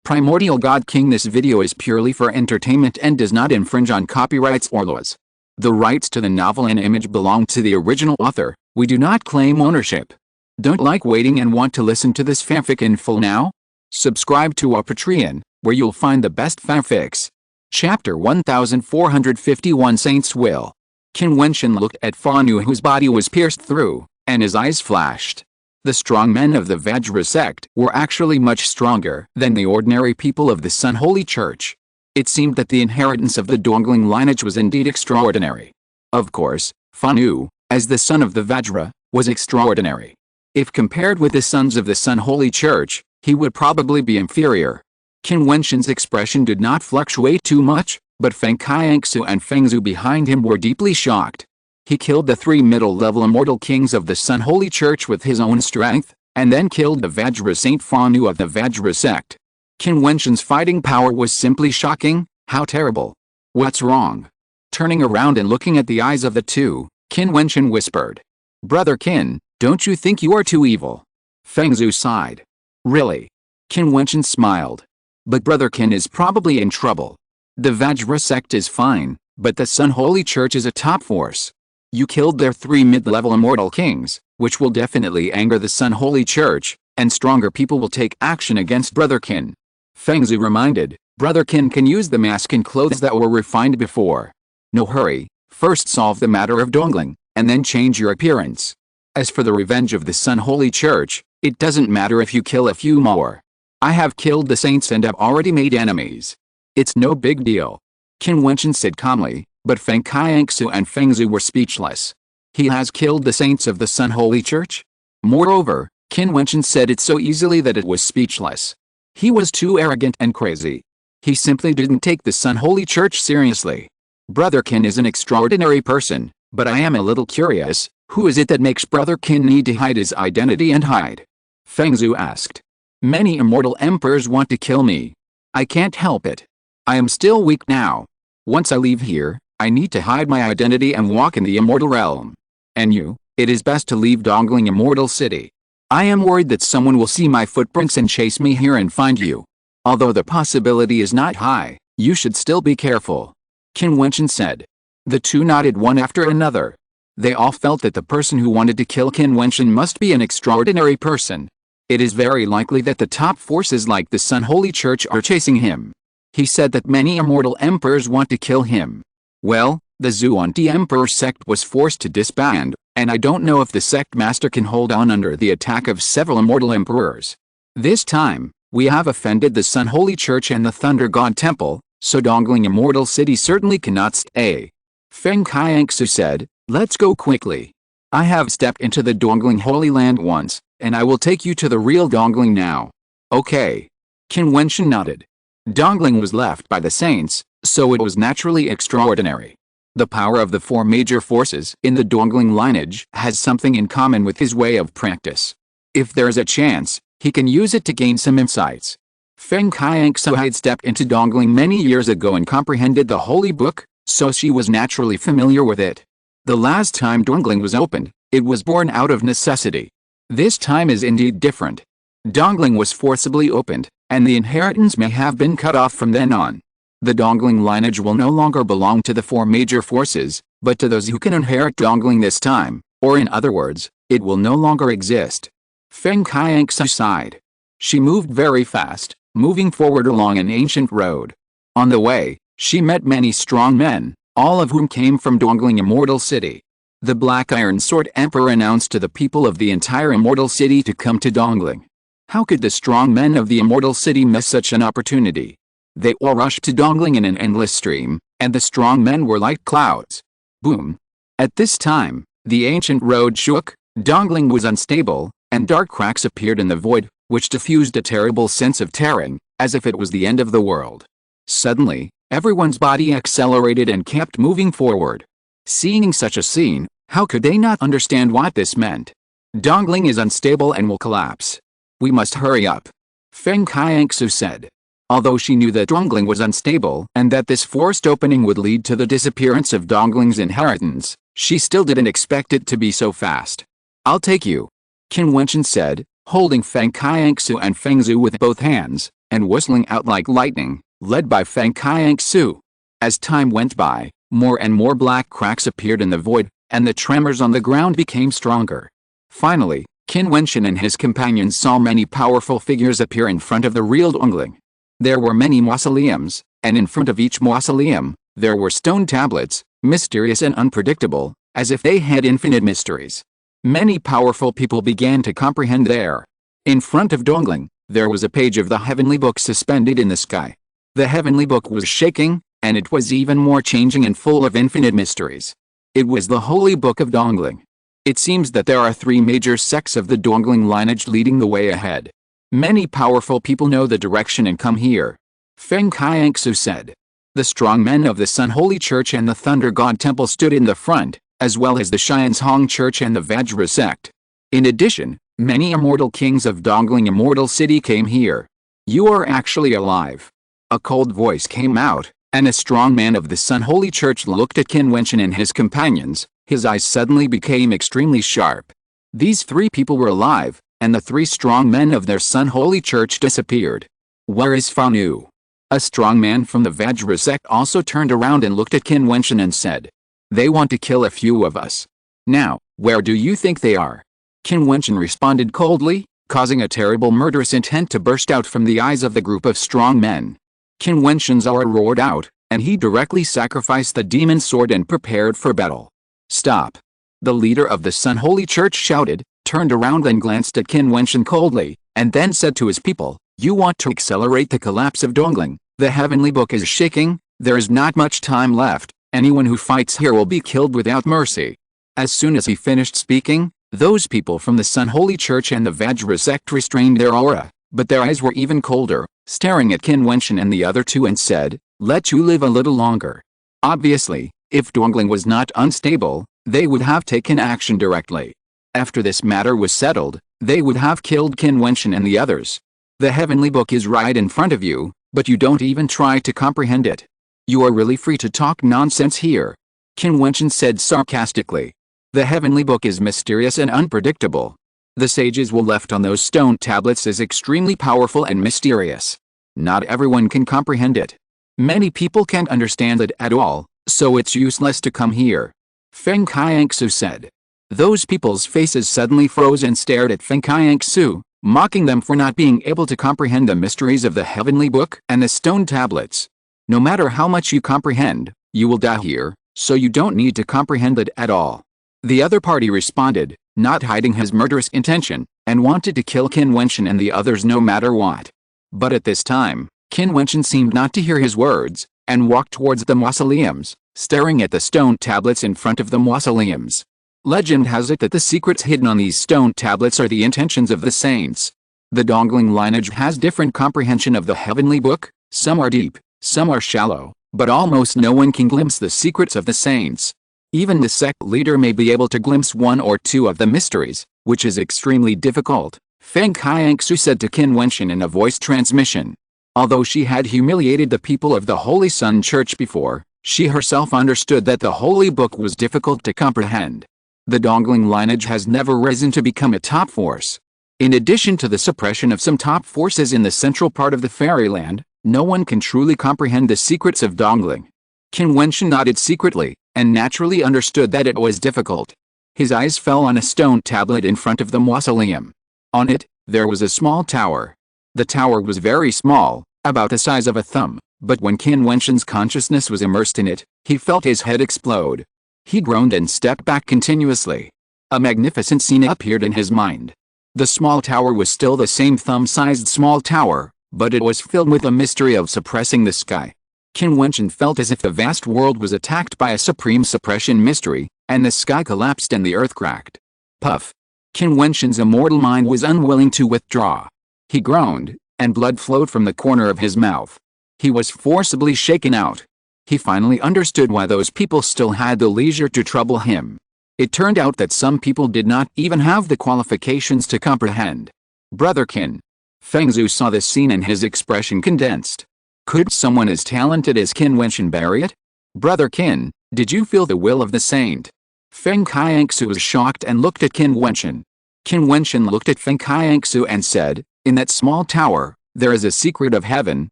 Primordial God-King. This video is purely for entertainment and does not infringe on copyrights or laws. The rights to the novel and image belong to the original author. We do not claim ownership. Don't like waiting and want to listen to this fanfic in full now? Subscribe to our Patreon, where you'll find the best fanfics. Chapter 1451 Saint's Will. Qin Wentian looked at Fa Nu, whose body was pierced through, and his eyes flashed. The strong men of the Vajra sect were actually much stronger than the ordinary people of the Sun Holy Church. It seemed that the inheritance of the Dongling lineage was indeed extraordinary. Of course, Fa Nu, as the son of the Vajra, was extraordinary. If compared with the sons of the Sun Holy Church, he would probably be inferior. Qin Wentian's expression did not fluctuate too much, but Feng Qiangsu and Feng Zhu behind him were deeply shocked. He killed the 3 middle-level immortal kings of the Sun Holy Church with his own strength, and then killed the Vajra Saint Fa Nu of the Vajra sect. Qin Wentian's fighting power was simply shocking. How terrible! What's wrong? Turning around and looking at the eyes of the two, Qin Wentian whispered, "Brother Qin, don't you think you are too evil?" Feng Zhu sighed. "Really?" Qin Wentian smiled. "But Brother Qin is probably in trouble. The Vajra sect is fine, but the Sun Holy Church is a top force. You killed their 3 mid-level immortal kings, which will definitely anger the Sun Holy Church, and stronger people will take action against Brother Qin." Feng Zhu reminded, "Brother Qin can use the mask and clothes that were refined before. No hurry, first solve the matter of Dongling, and then change your appearance. As for the revenge of the Sun Holy Church, it doesn't matter if you kill a few more. I have killed the saints and have already made enemies. It's no big deal." Qin Wentian said calmly, but Feng Qiangsu and Feng Zhu were speechless. He has killed the saints of the Sun Holy Church? Moreover, Qin Wentian said it so easily that it was speechless. He was too arrogant and crazy. He simply didn't take the Sun Holy Church seriously. Brother Qin is an extraordinary person, but I am a little curious, who is it that makes Brother Qin need to hide his identity and hide? Feng Zhu asked. "Many immortal emperors want to kill me. I can't help it. I am still weak now. Once I leave here, I need to hide my identity and walk in the immortal realm. And you, it is best to leave Dongling Immortal City. I am worried that someone will see my footprints and chase me here and find you. Although the possibility is not high, you should still be careful," Qin Wentian said. The two nodded one after another. They all felt that the person who wanted to kill Qin Wentian must be an extraordinary person. It is very likely that the top forces like the Sun Holy Church are chasing him. He said that many immortal emperors want to kill him. Well, the Jiutian Emperor sect was forced to disband, and I don't know if the sect master can hold on under the attack of several immortal emperors. This time, we have offended the Sun Holy Church and the Thunder God Temple, so Dongling Immortal City certainly cannot stay. Feng Qiangsu said, "Let's go quickly. I have stepped into the Dongling Holy Land once, and I will take you to the real Dongling now." "Okay." Qin Wentian nodded. Dongling was left by the saints, so it was naturally extraordinary. The power of the 4 major forces in the Dongling lineage has something in common with his way of practice. If there is a chance, he can use it to gain some insights. Feng Qiangsu had stepped into Dongling many years ago and comprehended the holy book, so she was naturally familiar with it. The last time Dongling was opened, it was born out of necessity. This time is indeed different. Dongling was forcibly opened, and the inheritance may have been cut off from then on. The Dongling lineage will no longer belong to the 4 major forces, but to those who can inherit Dongling this time, or in other words, it will no longer exist. Feng Qiangsu sighed. She moved very fast, moving forward along an ancient road. On the way, she met many strong men, all of whom came from Dongling Immortal City. The Black Iron Sword Emperor announced to the people of the entire Immortal City to come to Dongling. How could the strong men of the Immortal City miss such an opportunity? They all rushed to Dongling in an endless stream, and the strong men were like clouds. Boom! At this time, the ancient road shook, Dongling was unstable, and dark cracks appeared in the void, which diffused a terrible sense of tearing, as if it was the end of the world. Suddenly, everyone's body accelerated and kept moving forward. Seeing such a scene, how could they not understand what this meant? Dongling is unstable and will collapse. We must hurry up, Feng Qiangsu said. Although she knew that Dongling was unstable and that this forced opening would lead to the disappearance of Dongling's inheritance, she still didn't expect it to be so fast. "I'll take you," Qin Wentian said, holding Feng Qiangsu and Feng Zhu with both hands, and whistling out like lightning, led by Feng Qiangsu. As time went by, more and more black cracks appeared in the void, and the tremors on the ground became stronger. Finally, Qin Wentian and his companions saw many powerful figures appear in front of the real Dongling. There were many mausoleums, and in front of each mausoleum, there were stone tablets, mysterious and unpredictable, as if they had infinite mysteries. Many powerful people began to comprehend there. In front of Dongling, there was a page of the heavenly book suspended in the sky. The heavenly book was shaking, and it was even more changing and full of infinite mysteries. It was the holy book of Dongling. It seems that there are 3 major sects of the Dongling lineage leading the way ahead. Many powerful people know the direction and come here. Feng Qiangsu said. The strong men of the Sun Holy Church and the Thunder God Temple stood in the front, as well as the Xianzhong Church and the Vajra sect. In addition, many immortal kings of Dongling Immortal City came here. You are actually alive. A cold voice came out, and a strong man of the Sun Holy Church looked at Qin Wentian and his companions. His eyes suddenly became extremely sharp. These 3 people were alive, and the 3 strong men of their Sun Holy Church disappeared. Where is Fanu? A strong man from the Vajra sect also turned around and looked at Qin Wentian and said, "They want to kill a few of us. Now, where do you think they are?" Qin Wentian responded coldly, causing a terrible murderous intent to burst out from the eyes of the group of strong men. Qin Wentian's aura roared out, and he directly sacrificed the demon sword and prepared for battle. "Stop!" The leader of the Sun Holy Church shouted, turned around and glanced at Qin Wentian coldly, and then said to his people, "You want to accelerate the collapse of Dongling. The heavenly book is shaking, there is not much time left, anyone who fights here will be killed without mercy." As soon as he finished speaking, those people from the Sun Holy Church and the Vajra sect restrained their aura, but their eyes were even colder, staring at Qin Wentian and the other 2 and said, "Let you live a little longer." Obviously, if Dongling was not unstable, they would have taken action directly. After this matter was settled, they would have killed Qin Wentian and the others. The heavenly book is right in front of you, but you don't even try to comprehend it. You are really free to talk nonsense here. Qin Wentian said sarcastically. The heavenly book is mysterious and unpredictable. The sages will left on those stone tablets is extremely powerful and mysterious. Not everyone can comprehend it. Many people can't understand it at all, so it's useless to come here. Feng Qiangsu said. Those people's faces suddenly froze and stared at Feng Qiangsu, mocking them for not being able to comprehend the mysteries of the heavenly book and the stone tablets. No matter how much you comprehend, you will die here, so you don't need to comprehend it at all. The other party responded, not hiding his murderous intention, and wanted to kill Qin Wentian and the others no matter what. But at this time, Qin Wentian seemed not to hear his words, and walked towards the mausoleums, staring at the stone tablets in front of the mausoleums. Legend has it that the secrets hidden on these stone tablets are the intentions of the saints. The Dongling lineage has different comprehension of the heavenly book, some are deep, some are shallow, but almost no one can glimpse the secrets of the saints. Even the sect leader may be able to glimpse 1 or 2 of the mysteries, which is extremely difficult, Feng Qiangsu said to Qin Wentian in a voice transmission. Although she had humiliated the people of the Holy Sun Church before, she herself understood that the holy book was difficult to comprehend. The Dongling lineage has never risen to become a top force. In addition to the suppression of some top forces in the central part of the fairyland, no one can truly comprehend the secrets of Dongling. Qin Wentian nodded secretly, and naturally understood that it was difficult. His eyes fell on a stone tablet in front of the mausoleum. On it, there was a small tower. The tower was very small, about the size of a thumb, but when Qin Wentian's consciousness was immersed in it, he felt his head explode. He groaned and stepped back continuously. A magnificent scene appeared in his mind. The small tower was still the same thumb-sized small tower, but it was filled with a mystery of suppressing the sky. Qin Wentian felt as if the vast world was attacked by a supreme suppression mystery, and the sky collapsed and the earth cracked. Puff! Qin Wentian's immortal mind was unwilling to withdraw. He groaned, and blood flowed from the corner of his mouth. He was forcibly shaken out. He finally understood why those people still had the leisure to trouble him. It turned out that some people did not even have the qualifications to comprehend. Brother Qin. Feng Zhu saw this scene and his expression condensed. Could someone as talented as Qin Wentian bury it? Brother Qin, did you feel the will of the saint? Feng Qiangsu was shocked and looked at Qin Wentian. Qin Wentian looked at Feng Qiangsu and said, in that small tower, There is a secret of heaven,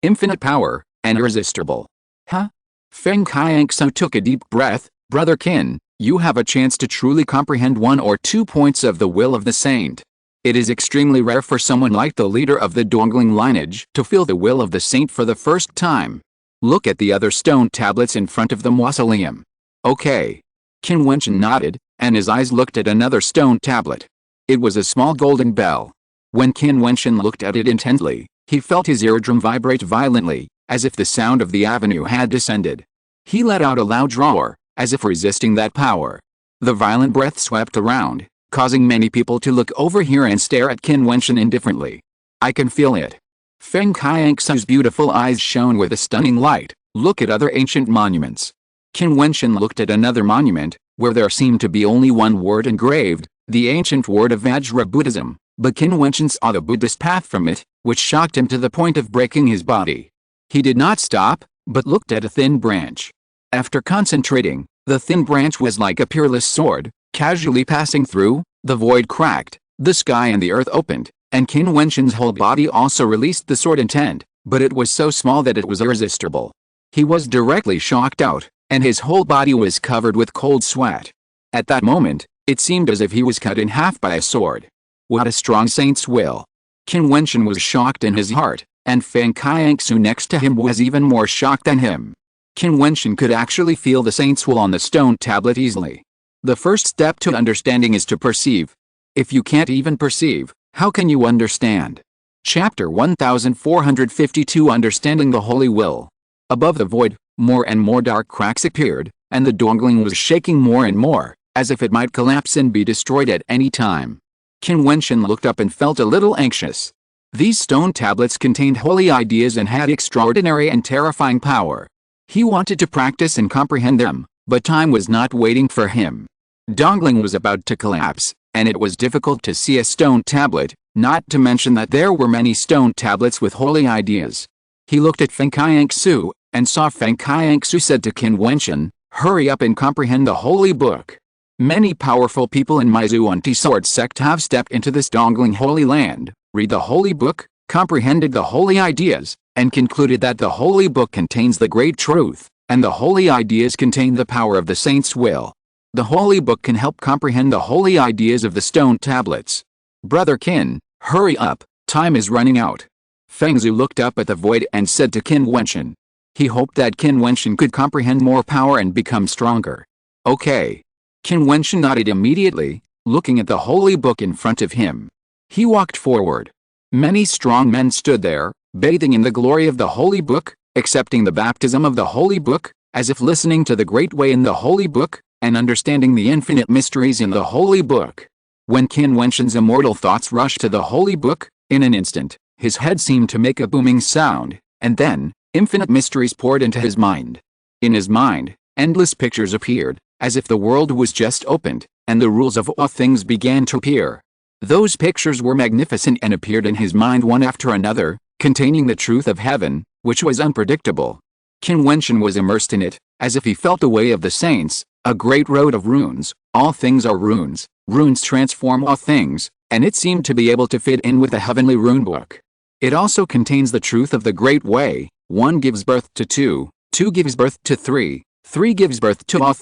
infinite power, and irresistible. Huh? Feng Qiangsu took a deep breath. Brother Qin, you have a chance to truly comprehend 1 or 2 points of the will of the saint. It is extremely rare for someone like the leader of the Dongling lineage to feel the will of the saint for the first time. Look at the other stone tablets in front of the mausoleum. Okay. Qin Wentian nodded, and his eyes looked at another stone tablet. It was a small golden bell. When Qin Wentian looked at it intently, he felt his eardrum vibrate violently, as if the sound of the avenue had descended. He let out a loud roar, as if resisting that power. The violent breath swept around, causing many people to look over here and stare at Qin Wentian indifferently. I can feel it. Feng Qiangsu's beautiful eyes shone with a stunning light. Look at other ancient monuments. Qin Wentian looked at another monument, where there seemed to be only one word engraved, the ancient word of Vajra Buddhism, but Qin Wentian saw the Buddhist path from it, which shocked him to the point of breaking his body. He did not stop, but looked at a thin branch. After concentrating, the thin branch was like a peerless sword, casually passing through. The void cracked, the sky and the earth opened, and Qin Wentian's whole body also released the sword intent, but it was so small that it was irresistible. He was directly shocked out, and his whole body was covered with cold sweat. At that moment, it seemed as if he was cut in half by a sword. What a strong saint's will! Qin Wentian was shocked in his heart, and Feng Qiangsu next to him was even more shocked than him. Qin Wentian could actually feel the saint's will on the stone tablet easily. The first step to understanding is to perceive. If you can't even perceive, how can you understand? Chapter 1452 Understanding the Holy Will. Above the void, more and more dark cracks appeared, and the Dongling was shaking more and more, as if it might collapse and be destroyed at any time. Qin Wentian looked up and felt a little anxious. These stone tablets contained holy ideas and had extraordinary and terrifying power. He wanted to practice and comprehend them, but time was not waiting for him. Dongling was about to collapse, and it was difficult to see a stone tablet, not to mention that there were many stone tablets with holy ideas. He looked at Feng Qiangsu, and saw Feng Qiangsu said to Qin Wentian, "Hurry up and comprehend the holy book." Many powerful people in my Jiutian sword sect have stepped into this Dongling holy land, read the holy book, comprehended the holy ideas, and concluded that the holy book contains the great truth, and the holy ideas contain the power of the saint's will. The holy book can help comprehend the holy ideas of the stone tablets. Brother Qin, hurry up, time is running out. Feng Zhu looked up at the void and said to Qin Wentian. He hoped that Qin Wentian could comprehend more power and become stronger. Okay. Qin Wentian nodded immediately, looking at the holy book in front of him. He walked forward. Many strong men stood there, bathing in the glory of the holy book, accepting the baptism of the holy book, as if listening to the great way in the holy book, and understanding the infinite mysteries in the holy book. When Qin Wentian's immortal thoughts rushed to the holy book, in an instant, his head seemed to make a booming sound, and then, infinite mysteries poured into his mind. In his mind, endless pictures appeared, as if the world was just opened, and the rules of all things began to appear. Those pictures were magnificent and appeared in his mind one after another, containing the truth of heaven, which was unpredictable. Qin Wentian was immersed in it, as if he felt the way of the saints, a great road of runes. All things are runes, runes transform all things, and it seemed to be able to fit in with the heavenly rune book. It also contains the truth of the great way. 1 gives birth to 2, 2 gives birth to 3, 3 gives birth to all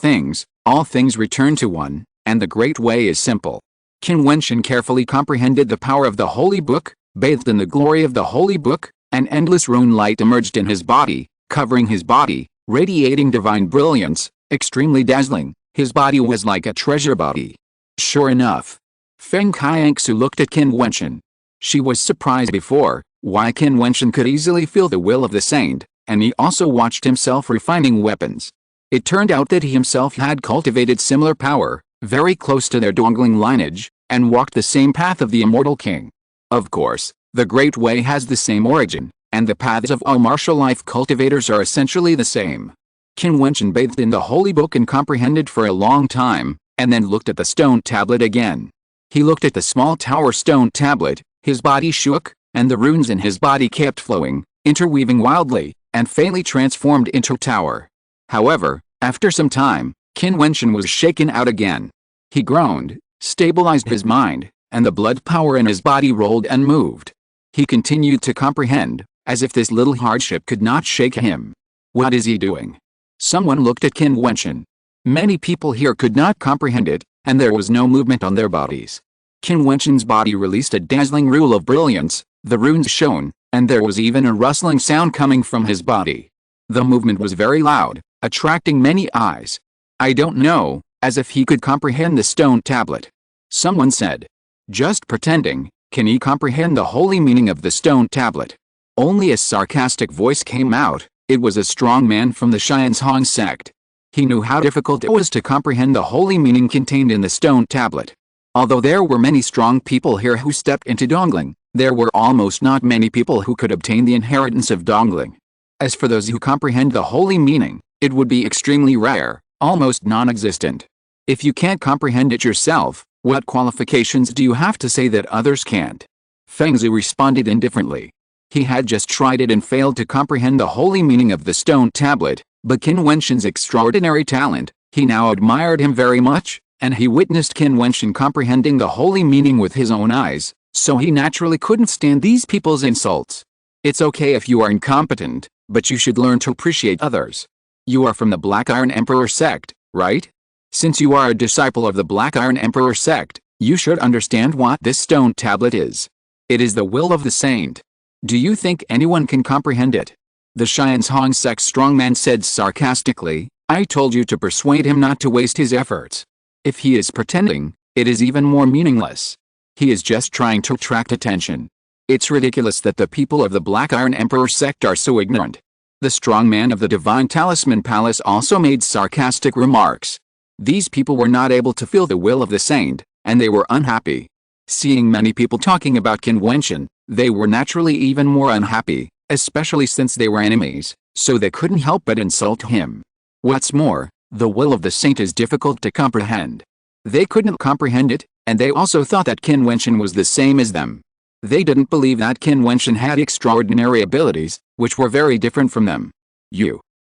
things return to 1, and the great way is simple. Qin Wentian carefully comprehended the power of the holy book, bathed in the glory of the holy book, an endless rune light emerged in his body, covering his body, radiating divine brilliance, extremely dazzling. His body was like a treasure body. Sure enough. Feng Qiangsu looked at Qin Wentian. She was surprised before, why Qin Wentian could easily feel the will of the saint, and he also watched himself refining weapons. It turned out that he himself had cultivated similar power, very close to their Dongling lineage, and walked the same path of the immortal king. Of course, the Great Way has the same origin, and the paths of all martial life cultivators are essentially the same. Qin Wentian bathed in the holy book and comprehended for a long time, and then looked at the stone tablet again. He looked at the small tower stone tablet, his body shook, and the runes in his body kept flowing, interweaving wildly, and faintly transformed into a tower. However, after some time, Qin Wentian was shaken out again. He groaned, stabilized his mind, and the blood power in his body rolled and moved. He continued to comprehend, as if this little hardship could not shake him. What is he doing? Someone looked at Qin Wentian. Many people here could not comprehend it, and there was no movement on their bodies. Qin Wentian's body released a dazzling rule of brilliance, the runes shone, and there was even a rustling sound coming from his body. The movement was very loud, attracting many eyes. I don't know, as if he could comprehend the stone tablet. Someone said. Just pretending, can he comprehend the holy meaning of the stone tablet? Only a sarcastic voice came out. It was a strong man from the Xianzhong sect. He knew how difficult it was to comprehend the holy meaning contained in the stone tablet. Although there were many strong people here who stepped into dongling, there were almost not many people who could obtain the inheritance of dongling. As for those who comprehend the holy meaning, it would be extremely rare, almost non-existent. If you can't comprehend it yourself, what qualifications do you have to say that others can't? Fengzhu responded indifferently. He had just tried it and failed to comprehend the holy meaning of the stone tablet, but Qin Wentian's extraordinary talent, he now admired him very much, and he witnessed Qin Wentian comprehending the holy meaning with his own eyes, so he naturally couldn't stand these people's insults. It's okay if you are incompetent, but you should learn to appreciate others. You are from the Black Iron Emperor sect, right? Since you are a disciple of the Black Iron Emperor sect, you should understand what this stone tablet is. It is the will of the saint. Do you think anyone can comprehend it? The Xianzhong sect strongman said sarcastically, I told you to persuade him not to waste his efforts. If he is pretending, it is even more meaningless. He is just trying to attract attention. It's ridiculous that the people of the Black Iron Emperor sect are so ignorant. The strongman of the Divine Talisman Palace also made sarcastic remarks. These people were not able to feel the will of the saint, and they were unhappy. Seeing many people talking about Qin Wentian, they were naturally even more unhappy, especially since they were enemies, so they couldn't help but insult him. What's more, the will of the saint is difficult to comprehend. They couldn't comprehend it, and they also thought that Qin Wentian was the same as them. They didn't believe that Qin Wentian had extraordinary abilities, which were very different from them.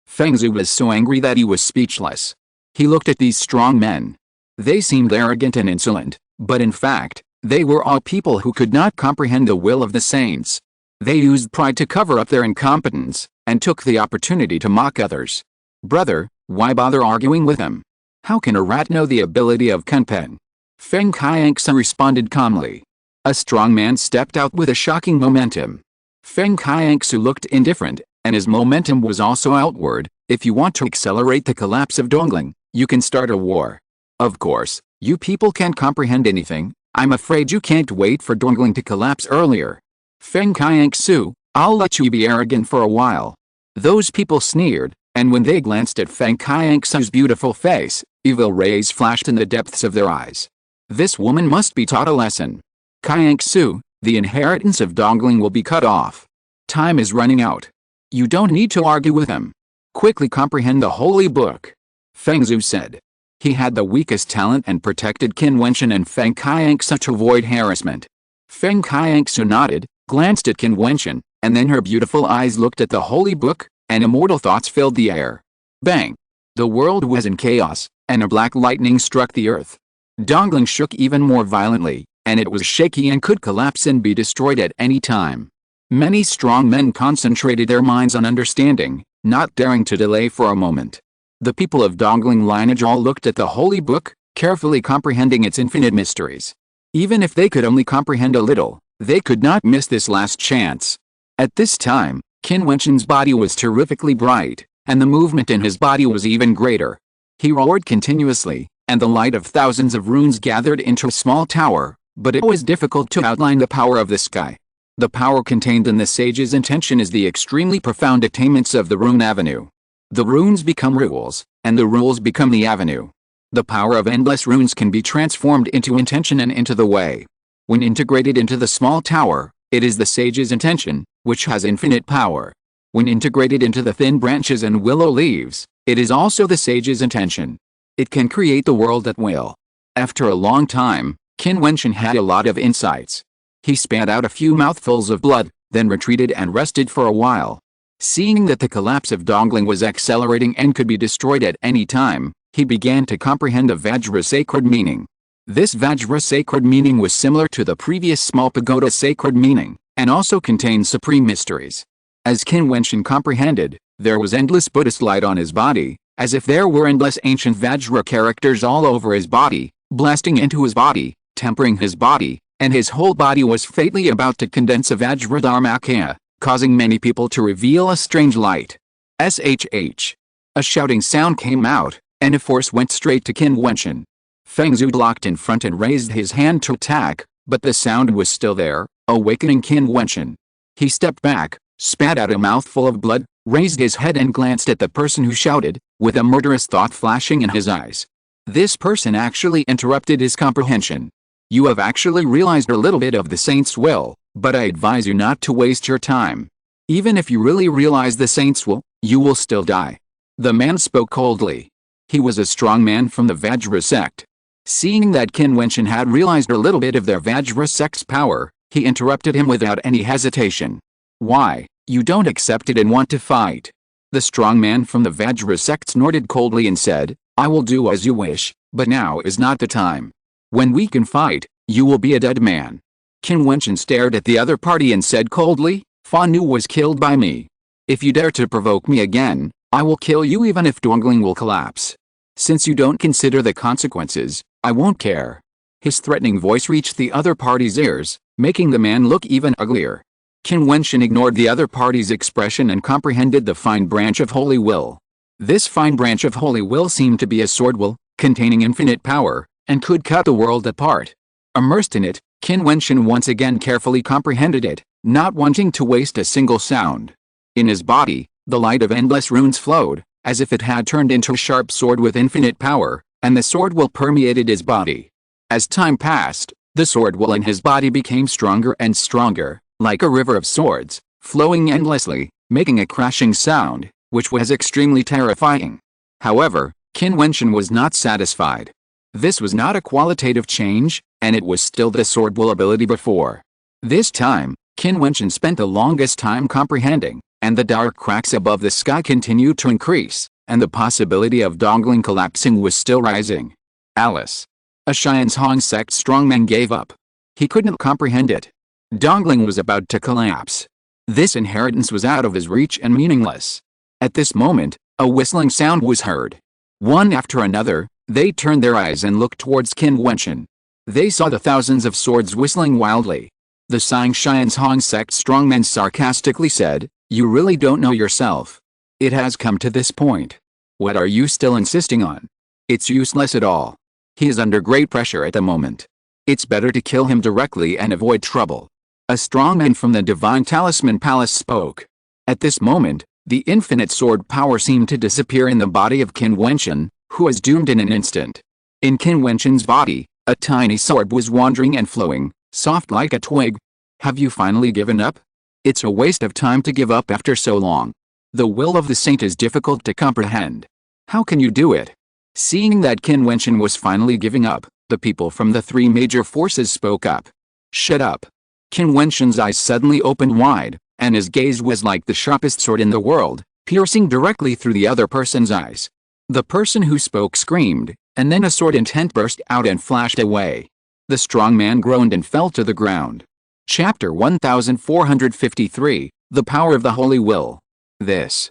Fengzhu was so angry that he was speechless. He looked at these strong men. They seemed arrogant and insolent, but in fact, they were all people who could not comprehend the will of the saints. They used pride to cover up their incompetence, and took the opportunity to mock others. Brother, why bother arguing with him? How can a rat know the ability of Kunpen? Feng Qiangsu responded calmly. A strong man stepped out with a shocking momentum. Feng Qiangsu looked indifferent, and his momentum was also outward. If you want to accelerate the collapse of dongling, you can start a war. Of course, you people can't comprehend anything. I'm afraid you can't wait for dongling to collapse earlier. Feng Qiangsu, I'll let you be arrogant for a while. Those people sneered, and when they glanced at Feng Qiangsu's beautiful face, evil rays flashed in the depths of their eyes. This woman must be taught a lesson. Qiangsu, the inheritance of dongling will be cut off. Time is running out. You don't need to argue with him. Quickly comprehend the holy book. Fengzhu said. He had the weakest talent and protected Qin Wentian and Feng Qiangsu to avoid harassment. Feng Qiangsu nodded, glanced at Qin Wentian, and then her beautiful eyes looked at the holy book, and immortal thoughts filled the air. Bang! The world was in chaos, and a black lightning struck the earth. Dongling shook even more violently, and it was shaky and could collapse and be destroyed at any time. Many strong men concentrated their minds on understanding, not daring to delay for a moment. The people of Dongling lineage all looked at the holy book, carefully comprehending its infinite mysteries. Even if they could only comprehend a little, they could not miss this last chance. At this time, Qin Wentian's body was terrifically bright, and the movement in his body was even greater. He roared continuously, and the light of thousands of runes gathered into a small tower, but it was difficult to outline the power of the sky. The power contained in the sage's intention is the extremely profound attainments of the rune avenue. The runes become rules, and the rules become the avenue. The power of endless runes can be transformed into intention and into the way. When integrated into the small tower, it is the sage's intention, which has infinite power. When integrated into the thin branches and willow leaves, it is also the sage's intention. It can create the world at will. After a long time, Qin Wentian had a lot of insights. He spat out a few mouthfuls of blood, then retreated and rested for a while. Seeing that the collapse of dongling was accelerating and could be destroyed at any time, he began to comprehend a Vajra sacred meaning. This Vajra sacred meaning was similar to the previous small pagoda sacred meaning, and also contained supreme mysteries. As Qin Wentian comprehended, there was endless Buddhist light on his body, as if there were endless ancient Vajra characters all over his body, blasting into his body, tempering his body, and his whole body was fatally about to condense a Vajra Dharmakaya, causing many people to reveal a strange light. SHH. A shouting sound came out, and a force went straight to Qin Wentian. Feng Zhu blocked in front and raised his hand to attack, but the sound was still there, awakening Qin Wentian. He stepped back, spat out a mouthful of blood, raised his head and glanced at the person who shouted, with a murderous thought flashing in his eyes. This person actually interrupted his comprehension. You have actually realized a little bit of the saint's will, but I advise you not to waste your time. Even if you really realize the saint's will, you will still die. The man spoke coldly. He was a strong man from the Vajra sect. Seeing that Qin Wentian had realized a little bit of their Vajra sect's power, he interrupted him without any hesitation. Why, you don't accept it and want to fight? The strong man from the Vajra sect snorted coldly and said, I will do as you wish, but now is not the time. When we can fight, you will be a dead man. Qin Wentian stared at the other party and said coldly, Fa Nu was killed by me. If you dare to provoke me again, I will kill you even if Dongling will collapse. Since you don't consider the consequences, I won't care. His threatening voice reached the other party's ears, making the man look even uglier. Qin Wentian ignored the other party's expression and comprehended the fine branch of holy will. This fine branch of holy will seemed to be a sword will, containing infinite power, and could cut the world apart. Immersed in it, Qin Wentian once again carefully comprehended it, not wanting to waste a single sound. In his body, the light of endless runes flowed, as if it had turned into a sharp sword with infinite power, and the sword will permeated his body. As time passed, the sword will in his body became stronger and stronger, like a river of swords, flowing endlessly, making a crashing sound, which was extremely terrifying. However, Qin Wentian was not satisfied. This was not a qualitative change, and it was still the sword will ability before. This time, Qin Wentian spent the longest time comprehending, and the dark cracks above the sky continued to increase, and the possibility of Dongling collapsing was still rising. Alice. A Xianzhong sect strongman gave up. He couldn't comprehend it. Dongling was about to collapse. This inheritance was out of his reach and meaningless. At this moment, a whistling sound was heard. One after another, they turned their eyes and looked towards Qin Wentian. They saw the thousands of swords whistling wildly. The sighing Xianzhong sect strongman sarcastically said, You really don't know yourself. It has come to this point. What are you still insisting on? It's useless at all. He is under great pressure at the moment. It's better to kill him directly and avoid trouble. A strongman from the Divine Talisman Palace spoke. At this moment, the infinite sword power seemed to disappear in the body of Qin Wentian, who was doomed in an instant. In Qin Wentian's body, a tiny sword was wandering and flowing, soft like a twig. Have you finally given up? It's a waste of time to give up after so long. The will of the saint is difficult to comprehend. How can you do it? Seeing that Qin Wentian was finally giving up, the people from the three major forces spoke up. Shut up. Qin Wentian's eyes suddenly opened wide, and his gaze was like the sharpest sword in the world, piercing directly through the other person's eyes. The person who spoke screamed, and then a sword intent burst out and flashed away. The strong man groaned and fell to the ground. Chapter 1453, The Power of the Holy Will. The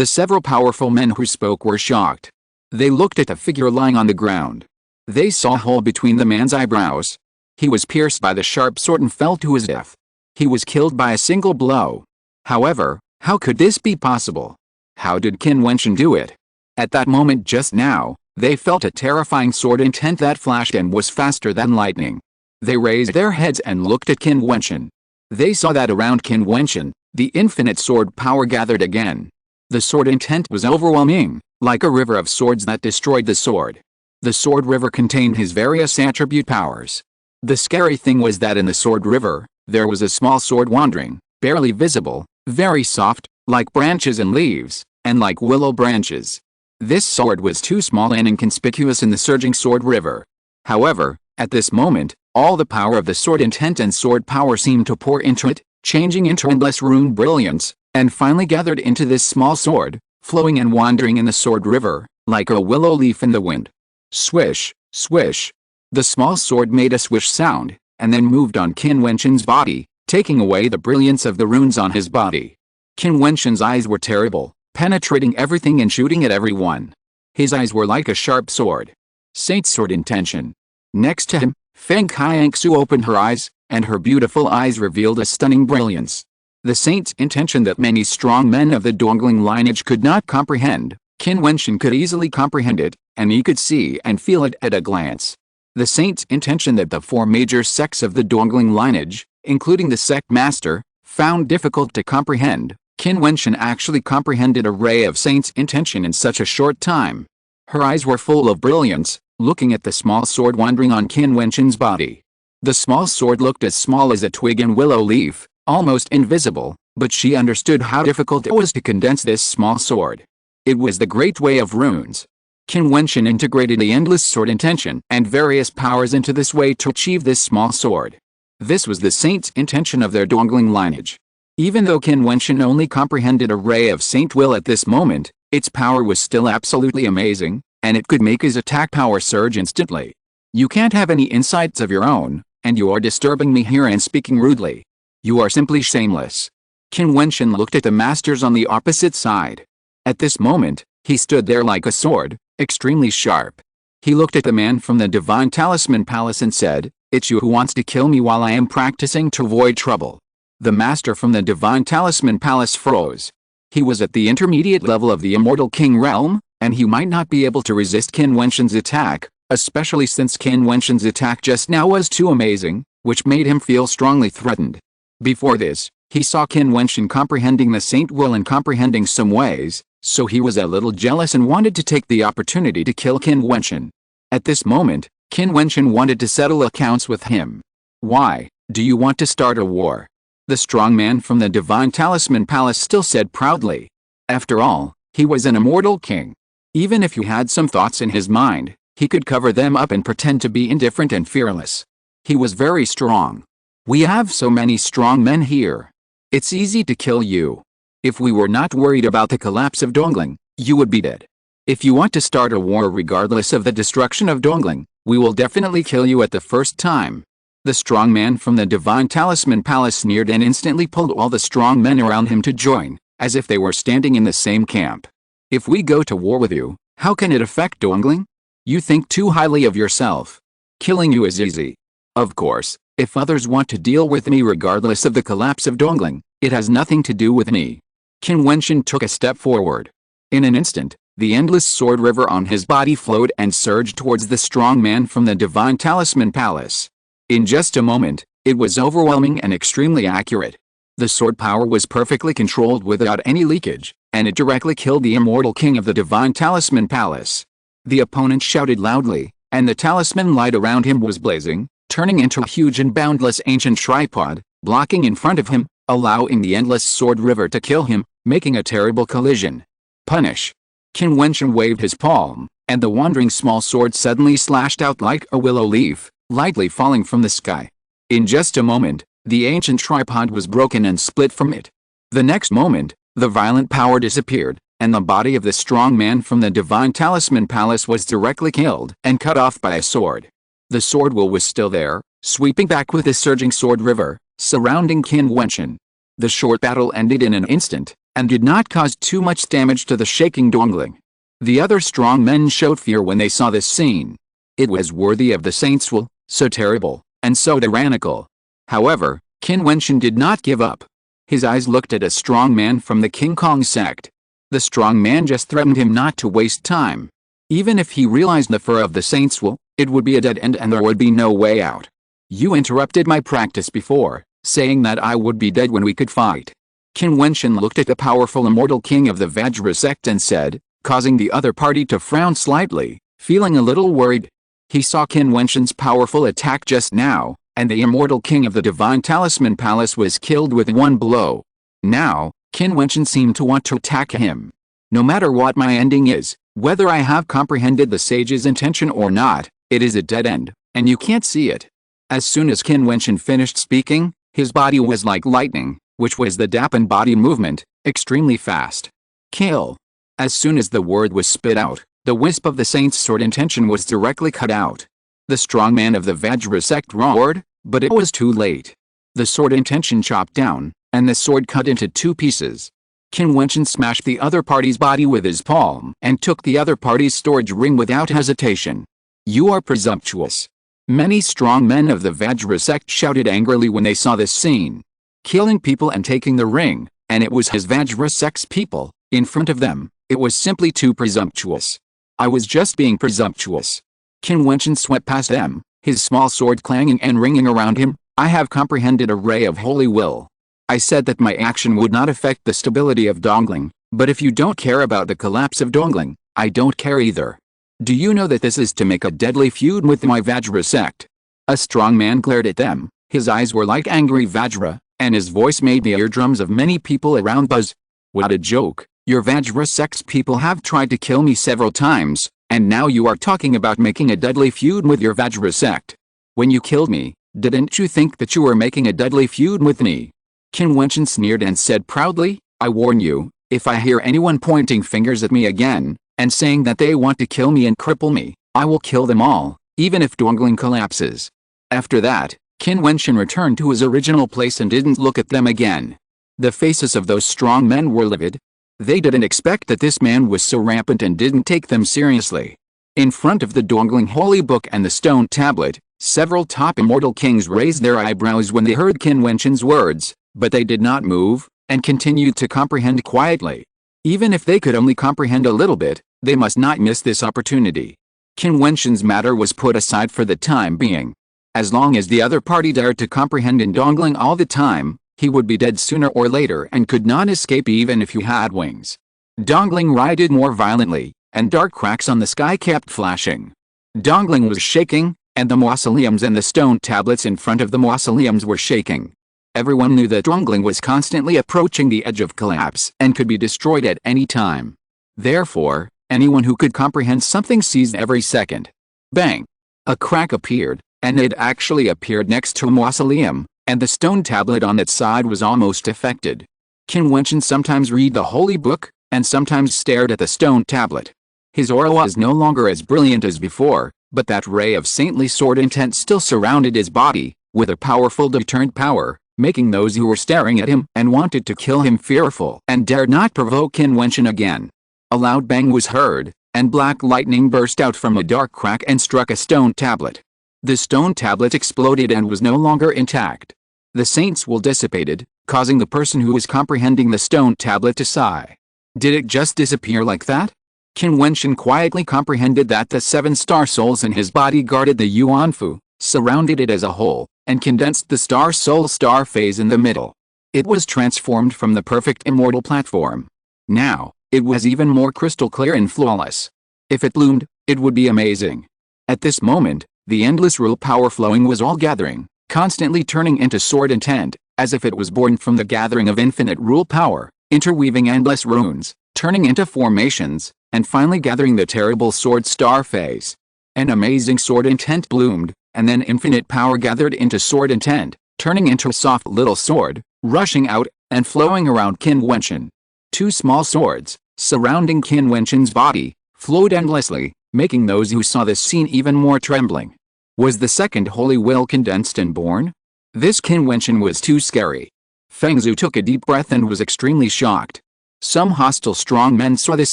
several powerful men who spoke were shocked. They looked at the figure lying on the ground. They saw a hole between the man's eyebrows. He was pierced by the sharp sword and fell to his death. He was killed by a single blow. However, how could this be possible? How did Qin Wentian do it? At that moment just now, they felt a terrifying sword intent that flashed and was faster than lightning. They raised their heads and looked at Qin Wentian. They saw that around Qin Wentian, the infinite sword power gathered again. The sword intent was overwhelming, like a river of swords that destroyed the sword. The sword river contained his various attribute powers. The scary thing was that in the sword river, there was a small sword wandering, barely visible, very soft, like branches and leaves, and like willow branches. This sword was too small and inconspicuous in the surging sword river. However, at this moment, all the power of the sword intent and sword power seemed to pour into it, changing into endless rune brilliance, and finally gathered into this small sword, flowing and wandering in the sword river, like a willow leaf in the wind. Swish, swish. The small sword made a swish sound, and then moved on Qin Wentian's body, taking away the brilliance of the runes on his body. Qin Wentian's eyes were terrible, penetrating everything and shooting at everyone. His eyes were like a sharp sword. Saint's sword intention. Next to him, Feng Qiangsu opened her eyes, and her beautiful eyes revealed a stunning brilliance. The saint's intention that many strong men of the Dongling lineage could not comprehend, Qin Wentian could easily comprehend it, and he could see and feel it at a glance. The saint's intention that the four major sects of the Dongling lineage, including the sect master, found difficult to comprehend, Qin Wentian actually comprehended a ray of saint's intention in such a short time. Her eyes were full of brilliance, looking at the small sword wandering on Qin Wentian's body. The small sword looked as small as a twig and willow leaf, almost invisible, but she understood how difficult it was to condense this small sword. It was the great way of runes. Qin Wentian integrated the endless sword intention and various powers into this way to achieve this small sword. This was the saint's intention of their Dongling lineage. Even though Qin Wentian only comprehended a ray of saint will at this moment, its power was still absolutely amazing, and it could make his attack power surge instantly. You can't have any insights of your own, and you are disturbing me here and speaking rudely. You are simply shameless. Qin Wentian looked at the masters on the opposite side. At this moment, he stood there like a sword, extremely sharp. He looked at the man from the Divine Talisman Palace and said, "It's you who wants to kill me while I am practicing to avoid trouble." The master from the Divine Talisman Palace froze. He was at the intermediate level of the Immortal King realm, and he might not be able to resist Qin Wentian's attack, especially since Qin Wentian's attack just now was too amazing, which made him feel strongly threatened. Before this, he saw Qin Wentian comprehending the saint will and comprehending some ways, so he was a little jealous and wanted to take the opportunity to kill Qin Wentian. At this moment, Qin Wentian wanted to settle accounts with him. "Why, do you want to start a war?" The strong man from the Divine Talisman Palace still said proudly. After all, he was an immortal king. Even if he had some thoughts in his mind, he could cover them up and pretend to be indifferent and fearless. He was very strong. "We have so many strong men here. It's easy to kill you. If we were not worried about the collapse of Dongling, you would be dead. If you want to start a war regardless of the destruction of Dongling, we will definitely kill you at the first time." The strong man from the Divine Talisman Palace sneered and instantly pulled all the strong men around him to join, as if they were standing in the same camp. "If we go to war with you, how can it affect Dongling? You think too highly of yourself. Killing you is easy. Of course, if others want to deal with me regardless of the collapse of Dongling, it has nothing to do with me." Qin Wentian took a step forward. In an instant, the endless sword river on his body flowed and surged towards the strong man from the Divine Talisman Palace. In just a moment, it was overwhelming and extremely accurate. The sword power was perfectly controlled without any leakage, and it directly killed the immortal king of the Divine Talisman Palace. The opponent shouted loudly, and the talisman light around him was blazing, turning into a huge and boundless ancient tripod, blocking in front of him, allowing the endless sword river to kill him, making a terrible collision. "Punish!" Qin Wentian waved his palm, and the wandering small sword suddenly slashed out like a willow leaf, lightly falling from the sky. In just a moment, the ancient tripod was broken and split from it. The next moment, the violent power disappeared, and the body of the strong man from the Divine Talisman Palace was directly killed and cut off by a sword. The sword will was still there, sweeping back with a surging sword river, surrounding Qin Wentian. The short battle ended in an instant, and did not cause too much damage to the shaking Dongling. The other strong men showed fear when they saw this scene. It was worthy of the saint's will, so terrible, and so tyrannical. However, Qin Wentian did not give up. His eyes looked at a strong man from the King Kong sect. The strong man just threatened him not to waste time. Even if he realized the fur of the saint's will, it would be a dead end and there would be no way out. "You interrupted my practice before, saying that I would be dead when we could fight." Qin Wentian looked at the powerful immortal king of the Vajra sect and said, causing the other party to frown slightly, feeling a little worried. He saw Qin Wentian's powerful attack just now, and the immortal king of the Divine Talisman Palace was killed with one blow. Now, Qin Wentian seemed to want to attack him. "No matter what my ending is, whether I have comprehended the sage's intention or not, it is a dead end, and you can't see it." As soon as Qin Wentian finished speaking, his body was like lightning, which was the Dapan body movement, extremely fast. "Kill." As soon as the word was spit out, the wisp of the saint's sword intention was directly cut out. The strong man of the Vajra sect roared, but it was too late. The sword intention chopped down, and the sword cut into 2 pieces. Qin Wentian smashed the other party's body with his palm and took the other party's storage ring without hesitation. You are presumptuous. Many strong men of the Vajra sect shouted angrily when they saw this scene. Killing people and taking the ring, and it was his Vajra sect's people, in front of them, it was simply too presumptuous. I was just being presumptuous. Qin Wentian swept past them, his small sword clanging and ringing around him. I have comprehended a ray of holy will. I said that my action would not affect the stability of Dongling, but if you don't care about the collapse of Dongling, I don't care either. Do you know that this is to make a deadly feud with my Vajra sect? A strong man glared at them, his eyes were like angry Vajra, and his voice made the eardrums of many people around buzz. What a joke, your Vajra sect's people have tried to kill me several times, and now you are talking about making a deadly feud with your Vajra sect. When you killed me, didn't you think that you were making a deadly feud with me? Qin Wentian sneered and said proudly, I warn you, if I hear anyone pointing fingers at me again, and saying that they want to kill me and cripple me, I will kill them all, even if Dongling collapses. After that, Qin Wentian returned to his original place and didn't look at them again. The faces of those strong men were livid. They didn't expect that this man was so rampant and didn't take them seriously. In front of the Dongling holy book and the stone tablet, several top immortal kings raised their eyebrows when they heard Qin Wentian's words, but they did not move, and continued to comprehend quietly. Even if they could only comprehend a little bit, they must not miss this opportunity. Qin Wentian's matter was put aside for the time being. As long as the other party dared to comprehend in Dongling all the time, he would be dead sooner or later and could not escape even if he had wings. Dongling rioted more violently, and dark cracks on the sky kept flashing. Dongling was shaking, and the mausoleums and the stone tablets in front of the mausoleums were shaking. Everyone knew that Dongling was constantly approaching the edge of collapse and could be destroyed at any time. Therefore, anyone who could comprehend something seized every second. Bang! A crack appeared, and it actually appeared next to a mausoleum, and the stone tablet on its side was almost affected. Qin Wentian sometimes read the holy book, and sometimes stared at the stone tablet. His aura was no longer as brilliant as before, but that ray of saintly sword intent still surrounded his body, with a powerful deterrent power, making those who were staring at him and wanted to kill him fearful and dared not provoke Qin Wentian again. A loud bang was heard, and black lightning burst out from a dark crack and struck a stone tablet. The stone tablet exploded and was no longer intact. The saint's will dissipated, causing the person who was comprehending the stone tablet to sigh. Did it just disappear like that? Qin Wentian quietly comprehended that the 7 star souls in his body guarded the Yuanfu, surrounded it as a whole, and condensed the star soul star phase in the middle. It was transformed from the perfect immortal platform. Now, it was even more crystal clear and flawless. If it bloomed, it would be amazing. At this moment, the endless rule power flowing was all gathering, constantly turning into sword intent, as if it was born from the gathering of infinite rule power, interweaving endless runes, turning into formations, and finally gathering the terrible sword star phase. An amazing sword intent bloomed, and then infinite power gathered into sword intent, turning into a soft little sword, rushing out, and flowing around Qin Wentian. 2 small swords, surrounding Qin Wentian's body, flowed endlessly, making those who saw this scene even more trembling. Was the second holy will condensed and born? This Qin Wentian was too scary. Feng Zhu took a deep breath and was extremely shocked. Some hostile strong men saw this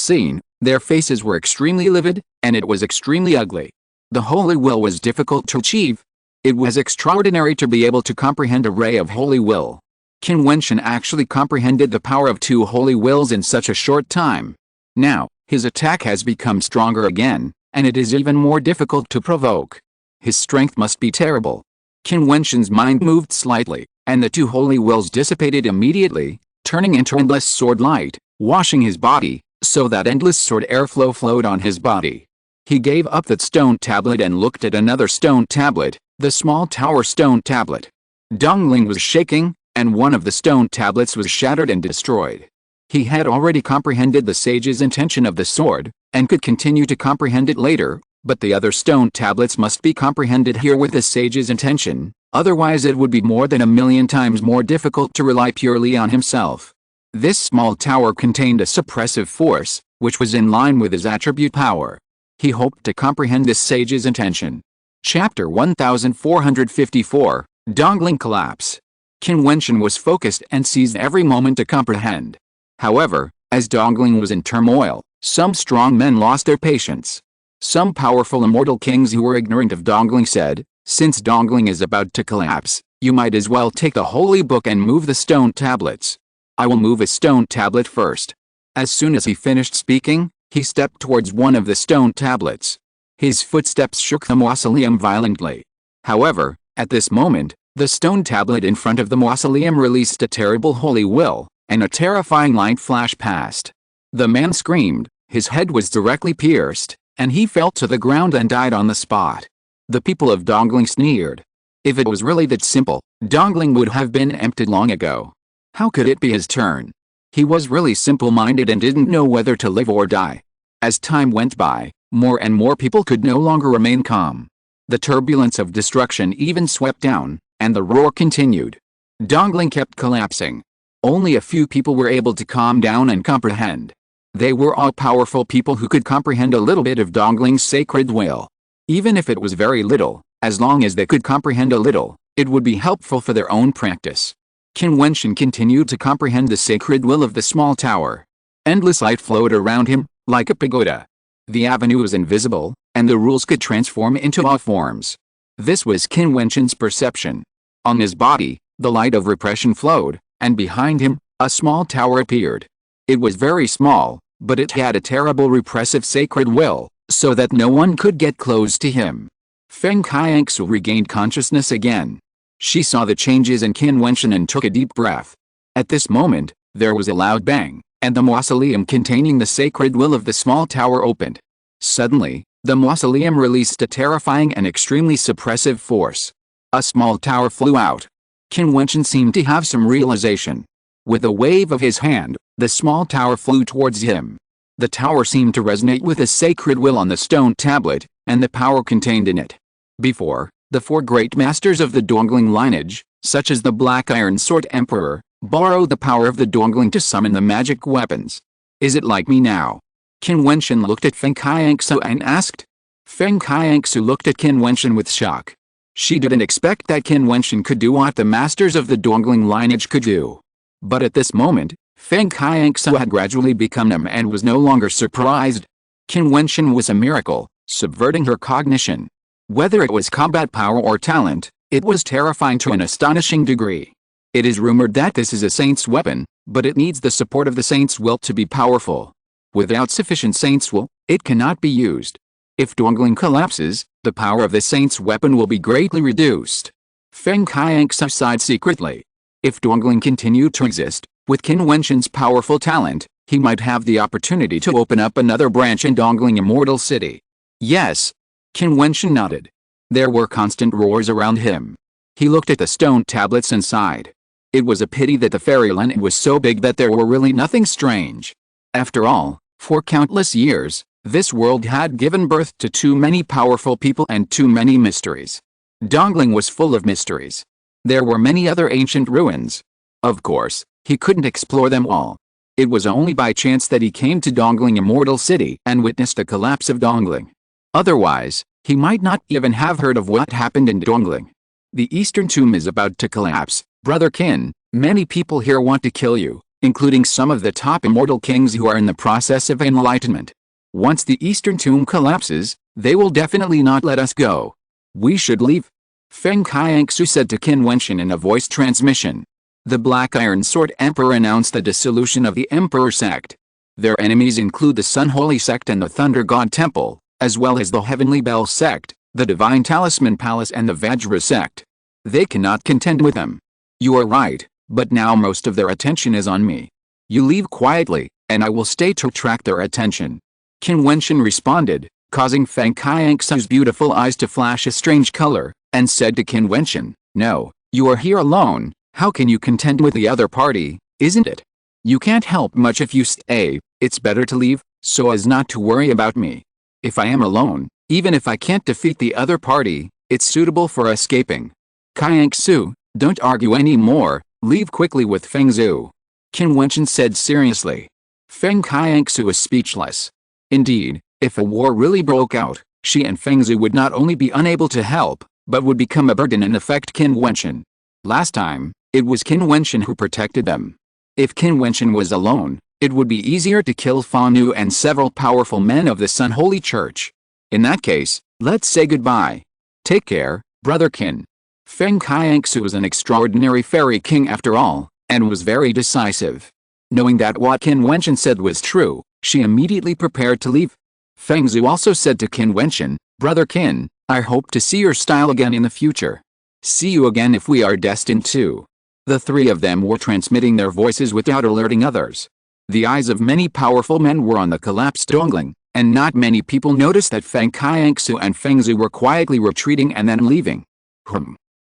scene, their faces were extremely livid, and it was extremely ugly. The holy will was difficult to achieve. It was extraordinary to be able to comprehend a ray of holy will. Qin Wentian actually comprehended the power of 2 holy wills in such a short time. Now, his attack has become stronger again, and it is even more difficult to provoke. His strength must be terrible. Qin Wentian's mind moved slightly, and the 2 holy wills dissipated immediately, turning into endless sword light, washing his body, so that endless sword airflow flowed on his body. He gave up that stone tablet and looked at another stone tablet, the small tower stone tablet. Dongling was shaking, and one of the stone tablets was shattered and destroyed. He had already comprehended the sage's intention of the sword, and could continue to comprehend it later, but the other stone tablets must be comprehended here with the sage's intention, otherwise it would be more than 1,000,000 times more difficult to rely purely on himself. This small tower contained a suppressive force, which was in line with his attribute power. He hoped to comprehend this sage's intention. Chapter 1454, Dongling Collapse. Qin Wentian was focused and seized every moment to comprehend. However, as Dongling was in turmoil, some strong men lost their patience. Some powerful immortal kings who were ignorant of Dongling said, "Since Dongling is about to collapse, you might as well take the holy book and move the stone tablets. I will move a stone tablet first." As soon as he finished speaking, he stepped towards one of the stone tablets. His footsteps shook the mausoleum violently. However, at this moment, the stone tablet in front of the mausoleum released a terrible holy will, and a terrifying light flashed past. The man screamed, his head was directly pierced, and he fell to the ground and died on the spot. The people of Dongling sneered. If it was really that simple, Dongling would have been emptied long ago. How could it be his turn? He was really simple-minded and didn't know whether to live or die. As time went by, more and more people could no longer remain calm. The turbulence of destruction even swept down, and the roar continued. Dongling kept collapsing. Only a few people were able to calm down and comprehend. They were all powerful people who could comprehend a little bit of Dongling's sacred will. Even if it was very little, as long as they could comprehend a little, it would be helpful for their own practice. Qin Wentian continued to comprehend the sacred will of the small tower. Endless light flowed around him, like a pagoda. The avenue was invisible, and the rules could transform into all forms. This was Qin Wentian's perception. On his body, the light of repression flowed, and behind him, a small tower appeared. It was very small, but it had a terrible repressive sacred will, so that no one could get close to him. Feng Qiangsu regained consciousness again. She saw the changes in Qin Wentian and took a deep breath. At this moment, there was a loud bang, and the mausoleum containing the sacred will of the small tower opened. Suddenly, the mausoleum released a terrifying and extremely suppressive force. A small tower flew out. Qin Wentian seemed to have some realization. With a wave of his hand, the small tower flew towards him. The tower seemed to resonate with the sacred will on the stone tablet, and the power contained in it. Before, the four great masters of the Dongling lineage, such as the Black Iron Sword Emperor, borrowed the power of the Dongling to summon the magic weapons. Is it like me now? Qin Wentian looked at Feng Qiangsu and asked. Feng Qiangsu looked at Qin Wentian with shock. She didn't expect that Qin Wentian could do what the masters of the Dongling lineage could do. But at this moment, Feng Qiangsu had gradually become numb and was no longer surprised. Qin Wentian was a miracle, subverting her cognition. Whether it was combat power or talent, it was terrifying to an astonishing degree. It is rumored that this is a saint's weapon, but it needs the support of the saint's will to be powerful. Without sufficient saint's will, it cannot be used. If Dongling collapses, the power of the saint's weapon will be greatly reduced. Feng Qiangsu sighed secretly. If Dongling continued to exist, with Qin Wentian's powerful talent, he might have the opportunity to open up another branch in Dongling Immortal City. Yes. Qin Wentian nodded. There were constant roars around him. He looked at the stone tablets and sighed. It was a pity that the fairyland was so big that there were really nothing strange. After all, for countless years, this world had given birth to too many powerful people and too many mysteries. Dongling was full of mysteries. There were many other ancient ruins. Of course, he couldn't explore them all. It was only by chance that he came to Dongling Immortal City and witnessed the collapse of Dongling. Otherwise, he might not even have heard of what happened in Dongling. The Eastern Tomb is about to collapse, Brother Qin. Many people here want to kill you, including some of the top immortal kings who are in the process of enlightenment. Once the Eastern Tomb collapses, they will definitely not let us go. We should leave. Feng Qiangsu said to Qin Wentian in a voice transmission. The Black Iron Sword Emperor announced the dissolution of the Emperor sect. Their enemies include the Sun Holy sect and the Thunder God Temple, as well as the Heavenly Bell sect, the Divine Talisman Palace and the Vajra sect. They cannot contend with them. You are right, but now most of their attention is on me. You leave quietly, and I will stay to attract their attention. Qin Wentian responded, causing Feng Qiangsu's beautiful eyes to flash a strange color, and said to Qin Wentian, "No, you are here alone. How can you contend with the other party, isn't it? You can't help much if you stay. It's better to leave, so as not to worry about me. If I am alone, even if I can't defeat the other party, it's suitable for escaping. Qiangsu, don't argue anymore, leave quickly with Feng Zhu." Qin Wentian said seriously. Feng Qiangsu was speechless. Indeed, if a war really broke out, she and Feng Zhu would not only be unable to help, but would become a burden and affect Qin Wentian. Last time, It was Qin Wentian who protected them. If Qin Wentian was alone, it would be easier to kill Fa Nu and several powerful men of the Sun Holy Church. In that case, let's say goodbye. Take care, Brother Qin. Feng Qiangsu was an extraordinary fairy king after all, and was very decisive. Knowing that what Qin Wentian said was true, she immediately prepared to leave. Feng Zhu also said to Qin Wentian, Brother Qin, I hope to see your style again in the future. See you again if we are destined to. The three of them were transmitting their voices without alerting others. The eyes of many powerful men were on the collapsed Dongling, and not many people noticed that Feng Qiangsu and Feng Zhu were quietly retreating and then leaving.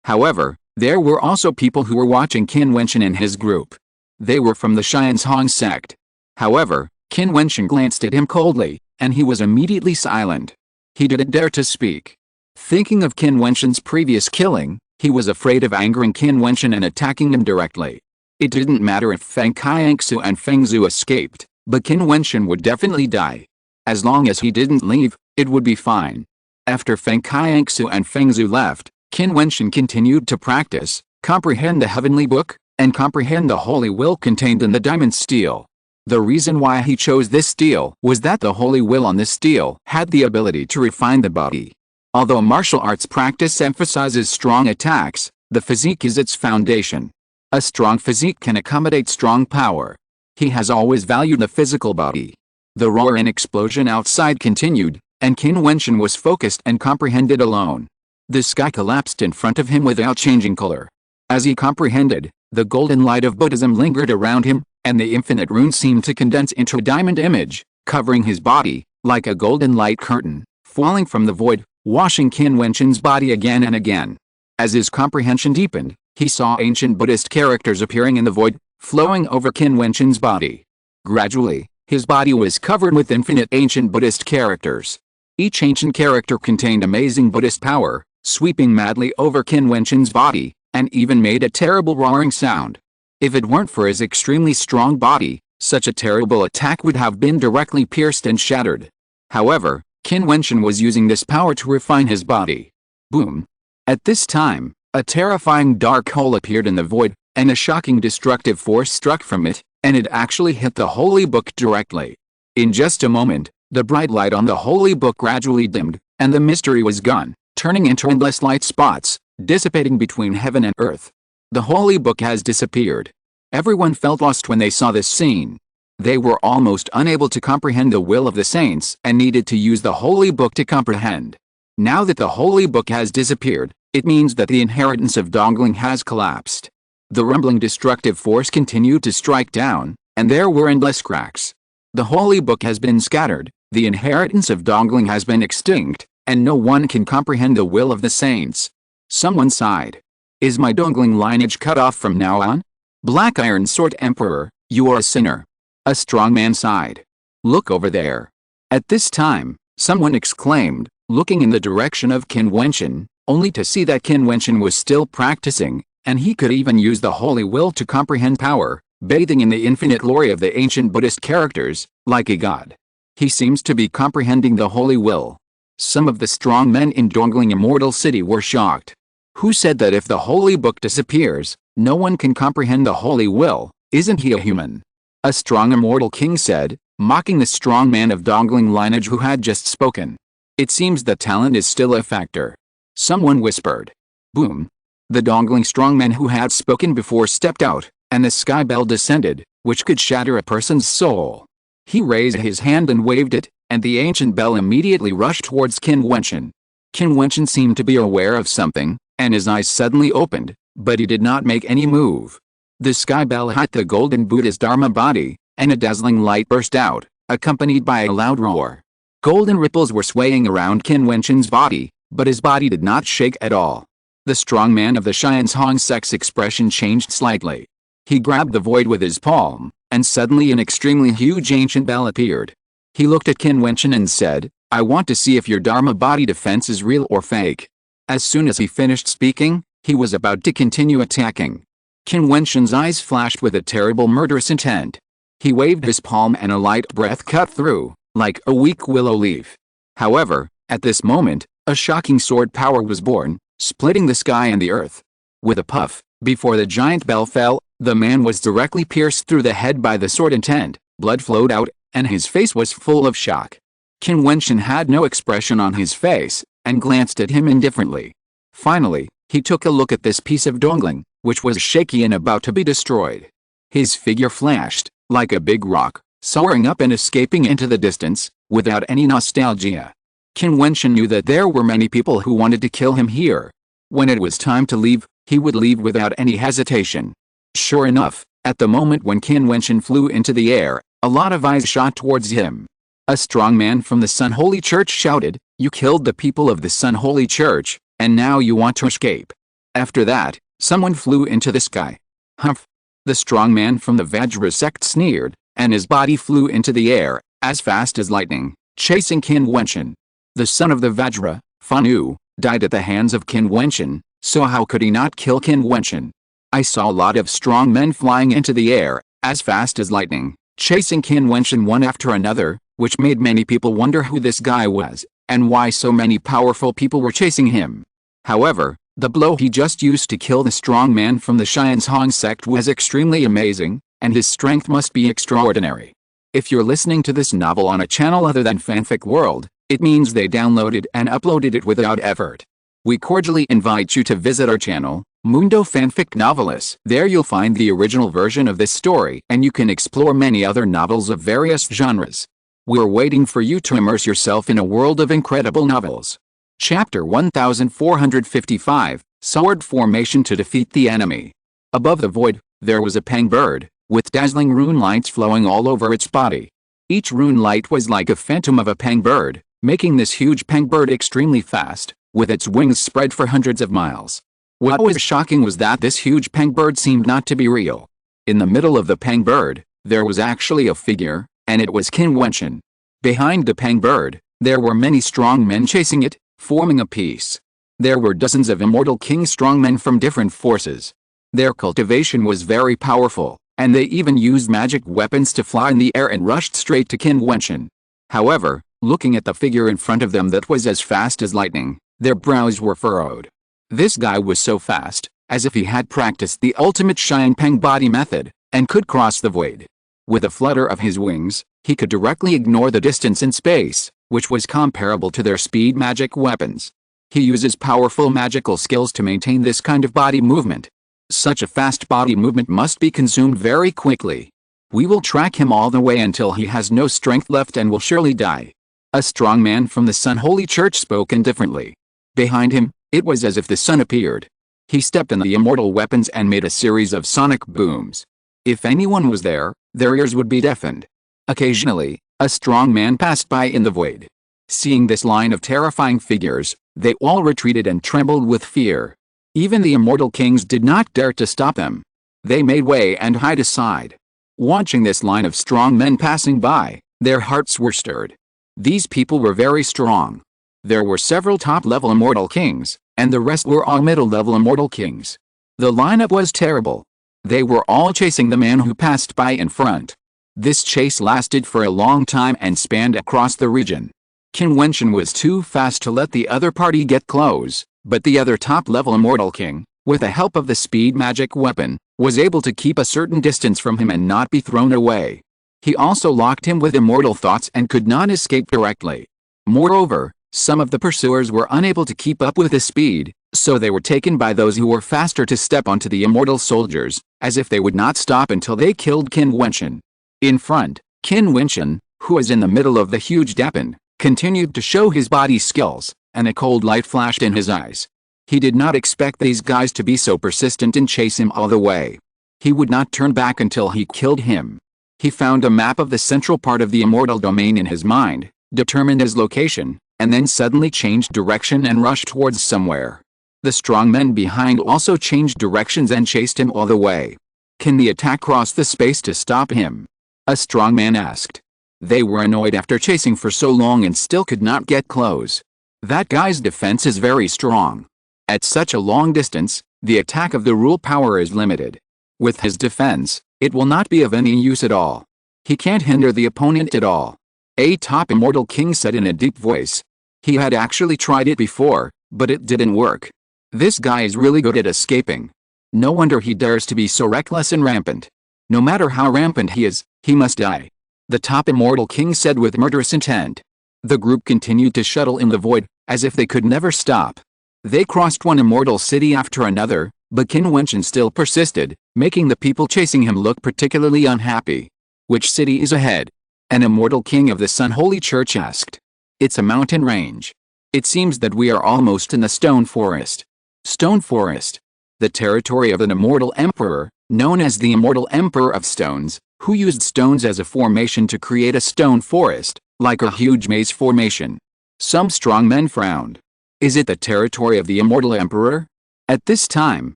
However, there were also people who were watching Qin Wentian and his group. They were from the Xianzhong sect. However, Qin Wentian glanced at him coldly, and he was immediately silent. He didn't dare to speak. Thinking of Qin Wentian's previous killing, he was afraid of angering Qin Wentian and attacking him directly. It didn't matter if Feng Qiangsu and Feng Zhu escaped, but Qin Wentian would definitely die. As long as he didn't leave, it would be fine. After Feng Qiangsu and Feng Zhu left, Qin Wentian continued to practice, comprehend the heavenly book, and comprehend the holy will contained in the diamond steel. The reason why he chose this steel was that the holy will on this steel had the ability to refine the body. Although martial arts practice emphasizes strong attacks, the physique is its foundation. A strong physique can accommodate strong power. He has always valued the physical body. The roar and explosion outside continued, and Qin Wentian was focused and comprehended alone. The sky collapsed in front of him without changing color. As he comprehended, the golden light of Buddhism lingered around him, and the infinite runes seemed to condense into a diamond image, covering his body, like a golden light curtain, falling from the void, washing Qin Wentian's body again and again. As his comprehension deepened, he saw ancient Buddhist characters appearing in the void, flowing over Qin Wentian's body. Gradually, his body was covered with infinite ancient Buddhist characters. Each ancient character contained amazing Buddhist power, sweeping madly over Qin Wentian's body, and even made a terrible roaring sound. If it weren't for his extremely strong body, such a terrible attack would have been directly pierced and shattered. However, Qin Wentian was using this power to refine his body. Boom! At this time, a terrifying dark hole appeared in the void, and a shocking destructive force struck from it, and it actually hit the holy book directly. In just a moment, the bright light on the holy book gradually dimmed, and the mystery was gone, turning into endless light spots, dissipating between heaven and earth. The holy book has disappeared. Everyone felt lost when they saw this scene. They were almost unable to comprehend the will of the saints and needed to use the holy book to comprehend. Now that the holy book has disappeared, it means that the inheritance of Dongling has collapsed. The rumbling destructive force continued to strike down, and there were endless cracks. The holy book has been scattered, the inheritance of Dongling has been extinct, and no one can comprehend the will of the saints. Someone sighed. Is my Dongling lineage cut off from now on? Black Iron Sword Emperor, you are a sinner. A strong man sighed. Look over there. At this time, someone exclaimed, looking in the direction of Qin Wentian, only to see that Qin Wentian was still practicing, and he could even use the holy will to comprehend power, bathing in the infinite glory of the ancient Buddhist characters, like a god. He seems to be comprehending the holy will. Some of the strong men in Dongling Immortal City were shocked. Who said that if the holy book disappears, no one can comprehend the holy will? Isn't he a human? A strong immortal king said, mocking the strong man of Dongling lineage who had just spoken. It seems that talent is still a factor. Someone whispered. Boom. The Dongling strongman who had spoken before stepped out, and the sky bell descended, which could shatter a person's soul. He raised his hand and waved it, and the ancient bell immediately rushed towards Qin Wentian. Qin Wentian seemed to be aware of something, and his eyes suddenly opened, but he did not make any move. The sky bell hit the golden Buddha's Dharma body, and a dazzling light burst out, accompanied by a loud roar. Golden ripples were swaying around Qin Wentian's body, but his body did not shake at all. The strong man of the Xianzhong sect's expression changed slightly. He grabbed the void with his palm, and suddenly an extremely huge ancient bell appeared. He looked at Qin Wentian and said, I want to see if your Dharma body defense is real or fake. As soon as he finished speaking, he was about to continue attacking. Qin Wentian's eyes flashed with a terrible murderous intent. He waved his palm and a light breath cut through, like a weak willow leaf. However, at this moment, a shocking sword power was born, splitting the sky and the earth. With a puff, Before the giant bell fell, the man was directly pierced through the head by the sword intent, blood flowed out, and his face was full of shock. Qin Wentian had no expression on his face, and glanced at him indifferently. Finally, he took a look at this piece of dongling, which was shaky and about to be destroyed. His figure flashed, like a big rock, soaring up and escaping into the distance, without any nostalgia. Qin Wentian knew that there were many people who wanted to kill him here. When it was time to leave, he would leave without any hesitation. Sure enough, at the moment when Qin Wentian flew into the air, a lot of eyes shot towards him. A strong man from the Sun Holy Church shouted, "You killed the people of the Sun Holy Church, and now you want to escape." After that, someone flew into the sky. Humph! The strong man from the Vajra sect sneered, and his body flew into the air, as fast as lightning, chasing Qin Wentian. The son of the Vajra, Fanu, died at the hands of Qin Wentian, so how could he not kill Qin Wentian? I saw a lot of strong men flying into the air, as fast as lightning, chasing Qin Wentian one after another, which made many people wonder who this guy was, and why so many powerful people were chasing him. However, the blow he just used to kill the strong man from the Xianzhong sect was extremely amazing, and his strength must be extraordinary. If you're listening to this novel on a channel other than Fanfic World, it means they downloaded and uploaded it without effort. We cordially invite you to visit our channel, Mundo Fanfic Novelis. There you'll find the original version of this story, and you can explore many other novels of various genres. We're waiting for you to immerse yourself in a world of incredible novels. Chapter 1455, Sword Formation to Defeat the Enemy. Above the void, there was a peng bird, with dazzling rune lights flowing all over its body. Each rune light was like a phantom of a peng bird, making this huge peng bird extremely fast, with its wings spread for hundreds of miles. What was shocking was that this huge peng bird seemed not to be real. In the middle of the peng bird, there was actually a figure, and it was Qin Wentian. Behind the peng bird, there were many strong men chasing it, forming a piece. There were dozens of immortal king strongmen from different forces. Their cultivation was very powerful, and they even used magic weapons to fly in the air and rushed straight to Qin Wentian. However, looking at the figure in front of them that was as fast as lightning, their brows were furrowed. This guy was so fast, as if he had practiced the ultimate Xianpeng body method, and could cross the void. With a flutter of his wings, he could directly ignore the distance in space, which was comparable to their speed magic weapons. He uses powerful magical skills to maintain this kind of body movement. Such a fast body movement must be consumed very quickly. We will track him all the way until he has no strength left and will surely die. A strong man from the Sun Holy Church spoke indifferently. Behind him, it was as if the sun appeared. He stepped on the immortal weapons and made a series of sonic booms. If anyone was there, their ears would be deafened. Occasionally, a strong man passed by in the void. Seeing this line of terrifying figures, they all retreated and trembled with fear. Even the immortal kings did not dare to stop them. They made way and hid aside. Watching this line of strong men passing by, their hearts were stirred. These people were very strong. There were several top-level immortal kings, and the rest were all middle-level immortal kings. The lineup was terrible. They were all chasing the man who passed by in front. This chase lasted for a long time and spanned across the region. Qin Wentian was too fast to let the other party get close, but the other top-level immortal king, with the help of the speed magic weapon, was able to keep a certain distance from him and not be thrown away. He also locked him with immortal thoughts and could not escape directly. Moreover, some of the pursuers were unable to keep up with the speed, so they were taken by those who were faster to step onto the immortal soldiers, as if they would not stop until they killed Qin Wentian. In front, Qin Wentian, who was in the middle of the huge Dapan, continued to show his body skills, and a cold light flashed in his eyes. He did not expect these guys to be so persistent and chase him all the way. He would not turn back until he killed him. He found a map of the central part of the immortal domain in his mind, determined his location, and then suddenly changed direction and rushed towards somewhere. The strong men behind also changed directions and chased him all the way. Can the attack cross the space to stop him? A strong man asked. They were annoyed after chasing for so long and still could not get close. That guy's defense is very strong. At such a long distance, the attack of the rule power is limited. With his defense, it will not be of any use at all. He can't hinder the opponent at all. A top immortal king said in a deep voice. He had actually tried it before, but it didn't work. This guy is really good at escaping. No wonder he dares to be so reckless and rampant. No matter how rampant he must die. The top immortal king said with murderous intent. The group continued to shuttle in the void, as if they could never stop. They crossed one immortal city after another, but Qin Wentian still persisted, making the people chasing him look particularly unhappy. Which city is ahead? An immortal king of the Sun Holy Church asked. It's a mountain range. It seems that we are almost in the stone forest. Stone forest. The territory of an immortal emperor, known as the immortal emperor of stones, who used stones as a formation to create a stone forest, like a huge maze formation. Some strong men frowned. Is it the territory of the immortal emperor? At this time,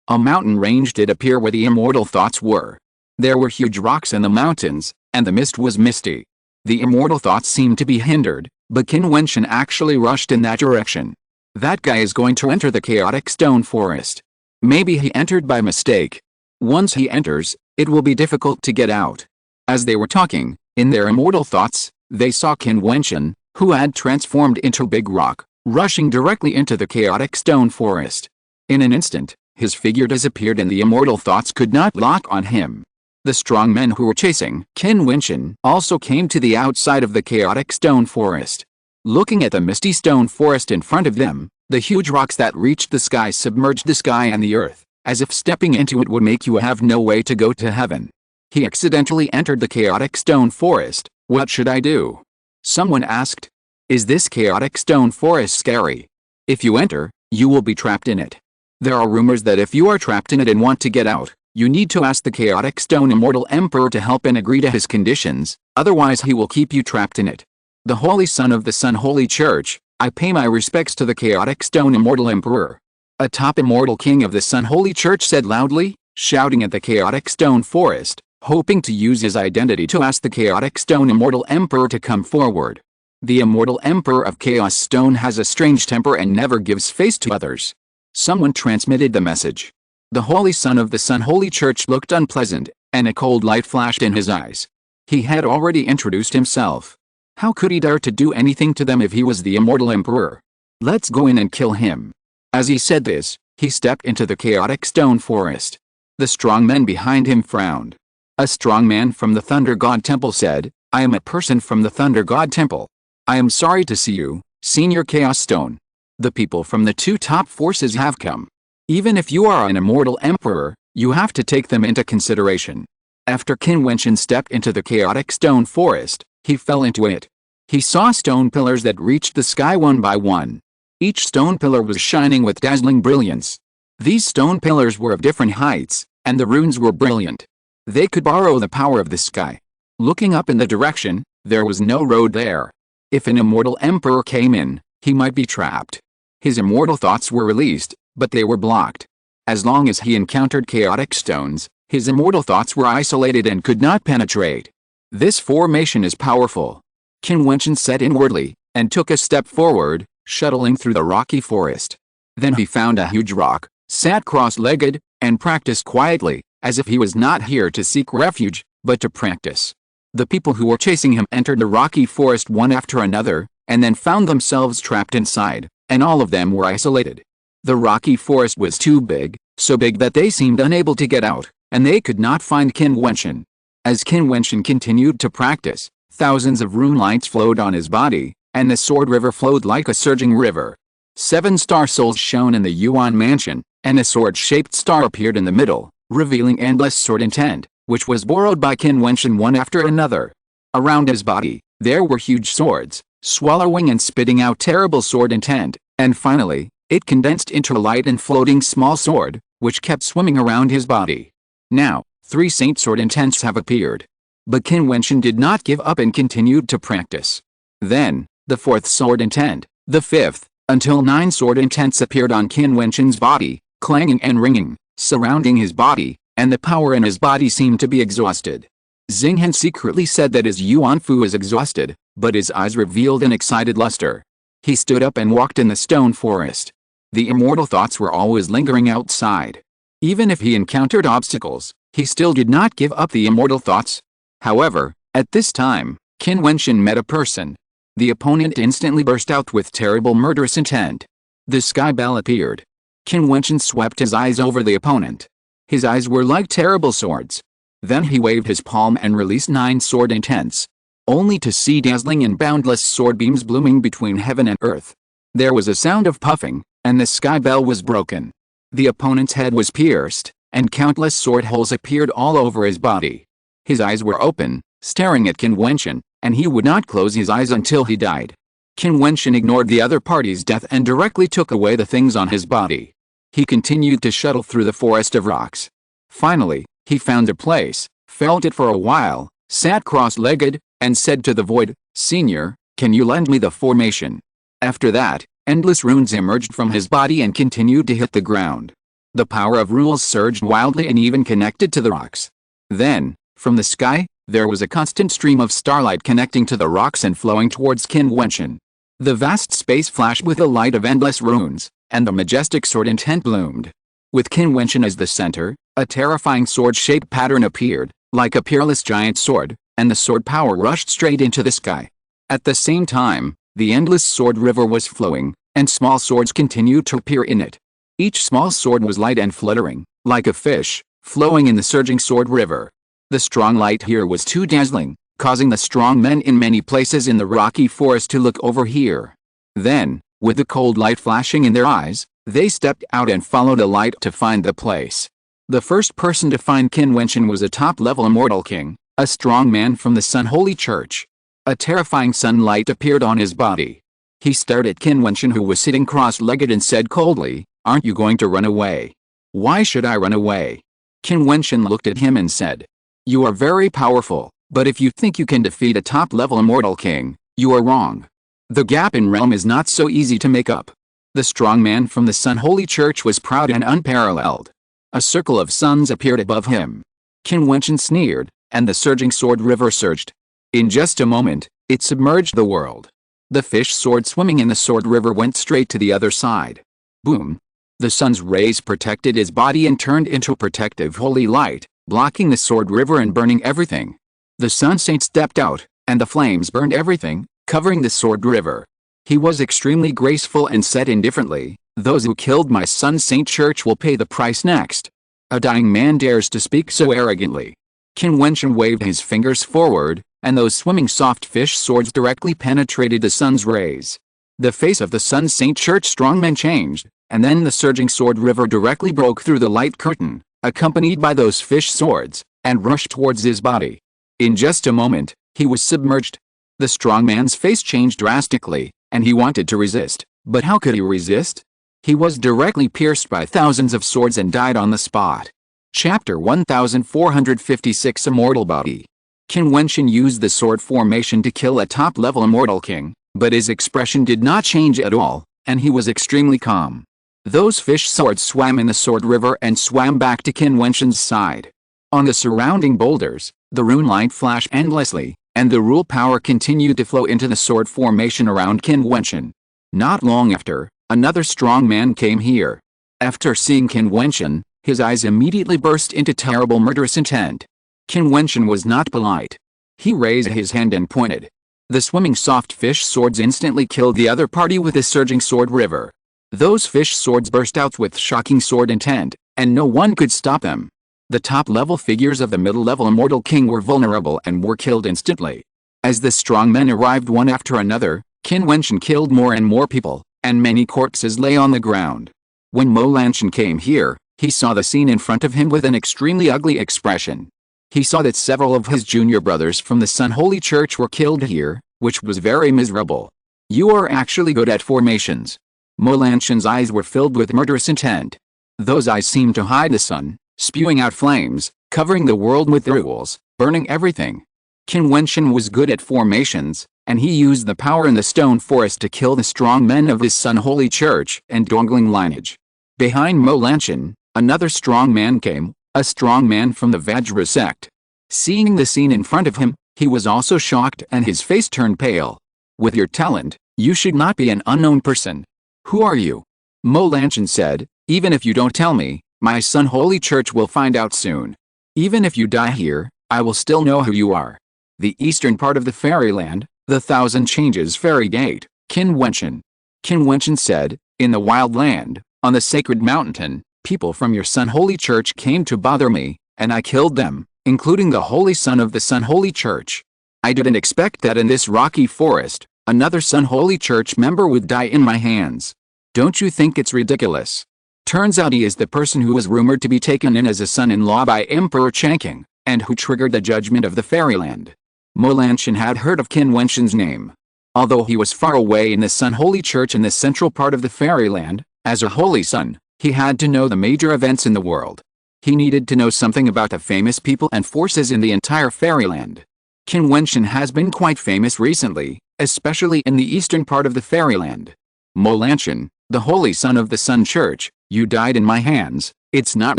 a mountain range did appear where the immortal thoughts were. There were huge rocks in the mountains, and the mist was misty. The immortal thoughts seemed to be hindered, but Qin Wentian actually rushed in that direction. That guy is going to enter the chaotic stone forest. Maybe he entered by mistake. Once he enters, it will be difficult to get out. As they were talking, in their immortal thoughts, they saw Qin Wentian, who had transformed into big rock, rushing directly into the chaotic stone forest. In an instant, his figure disappeared and the immortal thoughts could not lock on him. The strong men who were chasing Qin Wentian also came to the outside of the chaotic stone forest. Looking at the misty stone forest in front of them, the huge rocks that reached the sky submerged the sky and the earth, as if stepping into it would make you have no way to go to heaven. He accidentally entered the chaotic stone forest. What should I do? Someone asked. Is this chaotic stone forest scary? If you enter, you will be trapped in it. There are rumors that if you are trapped in it and want to get out, you need to ask the chaotic stone immortal emperor to help and agree to his conditions, otherwise he will keep you trapped in it. The Holy Son of the Sun Holy Church, I pay my respects to the chaotic stone immortal emperor. A top immortal king of the Sun Holy Church said loudly, shouting at the chaotic stone forest, hoping to use his identity to ask the chaotic stone immortal emperor to come forward. The immortal emperor of Chaos Stone has a strange temper and never gives face to others. Someone transmitted the message. The Holy Son of the Sun Holy Church looked unpleasant, and a cold light flashed in his eyes. He had already introduced himself. How could he dare to do anything to them if he was the immortal emperor? Let's go in and kill him. As he said this, he stepped into the chaotic stone forest. The strong men behind him frowned. A strong man from the Thunder God Temple said, I am a person from the Thunder God Temple. I am sorry to see you, Senior Chaos Stone. The people from the two top forces have come. Even if you are an immortal emperor, you have to take them into consideration. After Qin Wentian stepped into the chaotic stone forest, he fell into it. He saw stone pillars that reached the sky one by one. Each stone pillar was shining with dazzling brilliance. These stone pillars were of different heights, and the runes were brilliant. They could borrow the power of the sky. Looking up in the direction, there was no road there. If an immortal emperor came in, he might be trapped. His immortal thoughts were released, but they were blocked. As long as he encountered chaotic stones, his immortal thoughts were isolated and could not penetrate. This formation is powerful. Qin Wentian said inwardly, and took a step forward, shuttling through the rocky forest. Then he found a huge rock, sat cross-legged, and practiced quietly, as if he was not here to seek refuge, but to practice. The people who were chasing him entered the rocky forest one after another, and then found themselves trapped inside, and all of them were isolated. The rocky forest was too big, so big that they seemed unable to get out, and they could not find Qin Wentian. As Qin Wentian continued to practice, thousands of rune lights flowed on his body, and the sword river flowed like a surging river. 7 star souls shone in the Yuan mansion, and a sword-shaped star appeared in the middle, revealing endless sword intent, which was borrowed by Qin Wentian one after another. Around his body, there were huge swords, swallowing and spitting out terrible sword intent, and finally, it condensed into a light and floating small sword, which kept swimming around his body. Now, 3 saint sword intents have appeared. But Qin Wentian did not give up and continued to practice. Then, the 4th sword intent, the 5th, until 9 sword intents appeared on Qin Wentian's body, clanging and ringing, surrounding his body, and the power in his body seemed to be exhausted. Xinghan secretly said that his Yuan Fu is exhausted, but his eyes revealed an excited luster. He stood up and walked in the stone forest. The immortal thoughts were always lingering outside. Even if he encountered obstacles, he still did not give up the immortal thoughts. However, at this time, Qin Wentian met a person. The opponent instantly burst out with terrible murderous intent. The sky bell appeared. Qin Wentian swept his eyes over the opponent. His eyes were like terrible swords. Then he waved his palm and released 9 sword intents, only to see dazzling and boundless sword beams blooming between heaven and earth. There was a sound of puffing, and the sky bell was broken. The opponent's head was pierced, and countless sword holes appeared all over his body. His eyes were open, staring at Qin Wentian, and he would not close his eyes until he died. Qin Wentian ignored the other party's death and directly took away the things on his body. He continued to shuttle through the forest of rocks. Finally, he found a place, felt it for a while, sat cross-legged, and said to the void, "Senior, can you lend me the formation?" After that, endless runes emerged from his body and continued to hit the ground. The power of rules surged wildly and even connected to the rocks. Then, from the sky, there was a constant stream of starlight connecting to the rocks and flowing towards Qin Wentian. The vast space flashed with the light of endless runes, and the majestic sword intent bloomed. With Qin Wentian as the center, a terrifying sword-shaped pattern appeared, like a peerless giant sword, and the sword power rushed straight into the sky. At the same time, the endless sword river was flowing, and small swords continued to appear in it. Each small sword was light and fluttering, like a fish, flowing in the surging sword river. The strong light here was too dazzling, causing the strong men in many places in the rocky forest to look over here. Then, with the cold light flashing in their eyes, they stepped out and followed the light to find the place. The first person to find Qin Wentian was a top-level immortal king, a strong man from the Sun Holy Church. A terrifying sunlight appeared on his body. He stared at Qin Wentian, who was sitting cross-legged, and said coldly, "Aren't you going to run away?" "Why should I run away?" Qin Wentian looked at him and said, "You are very powerful, but if you think you can defeat a top-level immortal king, you are wrong. The gap in realm is not so easy to make up." The strong man from the Sun Holy Church was proud and unparalleled. A circle of suns appeared above him. Qin Wentian sneered, and the surging sword river surged. In just a moment, it submerged the world. The fish sword swimming in the sword river went straight to the other side. Boom! The sun's rays protected his body and turned into a protective holy light, blocking the sword river and burning everything. The Sun Saint stepped out, and the flames burned everything, covering the sword river. He was extremely graceful and said indifferently, "Those who killed my Sun Saint Church will pay the price next." A dying man dares to speak so arrogantly. Qin Wentian waved his fingers forward, and those swimming soft fish swords directly penetrated the sun's rays. The face of the Sun Saint Church strongman changed, and then the surging sword river directly broke through the light curtain, accompanied by those fish swords, and rushed towards his body. In just a moment, he was submerged. The strongman's face changed drastically, and he wanted to resist, but how could he resist? He was directly pierced by thousands of swords and died on the spot. Chapter 1456 Immortal Body. Qin Wentian used the sword formation to kill a top-level immortal king, but his expression did not change at all, and he was extremely calm. Those fish swords swam in the sword river and swam back to Qin Wentian's side. On the surrounding boulders, the rune light flashed endlessly, and the rule power continued to flow into the sword formation around Qin Wentian. Not long after, another strong man came here. After seeing Qin Wentian, his eyes immediately burst into terrible murderous intent. Qin Wentian was not polite. He raised his hand and pointed. The swimming soft fish swords instantly killed the other party with the surging sword river. Those fish swords burst out with shocking sword intent, and no one could stop them. The top-level figures of the middle-level immortal king were vulnerable and were killed instantly. As the strong men arrived one after another, Qin Wentian killed more and more people, and many corpses lay on the ground. When Mo Lanshan came here, he saw the scene in front of him with an extremely ugly expression. He saw that several of his junior brothers from the Sun Holy Church were killed here, which was very miserable. "You are actually good at formations." Mo Lanshan's eyes were filled with murderous intent. Those eyes seemed to hide the sun, spewing out flames, covering the world with rules, burning everything. Qin Wentian was good at formations, and he used the power in the stone forest to kill the strong men of his Sun Holy Church and dongling lineage. Behind Mo Lanshan, another strong man came, a strong man from the Vajra sect. Seeing the scene in front of him, he was also shocked and his face turned pale. "With your talent, you should not be an unknown person. Who are you?" Mo Lanshan said, "Even if you don't tell me, my Sun Holy Church will find out soon. Even if you die here, I will still know who you are." The eastern part of the fairyland, the Thousand Changes Fairy Gate, Qin Wentian. Qin Wentian said, "In the wild land, on the sacred mountain, People from your Sun Holy Church came to bother me, and I killed them, including the Holy Son of the Sun Holy Church. I didn't expect that in this rocky forest, another Sun Holy Church member would die in my hands. Don't you think it's ridiculous? Turns out he is the person who was rumored to be taken in as a son-in-law by Emperor Changqing, and who triggered the judgment of the fairyland. Mo Lanqian had heard of Qin Wentian's name. Although he was far away in the Sun Holy Church in the central part of the fairyland, as a holy son, he had to know the major events in the world. He needed to know something about the famous people and forces in the entire fairyland. Qin Wentian has been quite famous recently, especially in the eastern part of the fairyland. Mo Lanqian, the holy son of the Sun Church, you died in my hands. It's not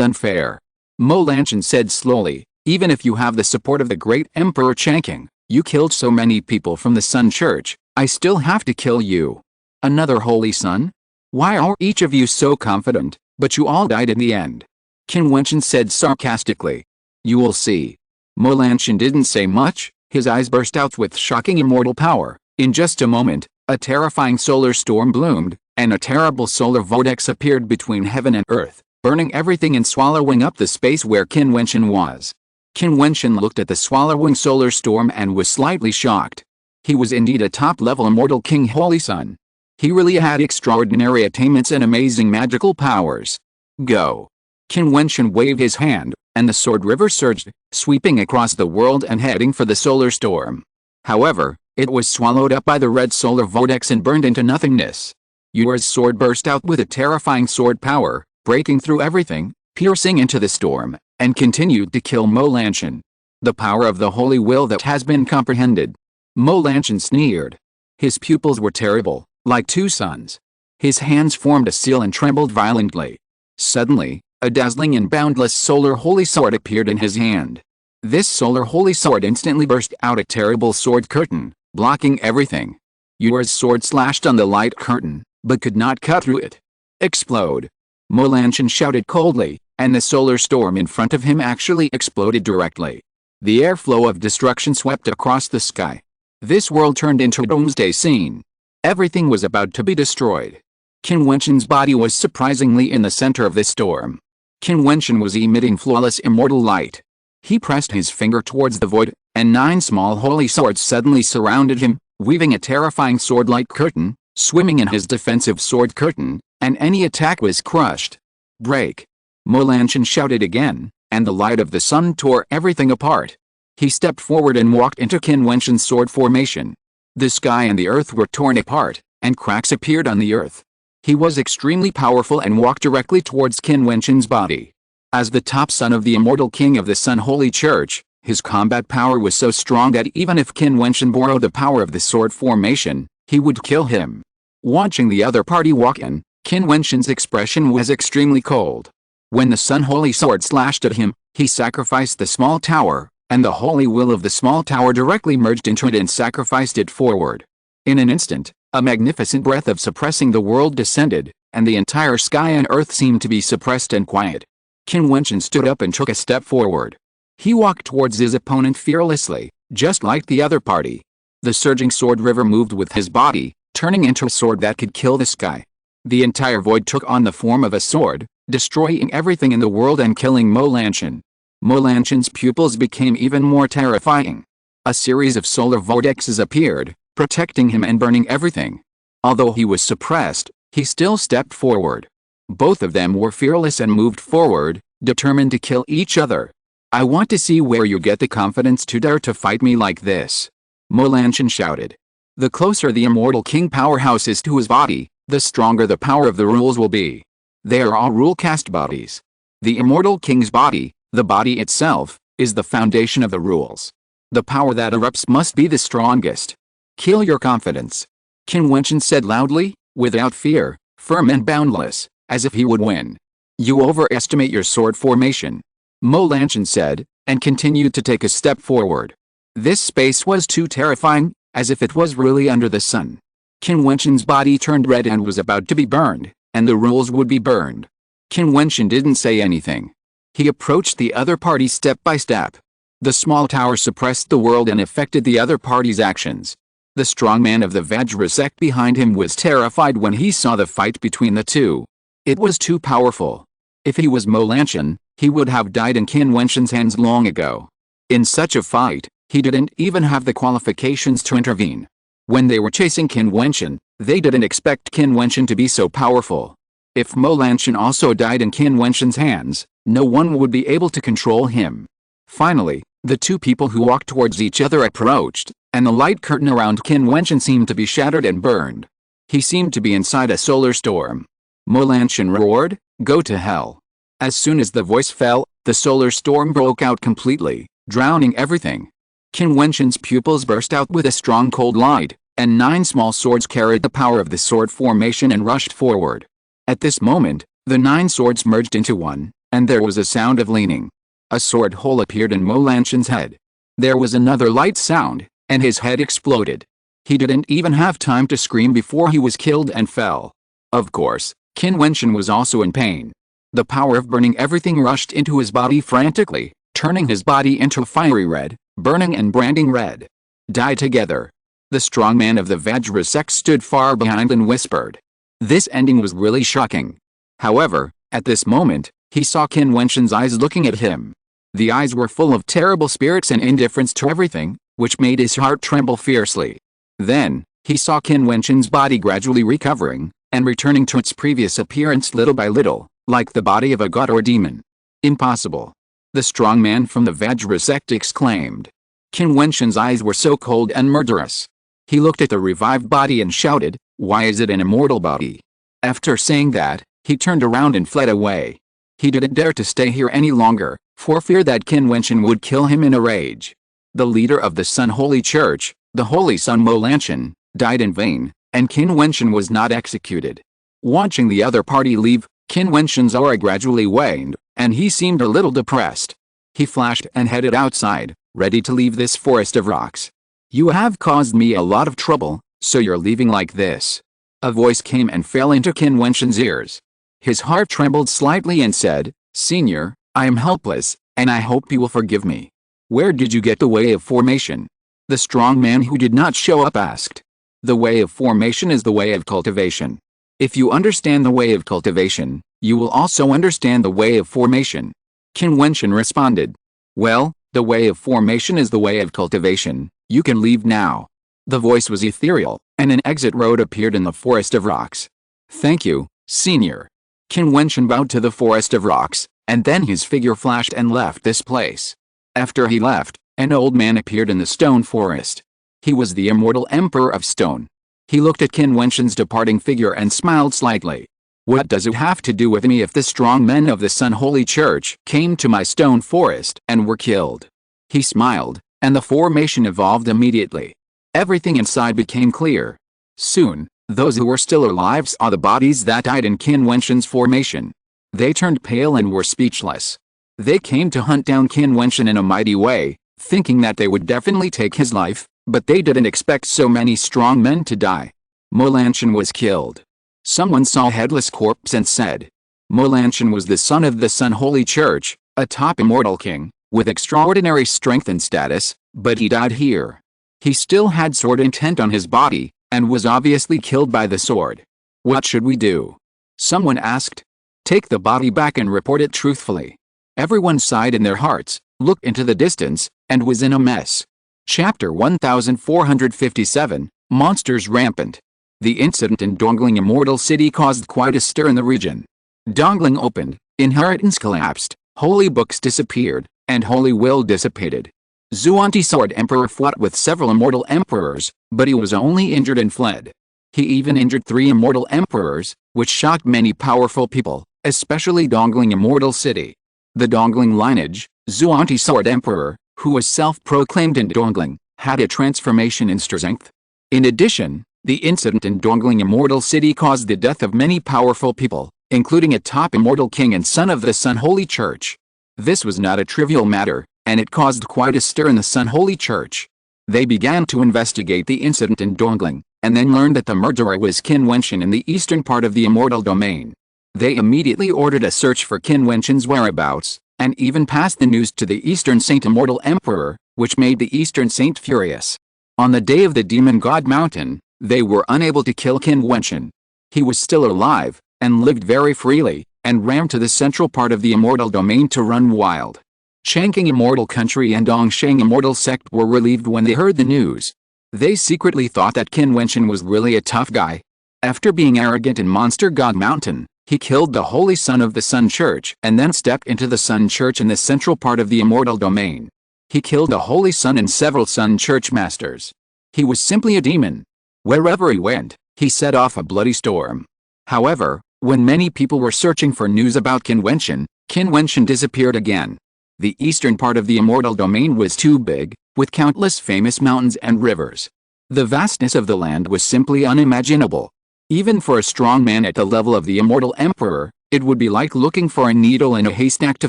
unfair. Mo Lanqian said slowly, even if you have the support of the great Emperor Changqing, you killed so many people from the Sun Church, I still have to kill you. Another holy son? Why are each of you so confident, but you all died in the end? Qin Wentian said sarcastically. You will see. Mo Lanqian didn't say much, his eyes burst out with shocking immortal power. In just a moment, a terrifying solar storm bloomed, and a terrible solar vortex appeared between heaven and earth, burning everything and swallowing up the space where Qin Wentian was. Qin Wentian looked at the swallowing solar storm and was slightly shocked. He was indeed a top-level immortal king holy son. He really had extraordinary attainments and amazing magical powers. Go! Qin Wentian waved his hand, and the sword river surged, sweeping across the world and heading for the solar storm. However, it was swallowed up by the red solar vortex and burned into nothingness. Yu's sword burst out with a terrifying sword power, breaking through everything, piercing into the storm, and continued to kill Mo Lanqian. The power of the holy will that has been comprehended. Mo Lanqian sneered. His pupils were terrible, like two suns. His hands formed a seal and trembled violently. Suddenly, a dazzling and boundless solar holy sword appeared in his hand. This solar holy sword instantly burst out a terrible sword curtain, blocking everything. Yu's sword slashed on the light curtain, but could not cut through it. Explode! Mo Lanqian shouted coldly, and the solar storm in front of him actually exploded directly. The airflow of destruction swept across the sky. This world turned into a doomsday scene. Everything was about to be destroyed. Qin Wentian's body was surprisingly in the center of this storm. Qin Wentian was emitting flawless immortal light. He pressed his finger towards the void, and 9 small holy swords suddenly surrounded him, weaving a terrifying sword-like curtain, swimming in his defensive sword curtain, and any attack was crushed. Break! Mo Lanqian shouted again, and the light of the sun tore everything apart. He stepped forward and walked into Qin Wentian's sword formation. The sky and the earth were torn apart, and cracks appeared on the earth. He was extremely powerful and walked directly towards Qin Wentian's body. As the top son of the immortal king of the Sun Holy Church, his combat power was so strong that even if Qin Wentian borrowed the power of the sword formation, he would kill him. Watching the other party walk in, Qin Wentian's expression was extremely cold. When the Sun Holy Sword slashed at him, he sacrificed the small tower, and the holy will of the small tower directly merged into it and sacrificed it forward. In an instant, a magnificent breath of suppressing the world descended, and the entire sky and earth seemed to be suppressed and quiet. Qin Wentian stood up and took a step forward. He walked towards his opponent fearlessly, just like the other party. The surging sword river moved with his body, turning into a sword that could kill the sky. The entire void took on the form of a sword, destroying everything in the world and killing Mo Lanqian. Mo Lanqian's pupils became even more terrifying. A series of solar vortexes appeared, protecting him and burning everything. Although he was suppressed, he still stepped forward. Both of them were fearless and moved forward, determined to kill each other. I want to see where you get the confidence to dare to fight me like this. Mo Lanqian shouted. The closer the immortal king powerhouse is to his body, the stronger the power of the rules will be. They are all rule caste bodies. The immortal king's body, the body itself, is the foundation of the rules. The power that erupts must be the strongest. Kill your confidence. Qin Wentian said loudly, without fear, firm and boundless, as if he would win. You overestimate your sword formation. Mo Lanqian said, and continued to take a step forward. This space was too terrifying, as if it was really under the sun. Qin Wentian's body turned red and was about to be burned, and the rules would be burned. Qin Wentian didn't say anything. He approached the other party step by step. The small tower suppressed the world and affected the other party's actions. The strong man of the Vajra sect behind him was terrified when he saw the fight between the two. It was too powerful. If he was Mo Lanshan, he would have died in Qin Wentian's hands long ago. In such a fight, he didn't even have the qualifications to intervene. When they were chasing Qin Wentian, they didn't expect Qin Wentian to be so powerful. If Mo Lanshan also died in Qin Wentian's hands, no one would be able to control him. Finally, the two people who walked towards each other approached, and the light curtain around Qin Wentian seemed to be shattered and burned. He seemed to be inside a solar storm. Mo Lanshan roared, "Go to hell." As soon as the voice fell, the solar storm broke out completely, drowning everything. Qin Wentian's pupils burst out with a strong cold light, and 9 small swords carried the power of the sword formation and rushed forward. At this moment, the 9 swords merged into one, and there was a sound of leaning. A sword hole appeared in Mo Lanshan's head. There was another light sound, and his head exploded. He didn't even have time to scream before he was killed and fell. Of course, Qin Wentian was also in pain. The power of burning everything rushed into his body frantically, turning his body into a fiery red, burning and branding red. Die together. The strong man of the Vajra sect stood far behind and whispered. This ending was really shocking. However, at this moment, he saw Qin Wentian's eyes looking at him. The eyes were full of terrible spirits and indifference to everything, which made his heart tremble fiercely. Then, he saw Qin Wentian's body gradually recovering, and returning to its previous appearance little by little, like the body of a god or demon. Impossible. The strong man from the Vajra sect exclaimed. Qin Wentian's eyes were so cold and murderous. He looked at the revived body and shouted, "Why is it an immortal body?" After saying that, he turned around and fled away. He didn't dare to stay here any longer, for fear that Qin Wentian would kill him in a rage. The leader of the Sun Holy Church, the Holy Sun Mo Lanshan, died in vain, and Qin Wentian was not executed. Watching the other party leave, Qin Wentian's aura gradually waned, and he seemed a little depressed. He flashed and headed outside, ready to leave this forest of rocks. "You have caused me a lot of trouble, so you're leaving like this." A voice came and fell into Qin Wentian's ears. His heart trembled slightly and said, "Senior, I am helpless, and I hope you will forgive me. Where did you get the way of formation?" The strong man who did not show up asked. The way of formation is the way of cultivation. If you understand the way of cultivation, you will also understand the way of formation. Qin Wentian responded. "Well, the way of formation is the way of cultivation. You can leave now." The voice was ethereal, and an exit road appeared in the forest of rocks. "Thank you, Senior." Qin Wentian bowed to the forest of rocks, and then his figure flashed and left this place. After he left, an old man appeared in the stone forest. He was the immortal Emperor of Stone. He looked at Qin Wentian's departing figure and smiled slightly. "What does it have to do with me if the strong men of the Sun Holy Church came to my stone forest and were killed?" He smiled, and the formation evolved immediately. Everything inside became clear. Soon, those who were still alive saw the bodies that died in Qin Wentian's formation. They turned pale and were speechless. They came to hunt down Qin Wentian in a mighty way, thinking that they would definitely take his life, but they didn't expect so many strong men to die. Mo Lanshan was killed. Someone saw a headless corpse and said, "Mo Lanshan was the son of the Sun Holy Church, a top immortal king, with extraordinary strength and status, but he died here. He still had sword intent on his body, and was obviously killed by the sword. What should we do?" Someone asked. "Take the body back and report it truthfully." Everyone sighed in their hearts, looked into the distance, and was in a mess. Chapter 1457, Monsters Rampant. The incident in Dongling Immortal City caused quite a stir in the region. Dongling opened, inheritance collapsed, holy books disappeared, and holy will dissipated. Xuanti Sword Emperor fought with several immortal emperors, but he was only injured and fled. He even injured 3 immortal emperors, which shocked many powerful people, especially Dongling Immortal City. The Dongling lineage, Xuanti Sword Emperor, who was self-proclaimed in Dongling, had a transformation in strength. In addition, the incident in Dongling Immortal City caused the death of many powerful people, including a top immortal king and son of the Sun Holy Church. This was not a trivial matter, and it caused quite a stir in the Sun Holy Church. They began to investigate the incident in Dongling, and then learned that the murderer was Qin Wentian in the eastern part of the immortal domain. They immediately ordered a search for Qin Wentian's whereabouts, and even passed the news to the Eastern Saint Immortal Emperor, which made the Eastern Saint furious. On the day of the Demon God Mountain, they were unable to kill Qin Wentian. He was still alive, and lived very freely, and ran to the central part of the immortal domain to run wild. Changqing Immortal Country and Dongsheng Immortal Sect were relieved when they heard the news. They secretly thought that Qin Wentian was really a tough guy. After being arrogant in Monster God Mountain, he killed the Holy Son of the Sun Church and then stepped into the Sun Church in the central part of the immortal domain. He killed the Holy Sun and several Sun Church masters. He was simply a demon. Wherever he went, he set off a bloody storm. However, when many people were searching for news about Qin Wentian disappeared again. The eastern part of the immortal domain was too big, with countless famous mountains and rivers. The vastness of the land was simply unimaginable. Even for a strong man at the level of the immortal emperor, it would be like looking for a needle in a haystack to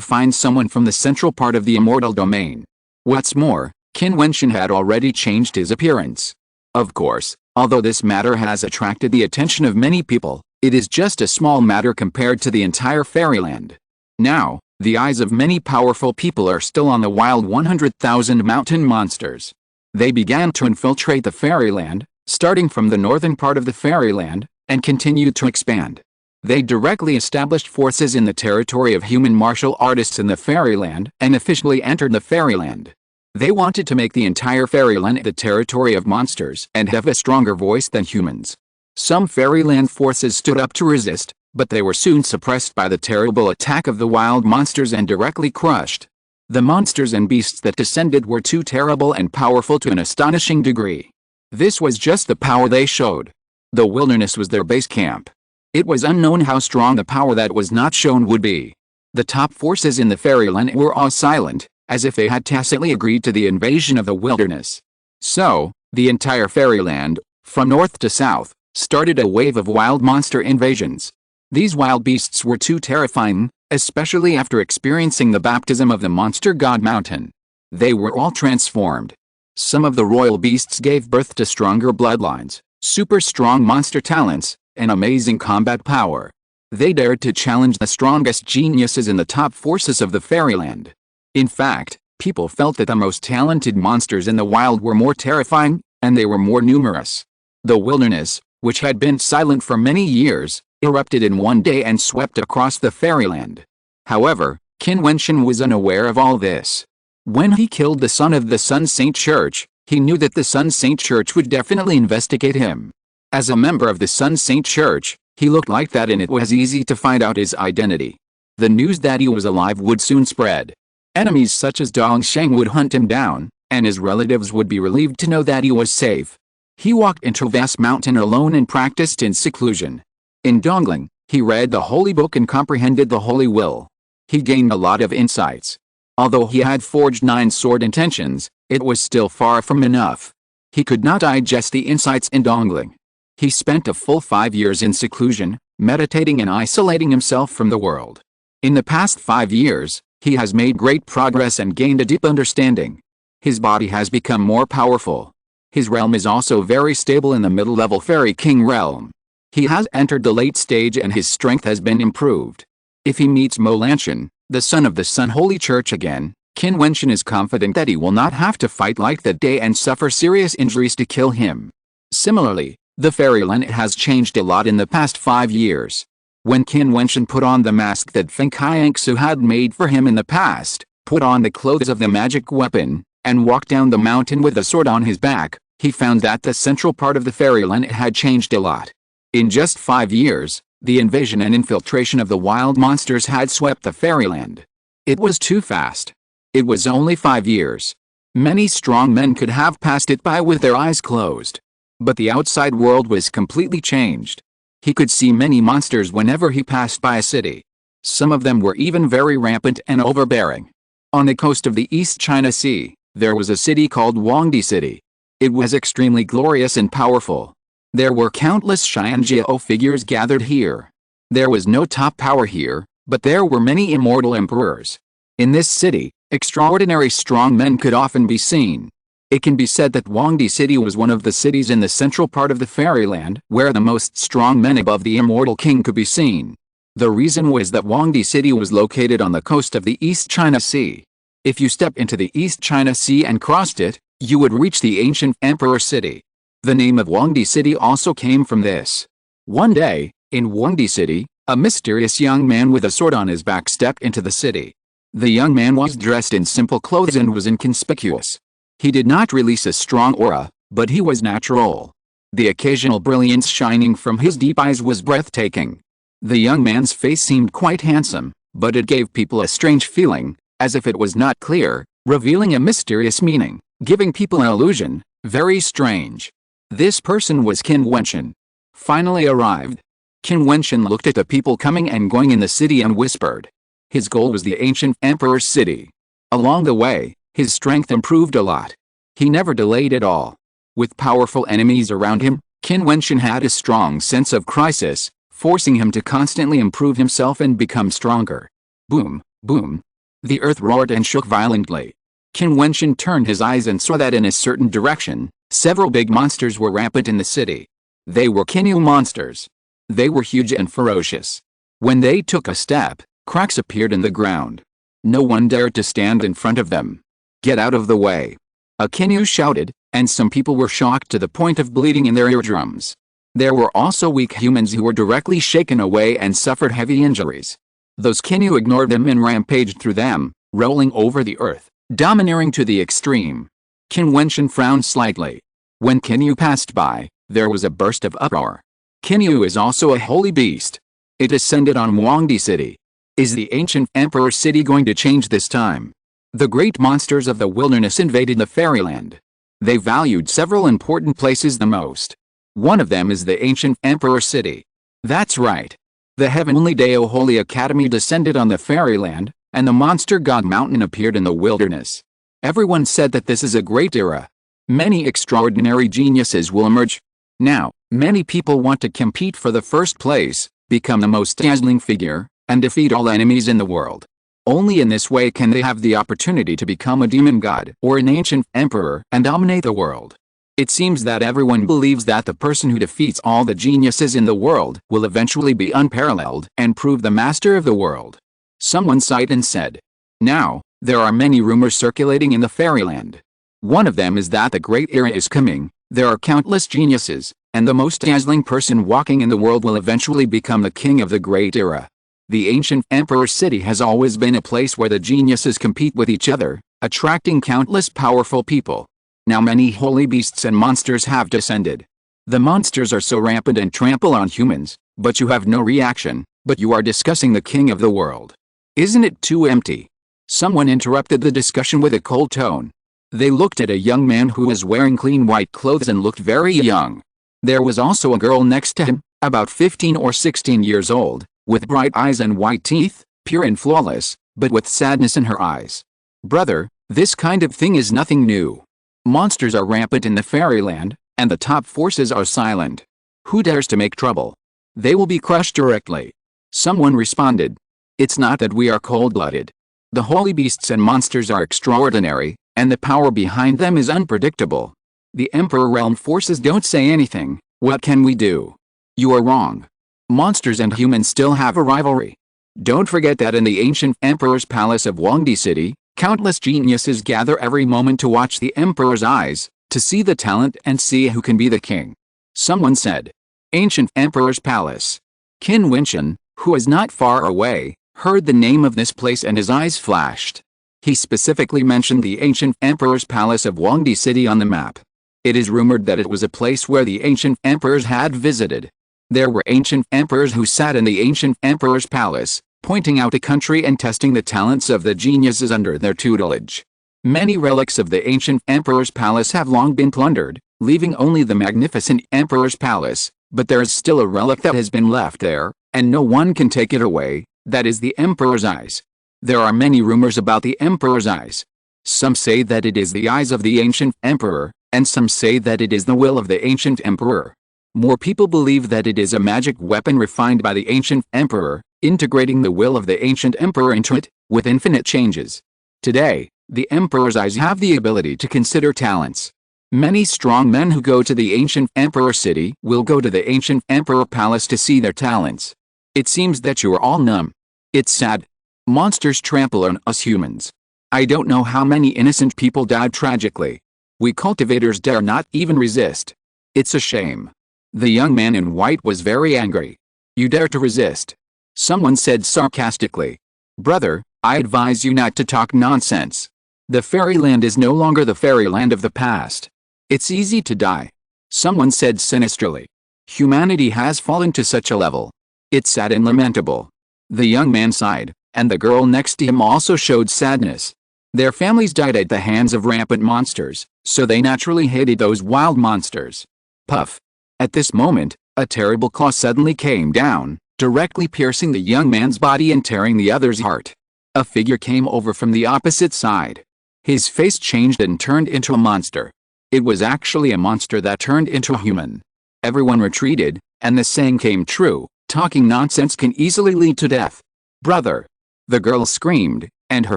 find someone from the central part of the immortal domain. What's more, Qin Wentian had already changed his appearance. Of course, although this matter has attracted the attention of many people, it is just a small matter compared to the entire fairyland. Now, the eyes of many powerful people are still on the wild 100,000 mountain monsters. They began to infiltrate the fairyland, starting from the northern part of the fairyland, and continued to expand. They directly established forces in the territory of human martial artists in the fairyland and officially entered the fairyland. They wanted to make the entire fairyland the territory of monsters and have a stronger voice than humans. Some fairyland forces stood up to resist, but they were soon suppressed by the terrible attack of the wild monsters and directly crushed. The monsters and beasts that descended were too terrible and powerful to an astonishing degree. This was just the power they showed. The wilderness was their base camp. It was unknown how strong the power that was not shown would be. The top forces in the fairyland were all silent, as if they had tacitly agreed to the invasion of the wilderness. So, the entire fairyland, from north to south, started a wave of wild monster invasions. These wild beasts were too terrifying, especially after experiencing the baptism of the Monster God Mountain. They were all transformed. Some of the royal beasts gave birth to stronger bloodlines, super strong monster talents, and amazing combat power. They dared to challenge the strongest geniuses in the top forces of the fairyland. In fact, people felt that the most talented monsters in the wild were more terrifying, and they were more numerous. The wilderness, which had been silent for many years, erupted in one day and swept across the fairyland. However, Qin Wentian was unaware of all this. When he killed the son of the Sun Saint Church, he knew that the Sun Saint Church would definitely investigate him. As a member of the Sun Saint Church, he looked like that and it was easy to find out his identity. The news that he was alive would soon spread. Enemies such as Dongsheng would hunt him down, and his relatives would be relieved to know that he was safe. He walked into a vast mountain alone and practiced in seclusion. In Dongling, he read the Holy Book and comprehended the Holy Will. He gained a lot of insights. Although he had forged 9 sword intentions, it was still far from enough. He could not digest the insights in Dongling. He spent a full 5 years in seclusion, meditating and isolating himself from the world. In the past 5 years, he has made great progress and gained a deep understanding. His body has become more powerful. His realm is also very stable in the middle-level Fairy King realm. He has entered the late stage and his strength has been improved. If he meets Mo Lanshan, the son of the Sun Holy Church again, Qin Wentian is confident that he will not have to fight like that day and suffer serious injuries to kill him. Similarly, the fairyland has changed a lot in the past 5 years. When Qin Wentian put on the mask that Feng Qiangsu had made for him in the past, put on the clothes of the magic weapon, and walked down the mountain with a sword on his back, he found that the central part of the fairyland had changed a lot. In just 5 years, the invasion and infiltration of the wild monsters had swept the fairyland. It was too fast. It was only 5 years. Many strong men could have passed it by with their eyes closed. But the outside world was completely changed. He could see many monsters whenever he passed by a city. Some of them were even very rampant and overbearing. On the coast of the East China Sea, there was a city called Huangdi City. It was extremely glorious and powerful. There were countless Xianjiao figures gathered here. There was no top power here, but there were many immortal emperors. In this city, extraordinary strong men could often be seen. It can be said that Huangdi City was one of the cities in the central part of the fairyland where the most strong men above the immortal king could be seen. The reason was that Huangdi City was located on the coast of the East China Sea. If you step into the East China Sea and crossed it, you would reach the ancient emperor city. The name of Huangdi City also came from this. One day, in Huangdi City, A mysterious young man with a sword on his back stepped into the city. The young man was dressed in simple clothes and was inconspicuous. He did not release a strong aura, but he was natural. The occasional brilliance shining from his deep eyes was breathtaking. The young man's face seemed quite handsome, but it gave people a strange feeling, as if it was not clear, revealing a mysterious meaning, giving people an illusion, very strange. This person was Qin Wentian. Finally arrived. Qin Wentian looked at the people coming and going in the city and whispered. His goal was the ancient emperor's city. Along the way, his strength improved a lot. He never delayed at all. With powerful enemies around him, Qin Wentian had a strong sense of crisis, forcing him to constantly improve himself and become stronger. Boom, boom. The earth roared and shook violently. Qin Wentian turned his eyes and saw that in a certain direction, several big monsters were rampant in the city. They were Qin monsters. They were huge and ferocious. When they took a step, cracks appeared in the ground. No one dared to stand in front of them. Get out of the way. A Qin shouted, and some people were shocked to the point of bleeding in their eardrums. There were also weak humans who were directly shaken away and suffered heavy injuries. Those Qin ignored them and rampaged through them, rolling over the earth, domineering to the extreme. Qin Wentian frowned slightly. When Qin passed by, there was a burst of uproar. Qin is also a holy beast. It descended on Huangdi City. Is the ancient emperor city going to change this time? The great monsters of the wilderness invaded the fairyland. They valued several important places the most. One of them is the ancient emperor city. That's right. The heavenly Dao Holy Academy descended on the fairyland, and the monster god mountain appeared in the wilderness. Everyone said that this is a great era. Many extraordinary geniuses will emerge. Now, many people want to compete for the first place, become the most dazzling figure, and defeat all enemies in the world. Only in this way can they have the opportunity to become a demon god or an ancient emperor and dominate the world. It seems that everyone believes that the person who defeats all the geniuses in the world will eventually be unparalleled and prove the master of the world. Someone sighed and said, "Now, there are many rumors circulating in the fairyland. One of them is that the great era is coming. There are countless geniuses, and the most dazzling person walking in the world will eventually become the king of the great era." The ancient emperor city has always been a place where the geniuses compete with each other, attracting countless powerful people. Now many holy beasts and monsters have descended. The monsters are so rampant and trample on humans, but you have no reaction, but you are discussing the king of the world. Isn't it too empty? Someone interrupted the discussion with a cold tone. They looked at a young man who was wearing clean white clothes and looked very young. There was also a girl next to him, about 15 or 16 years old, with bright eyes and white teeth, pure and flawless, but with sadness in her eyes. "Brother, this kind of thing is nothing new. Monsters are rampant in the fairyland, and the top forces are silent. Who dares to make trouble? They will be crushed directly." Someone responded. "It's not that we are cold-blooded. The holy beasts and monsters are extraordinary, and the power behind them is unpredictable. The Emperor Realm forces don't say anything. What can we do?" "You are wrong. Monsters and humans still have a rivalry. Don't forget that in the ancient Emperor's palace of Huangdi City, countless geniuses gather every moment to watch the Emperor's eyes, to see the talent and see who can be the king." Someone said. Ancient Emperor's palace. Qin Wentian, who is not far away, heard the name of this place and his eyes flashed. He specifically mentioned the ancient Emperor's palace of Huangdi City on the map. It is rumored that it was a place where the ancient emperors had visited. There were ancient emperors who sat in the ancient emperor's palace, pointing out the country and testing the talents of the geniuses under their tutelage. Many relics of the ancient emperor's palace have long been plundered, leaving only the magnificent emperor's palace, but there is still a relic that has been left there, and no one can take it away. That is the emperor's eyes. There are many rumors about the emperor's eyes. Some say that it is the eyes of the ancient emperor, and some say that it is the will of the ancient emperor. More people believe that it is a magic weapon refined by the ancient emperor, integrating the will of the ancient emperor into it, with infinite changes. Today, the emperor's eyes have the ability to consider talents. Many strong men who go to the ancient emperor city will go to the ancient emperor palace to see their talents. It seems that you are all numb. It's sad. Monsters trample on us humans. I don't know how many innocent people died tragically. We cultivators dare not even resist. It's a shame. The young man in white was very angry. You dare to resist. Someone said sarcastically. Brother, I advise you not to talk nonsense. The fairyland is no longer the fairyland of the past. It's easy to die. Someone said sinisterly. Humanity has fallen to such a level. It's sad and lamentable. The young man sighed, and the girl next to him also showed sadness. Their families died at the hands of rampant monsters, so they naturally hated those wild monsters. Puff. At this moment, a terrible claw suddenly came down, directly piercing the young man's body and tearing the other's heart. A figure came over from the opposite side. His face changed and turned into a monster. It was actually a monster that turned into a human. Everyone retreated, and the saying came true, talking nonsense can easily lead to death. Brother! The girl screamed, and her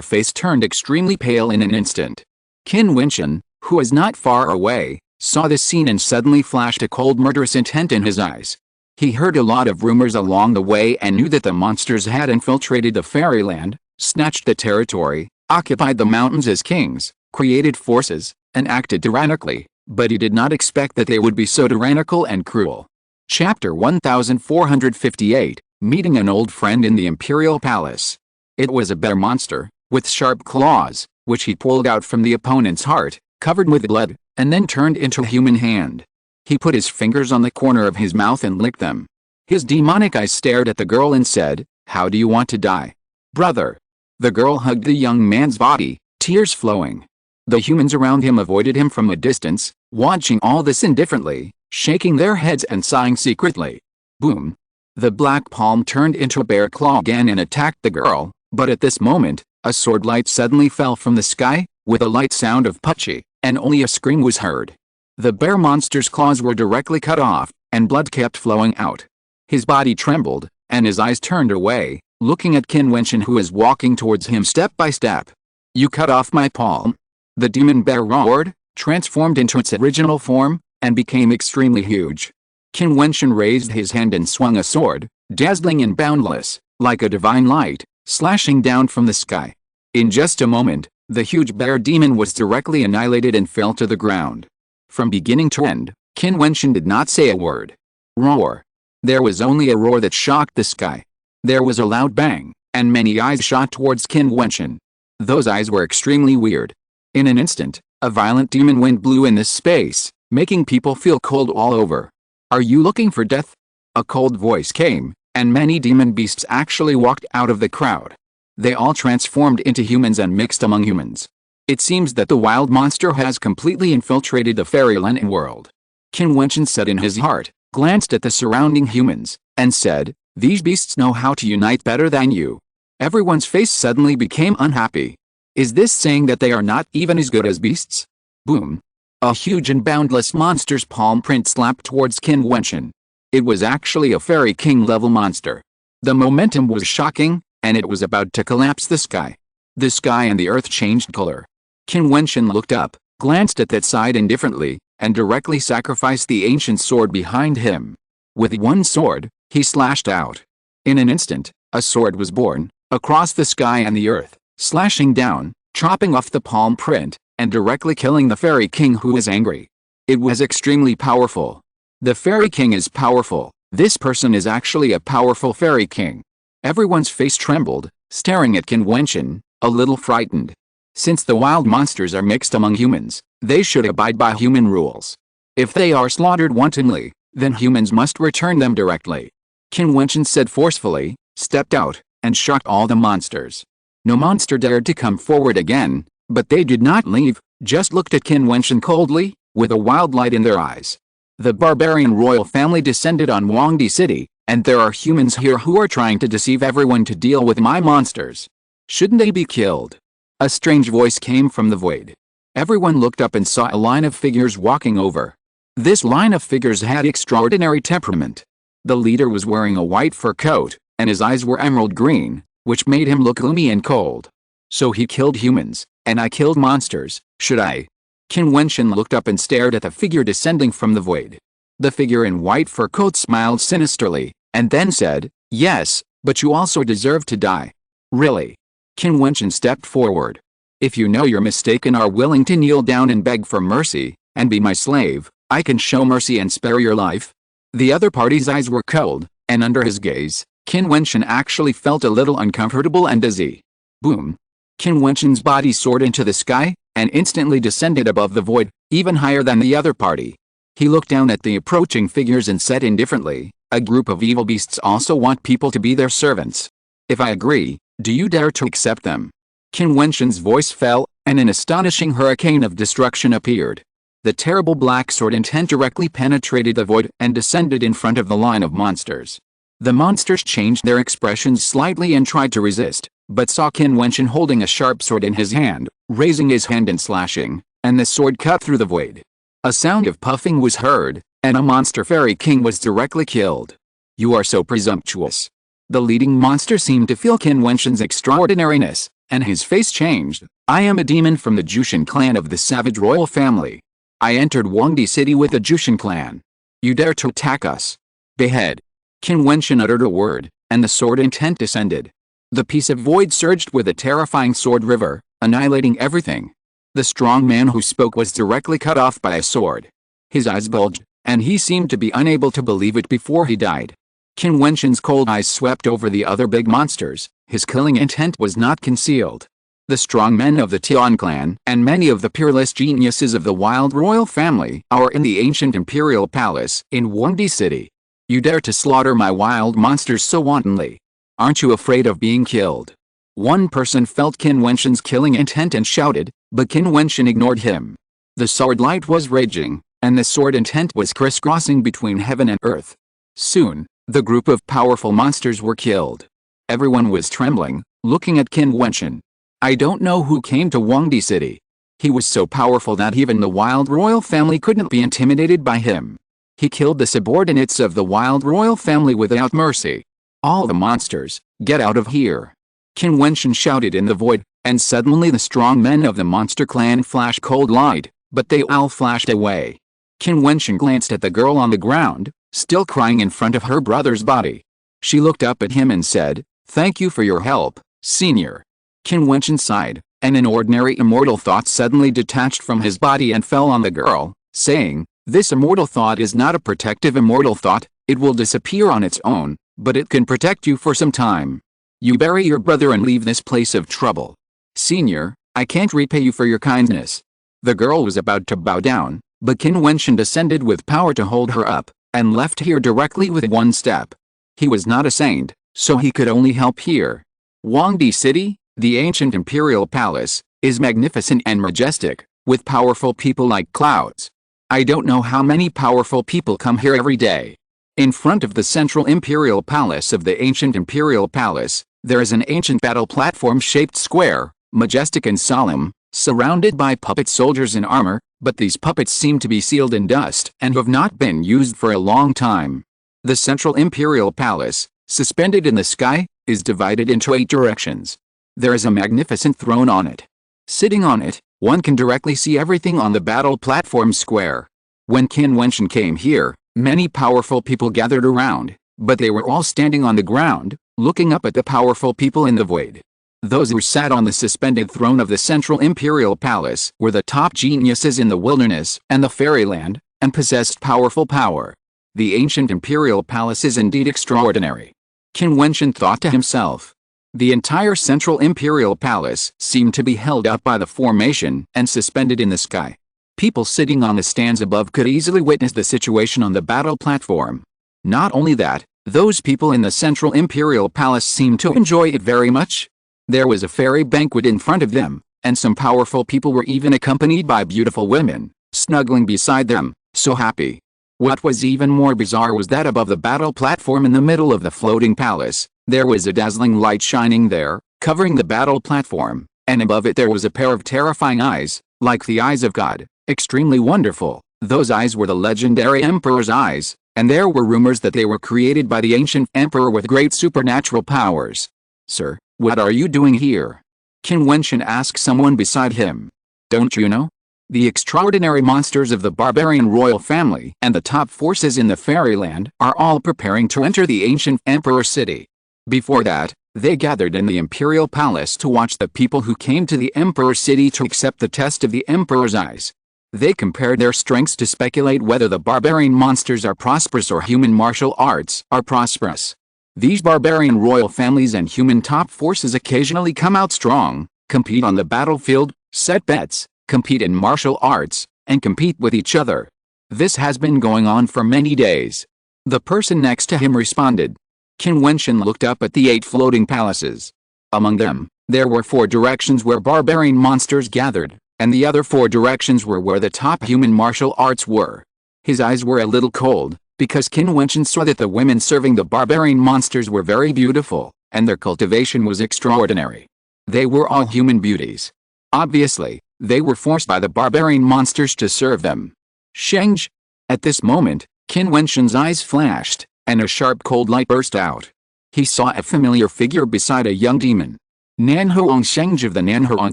face turned extremely pale in an instant. Qin Wentian, who was not far away, saw this scene and suddenly flashed a cold murderous intent in his eyes. He heard a lot of rumors along the way and knew that the monsters had infiltrated the fairyland, snatched the territory, occupied the mountains as kings, created forces, and acted tyrannically, but he did not expect that they would be so tyrannical and cruel. Chapter 1458, Meeting an Old Friend in the Imperial Palace. It was a bear monster, with sharp claws, which he pulled out from the opponent's heart, covered with blood, and then turned into a human hand. He put his fingers on the corner of his mouth and licked them. His demonic eyes stared at the girl and said, "How do you want to die?" "Brother." The girl hugged the young man's body, tears flowing. The humans around him avoided him from a distance, watching all this indifferently, shaking their heads and sighing secretly. Boom. The black palm turned into a bear claw again and attacked the girl, but at this moment, a sword light suddenly fell from the sky, with a light sound of puchy, and only a scream was heard. The bear monster's claws were directly cut off, and blood kept flowing out. His body trembled, and his eyes turned away, looking at Qin Wentian, who was walking towards him step by step. "You cut off my palm?" The demon bear roared, transformed into its original form, and became extremely huge. Qin Wentian raised his hand and swung a sword, dazzling and boundless, like a divine light, slashing down from the sky. In just a moment, the huge bear demon was directly annihilated and fell to the ground. From beginning to end, Qin Wentian did not say a word. Roar. There was only a roar that shocked the sky. There was a loud bang, and many eyes shot towards Qin Wentian. Those eyes were extremely weird. In an instant, a violent demon wind blew in this space, making people feel cold all over. "Are you looking for death?" A cold voice came, and many demon beasts actually walked out of the crowd. They all transformed into humans and mixed among humans. It seems that the wild monster has completely infiltrated the fairyland world. Qin Wentian said in his heart, glanced at the surrounding humans, and said, "These beasts know how to unite better than you." Everyone's face suddenly became unhappy. Is this saying that they are not even as good as beasts? Boom. A huge and boundless monster's palm print slapped towards Qin Wentian. It was actually a fairy king level monster. The momentum was shocking, and it was about to collapse the sky. The sky and the earth changed color. Qin Wentian looked up, glanced at that side indifferently, and directly sacrificed the ancient sword behind him. With one sword, he slashed out. In an instant, a sword was born, across the sky and the earth, slashing down, chopping off the palm print, and directly killing the fairy king, who was angry. It was extremely powerful. The fairy king is powerful. This person is actually a powerful fairy king. Everyone's face trembled, staring at Qin Wentian, a little frightened. Since the wild monsters are mixed among humans, they should abide by human rules. If they are slaughtered wantonly, then humans must return them directly. Qin Wentian said forcefully, stepped out, and shocked all the monsters. No monster dared to come forward again, but they did not leave, just looked at Qin Wentian coldly, with a wild light in their eyes. The barbarian royal family descended on Huangdi City, and there are humans here who are trying to deceive everyone to deal with my monsters. Shouldn't they be killed? A strange voice came from the void. Everyone looked up and saw a line of figures walking over. This line of figures had extraordinary temperament. The leader was wearing a white fur coat, and his eyes were emerald green, which made him look gloomy and cold. So he killed humans, and I killed monsters, should I? Qin Wentian looked up and stared at the figure descending from the void. The figure in white fur coat smiled sinisterly, and then said, "Yes, but you also deserve to die." "Really?" Qin Wentian stepped forward. "If you know your mistake and are willing to kneel down and beg for mercy, and be my slave, I can show mercy and spare your life." The other party's eyes were cold, and under his gaze, Qin Wentian actually felt a little uncomfortable and dizzy. Boom! Qin Wentian's body soared into the sky, and instantly descended above the void, even higher than the other party. He looked down at the approaching figures and said indifferently, "A group of evil beasts also want people to be their servants. If I agree, do you dare to accept them?" Qin Wentian's voice fell, and an astonishing hurricane of destruction appeared. The terrible black sword intent directly penetrated the void and descended in front of the line of monsters. The monsters changed their expressions slightly and tried to resist, but saw Qin Wentian holding a sharp sword in his hand, raising his hand and slashing, and the sword cut through the void. A sound of puffing was heard, and a monster fairy king was directly killed. "You are so presumptuous." The leading monster seemed to feel Qin Wentian's extraordinariness, and his face changed. "I am a demon from the Jiutian clan of the savage royal family. I entered Huangdi City with the Jiutian clan. You dare to attack us? Behead." Qin Wentian uttered a word, and the sword intent descended. The piece of void surged with a terrifying sword river, annihilating everything. The strong man who spoke was directly cut off by a sword. His eyes bulged, and he seemed to be unable to believe it before he died. Qin Wentian's cold eyes swept over the other big monsters. His killing intent was not concealed. The strong men of the Tian clan and many of the peerless geniuses of the wild royal family are in the ancient imperial palace in Huangdi City. You dare to slaughter my wild monsters so wantonly. Aren't you afraid of being killed? One person felt Qin Wentian's killing intent and shouted, but Qin Wentian ignored him. The sword light was raging, and the sword intent was crisscrossing between heaven and earth. Soon, the group of powerful monsters were killed. Everyone was trembling, looking at Qin Wentian. I don't know who came to Huangdi City. He was so powerful that even the wild royal family couldn't be intimidated by him. He killed the subordinates of the wild royal family without mercy. All the monsters, get out of here. Qin Wentian shouted in the void, and suddenly the strong men of the monster clan flashed cold light, but they all flashed away. Qin Wentian glanced at the girl on the ground, still crying in front of her brother's body. She looked up at him and said, "Thank you for your help, senior." Qin Wentian sighed, and an ordinary immortal thought suddenly detached from his body and fell on the girl, saying, "This immortal thought is not a protective immortal thought, it will disappear on its own, but it can protect you for some time. You bury your brother and leave this place of trouble. Senior, I can't repay you for your kindness." The girl was about to bow down, but Qin Wentian descended with power to hold her up, and left here directly with one step. He was not a saint, so he could only help here. Huangdi City, the ancient imperial palace, is magnificent and majestic, with powerful people like clouds. I don't know how many powerful people come here every day. In front of the central imperial palace of the ancient imperial palace, there is an ancient battle platform-shaped square, majestic and solemn, surrounded by puppet soldiers in armor, but these puppets seem to be sealed in dust and have not been used for a long time. The central imperial palace, suspended in the sky, is divided into 8 directions. There is a magnificent throne on it. Sitting on it, one can directly see everything on the battle platform square. When Qin Wentian came here, many powerful people gathered around, but they were all standing on the ground, looking up at the powerful people in the void. Those who sat on the suspended throne of the central imperial palace were the top geniuses in the wilderness and the fairyland, and possessed powerful power. The ancient imperial palace is indeed extraordinary. Qin Wentian thought to himself. The entire central imperial palace seemed to be held up by the formation and suspended in the sky. People sitting on the stands above could easily witness the situation on the battle platform. Not only that, those people in the central imperial palace seemed to enjoy it very much. There was a fairy banquet in front of them, and some powerful people were even accompanied by beautiful women, snuggling beside them, so happy. What was even more bizarre was that above the battle platform in the middle of the floating palace, there was a dazzling light shining there, covering the battle platform, and above it there was a pair of terrifying eyes, like the eyes of God, extremely wonderful. Those eyes were the legendary emperor's eyes, and there were rumors that they were created by the ancient emperor with great supernatural powers. "Sir, what are you doing here?" Qin Wentian asked someone beside him. "Don't you know? The extraordinary monsters of the barbarian royal family and the top forces in the fairyland are all preparing to enter the ancient emperor city. Before that, they gathered in the imperial palace to watch the people who came to the emperor city to accept the test of the emperor's eyes. They compared their strengths to speculate whether the barbarian monsters are prosperous or human martial arts are prosperous. These barbarian royal families and human top forces occasionally come out strong, compete on the battlefield, set bets, compete in martial arts, and compete with each other. This has been going on for many days. The person next to him responded. Qin Wentian looked up at the 8 floating palaces. Among them, there were 4 directions where barbarian monsters gathered, and the other 4 directions were where the top human martial arts were. His eyes were a little cold, because Qin Wentian saw that the women serving the barbarian monsters were very beautiful, and their cultivation was extraordinary. They were all human beauties. Obviously, they were forced by the barbarian monsters to serve them. Shenge! At this moment, Qin Wentian's eyes flashed, and a sharp cold light burst out. He saw a familiar figure beside a young demon. Nanhuang Shenge of the Nanhuang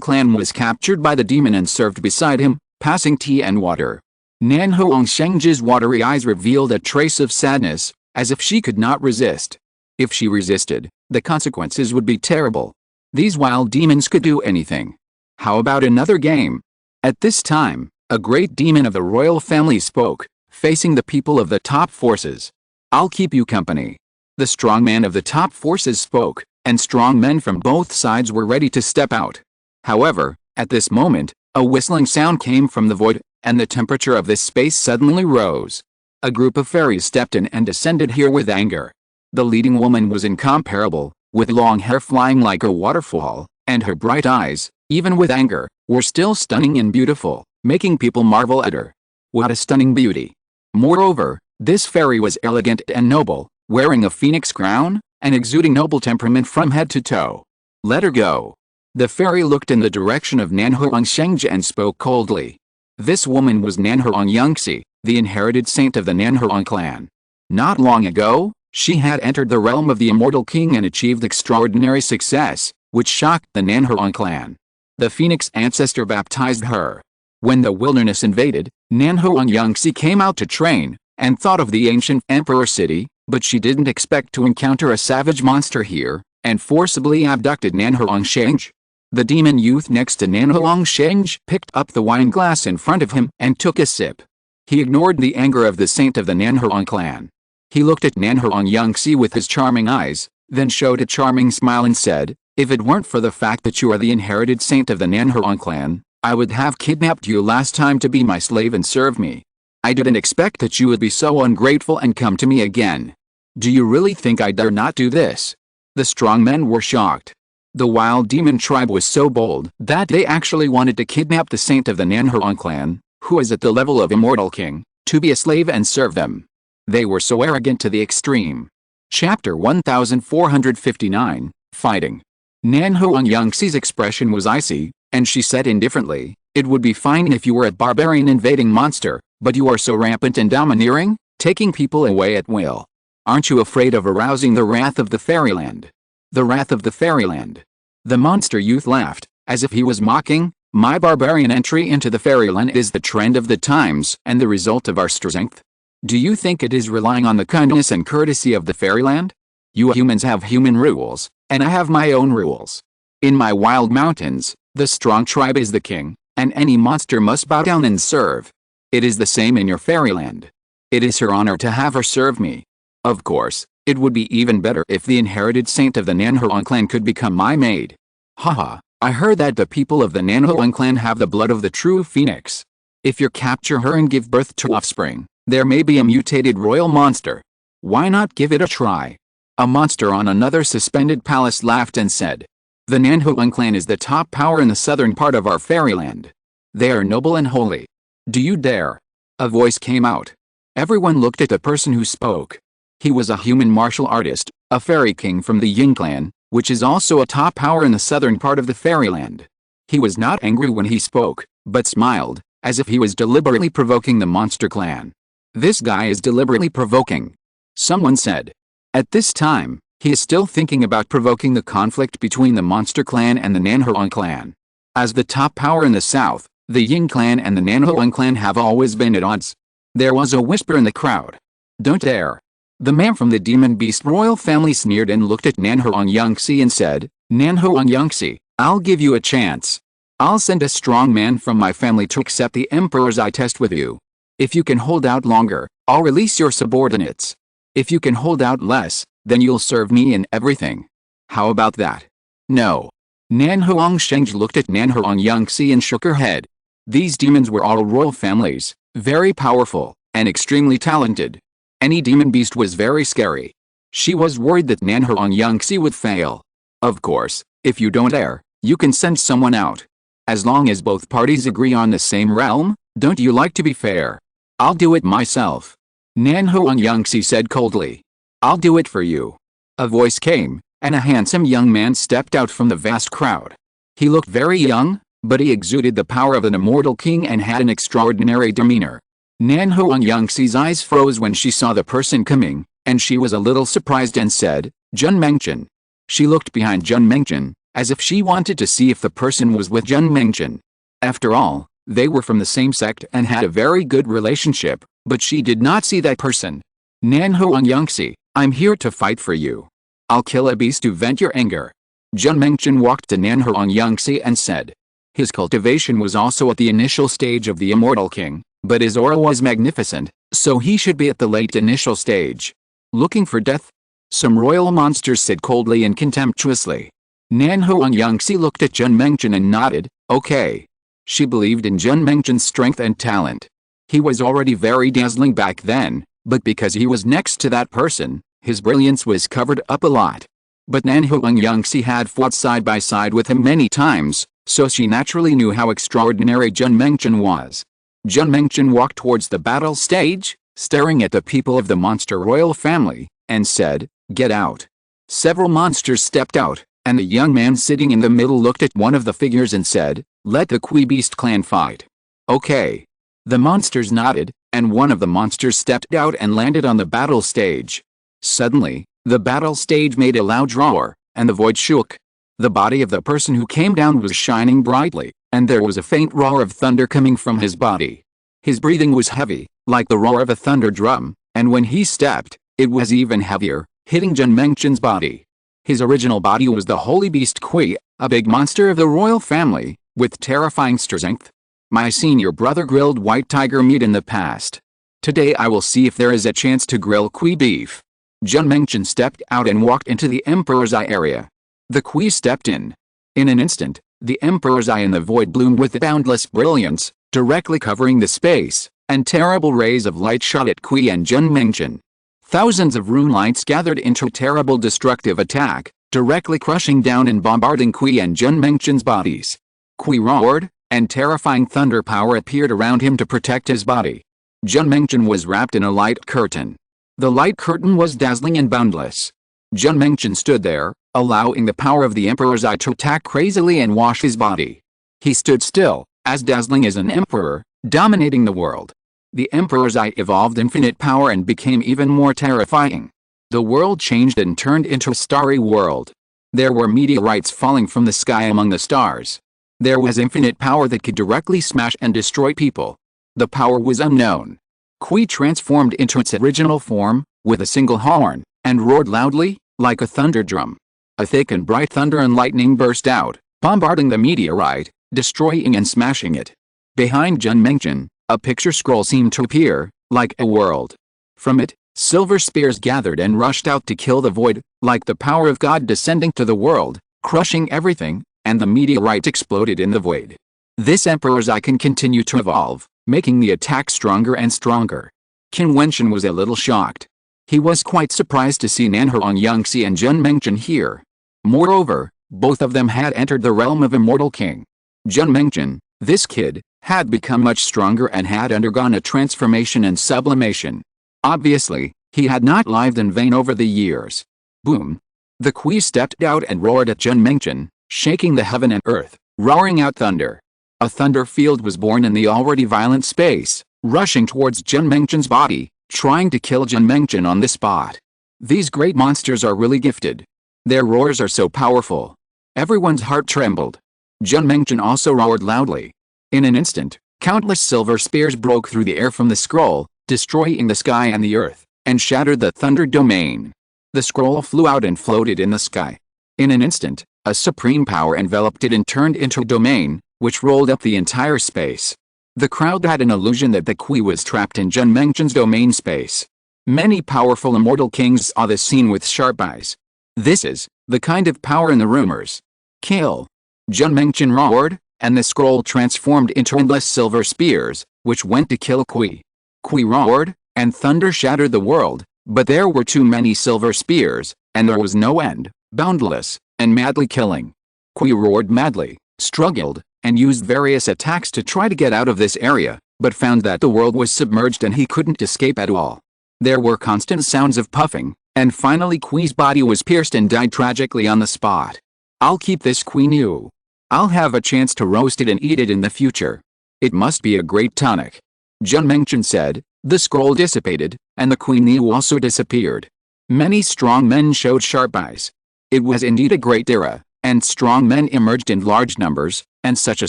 clan was captured by the demon and served beside him, passing tea and water. Nanhuang Shenge's watery eyes revealed a trace of sadness, as if she could not resist. If she resisted, the consequences would be terrible. These wild demons could do anything. How about another game? At this time, a great demon of the royal family spoke, facing the people of the top forces. I'll keep you company. The strong man of the top forces spoke, and strong men from both sides were ready to step out. However, at this moment, a whistling sound came from the void, and the temperature of this space suddenly rose. A group of fairies stepped in and descended here with anger. The leading woman was incomparable, with long hair flying like a waterfall, and her bright eyes, even with anger, were still stunning and beautiful, making people marvel at her. What a stunning beauty! Moreover, this fairy was elegant and noble, wearing a phoenix crown, and exuding noble temperament from head to toe. Let her go. The fairy looked in the direction of Nanhuang Shenge and spoke coldly. This woman was Nanhuang Yangxi, the inherited saint of the Nanhuang clan. Not long ago, she had entered the realm of the immortal king and achieved extraordinary success, which shocked the Nanhuang clan. The phoenix ancestor baptized her. When the wilderness invaded, Nanhuang Yangxi came out to train, and thought of the ancient emperor city, but she didn't expect to encounter a savage monster here, and forcibly abducted Nanhuang Shenge. The demon youth next to Nanhuang Shenge picked up the wine glass in front of him and took a sip. He ignored the anger of the saint of the Nanhuang clan. He looked at Nanhuang Yangxi with his charming eyes, then showed a charming smile and said, "If it weren't for the fact that you are the inherited saint of the Nanhuang clan, I would have kidnapped you last time to be my slave and serve me. I didn't expect that you would be so ungrateful and come to me again. Do you really think I dare not do this?" The strong men were shocked. The wild demon tribe was so bold that they actually wanted to kidnap the saint of the Nanhuang clan, who is at the level of immortal king, to be a slave and serve them. They were so arrogant to the extreme. Chapter 1459, Fighting. Nanhuang Yangxi's expression was icy, and she said indifferently, "It would be fine if you were a barbarian invading monster, but you are so rampant and domineering, taking people away at will. Aren't you afraid of arousing the wrath of the fairyland?" The wrath of the fairyland. The monster youth laughed, as if he was mocking. "My barbarian entry into the fairyland is the trend of the times and the result of our strength. Do you think it is relying on the kindness and courtesy of the fairyland? You humans have human rules, and I have my own rules. In my wild mountains, the strong tribe is the king, and any monster must bow down and serve. It is the same in your fairyland. It is her honor to have her serve me. Of course, it would be even better if the inherited saint of the Nanhuang clan could become my maid. Haha, I heard that the people of the Nanhuang clan have the blood of the true phoenix. If you capture her and give birth to offspring, there may be a mutated royal monster. Why not give it a try?" A monster on another suspended palace laughed and said, "The Nanhuang clan is the top power in the southern part of our fairyland. They are noble and holy. Do you dare?" A voice came out. Everyone looked at the person who spoke. He was a human martial artist, a fairy king from the Yin clan, which is also a top power in the southern part of the fairyland. He was not angry when he spoke, but smiled, as if he was deliberately provoking the monster clan. "This guy is deliberately provoking," someone said. At this time, he is still thinking about provoking the conflict between the monster clan and the Nanhuang clan. As the top power in the south, the Yin clan and the Nanhuang clan have always been at odds. There was a whisper in the crowd. "Don't dare." The man from the demon beast royal family sneered and looked at Nanhuang Yangxi and said, "Nanhuang Yangxi, I'll give you a chance. I'll send a strong man from my family to accept the emperor's eye test with you. If you can hold out longer, I'll release your subordinates. If you can hold out less, Then you'll serve me in everything. How about that? No. Nan Huangsheng looked at Nan Huangyangxi and shook her head. These demons were all royal families, very powerful, and extremely talented. Any demon beast was very scary. She was worried that Nan Huangyangxi would fail. Of course, if you don't dare, you can send someone out. As long as both parties agree on the same realm, don't you like to be fair? I'll do it myself. Nan Huangyangxi said coldly. I'll do it for you. A voice came, and a handsome young man stepped out from the vast crowd. He looked very young, but he exuded the power of an immortal king and had an extraordinary demeanor. Nan Huangyangxi's eyes froze when she saw the person coming, and she was a little surprised and said, Jun Mengchen. She looked behind Jun Mengchen, as if she wanted to see if the person was with Jun Mengchen. After all, they were from the same sect and had a very good relationship, but she did not see that person. Nan Huangyangxi, I'm here to fight for you. I'll kill a beast to vent your anger. Jun Mengchen walked to Nan Huangyangxi and said. His cultivation was also at the initial stage of the Immortal King, but his aura was magnificent, so he should be at the late initial stage. Looking for death? Some royal monsters said coldly and contemptuously. Nan Huangyangxi looked at Jun Mengchen and nodded, okay. She believed in Jun Mengchen's strength and talent. He was already very dazzling back then, but because he was next to that person, his brilliance was covered up a lot. But Nan Huangyangxi had fought side by side with him many times, so she naturally knew how extraordinary Jun Mengchen was. Jun Mengchen walked towards the battle stage, staring at the people of the monster royal family, and said, Get out. Several monsters stepped out, and the young man sitting in the middle looked at one of the figures and said, Let the Kui Beast clan fight. Okay. The monsters nodded, and one of the monsters stepped out and landed on the battle stage. Suddenly, the battle stage made a loud roar, and the void shook. The body of the person who came down was shining brightly, and there was a faint roar of thunder coming from his body. His breathing was heavy, like the roar of a thunder drum, and when he stepped, it was even heavier, hitting Jun Mengchen's body. His original body was the holy beast Kui, a big monster of the royal family, with terrifying strength. My senior brother grilled white tiger meat in the past. Today I will see if there is a chance to grill Kui beef. Jun Mengchen stepped out and walked into the Emperor's Eye area. The Kui stepped in. In an instant, the Emperor's Eye in the void bloomed with boundless brilliance, directly covering the space, and terrible rays of light shot at Kui and Jun Mengchen. Thousands of rune lights gathered into a terrible destructive attack, directly crushing down and bombarding Kui and Jun Mengchen's bodies. Kui roared, and terrifying thunder power appeared around him to protect his body. Jun Mengchen was wrapped in a light curtain. The light curtain was dazzling and boundless. Jun Mengchen stood there, allowing the power of the Emperor's Eye to attack crazily and wash his body. He stood still, as dazzling as an emperor, dominating the world. The Emperor's Eye evolved infinite power and became even more terrifying. The world changed and turned into a starry world. There were meteorites falling from the sky among the stars. There was infinite power that could directly smash and destroy people. The power was unknown. Kui transformed into its original form, with a single horn, and roared loudly, like a thunder drum. A thick and bright thunder and lightning burst out, bombarding the meteorite, destroying and smashing it. Behind Jun Mengchen, a picture scroll seemed to appear, like a world. From it, silver spears gathered and rushed out to kill the void, like the power of God descending to the world, crushing everything, and the meteorite exploded in the void. This Emperor's Eye can continue to evolve, making the attack stronger and stronger. Qin Wentian was a little shocked. He was quite surprised to see Nan Huangyangxi and Jun Mengchen here. Moreover, both of them had entered the realm of Immortal King. Jun Mengchen, this kid, had become much stronger and had undergone a transformation and sublimation. Obviously, he had not lived in vain over the years. Boom! The Kui stepped out and roared at Jun Mengchen, shaking the heaven and earth, roaring out thunder. A thunder field was born in the already violent space, rushing towards Jun Mengchen's body, trying to kill Jun Mengchen on the spot. These great monsters are really gifted. Their roars are so powerful. Everyone's heart trembled. Jun Mengchen also roared loudly. In an instant, countless silver spears broke through the air from the scroll, destroying the sky and the earth, and shattered the thunder domain. The scroll flew out and floated in the sky. In an instant, a supreme power enveloped it and turned into a domain, which rolled up the entire space. The crowd had an illusion that the Kui was trapped in Jun Mengchen's domain space. Many powerful immortal kings saw this scene with sharp eyes. This is the kind of power in the rumors. Kill! Qin Wentian roared, and the scroll transformed into endless silver spears, which went to kill Qi. Qi roared, and thunder shattered the world, but there were too many silver spears, and there was no end, boundless, and madly killing. Qi roared madly, struggled, and used various attacks to try to get out of this area, but found that the world was submerged and he couldn't escape at all. There were constant sounds of puffing, and finally Qi's body was pierced and died tragically on the spot. I'll keep this Qi new. I'll have a chance to roast it and eat it in the future. It must be a great tonic. Qin Wentian said. The scroll dissipated, and the Qi new also disappeared. Many strong men showed sharp eyes. It was indeed a great era, and strong men emerged in large numbers, and such a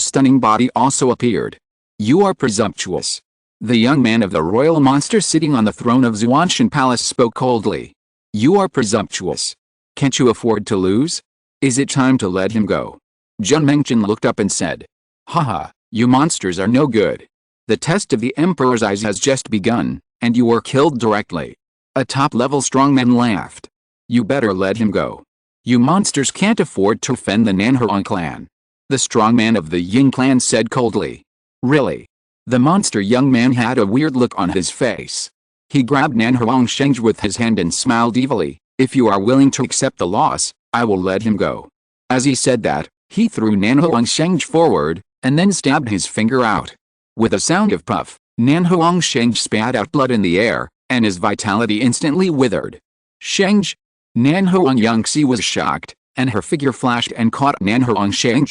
stunning body also appeared. You are presumptuous. The young man of the royal monster sitting on the throne of Jiutian Palace spoke coldly. You are presumptuous. Can't you afford to lose? Is it time to let him go? Qin Wentian looked up and said. Haha, you monsters are no good. The test of the Emperor's eyes has just begun, and you were killed directly. A top-level strongman laughed. You better let him go. You monsters can't afford to offend the Nanhuang clan. The strongman of the Ying clan said coldly. Really? The monster young man had a weird look on his face. He grabbed Nanhuang Sheng with his hand and smiled evilly. If you are willing to accept the loss, I will let him go. As he said that, he threw Nanhuang Sheng forward, and then stabbed his finger out. With a sound of puff, Nanhuang Sheng spat out blood in the air, and his vitality instantly withered. Sheng! Nanhuang Yangxi was shocked, and her figure flashed and caught Nanhuang Sheng.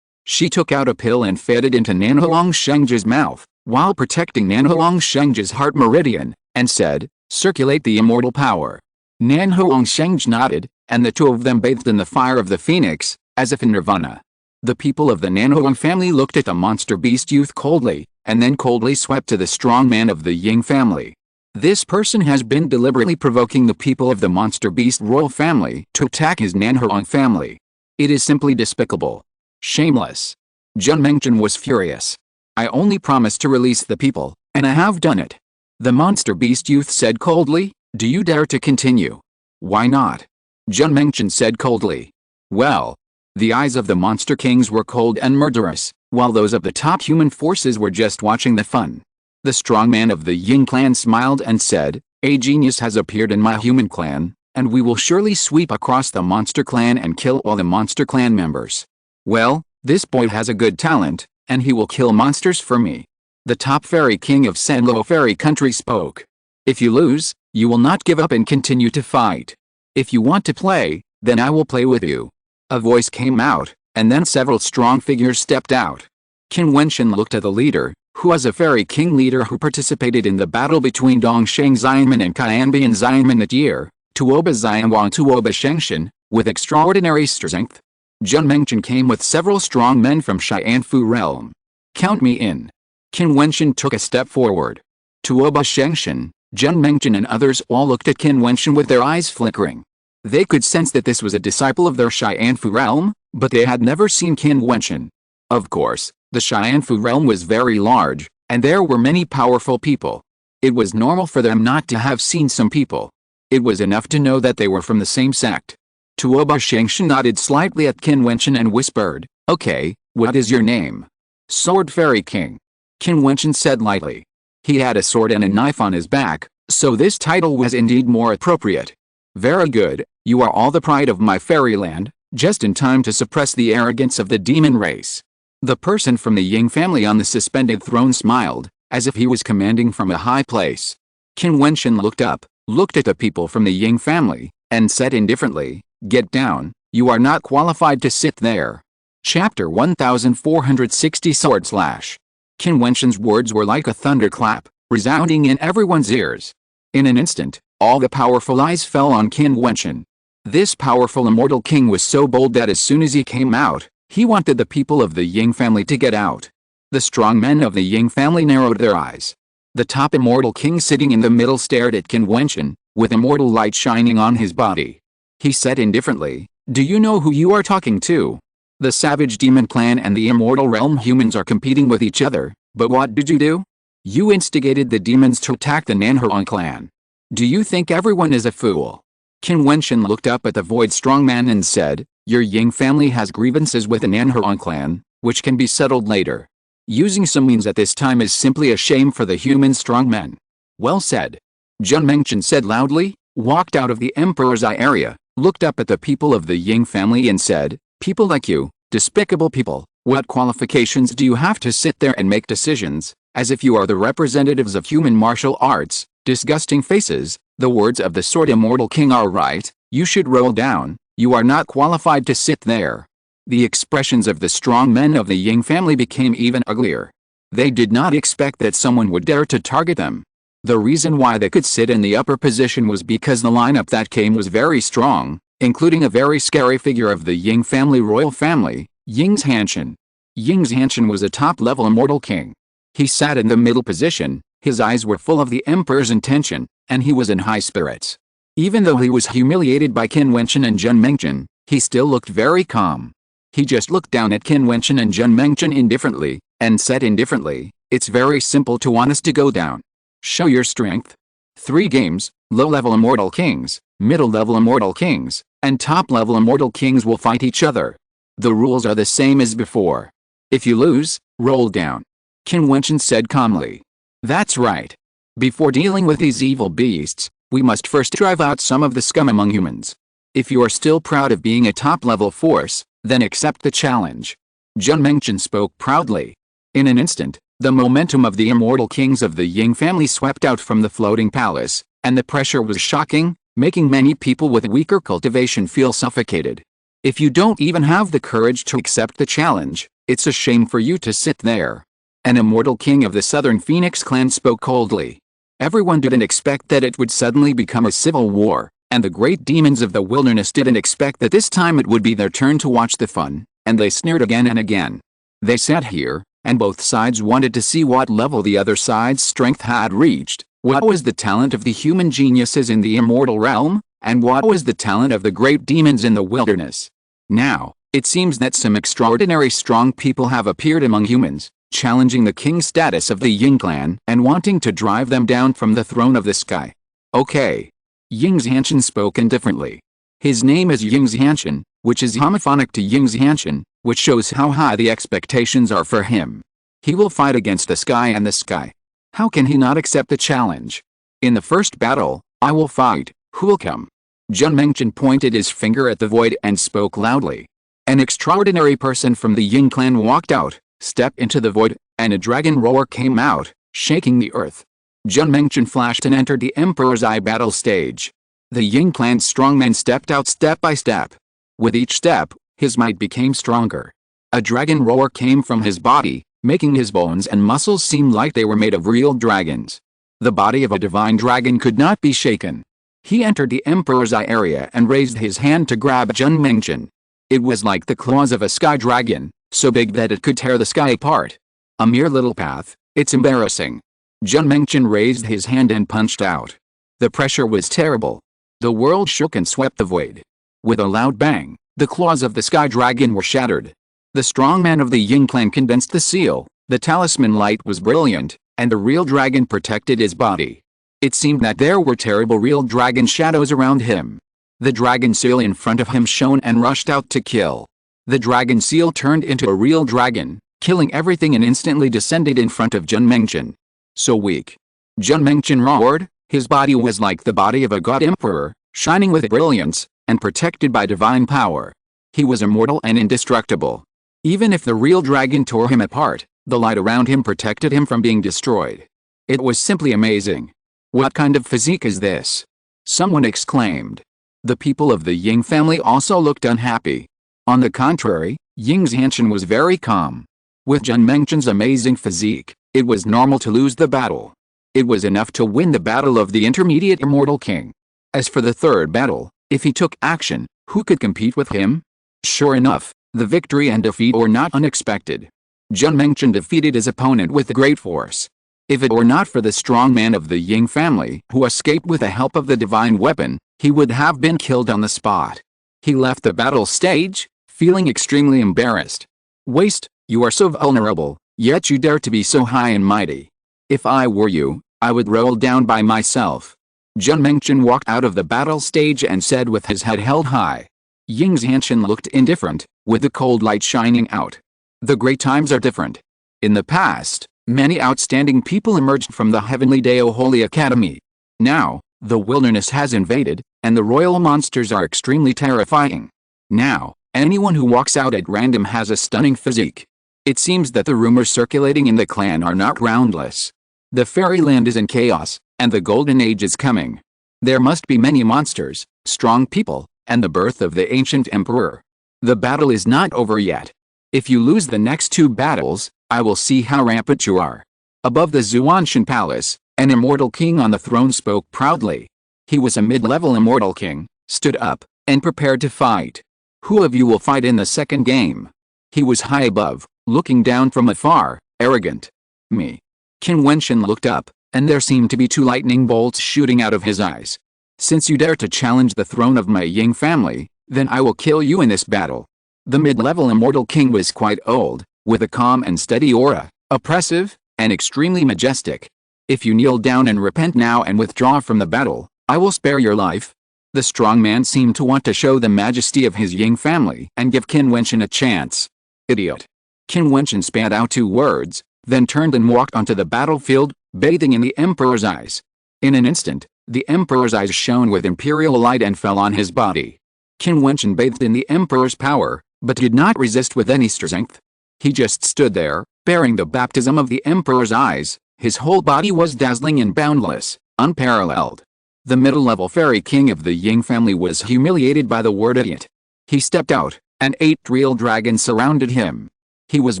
She took out a pill and fed it into Nanhuang Sheng's mouth, while protecting Nanhuang Sheng's heart meridian, and said, circulate the immortal power. Nanhuang Sheng nodded, and the two of them bathed in the fire of the phoenix, as if in nirvana. The people of the Nanhuang family looked at the monster beast youth coldly, and then coldly swept to the strong man of the Ying family. This person has been deliberately provoking the people of the monster beast royal family to attack his Nanhuang family. It is simply despicable. Shameless. Qin Wentian was furious. I only promised to release the people, and I have done it. The monster beast youth said coldly, do you dare to continue? Why not? Qin Wentian said coldly. Well. The eyes of the monster kings were cold and murderous, while those of the top human forces were just watching the fun. The strongman of the Ying clan smiled and said, a genius has appeared in my human clan, and we will surely sweep across the monster clan and kill all the monster clan members. Well, this boy has a good talent, and he will kill monsters for me. The top fairy king of Sanluo fairy country spoke. If you lose, you will not give up and continue to fight. If you want to play, then I will play with you. A voice came out, and then several strong figures stepped out. Qin Wentian looked at the leader, who was a fairy king leader who participated in the battle between Dongsheng Xianmen and Qianbian Xianmen that year, Tuoba Xianwang Tuoba Shengshan, with extraordinary strength. Qin Wentian came with several strong men from Xianfu realm. Count me in. Qin Wentian took a step forward. Tuoba Shengshan, Qin Wentian and others all looked at Qin Wentian with their eyes flickering. They could sense that this was a disciple of their Xianfu realm, but they had never seen Qin Wentian. Of course, the Xianfu realm was very large, and there were many powerful people. It was normal for them not to have seen some people. It was enough to know that they were from the same sect. Tuoba Shengshan nodded slightly at Qin Wentian and whispered, okay, what is your name? Sword Fairy King. Qin Wentian said lightly. He had a sword and a knife on his back, so this title was indeed more appropriate. Very good, you are all the pride of my fairyland, just in time to suppress the arrogance of the demon race. The person from the Ying family on the suspended throne smiled, as if he was commanding from a high place. Qin Wentian looked up, looked at the people from the Ying family, and said indifferently, get down, you are not qualified to sit there. Chapter 1460 Sword Slash. Qin Wentian's words were like a thunderclap, resounding in everyone's ears. In an instant, all the powerful eyes fell on Qin Wentian. This powerful immortal king was so bold that as soon as he came out, he wanted the people of the Ying family to get out. The strong men of the Ying family narrowed their eyes. The top immortal king sitting in the middle stared at Qin Wentian, with immortal light shining on his body. He said indifferently, do you know who you are talking to? The savage demon clan and the immortal realm humans are competing with each other, but what did you do? You instigated the demons to attack the Nanhuang clan. Do you think everyone is a fool? Qin Wentian looked up at the void strongman and said, your Ying family has grievances with an Anhuan clan, which can be settled later. Using some means at this time is simply a shame for the human strongmen. Well said. Jun Mengchen said loudly, walked out of the Emperor's Eye area, looked up at the people of the Ying family and said, people like you, despicable people, what qualifications do you have to sit there and make decisions, as if you are the representatives of human martial arts? Disgusting faces, the words of the sword immortal king are right, you should roll down, you are not qualified to sit there. The expressions of the strong men of the Ying family became even uglier. They did not expect that someone would dare to target them. The reason why they could sit in the upper position was because the lineup that came was very strong, including a very scary figure of the Ying family royal family, Ying's Hanshin. Ying's Hanshin was a top-level immortal king. He sat in the middle position, his eyes were full of the emperor's intention, and he was in high spirits. Even though he was humiliated by Qin Wentian and Jun Mengchen, he still looked very calm. He just looked down at Qin Wentian and Jun Mengchen indifferently, and said indifferently, it's very simple to want us to go down. Show your strength. 3 games, low-level immortal kings, middle-level immortal kings, and top-level immortal kings will fight each other. The rules are the same as before. If you lose, roll down. Qin Wentian said calmly. That's right. Before dealing with these evil beasts, we must first drive out some of the scum among humans. If you are still proud of being a top-level force, then accept the challenge. Jun Mengchen spoke proudly. In an instant, the momentum of the immortal kings of the Ying family swept out from the floating palace, and the pressure was shocking, making many people with weaker cultivation feel suffocated. If you don't even have the courage to accept the challenge, it's a shame for you to sit there. An immortal king of the Southern Phoenix clan spoke coldly. Everyone didn't expect that it would suddenly become a civil war, and the great demons of the wilderness didn't expect that this time it would be their turn to watch the fun, and they sneered again and again. They sat here, and both sides wanted to see what level the other side's strength had reached, what was the talent of the human geniuses in the immortal realm, and what was the talent of the great demons in the wilderness. Now, it seems that some extraordinary strong people have appeared among humans, challenging the king status of the Ying clan and wanting to drive them down from the throne of the sky. Okay. Ying's Hanshin spoke indifferently. His name is Ying's Hanshin, which is homophonic to Ying's Hanshin, which shows how high the expectations are for him. He will fight against the sky and the sky. How can he not accept the challenge? In the first battle, I will fight, who will come? Jun Mengchen pointed his finger at the void and spoke loudly. An extraordinary person from the Ying clan walked out, stepped into the void, and a dragon roar came out, shaking the earth. Jun Mengchen flashed and entered the Emperor's Eye battle stage. The Ying clan's strongmen stepped out step by step. With each step, his might became stronger. A dragon roar came from his body, making his bones and muscles seem like they were made of real dragons. The body of a divine dragon could not be shaken. He entered the Emperor's Eye area and raised his hand to grab Jun Mengchen. It was like the claws of a sky dragon, so big that it could tear the sky apart. A mere little path, it's embarrassing. Jun Mengchen raised his hand and punched out. The pressure was terrible. The world shook and swept the void. With a loud bang, the claws of the sky dragon were shattered. The strong man of the Ying clan condensed the seal, the talisman light was brilliant, and the real dragon protected his body. It seemed that there were terrible real dragon shadows around him. The dragon seal in front of him shone and rushed out to kill. The dragon seal turned into a real dragon, killing everything and instantly descended in front of Jun Mengchen. So weak. Jun Mengchen roared, his body was like the body of a god emperor, shining with brilliance, and protected by divine power. He was immortal and indestructible. Even if the real dragon tore him apart, the light around him protected him from being destroyed. It was simply amazing. What kind of physique is this? Someone exclaimed. The people of the Ying family also looked unhappy. On the contrary, Ying's Hanshin was very calm. With Jun Mengchen's amazing physique, it was normal to lose the battle. It was enough to win the battle of the intermediate immortal king. As for the third battle, if he took action, who could compete with him? Sure enough, the victory and defeat were not unexpected. Jun Mengchen defeated his opponent with great force. If it were not for the strong man of the Ying family who escaped with the help of the divine weapon, he would have been killed on the spot. He left the battle stage, feeling extremely embarrassed. Waste, you are so vulnerable, yet you dare to be so high and mighty. If I were you, I would roll down by myself. Qin Wentian walked out of the battle stage and said with his head held high. Qin Wentian looked indifferent, with the cold light shining out. The great times are different. In the past, many outstanding people emerged from the Heavenly Dao Holy Academy. Now, the wilderness has invaded, and the royal monsters are extremely terrifying. Now, anyone who walks out at random has a stunning physique. It seems that the rumors circulating in the clan are not groundless. The fairyland is in chaos, and the golden age is coming. There must be many monsters, strong people, and the birth of the ancient emperor. The battle is not over yet. If you lose the next 2 battles, I will see how rampant you are. Above the Jiutian palace, an immortal king on the throne spoke proudly. He was a mid-level immortal king, stood up, and prepared to fight. Who of you will fight in the second game? He was high above, looking down from afar, arrogant. Me. Qin Wentian looked up, and there seemed to be 2 lightning bolts shooting out of his eyes. Since you dare to challenge the throne of my Ying family, then I will kill you in this battle. The mid-level immortal king was quite old, with a calm and steady aura, oppressive, and extremely majestic. If you kneel down and repent now and withdraw from the battle, I will spare your life. The strong man seemed to want to show the majesty of his Ying family and give Qin Wentian a chance. Idiot. Qin Wentian spat out 2 words, then turned and walked onto the battlefield, bathing in the emperor's eyes. In an instant, the emperor's eyes shone with imperial light and fell on his body. Qin Wentian bathed in the emperor's power, but did not resist with any strength. He just stood there, bearing the baptism of the emperor's eyes. His whole body was dazzling and boundless, unparalleled. The middle-level fairy king of the Ying family was humiliated by the word idiot. He stepped out, and 8 real dragons surrounded him. He was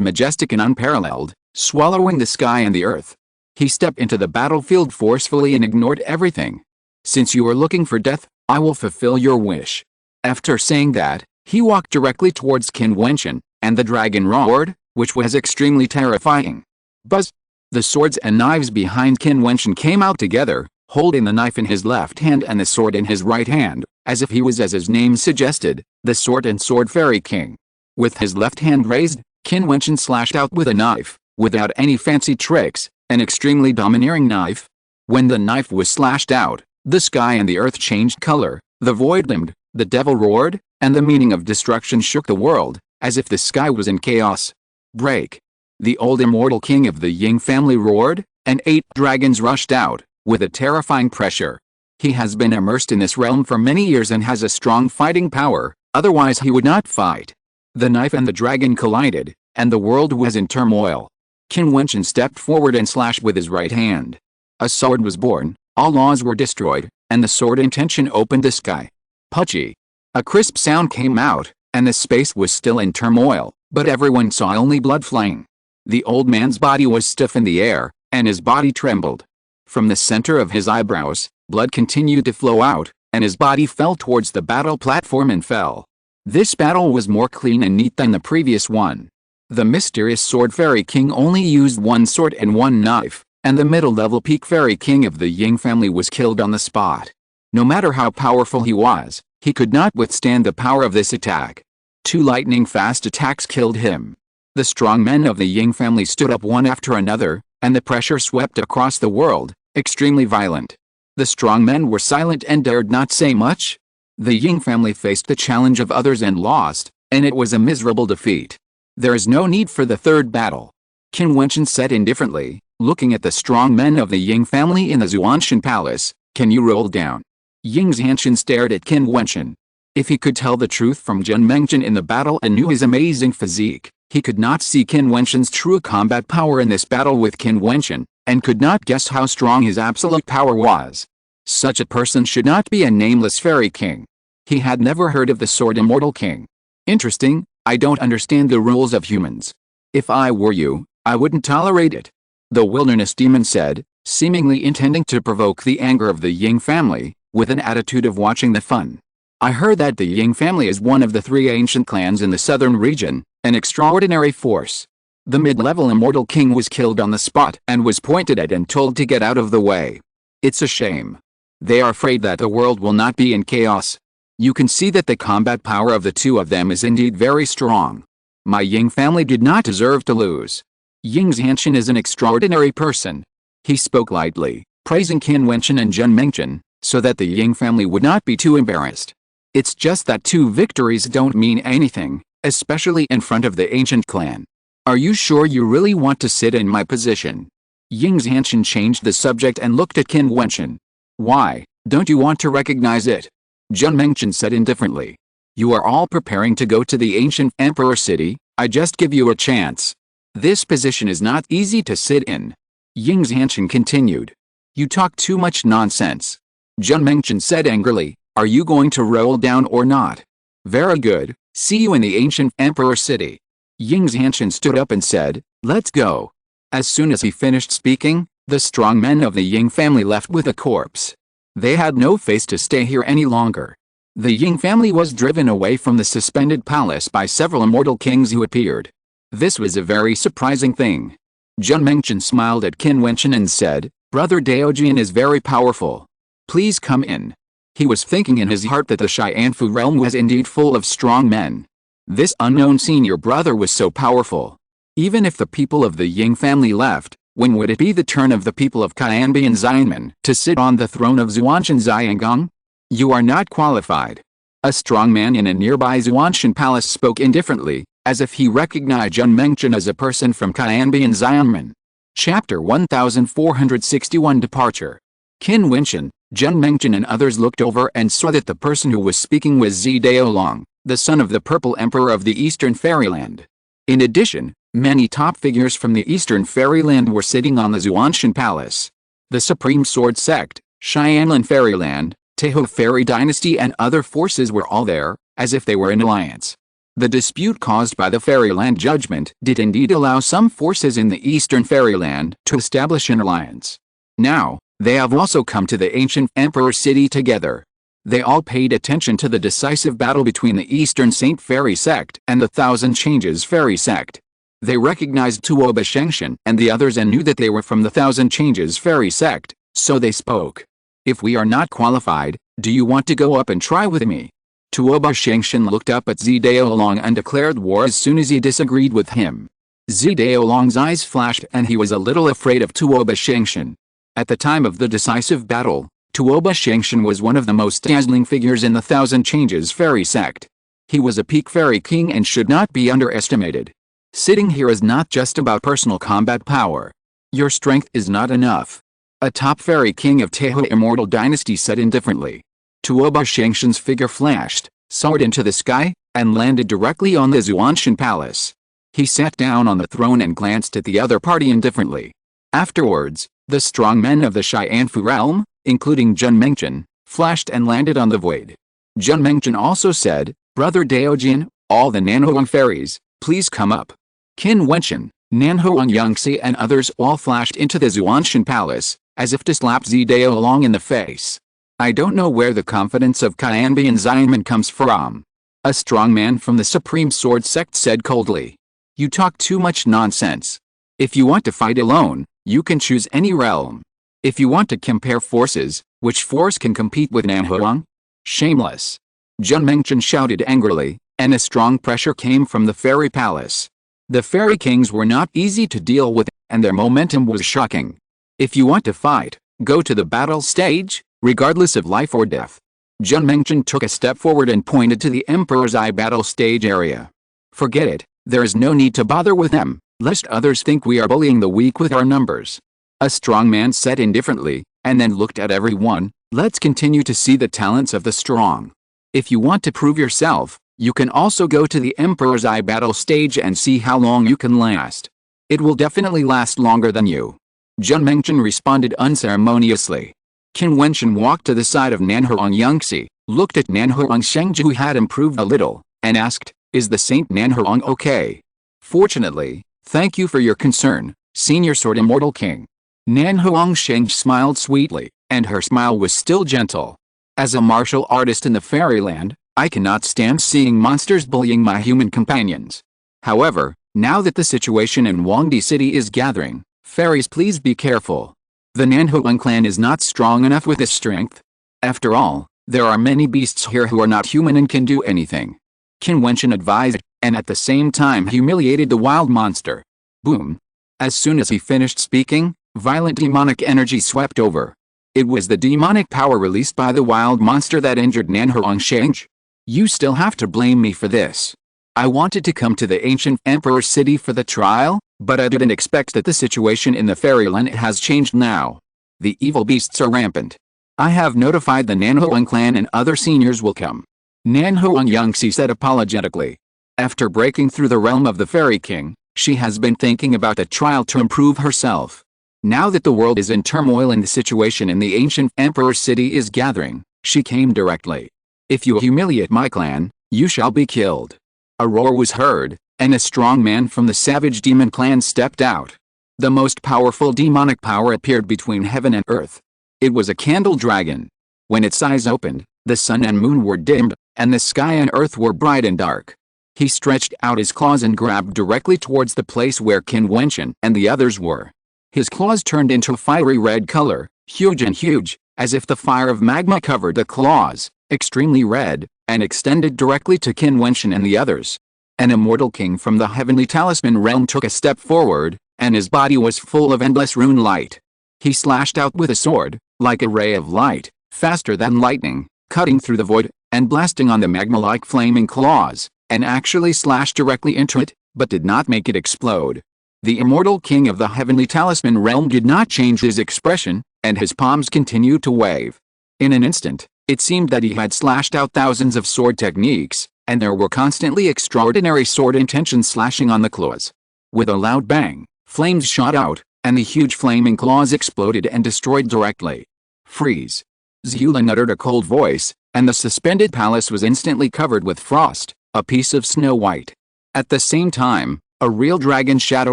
majestic and unparalleled, swallowing the sky and the earth. He stepped into the battlefield forcefully and ignored everything. Since you are looking for death, I will fulfill your wish. After saying that, he walked directly towards Qin Wentian, and the dragon roared, which was extremely terrifying. Buzz! The swords and knives behind Qin Wentian came out together, holding the knife in his left hand and the sword in his right hand, as if he was, as his name suggested, the sword and sword fairy king. With his left hand raised, Qin Wentian slashed out with a knife, without any fancy tricks, an extremely domineering knife. When the knife was slashed out, the sky and the earth changed color, the void limbed, the devil roared, and the meaning of destruction shook the world, as if the sky was in chaos. Break! The old immortal king of the Ying family roared, and 8 dragons rushed out, with a terrifying pressure. He has been immersed in this realm for many years and has a strong fighting power, otherwise he would not fight. The knife and the dragon collided, and the world was in turmoil. Qin Wentian stepped forward and slashed with his right hand. A sword was born, all laws were destroyed, and the sword intention opened the sky. Puchy! A crisp sound came out, and the space was still in turmoil, but everyone saw only blood flying. The old man's body was stiff in the air, and his body trembled. From the center of his eyebrows, blood continued to flow out, and his body fell towards the battle platform and fell. This battle was more clean and neat than the previous one. The mysterious sword fairy king only used 1 sword and 1 knife, and the middle-level peak fairy king of the Ying family was killed on the spot. No matter how powerful he was, he could not withstand the power of this attack. 2 lightning-fast attacks killed him. The strong men of the Ying family stood up one after another, and the pressure swept across the world, extremely violent. The strong men were silent and dared not say much. The Ying family faced the challenge of others and lost, and it was a miserable defeat. There is no need for the 3rd battle. Qin Wentian said indifferently, looking at the strong men of the Ying family in the Jiutian palace. Can you roll down? Ying Wentian stared at Qin Wentian. If he could tell the truth from Qin Wentian in the battle and knew his amazing physique, he could not see Qin Wentian's true combat power in this battle with Qin Wentian, and could not guess how strong his absolute power was. Such a person should not be a nameless fairy king. He had never heard of the sword immortal king. Interesting, I don't understand the rules of humans. If I were you, I wouldn't tolerate it. The wilderness demon said, seemingly intending to provoke the anger of the Ying family, with an attitude of watching the fun. I heard that the Ying family is one of the 3 ancient clans in the southern region, an extraordinary force. The mid-level immortal king was killed on the spot and was pointed at and told to get out of the way. It's a shame. They are afraid that the world will not be in chaos. You can see that the combat power of the 2 of them is indeed very strong. My Ying family did not deserve to lose. Ying Wentian is an extraordinary person. He spoke lightly, praising Qin Wentian and Qin Wentian, so that the Ying family would not be too embarrassed. It's just that 2 victories don't mean anything, especially in front of the ancient clan. Are you sure you really want to sit in my position? Ying Xianxian changed the subject and looked at Qin Wentian. Why, don't you want to recognize it? Jian Mengchen said indifferently. You are all preparing to go to the ancient emperor city, I just give you a chance. This position is not easy to sit in. Ying Xianxian continued. You talk too much nonsense. Jian Mengchen said angrily, are you going to roll down or not? Very good, see you in the ancient emperor city. Ying Xianxian stood up and said, let's go. As soon as he finished speaking, the strong men of the Ying family left with a corpse. They had no face to stay here any longer. The Ying family was driven away from the suspended palace by several immortal kings who appeared. This was a very surprising thing. Jian Mengchen smiled at Qin Wentian and said, Brother Jiutian is very powerful. Please come in. He was thinking in his heart that the Xianfu realm was indeed full of strong men. This unknown senior brother was so powerful. Even if the people of the Ying family left, when would it be the turn of the people of Qianbian Xianmen to sit on the throne of Xuanshan Xiangong? You are not qualified. A strong man in a nearby Xuanshan palace spoke indifferently, as if he recognized Jian Mengchen as a person from Qianbian Xianmen. Chapter 1461 Departure. Qin Wentian, Jian Mengchen and others looked over and saw that the person who was speaking was Daolong, the son of the Purple Emperor of the Eastern Fairyland. In addition, many top figures from the Eastern Fairyland were sitting on the Xuanshan Palace. The Supreme Sword Sect, Xianlan Fairyland, Teho Fairy Dynasty and other forces were all there, as if they were in alliance. The dispute caused by the Fairyland judgment did indeed allow some forces in the Eastern Fairyland to establish an alliance. Now, they have also come to the ancient Emperor City together. They all paid attention to the decisive battle between the Eastern Saint Fairy Sect and the Thousand Changes Fairy Sect. They recognized Tuoba Shengshan and the others and knew that they were from the Thousand Changes Fairy Sect, so they spoke. If we are not qualified, do you want to go up and try with me? Tuoba Shengshan looked up at Daolong and declared war as soon as he disagreed with him. Daolong's eyes flashed and he was a little afraid of Tuoba Shengshan. At the time of the decisive battle, Tuoba Shengshan was one of the most dazzling figures in the Thousand Changes Fairy Sect. He was a peak fairy king and should not be underestimated. Sitting here is not just about personal combat power. Your strength is not enough. A top fairy king of Teho Immortal Dynasty said indifferently. Tuoba Shengshan's figure flashed, soared into the sky, and landed directly on the Xuanshan Palace. He sat down on the throne and glanced at the other party indifferently. Afterwards, the strong men of the Xianfu realm, including Jian Mengchen, flashed and landed on the void. Jian Mengchen also said, Brother Daojian, all the Nanhuang fairies, please come up. Qin Wentian, Nanhuang Yangxi and others all flashed into the Xuanshan Palace, as if to slap Daolong in the face. I don't know where the confidence of Qianbian Xianmen comes from. A strong man from the Supreme Sword Sect said coldly. You talk too much nonsense. If you want to fight alone, you can choose any realm. If you want to compare forces, which force can compete with Nanhuang? Shameless. Jian Mengchen shouted angrily, and a strong pressure came from the fairy palace. The fairy kings were not easy to deal with, and their momentum was shocking. If you want to fight, go to the battle stage, regardless of life or death. Jian Mengchen took a step forward and pointed to the Emperor's Eye battle stage area. Forget it, there is no need to bother with them, lest others think we are bullying the weak with our numbers. A strong man said indifferently, and then looked at everyone. Let's continue to see the talents of the strong. If you want to prove yourself, you can also go to the Emperor's Eye battle stage and see how long you can last. It will definitely last longer than you. Jian Mengchen responded unceremoniously. Qin Wentian walked to the side of Nanhuang Yangxi, looked at Nanhuang Shengju who had improved a little, and asked, Is the Saint Nanhuang okay? Fortunately, thank you for your concern, Senior Sword Immortal King. Nanhuang Shengju smiled sweetly, and her smile was still gentle. As a martial artist in the fairyland, I cannot stand seeing monsters bullying my human companions. However, now that the situation in Huangdi City is gathering, fairies please be careful. The Nanhuang clan is not strong enough with this strength. After all, there are many beasts here who are not human and can do anything. Qin Wentian advised, and at the same time humiliated the wild monster. Boom. As soon as he finished speaking, violent demonic energy swept over. It was the demonic power released by the wild monster that injured Nanhuangshange. You still have to blame me for this. I wanted to come to the ancient Emperor City for the trial, but I didn't expect that the situation in the fairyland has changed now. The evil beasts are rampant. I have notified the Nanhuang clan and other seniors will come. Nanhuangyangxi said apologetically. After breaking through the realm of the Fairy King, she has been thinking about the trial to improve herself. Now that the world is in turmoil and the situation in the ancient Emperor City is gathering, she came directly. If you humiliate my clan, you shall be killed. A roar was heard, and a strong man from the savage demon clan stepped out. The most powerful demonic power appeared between heaven and earth. It was a candle dragon. When its eyes opened, the sun and moon were dimmed, and the sky and earth were bright and dark. He stretched out his claws and grabbed directly towards the place where Qin Wentian and the others were. His claws turned into a fiery red color, huge and huge, as if the fire of magma covered the claws, extremely red, and extended directly to Qin Wentian and the others. An immortal king from the heavenly talisman realm took a step forward, and his body was full of endless rune light. He slashed out with a sword, like a ray of light, faster than lightning, cutting through the void, and blasting on the magma-like flaming claws, and actually slashed directly into it, but did not make it explode. The immortal king of the heavenly talisman realm did not change his expression, and his palms continued to wave. In an instant, it seemed that he had slashed out thousands of sword techniques, and there were constantly extraordinary sword intentions slashing on the claws. With a loud bang, flames shot out, and the huge flaming claws exploded and destroyed directly. Freeze! Jiutian uttered a cold voice, and the suspended palace was instantly covered with frost, a piece of snow white. At the same time, a real dragon shadow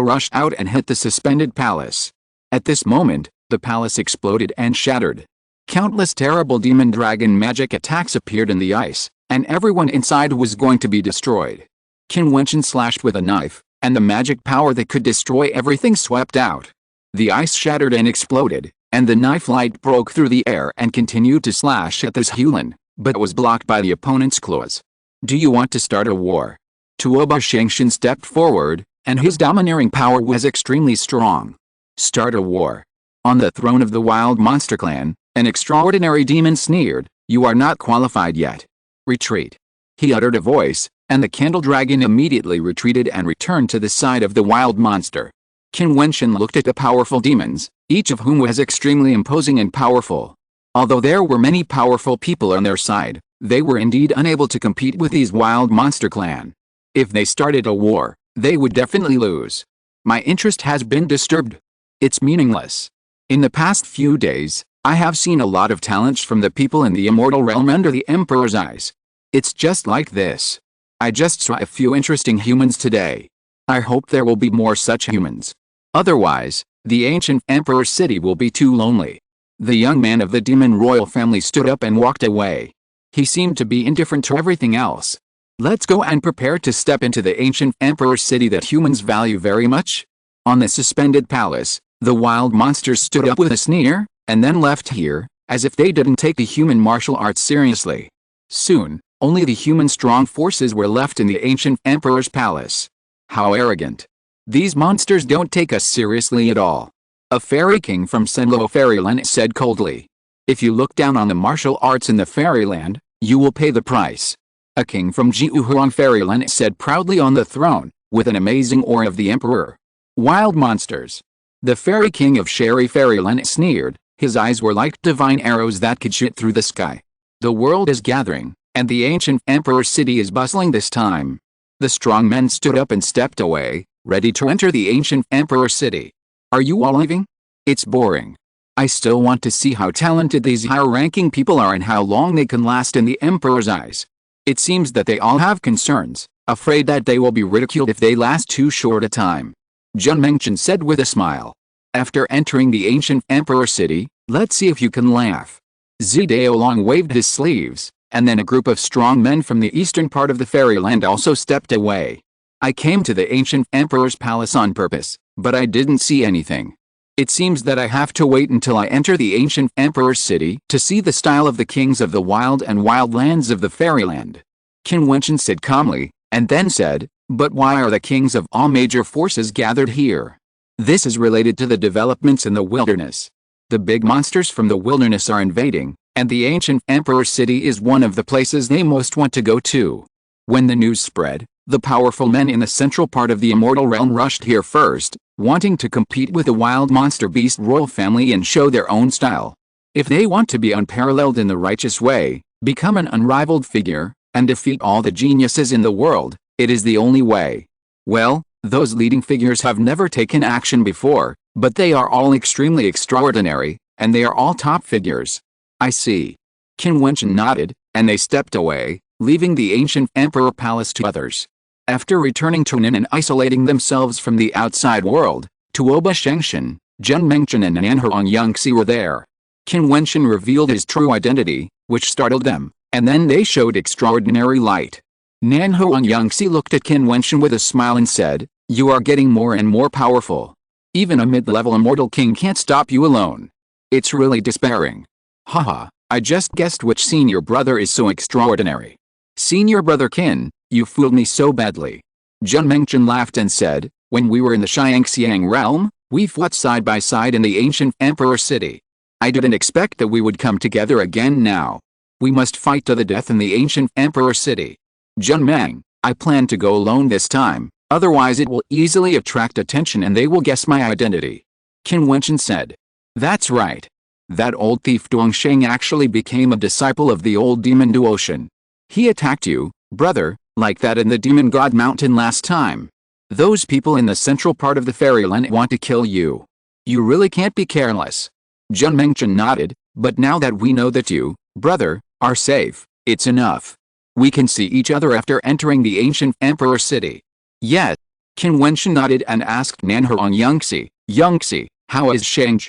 rushed out and hit the suspended palace. At this moment, the palace exploded and shattered. Countless terrible demon dragon magic attacks appeared in the ice, and everyone inside was going to be destroyed. Qin Wentian slashed with a knife, and the magic power that could destroy everything swept out. The ice shattered and exploded, and the knife light broke through the air and continued to slash at the Jiutian, but was blocked by the opponent's claws. Do you want to start a war? Tuoba Shengshan stepped forward, and his domineering power was extremely strong. Start a war. On the throne of the wild monster clan, an extraordinary demon sneered, you are not qualified yet. Retreat. He uttered a voice, and the candle dragon immediately retreated and returned to the side of the wild monster. Qin Wentian looked at the powerful demons, each of whom was extremely imposing and powerful. Although there were many powerful people on their side, they were indeed unable to compete with these wild monster clan. If they started a war, they would definitely lose. My interest has been disturbed. It's meaningless. In the past few days, I have seen a lot of talents from the people in the immortal realm under the Emperor's eyes. It's just like this. I just saw a few interesting humans today. I hope there will be more such humans. Otherwise, the ancient Emperor City will be too lonely. The young man of the demon royal family stood up and walked away. He seemed to be indifferent to everything else. Let's go and prepare to step into the ancient Emperor City that humans value very much. On the suspended palace, the wild monsters stood up with a sneer, and then left here, as if they didn't take the human martial arts seriously. Soon, only the human strong forces were left in the ancient Emperor's palace. How arrogant. These monsters don't take us seriously at all. A fairy king from Senlo Fairyland said coldly. If you look down on the martial arts in the fairyland, you will pay the price. A king from Jiutian Fairyland said proudly on the throne, with an amazing aura of the emperor. Wild monsters. The fairy king of Sherry Fairyland sneered, his eyes were like divine arrows that could shoot through the sky. The world is gathering, and the ancient emperor city is bustling this time. The strong men stood up and stepped away, ready to enter the ancient emperor city. Are you all leaving? It's boring. I still want to see how talented these higher-ranking people are and how long they can last in the emperor's eyes. It seems that they all have concerns, afraid that they will be ridiculed if they last too short a time. Jian Mengchen said with a smile. After entering the ancient emperor city, let's see if you can laugh. Zidao Long waved his sleeves, and then a group of strong men from the eastern part of the fairyland also stepped away. I came to the ancient emperor's palace on purpose, but I didn't see anything. It seems that I have to wait until I enter the ancient emperor's city to see the style of the kings of the wild and wild lands of the fairyland. Qin Wentian said calmly, and then said, but why are the kings of all major forces gathered here? This is related to the developments in the wilderness. The big monsters from the wilderness are invading, and the ancient emperor city is one of the places they most want to go to. When the news spread, the powerful men in the central part of the immortal realm rushed here first, wanting to compete with the wild monster beast royal family and show their own style. If they want to be unparalleled in the righteous way, become an unrivaled figure, and defeat all the geniuses in the world, it is the only way. Well, those leading figures have never taken action before, but they are all extremely extraordinary, and they are all top figures. I see. Qin Wentian nodded, and they stepped away, leaving the ancient emperor palace to others. After returning to Nin and isolating themselves from the outside world, Tuoba Shengshan, Zhen Mengchen and Nanhurong Yangxi were there. Qin Wentian revealed his true identity, which startled them, and then they showed extraordinary light. Nanhurong Yangxi looked at Qin Wentian with a smile and said, "You are getting more and more powerful. Even a mid-level immortal king can't stop you alone. It's really despairing. Haha, I just guessed which senior brother is so extraordinary. Senior brother Qin, you fooled me so badly." Zhen Mengchen laughed and said, "When we were in the Xiangxiang realm, we fought side by side in the ancient emperor city. I didn't expect that we would come together again now. We must fight to the death in the ancient emperor city. Zhen Meng, I plan to go alone this time, otherwise it will easily attract attention and they will guess my identity." Qin Wentian said. "That's right. That old thief Dongsheng actually became a disciple of the old demon Duotian. He attacked you, brother, like that in the Demon God Mountain last time. Those people in the central part of the fairyland want to kill you. You really can't be careless." Zhen Mengchen nodded, "But now that we know that you, brother, are safe, it's enough. We can see each other after entering the ancient emperor city." "Yes." Qin Wentian nodded and asked Nanhurong Yangxi, "Yangxi, how is Sheng?"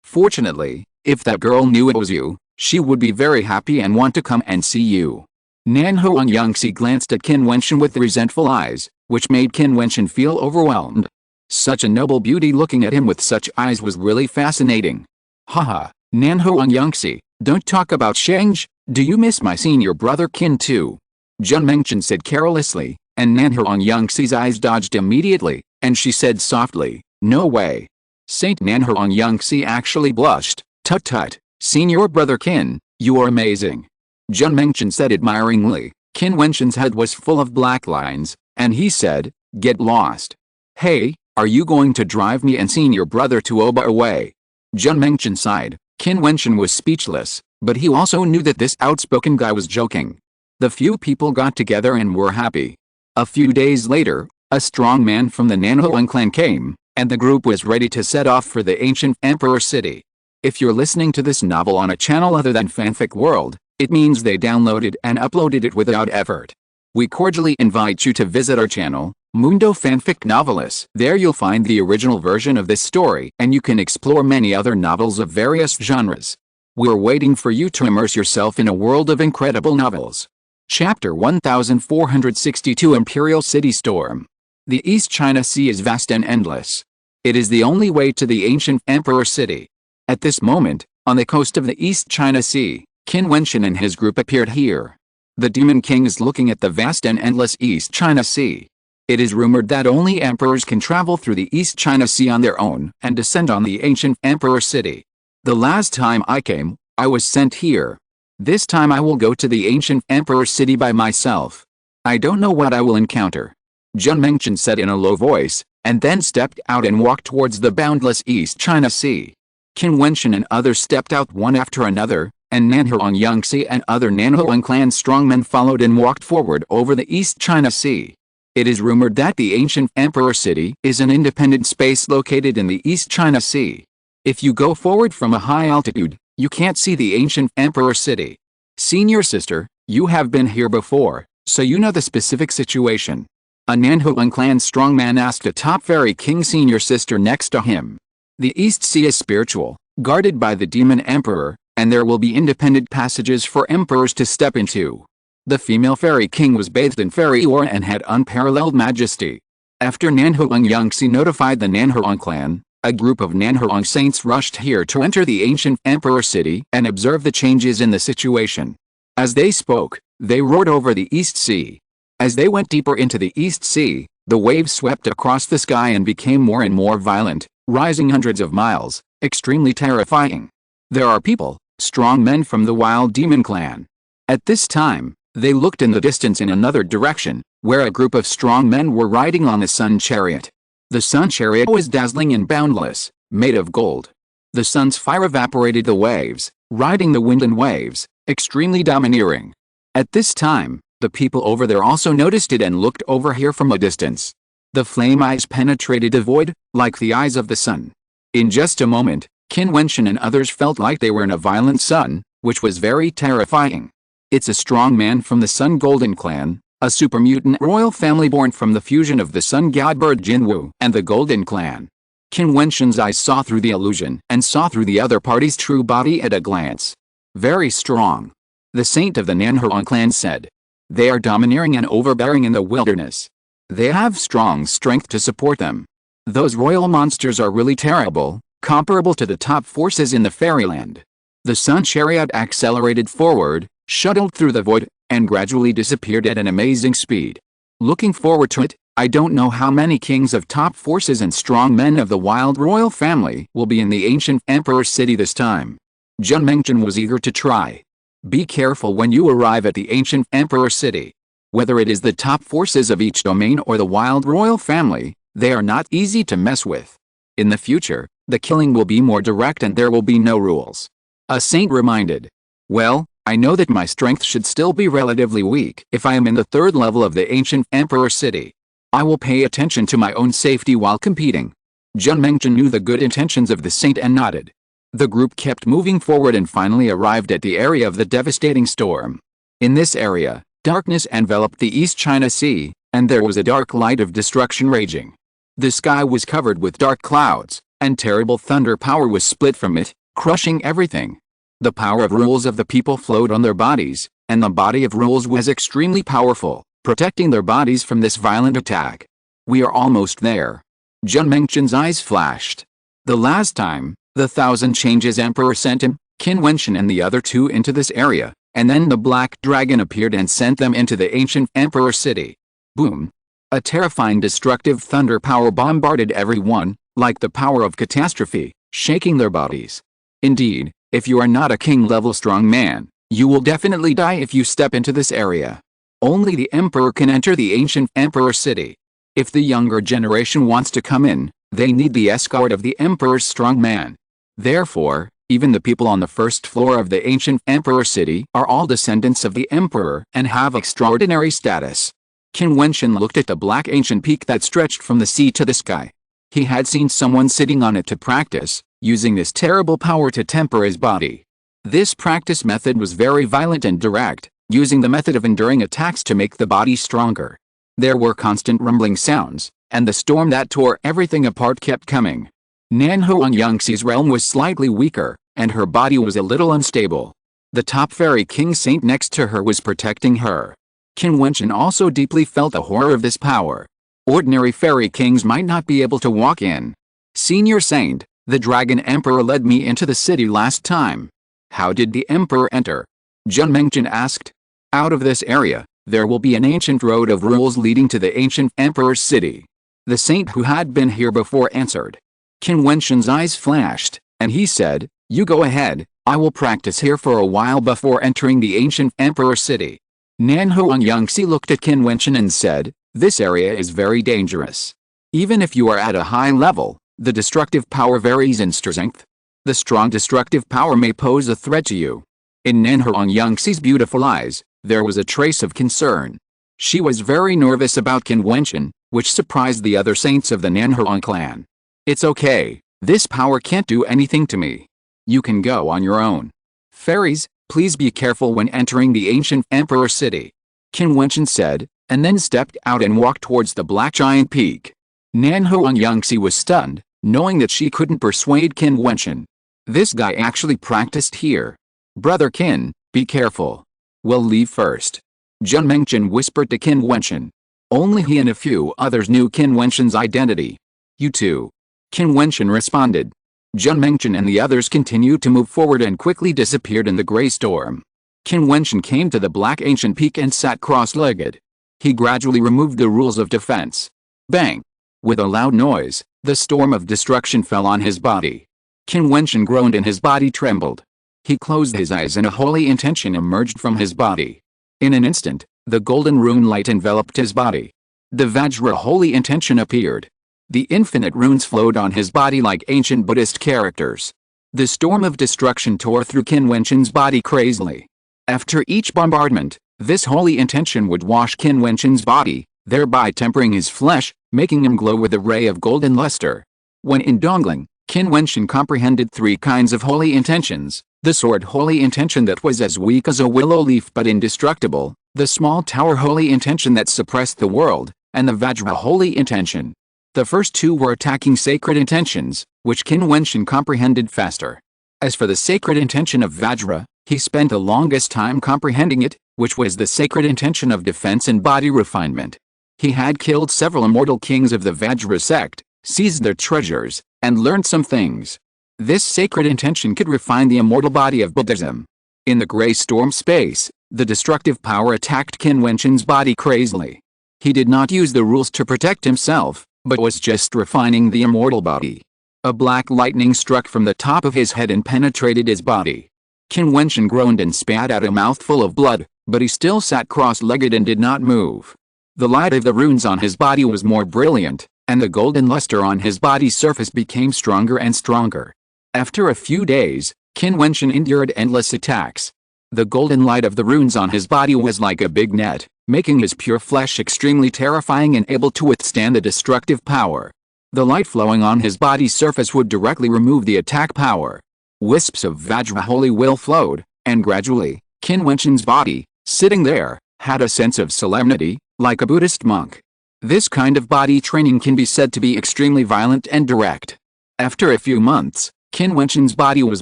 "Fortunately, if that girl knew it was you, she would be very happy and want to come and see you." Nanhurong Yangxi glanced at Qin Wentian with resentful eyes, which made Qin Wentian feel overwhelmed. Such a noble beauty looking at him with such eyes was really fascinating. "Haha, Nanhurong Yangxi, don't talk about Sheng. Do you miss my senior brother Qin too?" Zhen Mengchen said carelessly, and Nanhurong Yangxi's eyes dodged immediately, and she said softly, "No way." Saint Nanhurong Yangxi actually blushed. "Tut tut, senior brother Qin, you are amazing." Zhen Mengchen said admiringly. Qin Wentian's head was full of black lines, and he said, "Get lost. Hey, are you going to drive me and senior brother Tuoba away?" Zhen Mengchen sighed. Qin Wentian was speechless, but he also knew that this outspoken guy was joking. The few people got together and were happy. A few days later, a strong man from the Nanhuang clan came, and the group was ready to set off for the ancient emperor city. If you're listening to this novel on a channel other than Fanfic World, it means they downloaded and uploaded it without effort. We cordially invite you to visit our channel, Mundo Fanfic Novelis. There you'll find the original version of this story and you can explore many other novels of various genres. We're waiting for you to immerse yourself in a world of incredible novels. Chapter 1462 Imperial City Storm. The East China Sea is vast and endless. It is the only way to the ancient emperor city. At this moment, on the coast of the East China Sea, Qin Wentian and his group appeared here. The Demon King is looking at the vast and endless East China Sea. It is rumored that only emperors can travel through the East China Sea on their own and descend on the ancient emperor city. The last time I came, I was sent here. This time I will go to the ancient emperor city by myself. I don't know what I will encounter." Zhen Mengchen said in a low voice, and then stepped out and walked towards the boundless East China Sea. Qin Wentian and others stepped out one after another, and Nanhurong Yangxi and other Nanhuang clan strongmen followed and walked forward over the East China Sea. It is rumored that the ancient emperor city is an independent space located in the East China Sea. If you go forward from a high altitude, you can't see the ancient emperor city. Senior sister, you have been here before, so you know the specific situation. A Nanhuang clan strongman asked a top fairy king senior sister next to him. The East Sea is spiritual, guarded by the demon emperor, and there will be independent passages for emperors to step into. The female fairy king was bathed in fairy aura and had unparalleled majesty. After Nanhuang Yangxi notified the Nanhuang clan, a group of Nanhuang saints rushed here to enter the ancient emperor city and observe the changes in the situation. As they spoke, they roared over the East Sea. As they went deeper into the East Sea, the waves swept across the sky and became more and more violent, rising hundreds of miles, extremely terrifying. There are people, strong men from the wild demon clan. At this time, they looked in the distance in another direction, where a group of strong men were riding on a sun chariot. The sun chariot was dazzling and boundless, made of gold. The sun's fire evaporated the waves, riding the wind and waves, extremely domineering. At this time, the people over there also noticed it and looked over here from a distance. The flame eyes penetrated the void, like the eyes of the sun. In just a moment, Qin Wentian and others felt like they were in a violent sun, which was very terrifying. It's a strong man from the Sun Golden Clan, a super mutant royal family born from the fusion of the sun god bird Jinwu and the Golden Clan. Qin Wentian's eyes saw through the illusion and saw through the other party's true body at a glance. Very strong. The saint of the Nanhuang clan said. They are domineering and overbearing in the wilderness. They have strong strength to support them. Those royal monsters are really terrible, comparable to the top forces in the fairyland. The sun chariot accelerated forward, shuttled through the void, and gradually disappeared at an amazing speed. Looking forward to it, I don't know how many kings of top forces and strong men of the wild royal family will be in the ancient emperor city this time. Qin Wentian was eager to try. Be careful when you arrive at the ancient emperor city. Whether it is the top forces of each domain or the wild royal family, they are not easy to mess with. In the future, the killing will be more direct and there will be no rules. A saint reminded. Well, I know that my strength should still be relatively weak if I am in the third level of the ancient emperor city. I will pay attention to my own safety while competing. Qin Wentian knew the good intentions of the saint and nodded. The group kept moving forward and finally arrived at the area of the devastating storm. In this area, darkness enveloped the East China Sea, and there was a dark light of destruction raging. The sky was covered with dark clouds, and terrible thunder power was split from it, crushing everything. The power of rules of the people flowed on their bodies, and the body of rules was extremely powerful, protecting their bodies from this violent attack. We are almost there. Qin Wentian's eyes flashed. The last time, the 1,000 Changes Emperor sent him, Qin Wentian and the other two into this area, and then the Black Dragon appeared and sent them into the ancient Emperor city. Boom! A terrifying destructive thunder power bombarded everyone, like the power of catastrophe, shaking their bodies. Indeed, if you are not a king-level strong man, you will definitely die if you step into this area. Only the Emperor can enter the ancient Emperor city. If the younger generation wants to come in, they need the escort of the Emperor's strong man. Therefore, even the people on the first floor of the ancient Emperor city are all descendants of the Emperor and have extraordinary status. Qin Wentian looked at the black ancient peak that stretched from the sea to the sky. He had seen someone sitting on it to practice, using this terrible power to temper his body. This practice method was very violent and direct, using the method of enduring attacks to make the body stronger. There were constant rumbling sounds, and the storm that tore everything apart kept coming. Nanhuang Yangxi's realm was slightly weaker, and her body was a little unstable. The top fairy king saint next to her was protecting her. Qin Wentian also deeply felt the horror of this power. Ordinary fairy kings might not be able to walk in. Senior saint, the Dragon Emperor led me into the city last time. How did the Emperor enter? Qin Wentian asked. Out of this area, there will be an ancient road of rules leading to the ancient Emperor's city. The saint who had been here before answered. Qin Wentian's eyes flashed, and he said, You go ahead, I will practice here for a while before entering the ancient Emperor city. Nanhuang Yangxi looked at Qin Wentian and said, This area is very dangerous. Even if you are at a high level, the destructive power varies in strength. The strong destructive power may pose a threat to you. In Nanhuang Yangxi's beautiful eyes, there was a trace of concern. She was very nervous about Qin Wentian, which surprised the other saints of the Nanhuang clan. It's okay, this power can't do anything to me. You can go on your own. Fairies, please be careful when entering the ancient Emperor city. Qin Wentian said, and then stepped out and walked towards the black giant peak. Nanhuang Yangxi was stunned, knowing that she couldn't persuade Qin Wentian. This guy actually practiced here. Brother Qin, be careful. We'll leave first. Qin Wentian whispered to Qin Wentian. Only he and a few others knew Qin Wentian's identity. You too. Qin Wentian responded. Qin Wentian and the others continued to move forward and quickly disappeared in the gray storm. Qin Wentian came to the black ancient peak and sat cross-legged. He gradually removed the rules of defense. Bang! With a loud noise, the storm of destruction fell on his body. Qin Wentian groaned and his body trembled. He closed his eyes and a holy intention emerged from his body. In an instant, the golden rune light enveloped his body. The Vajra holy intention appeared. The infinite runes flowed on his body like ancient Buddhist characters. The storm of destruction tore through Qin Wentian's body crazily. After each bombardment, this holy intention would wash Qin Wentian's body, thereby tempering his flesh, making him glow with a ray of golden luster. When in Dongling, Qin Wentian comprehended three kinds of holy intentions: the sword holy intention that was as weak as a willow leaf but indestructible, the small tower holy intention that suppressed the world, and the Vajra holy intention. The first two were attacking sacred intentions, which Qin Wentian comprehended faster. As for the sacred intention of Vajra, he spent the longest time comprehending it, which was the sacred intention of defense and body refinement. He had killed several immortal kings of the Vajra sect, seized their treasures, and learned some things. This sacred intention could refine the immortal body of Buddhism. In the gray storm space, the destructive power attacked Qin Wentian's body crazily. He did not use the rules to protect himself, but was just refining the immortal body. A black lightning struck from the top of his head and penetrated his body. Qin Wentian groaned and spat out a mouthful of blood, but he still sat cross-legged and did not move. The light of the runes on his body was more brilliant, and the golden luster on his body's surface became stronger and stronger. After a few days, Qin Wentian endured endless attacks. The golden light of the runes on his body was like a big net, making his pure flesh extremely terrifying and able to withstand the destructive power. The light flowing on his body's surface would directly remove the attack power. Wisps of Vajra holy will flowed, and gradually, Qin Wentian's body, sitting there, had a sense of solemnity, like a Buddhist monk. This kind of body training can be said to be extremely violent and direct. After a few months, Qin Wentian's body was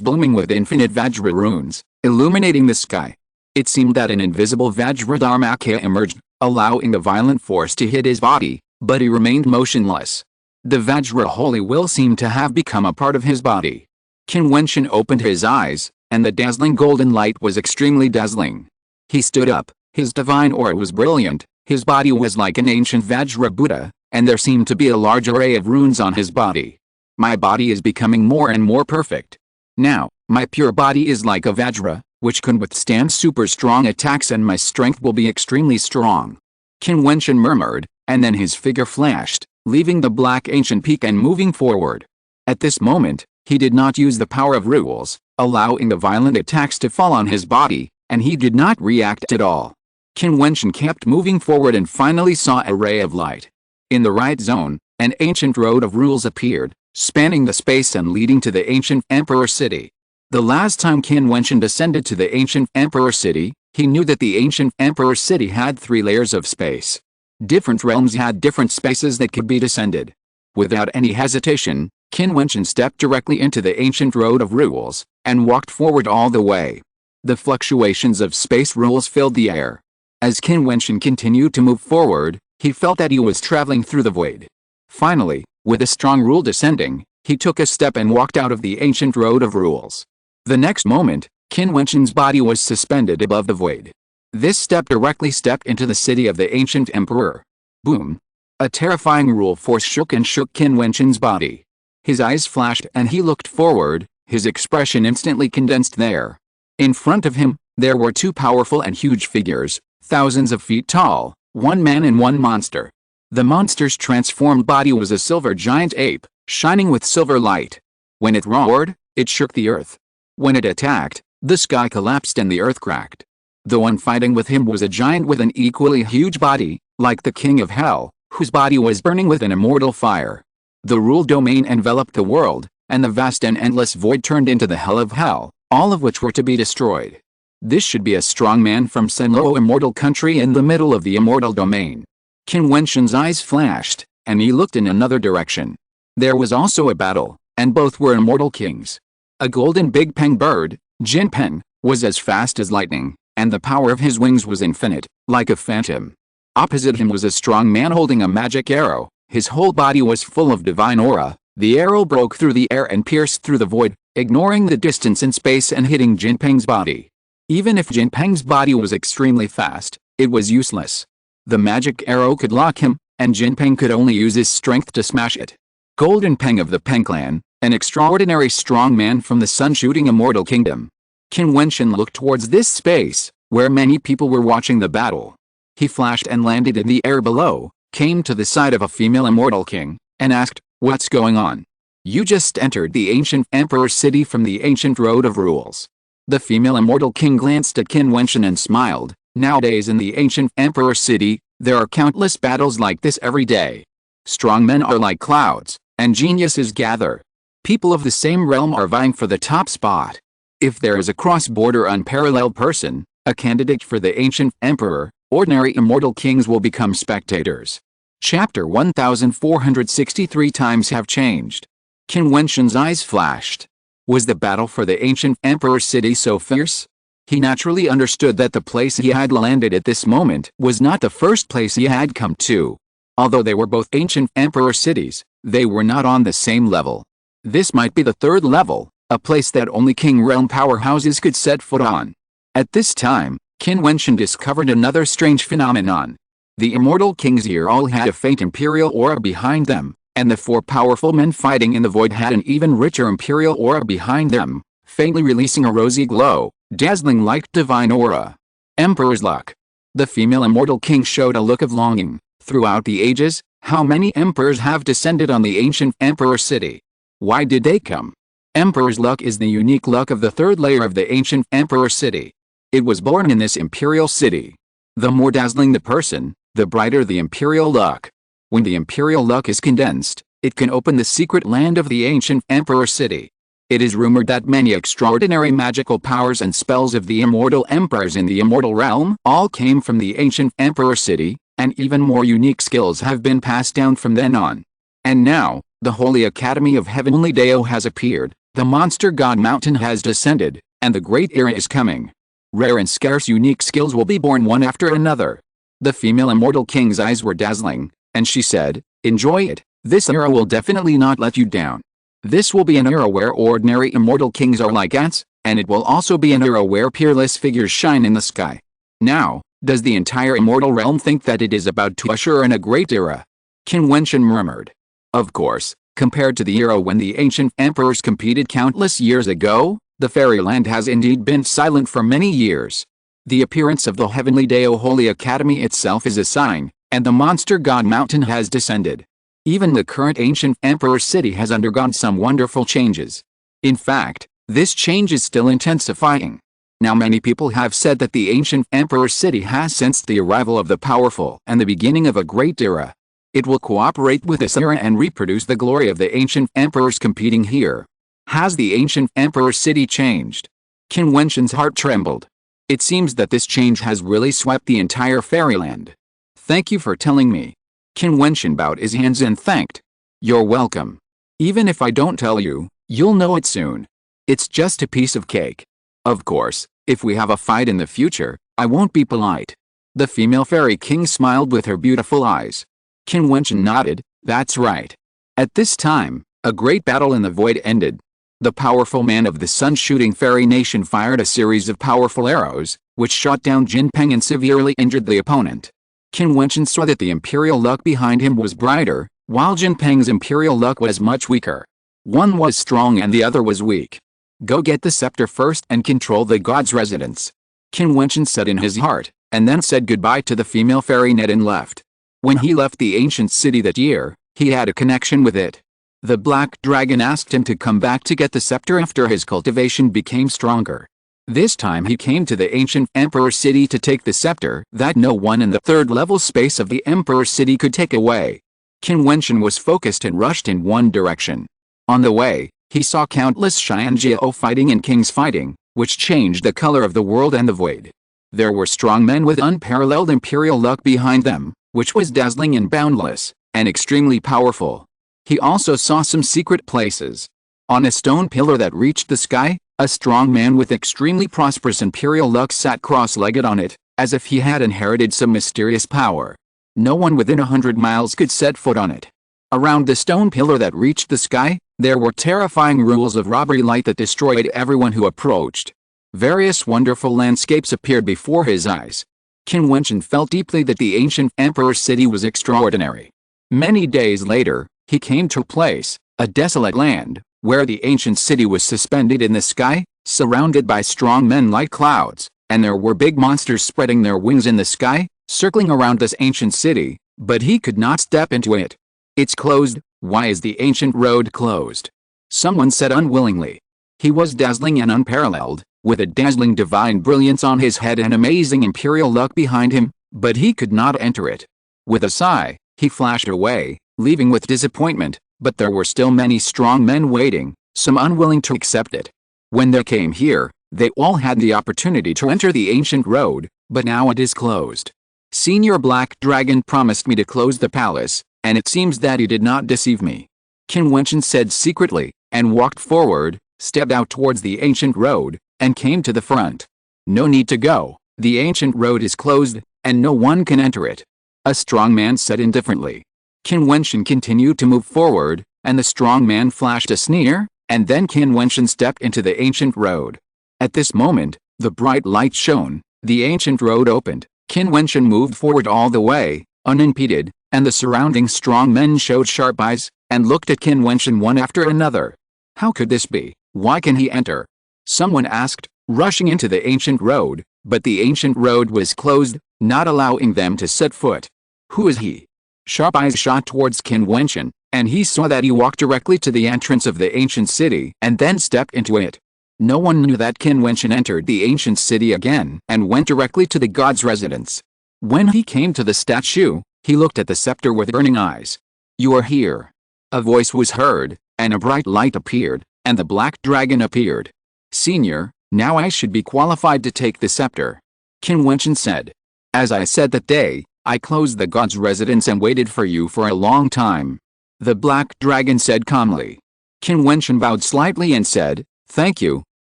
blooming with infinite Vajra runes, illuminating the sky. It seemed that an invisible Vajra Dharmakaya emerged, allowing the violent force to hit his body, but he remained motionless. The Vajra holy will seemed to have become a part of his body. Qin Wentian opened his eyes, and the dazzling golden light was extremely dazzling. He stood up, his divine aura was brilliant, his body was like an ancient Vajra Buddha, and there seemed to be a large array of runes on his body. My body is becoming more and more perfect. Now, my pure body is like a Vajra, which can withstand super strong attacks, and my strength will be extremely strong. Qin Wentian murmured, and then his figure flashed, leaving the black ancient peak and moving forward. At this moment, he did not use the power of rules, allowing the violent attacks to fall on his body, and he did not react at all. Qin Wentian kept moving forward and finally saw a ray of light. In the right zone, an ancient road of rules appeared, spanning the space and leading to the ancient Emperor City. The last time Qin Wentian descended to the ancient Emperor City, he knew that the ancient Emperor City had 3 layers of space. Different realms had different spaces that could be descended. Without any hesitation, Qin Wentian stepped directly into the ancient road of rules, and walked forward all the way. The fluctuations of space rules filled the air. As Qin Wentian continued to move forward, he felt that he was traveling through the void. Finally, with a strong rule descending, he took a step and walked out of the ancient road of rules. The next moment, Qin Wentian's body was suspended above the void. This step directly stepped into the city of the ancient emperor. Boom! A terrifying rule force shook Qin Wentian's body. His eyes flashed and he looked forward, his expression instantly condensed there. In front of him, there were 2 powerful and huge figures, thousands of feet tall, 1 man and 1 monster. The monster's transformed body was a silver giant ape, shining with silver light. When it roared, it shook the earth. When it attacked, the sky collapsed and the earth cracked. The one fighting with him was a giant with an equally huge body, like the king of hell, whose body was burning with an immortal fire. The rule domain enveloped the world, and the vast and endless void turned into the hell of hell, all of which were to be destroyed. This should be a strong man from Senlo immortal country in the middle of the immortal domain. Qin Wentian's eyes flashed, and he looked in another direction. There was also a battle, and both were immortal kings. A golden Big Peng bird, Jinpeng, was as fast as lightning, and the power of his wings was infinite, like a phantom. Opposite him was a strong man holding a magic arrow. His whole body was full of divine aura. The arrow broke through the air and pierced through the void, ignoring the distance in space and hitting Jinpeng's body. Even if Jinpeng's body was extremely fast, it was useless. The magic arrow could lock him, and Jinpeng could only use his strength to smash it. Golden Peng of the Peng clan, An extraordinary strong man from the sun-shooting immortal kingdom. Qin Wentian looked towards this space, where many people were watching the battle. He flashed and landed in the air below, came to the side of a female immortal king, and asked, "What's going on?" "You just entered the ancient emperor city from the ancient road of rules." The female immortal king glanced at Qin Wentian and smiled. Nowadays in the ancient emperor city, there are countless battles like this every day. Strong men are like clouds, and geniuses gather. People of the same realm are vying for the top spot. If there is a cross-border unparalleled person, a candidate for the ancient emperor, ordinary immortal kings will become spectators. Chapter 1463 times have changed. Qin Wentian's eyes flashed. Was the battle for the ancient emperor city so fierce? He naturally understood that the place he had landed at this moment was not the first place he had come to. Although they were both ancient emperor cities, they were not on the same level. This might be the third level, a place that only king realm powerhouses could set foot on. At this time, Qin Wentian discovered another strange phenomenon. The immortal kings here all had a faint imperial aura behind them, and the four powerful men fighting in the void had an even richer imperial aura behind them, faintly releasing a rosy glow, dazzling like divine aura. Emperor's luck. The female immortal king showed a look of longing. Throughout the ages, how many emperors have descended on the ancient emperor city? Why did they come? Emperor's luck is the unique luck of the third layer of the ancient emperor city. It was born in this imperial city. The more dazzling the person, the brighter the imperial luck. When the imperial luck is condensed, it can open the secret land of the ancient emperor city. It is rumored that many extraordinary magical powers and spells of the immortal emperors in the immortal realm all came from the ancient emperor city, and even more unique skills have been passed down from then on. And now, the Holy Academy of Heavenly Dao has appeared, the monster god mountain has descended, and the great era is coming. Rare and scarce unique skills will be born one after another. The female immortal king's eyes were dazzling, and she said, "Enjoy it, this era will definitely not let you down. This will be an era where ordinary immortal kings are like ants, and it will also be an era where peerless figures shine in the sky." Now, does the entire immortal realm think that it is about to usher in a great era? Qin Wentian murmured. Of course, compared to the era when the ancient emperors competed countless years ago, the fairyland has indeed been silent for many years. The appearance of the Heavenly Dao Holy Academy itself is a sign, and the monster god mountain has descended. Even the current ancient emperor city has undergone some wonderful changes. In fact, this change is still intensifying. Now many people have said that the ancient emperor city has sensed the arrival of the powerful and the beginning of a great era. It will cooperate with this era and reproduce the glory of the ancient emperors competing here. Has the ancient emperor city changed? Qin Wentian's heart trembled. It seems that this change has really swept the entire fairyland. Thank you for telling me. Qin Wentian bowed his hands and thanked. You're welcome. Even if I don't tell you, you'll know it soon. It's just a piece of cake. Of course, if we have a fight in the future, I won't be polite. The female fairy king smiled with her beautiful eyes. Qin Wentian nodded, that's right. At this time, a great battle in the void ended. The powerful man of the sun-shooting fairy nation fired a series of powerful arrows, which shot down Jinpeng and severely injured the opponent. Qin Wentian saw that the imperial luck behind him was brighter, while Jinpeng's imperial luck was much weaker. One was strong and the other was weak. Go get the scepter first and control the god's residence. Qin Wentian said in his heart, and then said goodbye to the female fairy net and left. When he left the ancient city that year, he had a connection with it. The black dragon asked him to come back to get the scepter after his cultivation became stronger. This time he came to the ancient emperor city to take the scepter that no one in the third level space of the emperor city could take away. Qin Wentian was focused and rushed in one direction. On the way, he saw countless Xianjiao fighting and kings fighting, which changed the color of the world and the void. There were strong men with unparalleled imperial luck behind them, which was dazzling and boundless, and extremely powerful. He also saw some secret places. On a stone pillar that reached the sky, a strong man with extremely prosperous imperial luck sat cross-legged on it, as if he had inherited some mysterious power. No one within 100 miles could set foot on it. Around the stone pillar that reached the sky, there were terrifying rules of robbery light that destroyed everyone who approached. Various wonderful landscapes appeared before his eyes. Qin Wentian felt deeply that the ancient emperor city was extraordinary. Many days later, he came to a place, a desolate land, where the ancient city was suspended in the sky, surrounded by strong men like clouds, and there were big monsters spreading their wings in the sky, circling around this ancient city, but he could not step into it. It's closed. Why is the ancient road closed? Someone said unwillingly. He was dazzling and unparalleled, with a dazzling divine brilliance on his head and amazing imperial luck behind him, but he could not enter it. With a sigh, he flashed away, leaving with disappointment, but there were still many strong men waiting, some unwilling to accept it. When they came here, they all had the opportunity to enter the ancient road, but now it is closed. Senior Black Dragon promised me to close the palace, and it seems that he did not deceive me. Qin Wentian said secretly, and walked forward, stepped out towards the ancient road, and came to the front. No need to go, the ancient road is closed, and no one can enter it. A strong man said indifferently. Qin Wentian continued to move forward, and the strong man flashed a sneer, and then Qin Wentian stepped into the ancient road. At this moment, the bright light shone, the ancient road opened, Qin Wentian moved forward all the way, unimpeded, and the surrounding strong men showed sharp eyes, and looked at Qin Wentian one after another. How could this be? Why can he enter? Someone asked, rushing into the ancient road, but the ancient road was closed, not allowing them to set foot. Who is he? Sharp eyes shot towards Qin Wentian, and he saw that he walked directly to the entrance of the ancient city and then stepped into it. No one knew that Qin Wentian entered the ancient city again and went directly to the god's residence. When he came to the statue, he looked at the scepter with burning eyes. You are here. A voice was heard, and a bright light appeared, and the black dragon appeared. Senior, now I should be qualified to take the scepter. Qin Wentian said. As I said that day, I closed the god's residence and waited for you for a long time. The black dragon said calmly. Qin Wentian bowed slightly and said, Thank you,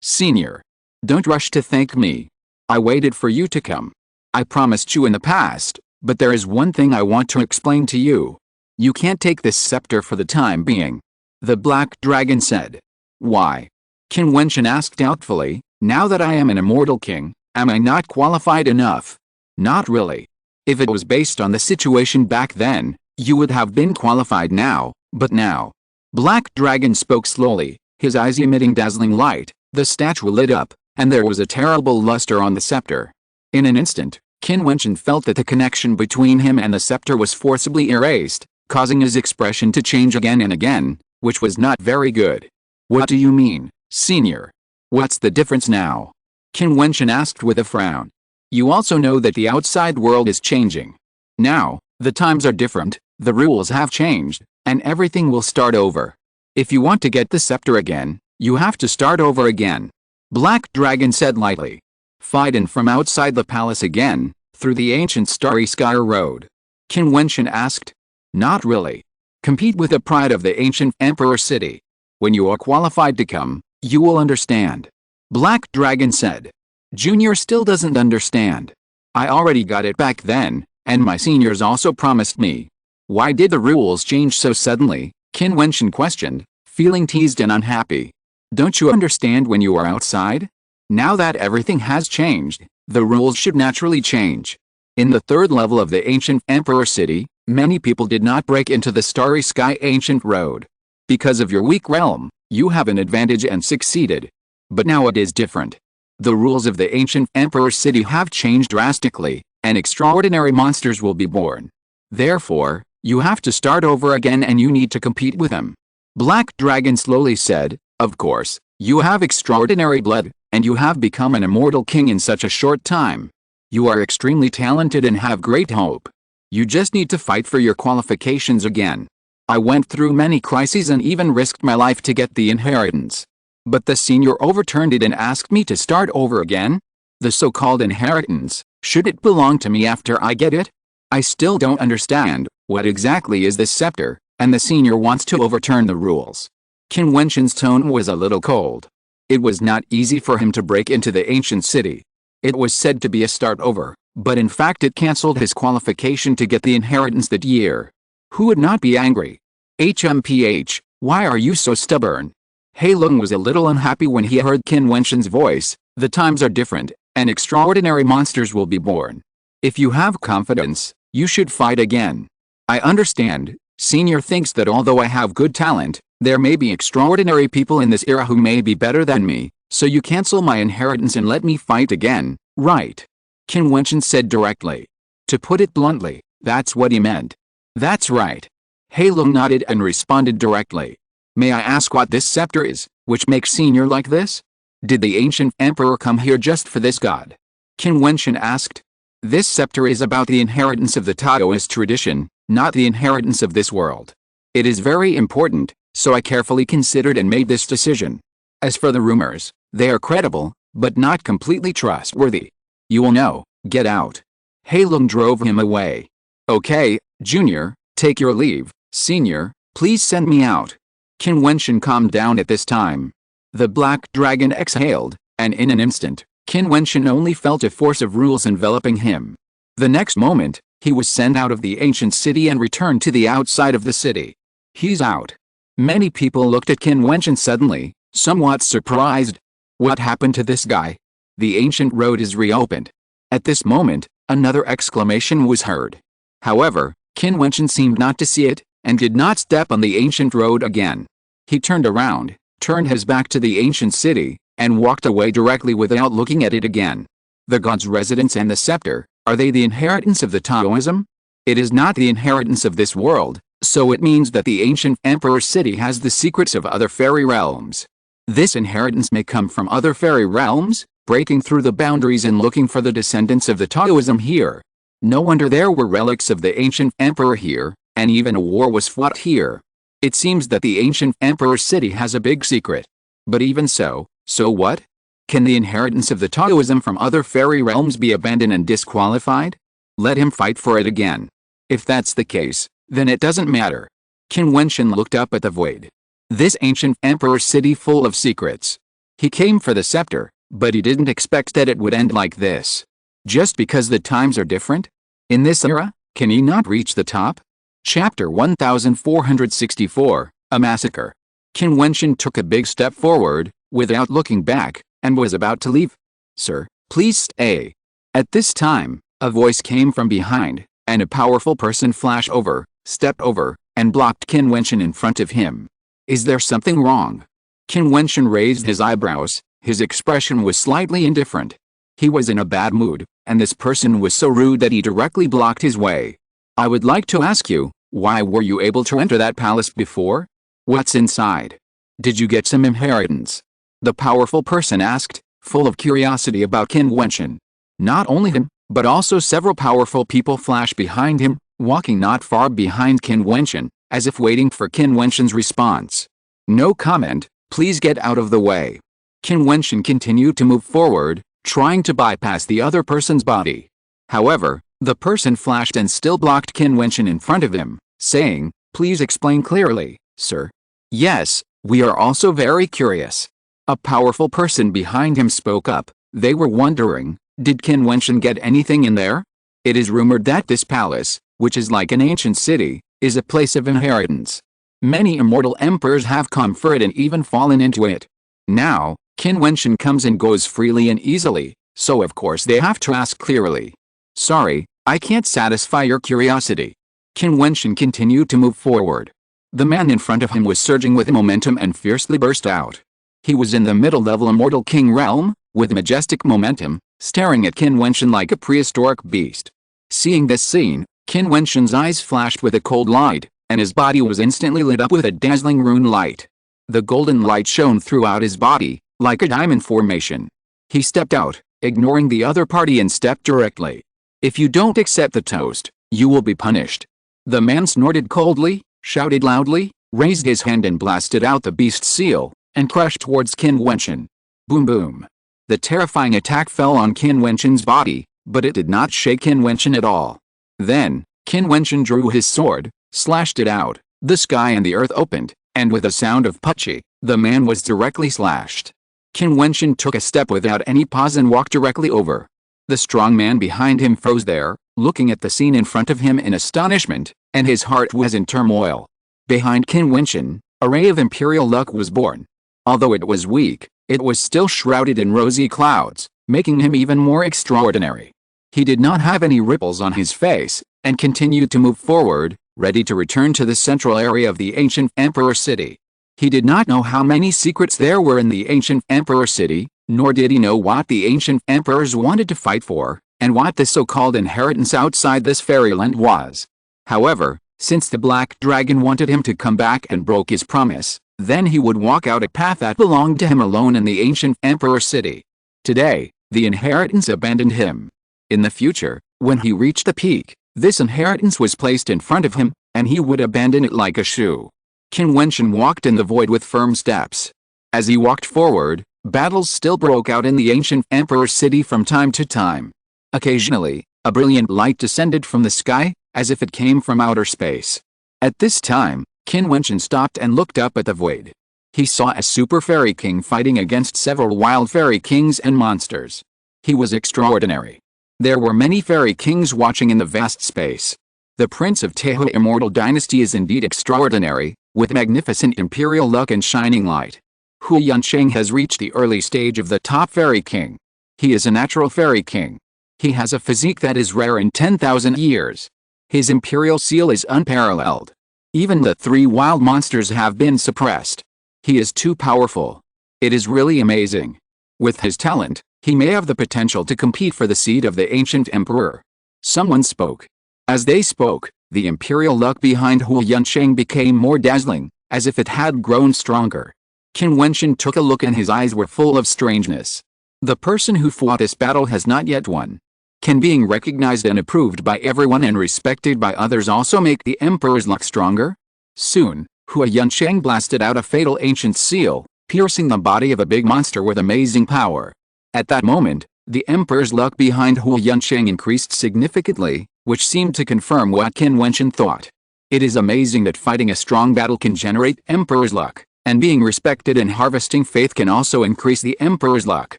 Senior. Don't rush to thank me. I waited for you to come. I promised you in the past, but there is one thing I want to explain to you. You can't take this scepter for the time being. The black dragon said. Why? Qin Wentian asked doubtfully, now that I am an immortal king, am I not qualified enough? Not really. If it was based on the situation back then, you would have been qualified now, but now. Black Dragon spoke slowly, his eyes emitting dazzling light, the statue lit up, and there was a terrible luster on the scepter. In an instant, Qin Wentian felt that the connection between him and the scepter was forcibly erased, causing his expression to change again and again, which was not very good. What do you mean, Senior? What's the difference now? Qin Wentian asked with a frown. You also know that the outside world is changing. Now, the times are different, the rules have changed, and everything will start over. If you want to get the scepter again, you have to start over again. Black Dragon said lightly. Fight in from outside the palace again, through the ancient starry sky road. Qin Wentian asked. Not really. Compete with the pride of the ancient emperor city. When you are qualified to come, you will understand. Black Dragon said. Junior still doesn't understand. I already got it back then, and my seniors also promised me. Why did the rules change so suddenly? Qin Wentian questioned, feeling teased and unhappy. Don't you understand when you are outside? Now that everything has changed, the rules should naturally change. In the third level of the ancient emperor city, many people did not break into the starry sky ancient road. Because of your weak realm, you have an advantage and succeeded. But now it is different. The rules of the ancient emperor city have changed drastically, and extraordinary monsters will be born. Therefore, you have to start over again and you need to compete with them. Black Dragon slowly said, of course, you have extraordinary blood, and you have become an immortal king in such a short time. You are extremely talented and have great hope. You just need to fight for your qualifications again. I went through many crises and even risked my life to get the inheritance. But the senior overturned it and asked me to start over again? The so-called inheritance, should it belong to me after I get it? I still don't understand, what exactly is this scepter, and the senior wants to overturn the rules. Qin Wentian's tone was a little cold. It was not easy for him to break into the ancient city. It was said to be a start over, but in fact it cancelled his qualification to get the inheritance that year. Who would not be angry? HMPH, why are you so stubborn? He Lung was a little unhappy when he heard Qin Wentian's voice. The times are different, and extraordinary monsters will be born. If you have confidence, you should fight again. I understand, Senior thinks that although I have good talent, There may be extraordinary people in this era who may be better than me, so you cancel my inheritance and let me fight again, right? Qin Wentian said directly. To put it bluntly, that's what he meant. That's right. He Lung nodded and responded directly. May I ask what this scepter is, which makes senior like this? Did the ancient emperor come here just for this god? Qin Wentian asked. This scepter is about the inheritance of the Taoist tradition, not the inheritance of this world. It is very important, so I carefully considered and made this decision. As for the rumors, they are credible, but not completely trustworthy. You will know, get out. He Lung drove him away. Okay, Junior, take your leave. Senior, please send me out. Qin Wentian calmed down at this time. The black dragon exhaled, and in an instant, Qin Wentian only felt a force of rules enveloping him. The next moment, he was sent out of the ancient city and returned to the outside of the city. He's out. Many people looked at Qin Wentian suddenly, somewhat surprised. What happened to this guy? The ancient road is reopened. At this moment, another exclamation was heard. However, Qin Wentian seemed not to see it, and did not step on the ancient road again. He turned around, turned his back to the ancient city, and walked away directly without looking at it again. The god's residence and the scepter, are they the inheritance of the Taoism? It is not the inheritance of this world, so it means that the ancient emperor's city has the secrets of other fairy realms. This inheritance may come from other fairy realms, breaking through the boundaries and looking for the descendants of the Taoism here. No wonder there were relics of the ancient emperor here, and even a war was fought here. It seems that the ancient emperor's city has a big secret. But even so what? Can the inheritance of the Taoism from other fairy realms be abandoned and disqualified? Let him fight for it again. If that's the case, then it doesn't matter. Qin Wentian looked up at the void. This ancient emperor's city full of secrets. He came for the scepter, but he didn't expect that it would end like this. Just because the times are different? In this era, can he not reach the top? Chapter 1464, A Massacre. Qin Wentian took a big step forward, without looking back, and was about to leave. Sir, please stay. At this time, a voice came from behind, and a powerful person stepped over, and blocked Qin Wentian in front of him. Is there something wrong? Qin Wentian raised his eyebrows, his expression was slightly indifferent. He was in a bad mood, and this person was so rude that he directly blocked his way. I would like to ask you, why were you able to enter that palace before? What's inside? Did you get some inheritance? The powerful person asked, full of curiosity about Qin Wentian. Not only him, but also several powerful people flashed behind him, walking not far behind Qin Wentian, as if waiting for Qin Wentian's response. No comment, please get out of the way. Qin Wentian continued to move forward, trying to bypass the other person's body. However, the person flashed and still blocked Qin Wentian in front of him, saying, please explain clearly, sir. Yes, we are also very curious. A powerful person behind him spoke up. They were wondering, did Qin Wentian get anything in there? It is rumored that this palace, which is like an ancient city, is a place of inheritance. Many immortal emperors have come for it and even fallen into it. Now, Qin Wentian comes and goes freely and easily, so of course they have to ask clearly. Sorry, I can't satisfy your curiosity. Qin Wentian continued to move forward. The man in front of him was surging with momentum and fiercely burst out. He was in the middle-level immortal king realm, with majestic momentum, staring at Qin Wentian like a prehistoric beast. Seeing this scene, Qin Wentian's eyes flashed with a cold light, and his body was instantly lit up with a dazzling rune light. The golden light shone throughout his body, like a diamond formation. He stepped out, ignoring the other party, and stepped directly. If you don't accept the toast, you will be punished. The man snorted coldly, shouted loudly, raised his hand and blasted out the beast's seal, and crashed towards Qin Wentian. Boom boom. The terrifying attack fell on Qin Wentian's body, but it did not shake Qin Wentian at all. Then, Qin Wentian drew his sword, slashed it out, the sky and the earth opened, and with a sound of puchi, the man was directly slashed. Qin Wentian took a step without any pause and walked directly over. The strong man behind him froze there, looking at the scene in front of him in astonishment, and his heart was in turmoil. Behind Qin Wentian, a ray of imperial luck was born. Although it was weak, it was still shrouded in rosy clouds, making him even more extraordinary. He did not have any ripples on his face, and continued to move forward, ready to return to the central area of the ancient emperor city. He did not know how many secrets there were in the ancient emperor city, nor did he know what the ancient emperors wanted to fight for, and what the so-called inheritance outside this fairyland was. However, since the Black Dragon wanted him to come back and broke his promise, then he would walk out a path that belonged to him alone in the ancient emperor city. Today, the inheritance abandoned him. In the future, when he reached the peak, this inheritance was placed in front of him, and he would abandon it like a shoe. Qin Wentian walked in the void with firm steps. As he walked forward, battles still broke out in the ancient emperor city from time to time. Occasionally, a brilliant light descended from the sky, as if it came from outer space. At this time, Qin Wentian stopped and looked up at the void. He saw a super fairy king fighting against several wild fairy kings and monsters. He was extraordinary. There were many fairy kings watching in the vast space. The prince of Tehu immortal dynasty is indeed extraordinary, with magnificent imperial luck and shining light. Hu Yansheng has reached the early stage of the top fairy king. He is a natural fairy king. He has a physique that is rare in 10,000 years. His imperial seal is unparalleled. Even the 3 wild monsters have been suppressed. He is too powerful. It is really amazing. With his talent, he may have the potential to compete for the seat of the ancient emperor. Someone spoke. As they spoke, the imperial luck behind Hu Yansheng became more dazzling, as if it had grown stronger. Qin Wentian took a look and his eyes were full of strangeness. The person who fought this battle has not yet won. Can being recognized and approved by everyone and respected by others also make the emperor's luck stronger? Soon, Hu Yansheng blasted out a fatal ancient seal, piercing the body of a big monster with amazing power. At that moment, the emperor's luck behind Hu Yansheng increased significantly, which seemed to confirm what Qin Wentian thought. It is amazing that fighting a strong battle can generate emperor's luck, and being respected and harvesting faith can also increase the emperor's luck.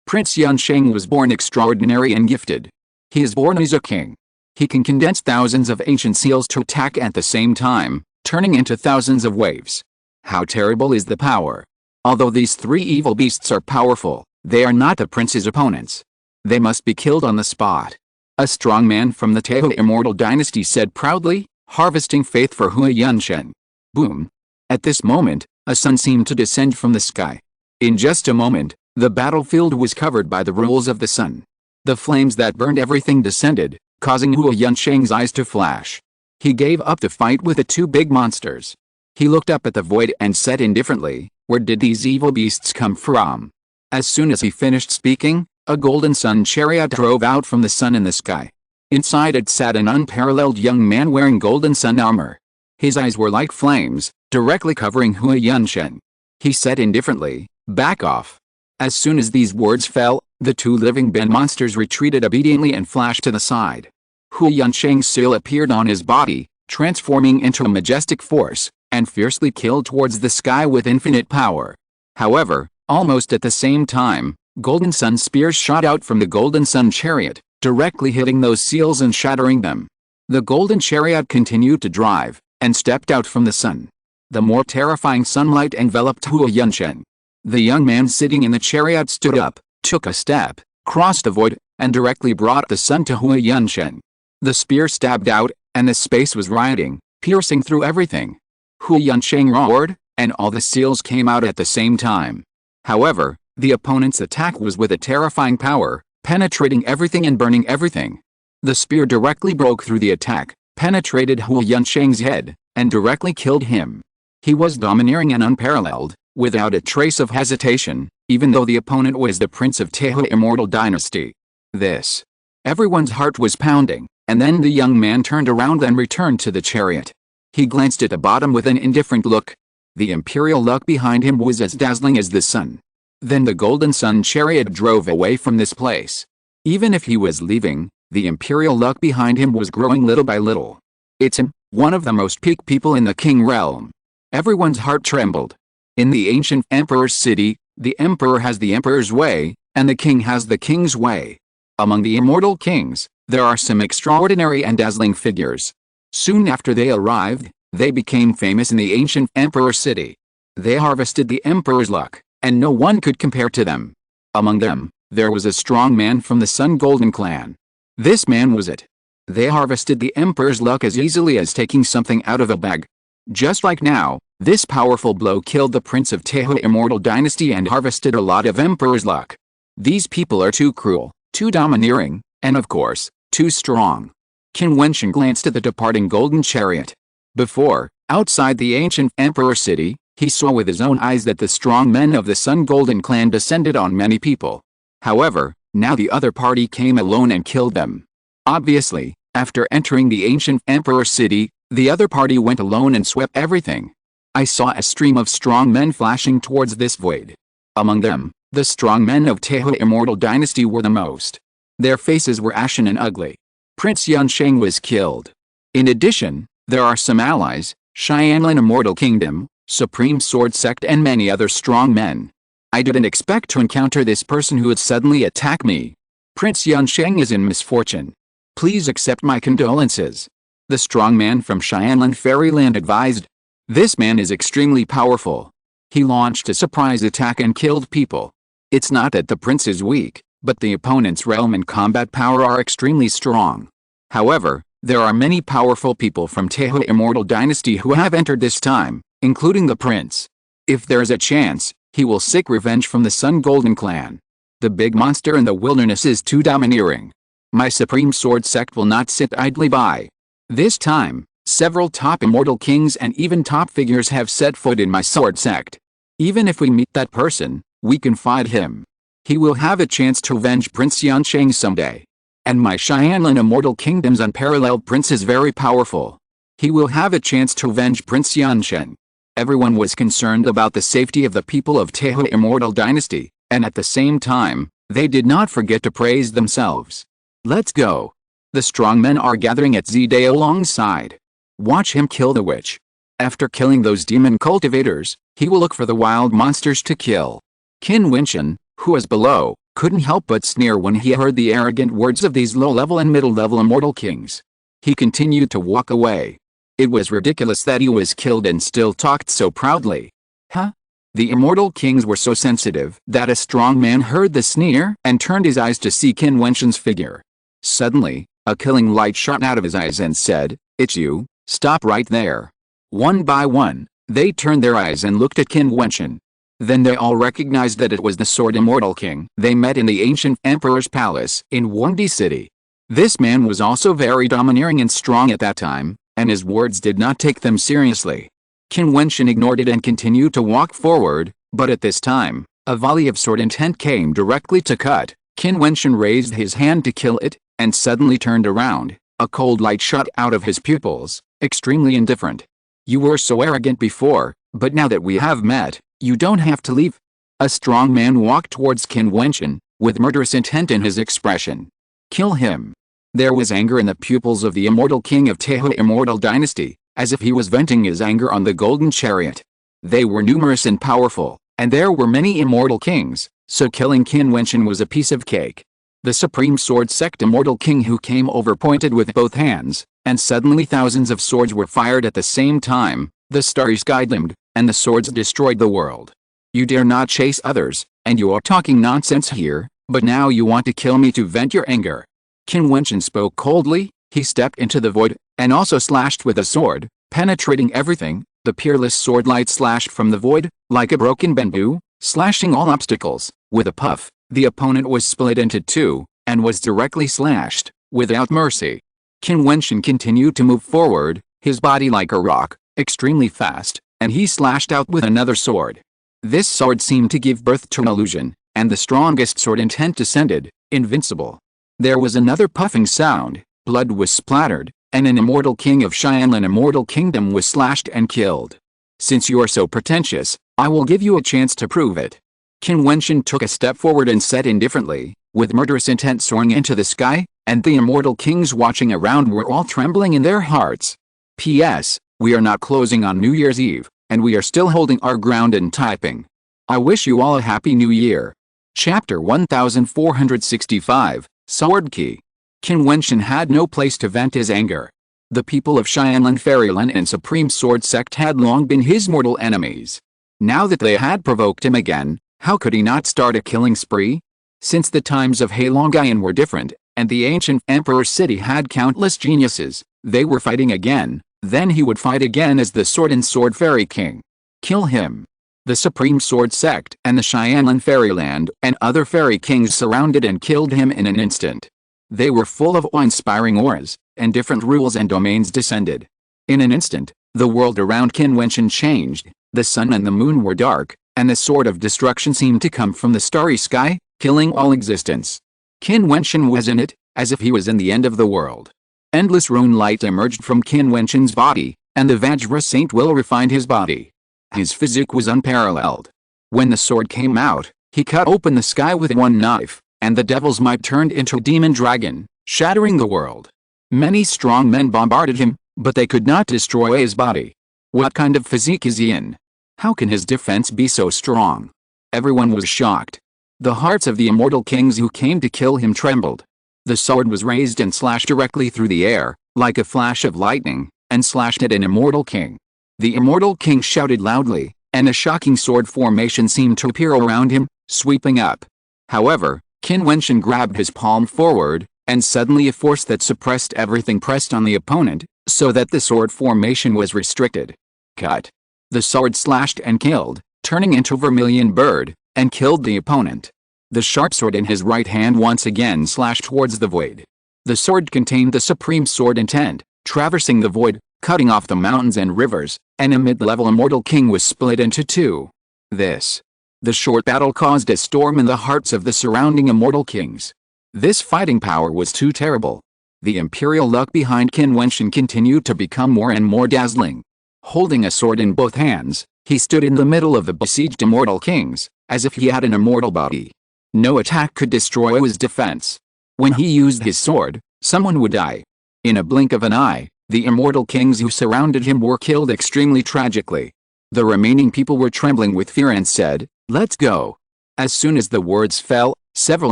Prince Yansheng was born extraordinary and gifted. He is born as a king. He can condense thousands of ancient seals to attack at the same time, turning into thousands of waves. How terrible is the power! Although these 3 evil beasts are powerful, they are not the prince's opponents. They must be killed on the spot. A strong man from the Tehu immortal dynasty said proudly, harvesting faith for Hu Yansheng. Boom! At this moment, a sun seemed to descend from the sky. In just a moment, the battlefield was covered by the rules of the sun. The flames that burned everything descended, causing Hu Yansheng's eyes to flash. He gave up the fight with the 2 big monsters. He looked up at the void and said indifferently, "Where did these evil beasts come from?" As soon as he finished speaking, a golden sun chariot drove out from the sun in the sky. Inside it sat an unparalleled young man wearing golden sun armor. His eyes were like flames, directly covering Hu Yansheng. He said indifferently, "Back off." As soon as these words fell, the 2 living Ben monsters retreated obediently and flashed to the side. Hu Yansheng's seal appeared on his body, transforming into a majestic force, and fiercely killed towards the sky with infinite power. However, almost at the same time, golden sun spears shot out from the golden sun chariot, directly hitting those seals and shattering them. The golden chariot continued to drive, and stepped out from the sun. The more terrifying sunlight enveloped Hu Yansheng. The young man sitting in the chariot stood up, took a step, crossed the void, and directly brought the sun to Hu Yansheng. The spear stabbed out, and the space was rioting, piercing through everything. Hu Yansheng roared, and all the seals came out at the same time. However, the opponent's attack was with a terrifying power, penetrating everything and burning everything. The spear directly broke through the attack, penetrated Hu Yansheng's head, and directly killed him. He was domineering and unparalleled, without a trace of hesitation, even though the opponent was the prince of Tehu immortal dynasty. This. Everyone's heart was pounding, and then the young man turned around and returned to the chariot. He glanced at the bottom with an indifferent look. The imperial luck behind him was as dazzling as the sun. Then the golden sun chariot drove away from this place. Even if he was leaving, the imperial luck behind him was growing little by little. It's him, one of the most peak people in the king realm. Everyone's heart trembled. In the ancient emperor's city, the emperor has the emperor's way, and the king has the king's way. Among the immortal kings, there are some extraordinary and dazzling figures. Soon after they arrived, they became famous in the ancient emperor city. They harvested the emperor's luck, and no one could compare to them. Among them, there was a strong man from the Sun Golden clan. This man was it. They harvested the emperor's luck as easily as taking something out of a bag. Just like now, This powerful blow killed the prince of Tehu Immortal Dynasty and harvested a lot of emperor's luck. These people are too cruel, too domineering, and of course, too strong. Qin Wentian glanced at the departing golden chariot. Before, outside the ancient emperor city, he saw with his own eyes that the strong men of the Sun Golden clan descended on many people. However, now the other party came alone and killed them. Obviously, after entering the ancient emperor city, the other party went alone and swept everything. I saw a stream of strong men flashing towards this void. Among them, the strong men of Tehu Immortal Dynasty were the most. Their faces were ashen and ugly. Prince Yunsheng was killed. In addition, there are some allies, Xianlin Immortal Kingdom, Supreme Sword Sect and many other strong men. I didn't expect to encounter this person who would suddenly attack me. Prince Yunsheng is in misfortune. Please accept my condolences. The strong man from Xianlin Fairyland advised. This man is extremely powerful. He launched a surprise attack and killed people. It's not that the prince is weak, but the opponent's realm and combat power are extremely strong. However, there are many powerful people from Tehu Immortal Dynasty who have entered this time, including the prince. If there is a chance, he will seek revenge from the Sun Golden clan. The big monster in the wilderness is too domineering. My Supreme Sword Sect will not sit idly by. This time, several top immortal kings and even top figures have set foot in my sword sect. Even if we meet that person, we can fight him. He will have a chance to avenge Prince Yunsheng someday. And my Xianlin Immortal Kingdom's unparalleled prince is very powerful. He will have a chance to avenge Prince Yunsheng. Everyone was concerned about the safety of the people of Tehu Immortal Dynasty, and at the same time, they did not forget to praise themselves. Let's go. The strong men are gathering at Zday alongside. Watch him kill the witch. After killing those demon cultivators, he will look for the wild monsters to kill. Qin Wentian, who was below, couldn't help but sneer when he heard the arrogant words of these low-level and middle-level immortal kings. He continued to walk away. It was ridiculous that he was killed and still talked so proudly. Huh? The immortal kings were so sensitive that a strong man heard the sneer and turned his eyes to see Qin Wentian's figure. Suddenly, a killing light shot out of his eyes and said, "It's you, stop right there." One by one, they turned their eyes and looked at Qin Wentian. Then they all recognized that it was the Sword Immortal King they met in the ancient Emperor's Palace in Wangdi City. This man was also very domineering and strong at that time, and his words did not take them seriously. Qin Wentian ignored it and continued to walk forward, but at this time, a volley of sword intent came directly to cut. Qin Wentian raised his hand to kill it, and suddenly turned around. A cold light shot out of his pupils, extremely indifferent. "You were so arrogant before, but now that we have met, you don't have to leave." A strong man walked towards Qin Wentian, with murderous intent in his expression. "Kill him." There was anger in the pupils of the immortal king of Tehu Immortal Dynasty, as if he was venting his anger on the golden chariot. They were numerous and powerful, and there were many immortal kings, so killing Qin Wentian was a piece of cake. The Supreme Sword Sect Immortal King who came over pointed with both hands, and suddenly thousands of swords were fired at the same time. The starry sky gleamed, and the swords destroyed the world. "You dare not chase others, and you are talking nonsense here, but now you want to kill me to vent your anger." Qin Wentian spoke coldly. He stepped into the void, and also slashed with a sword, penetrating everything. The peerless sword light slashed from the void, like a broken bamboo, slashing all obstacles. With a puff, the opponent was split into two, and was directly slashed, without mercy. Qin Wentian continued to move forward, his body like a rock, extremely fast, and he slashed out with another sword. This sword seemed to give birth to an illusion, and the strongest sword intent descended, invincible. There was another puffing sound, blood was splattered, and an immortal king of Xianlin Immortal Kingdom was slashed and killed. "Since you are so pretentious, I will give you a chance to prove it." Qin Wentian took a step forward and said indifferently, with murderous intent soaring into the sky, and the immortal kings watching around were all trembling in their hearts. "P.S. We are not closing on New Year's Eve, and we are still holding our ground and typing. I wish you all a happy new year." Chapter 1465, Sword Key. Qin Wentian had no place to vent his anger. The people of Xianlin Fairyland and Supreme Sword Sect had long been his mortal enemies. Now that they had provoked him again, how could he not start a killing spree? Since the times of Heilongyan were different, and the ancient Emperor City had countless geniuses, they were fighting again, then he would fight again as the Sword and Sword Fairy King. Kill him. The Supreme Sword Sect and the Xianlan Fairyland and other fairy kings surrounded and killed him in an instant. They were full of awe-inspiring auras, and different rules and domains descended. In an instant, the world around Qin Wentian changed, the sun and the moon were dark, and the sword of destruction seemed to come from the starry sky, killing all existence. Qin Wentian was in it, as if he was in the end of the world. Endless rune light emerged from Qin Wentian's body, and the Vajra Saint will refined his body. His physique was unparalleled. When the sword came out, he cut open the sky with one knife, and the devil's might turned into a demon dragon, shattering the world. Many strong men bombarded him, but they could not destroy his body. What kind of physique is he in? How can his defense be so strong? Everyone was shocked. The hearts of the immortal kings who came to kill him trembled. The sword was raised and slashed directly through the air, like a flash of lightning, and slashed at an immortal king. The immortal king shouted loudly, and a shocking sword formation seemed to appear around him, sweeping up. However, Qin Wentian grabbed his palm forward, and suddenly a force that suppressed everything pressed on the opponent, so that the sword formation was restricted. Cut. The sword slashed and killed, turning into a vermilion bird, and killed the opponent. The sharp sword in his right hand once again slashed towards the void. The sword contained the supreme sword intent, traversing the void, cutting off the mountains and rivers, and a mid-level immortal king was split into two. The short battle caused a storm in the hearts of the surrounding immortal kings. This fighting power was too terrible. The imperial luck behind Qin Wentian continued to become more and more dazzling. Holding a sword in both hands, he stood in the middle of the besieged immortal kings, as if he had an immortal body. No attack could destroy his defense. When he used his sword, someone would die. In a blink of an eye, the immortal kings who surrounded him were killed extremely tragically. The remaining people were trembling with fear and said, "Let's go." As soon as the words fell, several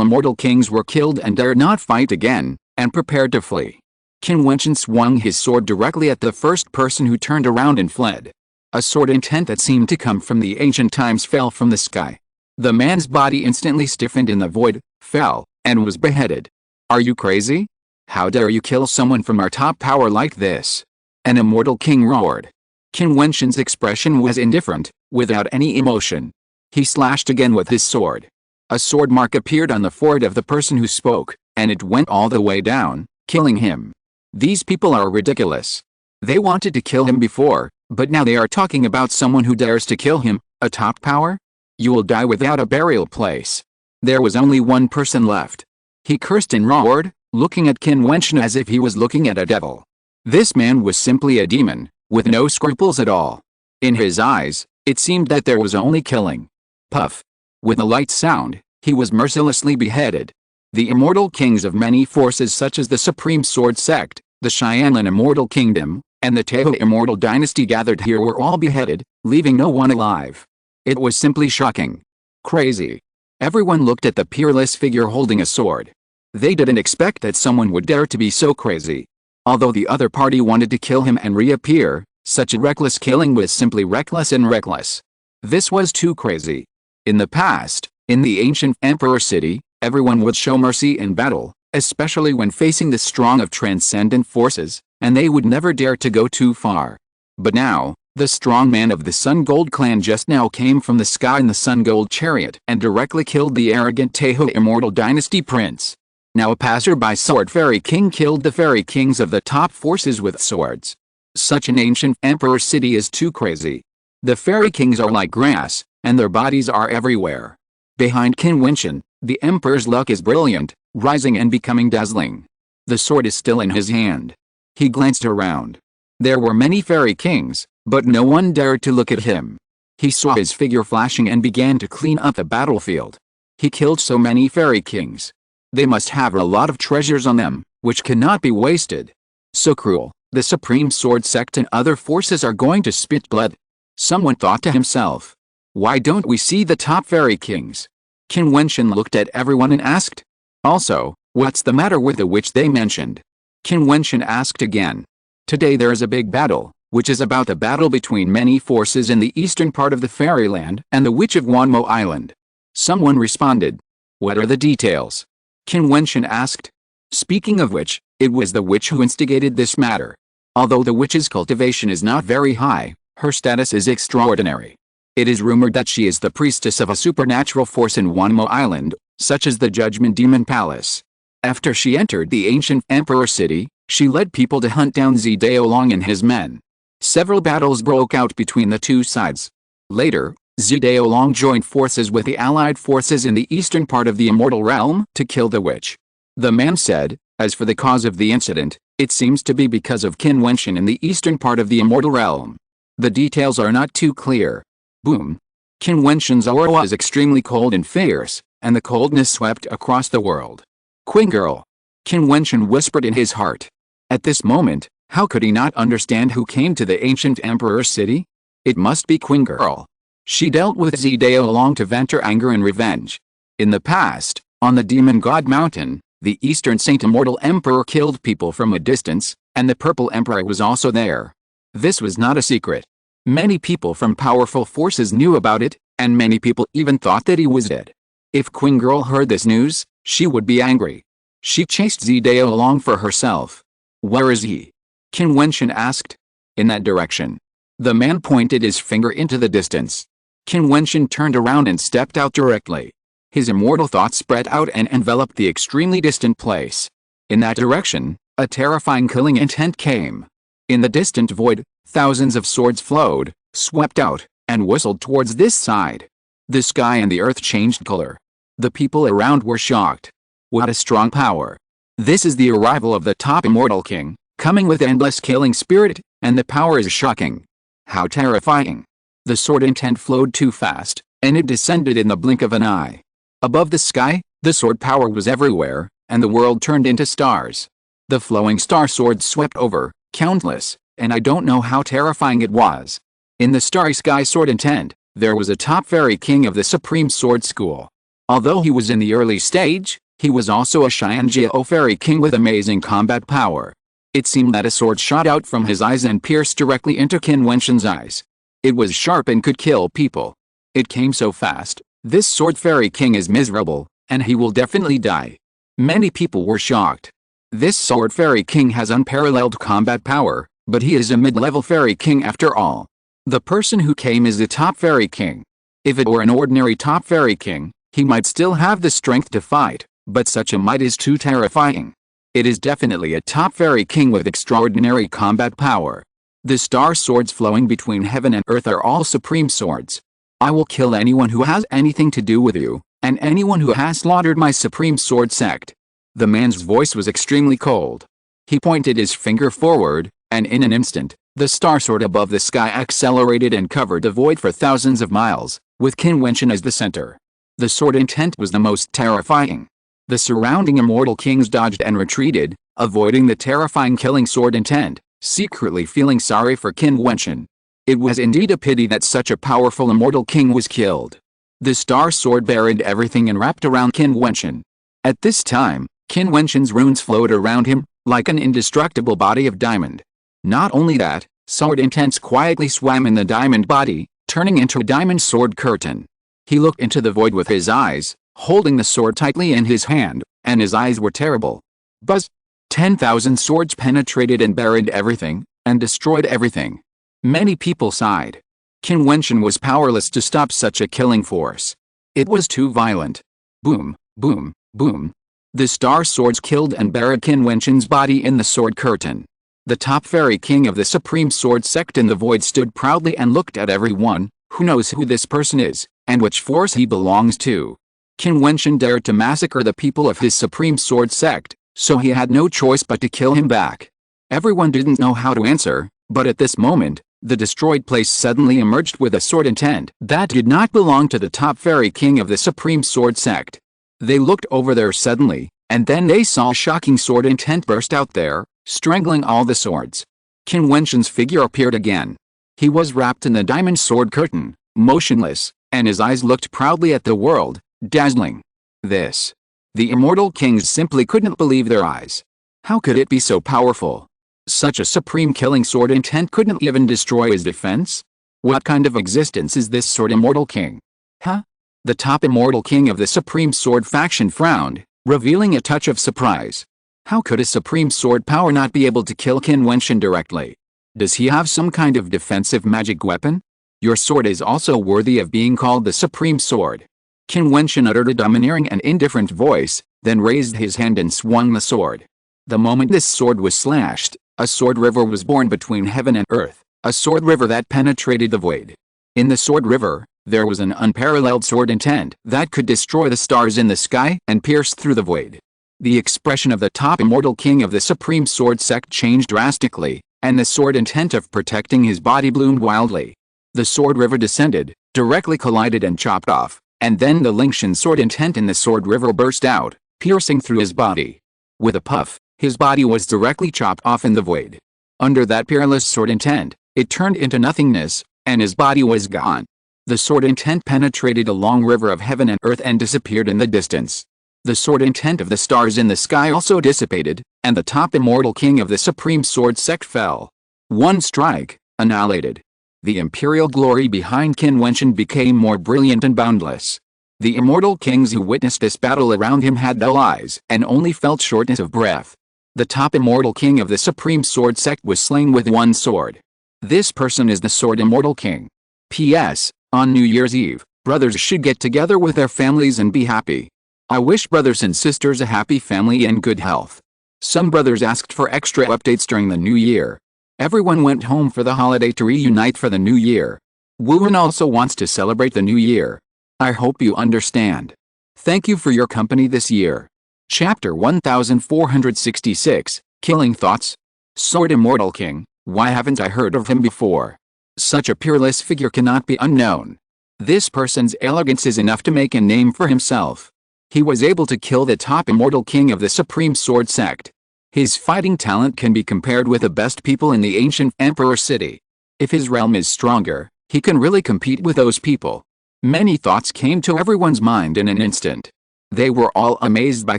immortal kings were killed and dared not fight again, and prepared to flee. Qin Wentian swung his sword directly at the first person who turned around and fled. A sword intent that seemed to come from the ancient times fell from the sky. The man's body instantly stiffened in the void, fell, and was beheaded. "Are you crazy? How dare you kill someone from our top power like this?" An immortal king roared. Qin Wentian's expression was indifferent, without any emotion. He slashed again with his sword. A sword mark appeared on the forehead of the person who spoke, and it went all the way down, killing him. These people are ridiculous. They wanted to kill him before, but now they are talking about someone who dares to kill him, a top power? You will die without a burial place. There was only one person left. He cursed and roared, looking at Qin Wentian as if he was looking at a devil. This man was simply a demon, with no scruples at all. In his eyes, it seemed that there was only killing. Puff. With a light sound, he was mercilessly beheaded. The immortal kings of many forces such as the Supreme Sword Sect, the Xianlan Immortal Kingdom, and the Teho Immortal Dynasty gathered here were all beheaded, leaving no one alive. It was simply shocking. Crazy. Everyone looked at the peerless figure holding a sword. They didn't expect that someone would dare to be so crazy. Although the other party wanted to kill him and reappear, such a reckless killing was simply reckless and reckless. This was too crazy. In the past, in the ancient Emperor City, everyone would show mercy in battle, especially when facing the strong of transcendent forces, and they would never dare to go too far. But now, the strong man of the Sun Gold clan just now came from the sky in the Sun Gold chariot and directly killed the arrogant Teho Immortal Dynasty prince. Now a passerby sword fairy king killed the fairy kings of the top forces with swords. Such an ancient emperor city is too crazy. The fairy kings are like grass, and their bodies are everywhere. Behind Qin Wentian, the emperor's luck is brilliant, rising and becoming dazzling. The sword is still in his hand. He glanced around. There were many fairy kings, but no one dared to look at him. He saw his figure flashing and began to clean up the battlefield. He killed so many fairy kings. They must have a lot of treasures on them, which cannot be wasted. So cruel, the Supreme Sword Sect and other forces are going to spit blood. Someone thought to himself. Why don't we see the top fairy kings? Qin Wentian looked at everyone and asked. Also, what's the matter with the witch they mentioned? Qin Wentian asked again. Today there is a big battle, which is about the battle between many forces in the eastern part of the fairyland and the witch of Wanmo Island. Someone responded. What are the details? Qin Wentian asked. Speaking of which, it was the witch who instigated this matter. Although the witch's cultivation is not very high, her status is extraordinary. It is rumored that she is the priestess of a supernatural force in Wanmo Island, such as the Judgment Demon Palace. After she entered the ancient Emperor City, she led people to hunt down Zidaolong and his men. Several battles broke out between the two sides. Later, Zidaolong joined forces with the allied forces in the eastern part of the Immortal Realm to kill the witch. The man said, as for the cause of the incident, it seems to be because of Qin Wentian in the eastern part of the Immortal Realm. The details are not too clear. Boom. Qin Wentian's aura was extremely cold and fierce, and the coldness swept across the world. Qin girl. Qin Wentian whispered in his heart. At this moment, how could he not understand who came to the ancient Emperor City? It must be Qin girl. She dealt with Zidaolong to vent her anger and revenge. In the past, on the Demon God Mountain, the Eastern Saint Immortal Emperor killed people from a distance, and the Purple Emperor was also there. This was not a secret. Many people from powerful forces knew about it, and many people even thought that he was dead. If Qin girl heard this news, she would be angry. She chased Zidaolong for herself. Where is he? Qin Wentian asked. In that direction. The man pointed his finger into the distance. Qin Wentian turned around and stepped out directly. His immortal thoughts spread out and enveloped the extremely distant place. In that direction, a terrifying killing intent came. In the distant void, thousands of swords flowed, swept out, and whistled towards this side. The sky and the earth changed color. The people around were shocked. What a strong power. This is the arrival of the top immortal king, coming with endless killing spirit, and the power is shocking. How terrifying. The sword intent flowed too fast, and it descended in the blink of an eye. Above the sky, the sword power was everywhere, and the world turned into stars. The flowing star swords swept over, countless, and I don't know how terrifying it was. In the starry sky sword intent, there was a top fairy king of the Supreme Sword School. Although he was in the early stage, he was also a Xianjiao fairy king with amazing combat power. It seemed that a sword shot out from his eyes and pierced directly into Qin Wentian's eyes. It was sharp and could kill people. It came so fast. This sword fairy king is miserable, and he will definitely die. Many people were shocked. This sword fairy king has unparalleled combat power, but he is a mid-level fairy king after all. The person who came is the top fairy king. If it were an ordinary top fairy king, he might still have the strength to fight, but such a might is too terrifying. It is definitely a top fairy king with extraordinary combat power. The star swords flowing between heaven and earth are all supreme swords. I will kill anyone who has anything to do with you, and anyone who has slaughtered my supreme sword sect. The man's voice was extremely cold. He pointed his finger forward, and in an instant, the star sword above the sky accelerated and covered the void for thousands of miles, with Qin Wentian as the center. The sword intent was the most terrifying. The surrounding immortal kings dodged and retreated, avoiding the terrifying killing sword intent, secretly feeling sorry for Qin Wentian. It was indeed a pity that such a powerful immortal king was killed. The star sword buried everything and wrapped around Qin Wentian. At this time, Qin Wentian's runes flowed around him, like an indestructible body of diamond. Not only that, sword intents quietly swam in the diamond body, turning into a diamond sword curtain. He looked into the void with his eyes, holding the sword tightly in his hand, and his eyes were terrible. Buzz! 10,000 swords penetrated and buried everything, and destroyed everything. Many people sighed. Qin Wentian was powerless to stop such a killing force. It was too violent. Boom, boom, boom. The star swords killed and buried Qin Wentian's body in the sword curtain. The top fairy king of the Supreme Sword Sect in the void stood proudly and looked at everyone, who knows who this person is, and which force he belongs to. Qin Wentian dared to massacre the people of his Supreme Sword Sect, so he had no choice but to kill him back. Everyone didn't know how to answer, but at this moment, the destroyed place suddenly emerged with a sword intent that did not belong to the top fairy king of the Supreme Sword Sect. They looked over there suddenly, and then they saw a shocking sword intent burst out there, strangling all the swords. Qin Wentian's figure appeared again. He was wrapped in the diamond sword curtain, motionless, and his eyes looked proudly at the world, dazzling. This. The immortal kings simply couldn't believe their eyes. How could it be so powerful? Such a supreme killing sword intent couldn't even destroy his defense? What kind of existence is this sword immortal king? Huh? The top immortal king of the Supreme Sword faction frowned, revealing a touch of surprise. How could a supreme sword power not be able to kill Qin Wentian directly? Does he have some kind of defensive magic weapon? Your sword is also worthy of being called the Supreme Sword." Qin Wentian uttered a domineering and indifferent voice, then raised his hand and swung the sword. The moment this sword was slashed, a sword river was born between heaven and earth, a sword river that penetrated the void. In the sword river, there was an unparalleled sword intent that could destroy the stars in the sky and pierce through the void. The expression of the top immortal king of the Supreme Sword sect changed drastically, and the sword intent of protecting his body bloomed wildly. The sword river descended, directly collided and chopped off, and then the Lingshan sword intent in the sword river burst out, piercing through his body. With a puff, his body was directly chopped off in the void. Under that peerless sword intent, it turned into nothingness, and his body was gone. The sword intent penetrated a long river of heaven and earth and disappeared in the distance. The sword intent of the stars in the sky also dissipated, and the top immortal king of the Supreme Sword sect fell. One strike, annihilated. The imperial glory behind Qin Wentian became more brilliant and boundless. The immortal kings who witnessed this battle around him had dull eyes and only felt shortness of breath. The top immortal king of the Supreme Sword sect was slain with one sword. This person is the Sword Immortal King. P.S. On New Year's Eve, brothers should get together with their families and be happy. I wish brothers and sisters a happy family and good health. Some brothers asked for extra updates during the new year. Everyone went home for the holiday to reunite for the new year. Wuhan also wants to celebrate the new year. I hope you understand. Thank you for your company this year. Chapter 1466, Killing Thoughts. Sword Immortal King, why haven't I heard of him before? Such a peerless figure cannot be unknown. This person's elegance is enough to make a name for himself. He was able to kill the top immortal king of the Supreme Sword sect. His fighting talent can be compared with the best people in the ancient emperor city. If his realm is stronger, he can really compete with those people. Many thoughts came to everyone's mind in an instant. They were all amazed by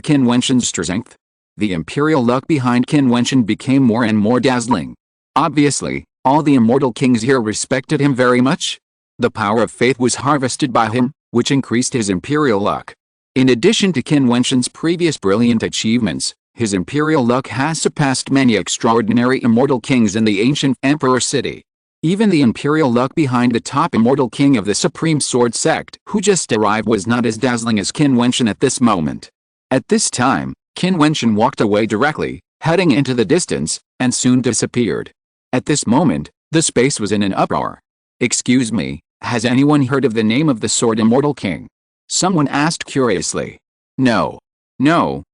Qin Wentian's strength. The imperial luck behind Qin Wentian became more and more dazzling. Obviously, all the immortal kings here respected him very much. The power of faith was harvested by him, which increased his imperial luck. In addition to Qin Wentian's previous brilliant achievements, his imperial luck has surpassed many extraordinary immortal kings in the ancient emperor city. Even the imperial luck behind the top immortal king of the Supreme Sword sect who just arrived was not as dazzling as Qin Wentian at this moment. At this time, Qin Wentian walked away directly, heading into the distance, and soon disappeared. At this moment, the space was in an uproar. "Excuse me, has anyone heard of the name of the Sword Immortal King?" Someone asked curiously. No,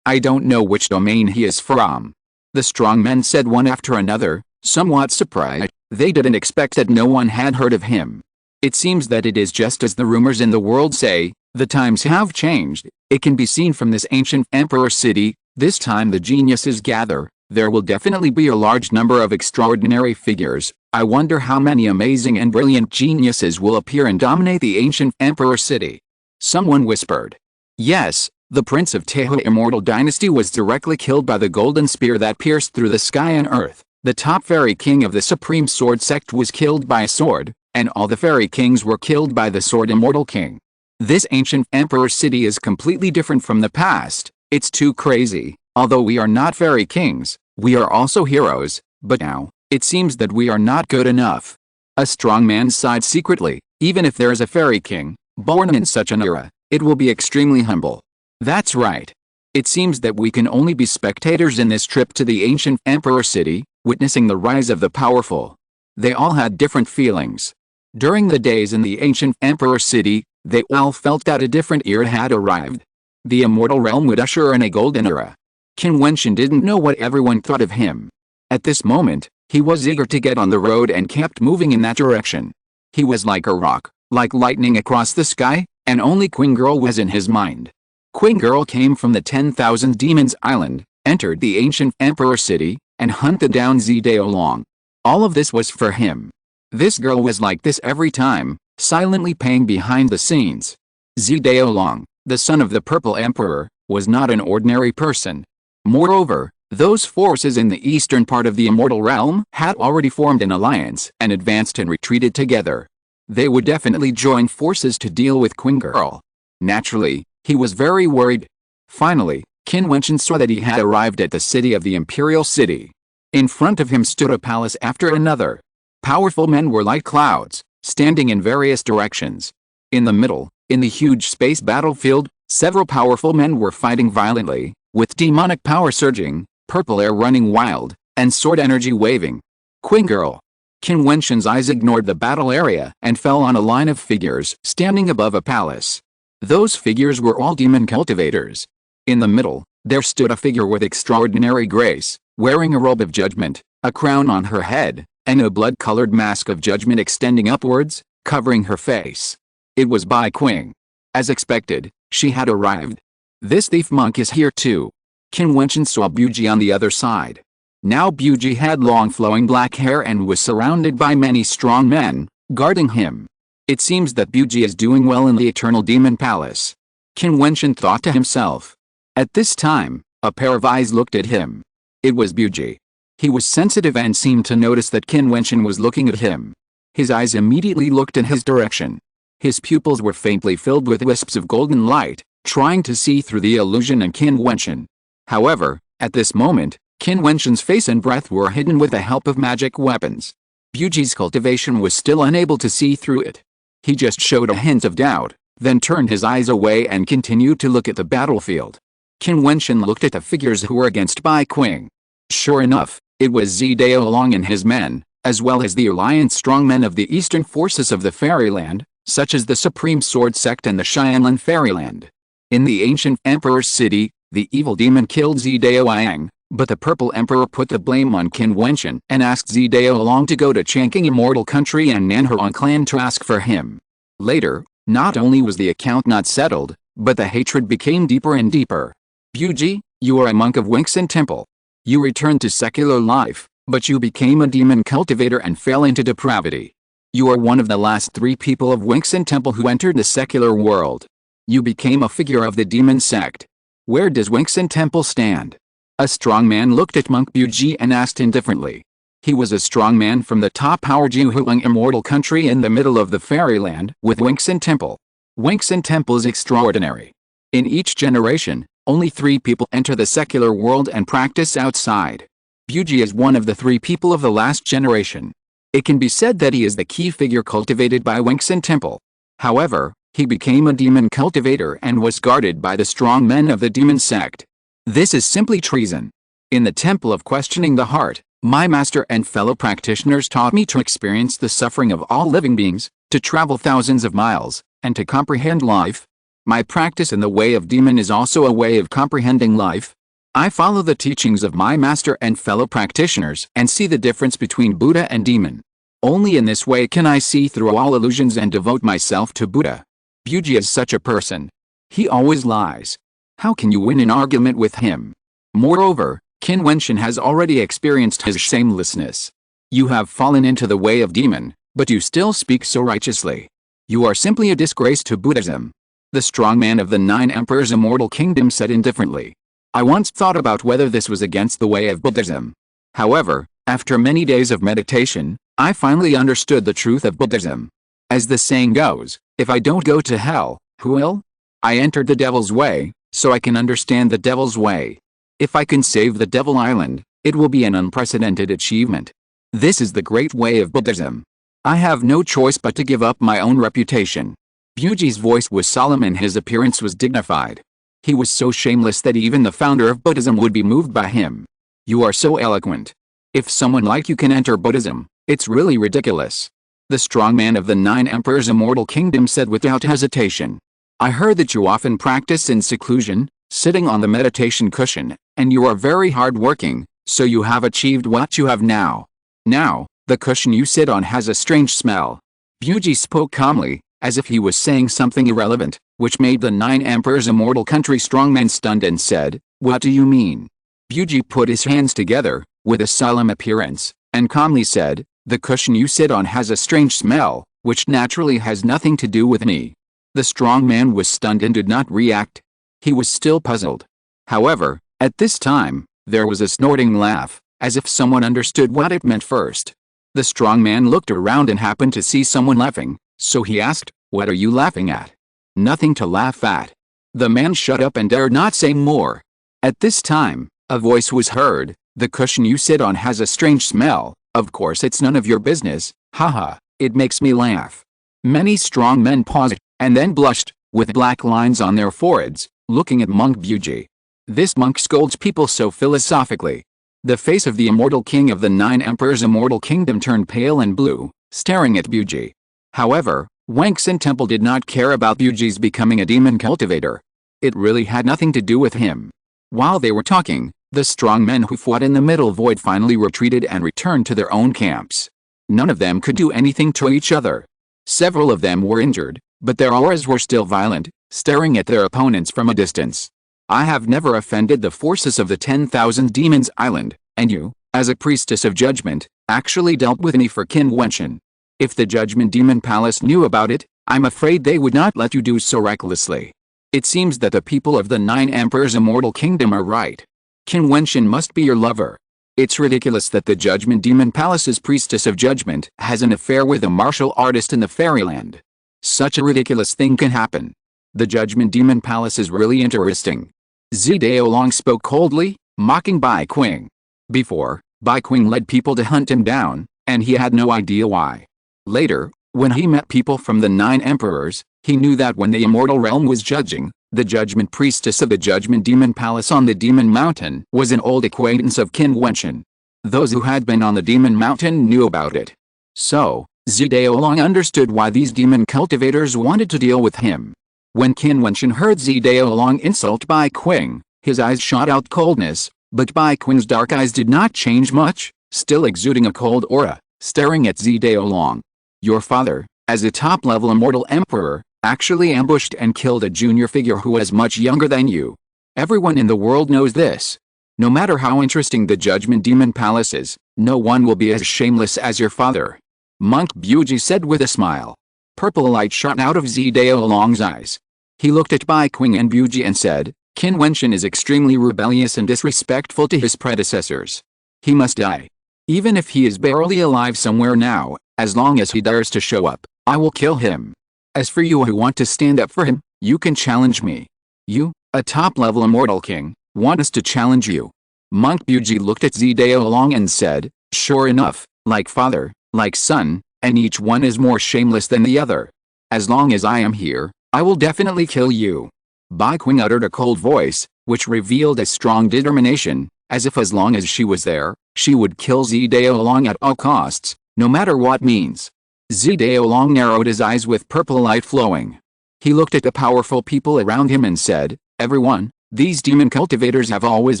I don't know which domain he is from." The strong men said one after another, somewhat surprised. They didn't expect that no one had heard of him. It seems that it is just as the rumors in the world say, the times have changed. It can be seen from this ancient emperor city. This time the geniuses gather. There will definitely be a large number of extraordinary figures. I wonder how many amazing and brilliant geniuses will appear and dominate the ancient emperor city. Someone whispered. Yes, the prince of Tehu immortal dynasty was directly killed by the golden spear that pierced through the sky and earth. The top fairy king of the Supreme Sword sect was killed by a sword, and all the fairy kings were killed by the Sword Immortal King. This ancient emperor city is completely different from the past. It's too crazy. Although we are not fairy kings, we are also heroes, but now, it seems that we are not good enough. A strong man sighed secretly. Even if there is a fairy king, born in such an era, it will be extremely humble. That's right. It seems that we can only be spectators in this trip to the ancient emperor city, witnessing the rise of the powerful. They all had different feelings. During the days in the ancient emperor city, they all felt that a different era had arrived. The immortal realm would usher in a golden era. Qin Wentian didn't know what everyone thought of him. At this moment, he was eager to get on the road and kept moving in that direction. He was like a rock, like lightning across the sky, and only Queen Girl was in his mind. Queen Girl came from the 10,000 Demons Island, entered the ancient emperor city, and hunted down Zidao. All of this was for him. This girl was like this every time, silently paying behind the scenes. Zidao, the son of the Purple Emperor, was not an ordinary person. Moreover, those forces in the eastern part of the immortal realm had already formed an alliance and advanced and retreated together. They would definitely join forces to deal with Queen Girl. Naturally, he was very worried. Finally, Qin Wentian saw that he had arrived at the city of the Imperial City. In front of him stood a palace after another. Powerful men were like clouds, standing in various directions. In the middle, in the huge space battlefield, several powerful men were fighting violently, with demonic power surging, purple air running wild, and sword energy waving. Qin girl. Qin Wentian's eyes ignored the battle area and fell on a line of figures standing above a palace. Those figures were all demon cultivators. In the middle, there stood a figure with extraordinary grace, wearing a robe of judgment, a crown on her head, and a blood-colored mask of judgment extending upwards, covering her face. It was Bai Qing. As expected, she had arrived. This thief monk is here too. Qin Wentian saw Buji on the other side. Now Buji had long flowing black hair and was surrounded by many strong men, guarding him. It seems that Buji is doing well in the Eternal Demon Palace. Qin Wentian thought to himself. At this time, a pair of eyes looked at him. It was Buji. He was sensitive and seemed to notice that Qin Wentian was looking at him. His eyes immediately looked in his direction. His pupils were faintly filled with wisps of golden light, trying to see through the illusion in Qin Wentian. However, at this moment, Qin Wentian's face and breath were hidden with the help of magic weapons. Buji's cultivation was still unable to see through it. He just showed a hint of doubt, then turned his eyes away and continued to look at the battlefield. Qin Wentian looked at the figures who were against Bai Qing. Sure enough, it was Zidao Long and his men, as well as the alliance strongmen of the eastern forces of the Fairyland, such as the Supreme Sword Sect and the Xianlan Fairyland. In the ancient Emperor's city, the evil demon killed Zidao Yang, but the Purple Emperor put the blame on Qin Wentian and asked Zidao Long to go to Changqing Immortal Country and Nanhuang clan to ask for him. Later, not only was the account not settled, but the hatred became deeper and deeper. Buji, you are a monk of Wingsun Temple. You returned to secular life, but you became a demon cultivator and fell into depravity. You are one of the last 3 people of Wingsun Temple who entered the secular world. You became a figure of the demon sect. Where does Wingsun Temple stand? A strong man looked at Monk Buji and asked indifferently. He was a strong man from the top power Jiutian Immortal Country in the middle of the Fairyland with Wingsun Temple. Wingsun Temple is extraordinary. In each generation, only 3 people enter the secular world and practice outside. Buji is one of the 3 people of the last generation. It can be said that he is the key figure cultivated by Wingsun Temple. However, he became a demon cultivator and was guarded by the strong men of the demon sect. This is simply treason. In the Temple of Questioning the Heart, my master and fellow practitioners taught me to experience the suffering of all living beings, to travel thousands of miles, and to comprehend life. My practice in the way of demon is also a way of comprehending life. I follow the teachings of my master and fellow practitioners and see the difference between Buddha and demon. Only in this way can I see through all illusions and devote myself to Buddha. Buji is such a person. He always lies. How can you win an argument with him? Moreover, Qin Wentian has already experienced his shamelessness. You have fallen into the way of demon, but you still speak so righteously. You are simply a disgrace to Buddhism. The strong man of the 9 Emperors' Immortal Kingdom said indifferently. I once thought about whether this was against the way of Buddhism. However, after many days of meditation, I finally understood the truth of Buddhism. As the saying goes, if I don't go to hell, who will? I entered the devil's way, so I can understand the devil's way. If I can save the Devil Island, it will be an unprecedented achievement. This is the great way of Buddhism. I have no choice but to give up my own reputation. Buji's voice was solemn and his appearance was dignified. He was so shameless that even the founder of Buddhism would be moved by him. You are so eloquent. If someone like you can enter Buddhism, it's really ridiculous. The strong man of the 9 Emperors' Immortal Kingdom said without hesitation. I heard that you often practice in seclusion, sitting on the meditation cushion, and you are very hard-working, so you have achieved what you have now. Now, the cushion you sit on has a strange smell. Buji spoke calmly, as if he was saying something irrelevant, which made the 9 Emperors' Immortal Country strongmen stunned and said, What do you mean? Buji put his hands together, with a solemn appearance, and calmly said, The cushion you sit on has a strange smell, which naturally has nothing to do with me. The strong man was stunned and did not react. He was still puzzled. However, at this time, there was a snorting laugh, as if someone understood what it meant first. The strong man looked around and happened to see someone laughing, so he asked, What are you laughing at? Nothing to laugh at. The man shut up and dared not say more. At this time, a voice was heard, The cushion you sit on has a strange smell, of course it's none of your business, haha. It makes me laugh." Many strong men paused, and then blushed, with black lines on their foreheads, looking at Monk Buji. This monk scolds people so philosophically. The face of the immortal king of the 9 emperors' immortal kingdom turned pale and blue, staring at Buji. However, Wangxin Temple did not care about Buji's becoming a demon cultivator. It really had nothing to do with him. While they were talking, the strong men who fought in the middle void finally retreated and returned to their own camps. None of them could do anything to each other. Several of them were injured, but their auras were still violent, staring at their opponents from a distance. "I have never offended the forces of the 10,000 Demons Island, and you, as a priestess of judgment, actually dealt with me for Qin Wentian. If the Judgment Demon Palace knew about it, I'm afraid they would not let you do so recklessly. It seems that the people of the 9 Emperors' Immortal Kingdom are right. Qin Wentian must be your lover. It's ridiculous that the Judgment Demon Palace's priestess of judgment has an affair with a martial artist in the fairyland. Such a ridiculous thing can happen. The Judgment Demon Palace is really interesting." Zidao Long spoke coldly, mocking Bai Qing. Before, Bai Qing led people to hunt him down, and he had no idea why. Later, when he met people from the 9 emperors, he knew that when the immortal realm was judging, the judgment priestess of the Judgment Demon Palace on the Demon Mountain was an old acquaintance of Qin Wentian. Those who had been on the Demon Mountain knew about it. So, Zidao Long understood why these demon cultivators wanted to deal with him. When Qin Wentian heard Zidao Long insult Bai Qing, his eyes shot out coldness, but Bai Qing's dark eyes did not change much, still exuding a cold aura, staring at Zidao Long. "Your father, as a top-level immortal emperor, actually ambushed and killed a junior figure who was much younger than you. Everyone in the world knows this. No matter how interesting the Judgment Demon Palace is, no one will be as shameless as your father." Monk Buji said with a smile. Purple light shot out of Zidao Long's eyes. He looked at Bai Qing and Buji and said, "Qin Wentian is extremely rebellious and disrespectful to his predecessors. He must die. Even if he is barely alive somewhere now, as long as he dares to show up, I will kill him. As for you who want to stand up for him, you can challenge me. You, a top-level immortal king, want us to challenge you." Monk Buji looked at Zidao Long and said, "Sure enough, like father, like son, and each one is more shameless than the other. As long as I am here, I will definitely kill you." Bai Qing uttered a cold voice, which revealed a strong determination, as if as long as she was there, she would kill Zidao Long at all costs, no matter what means. Zidao Long narrowed his eyes with purple light flowing. He looked at the powerful people around him and said, "Everyone, these demon cultivators have always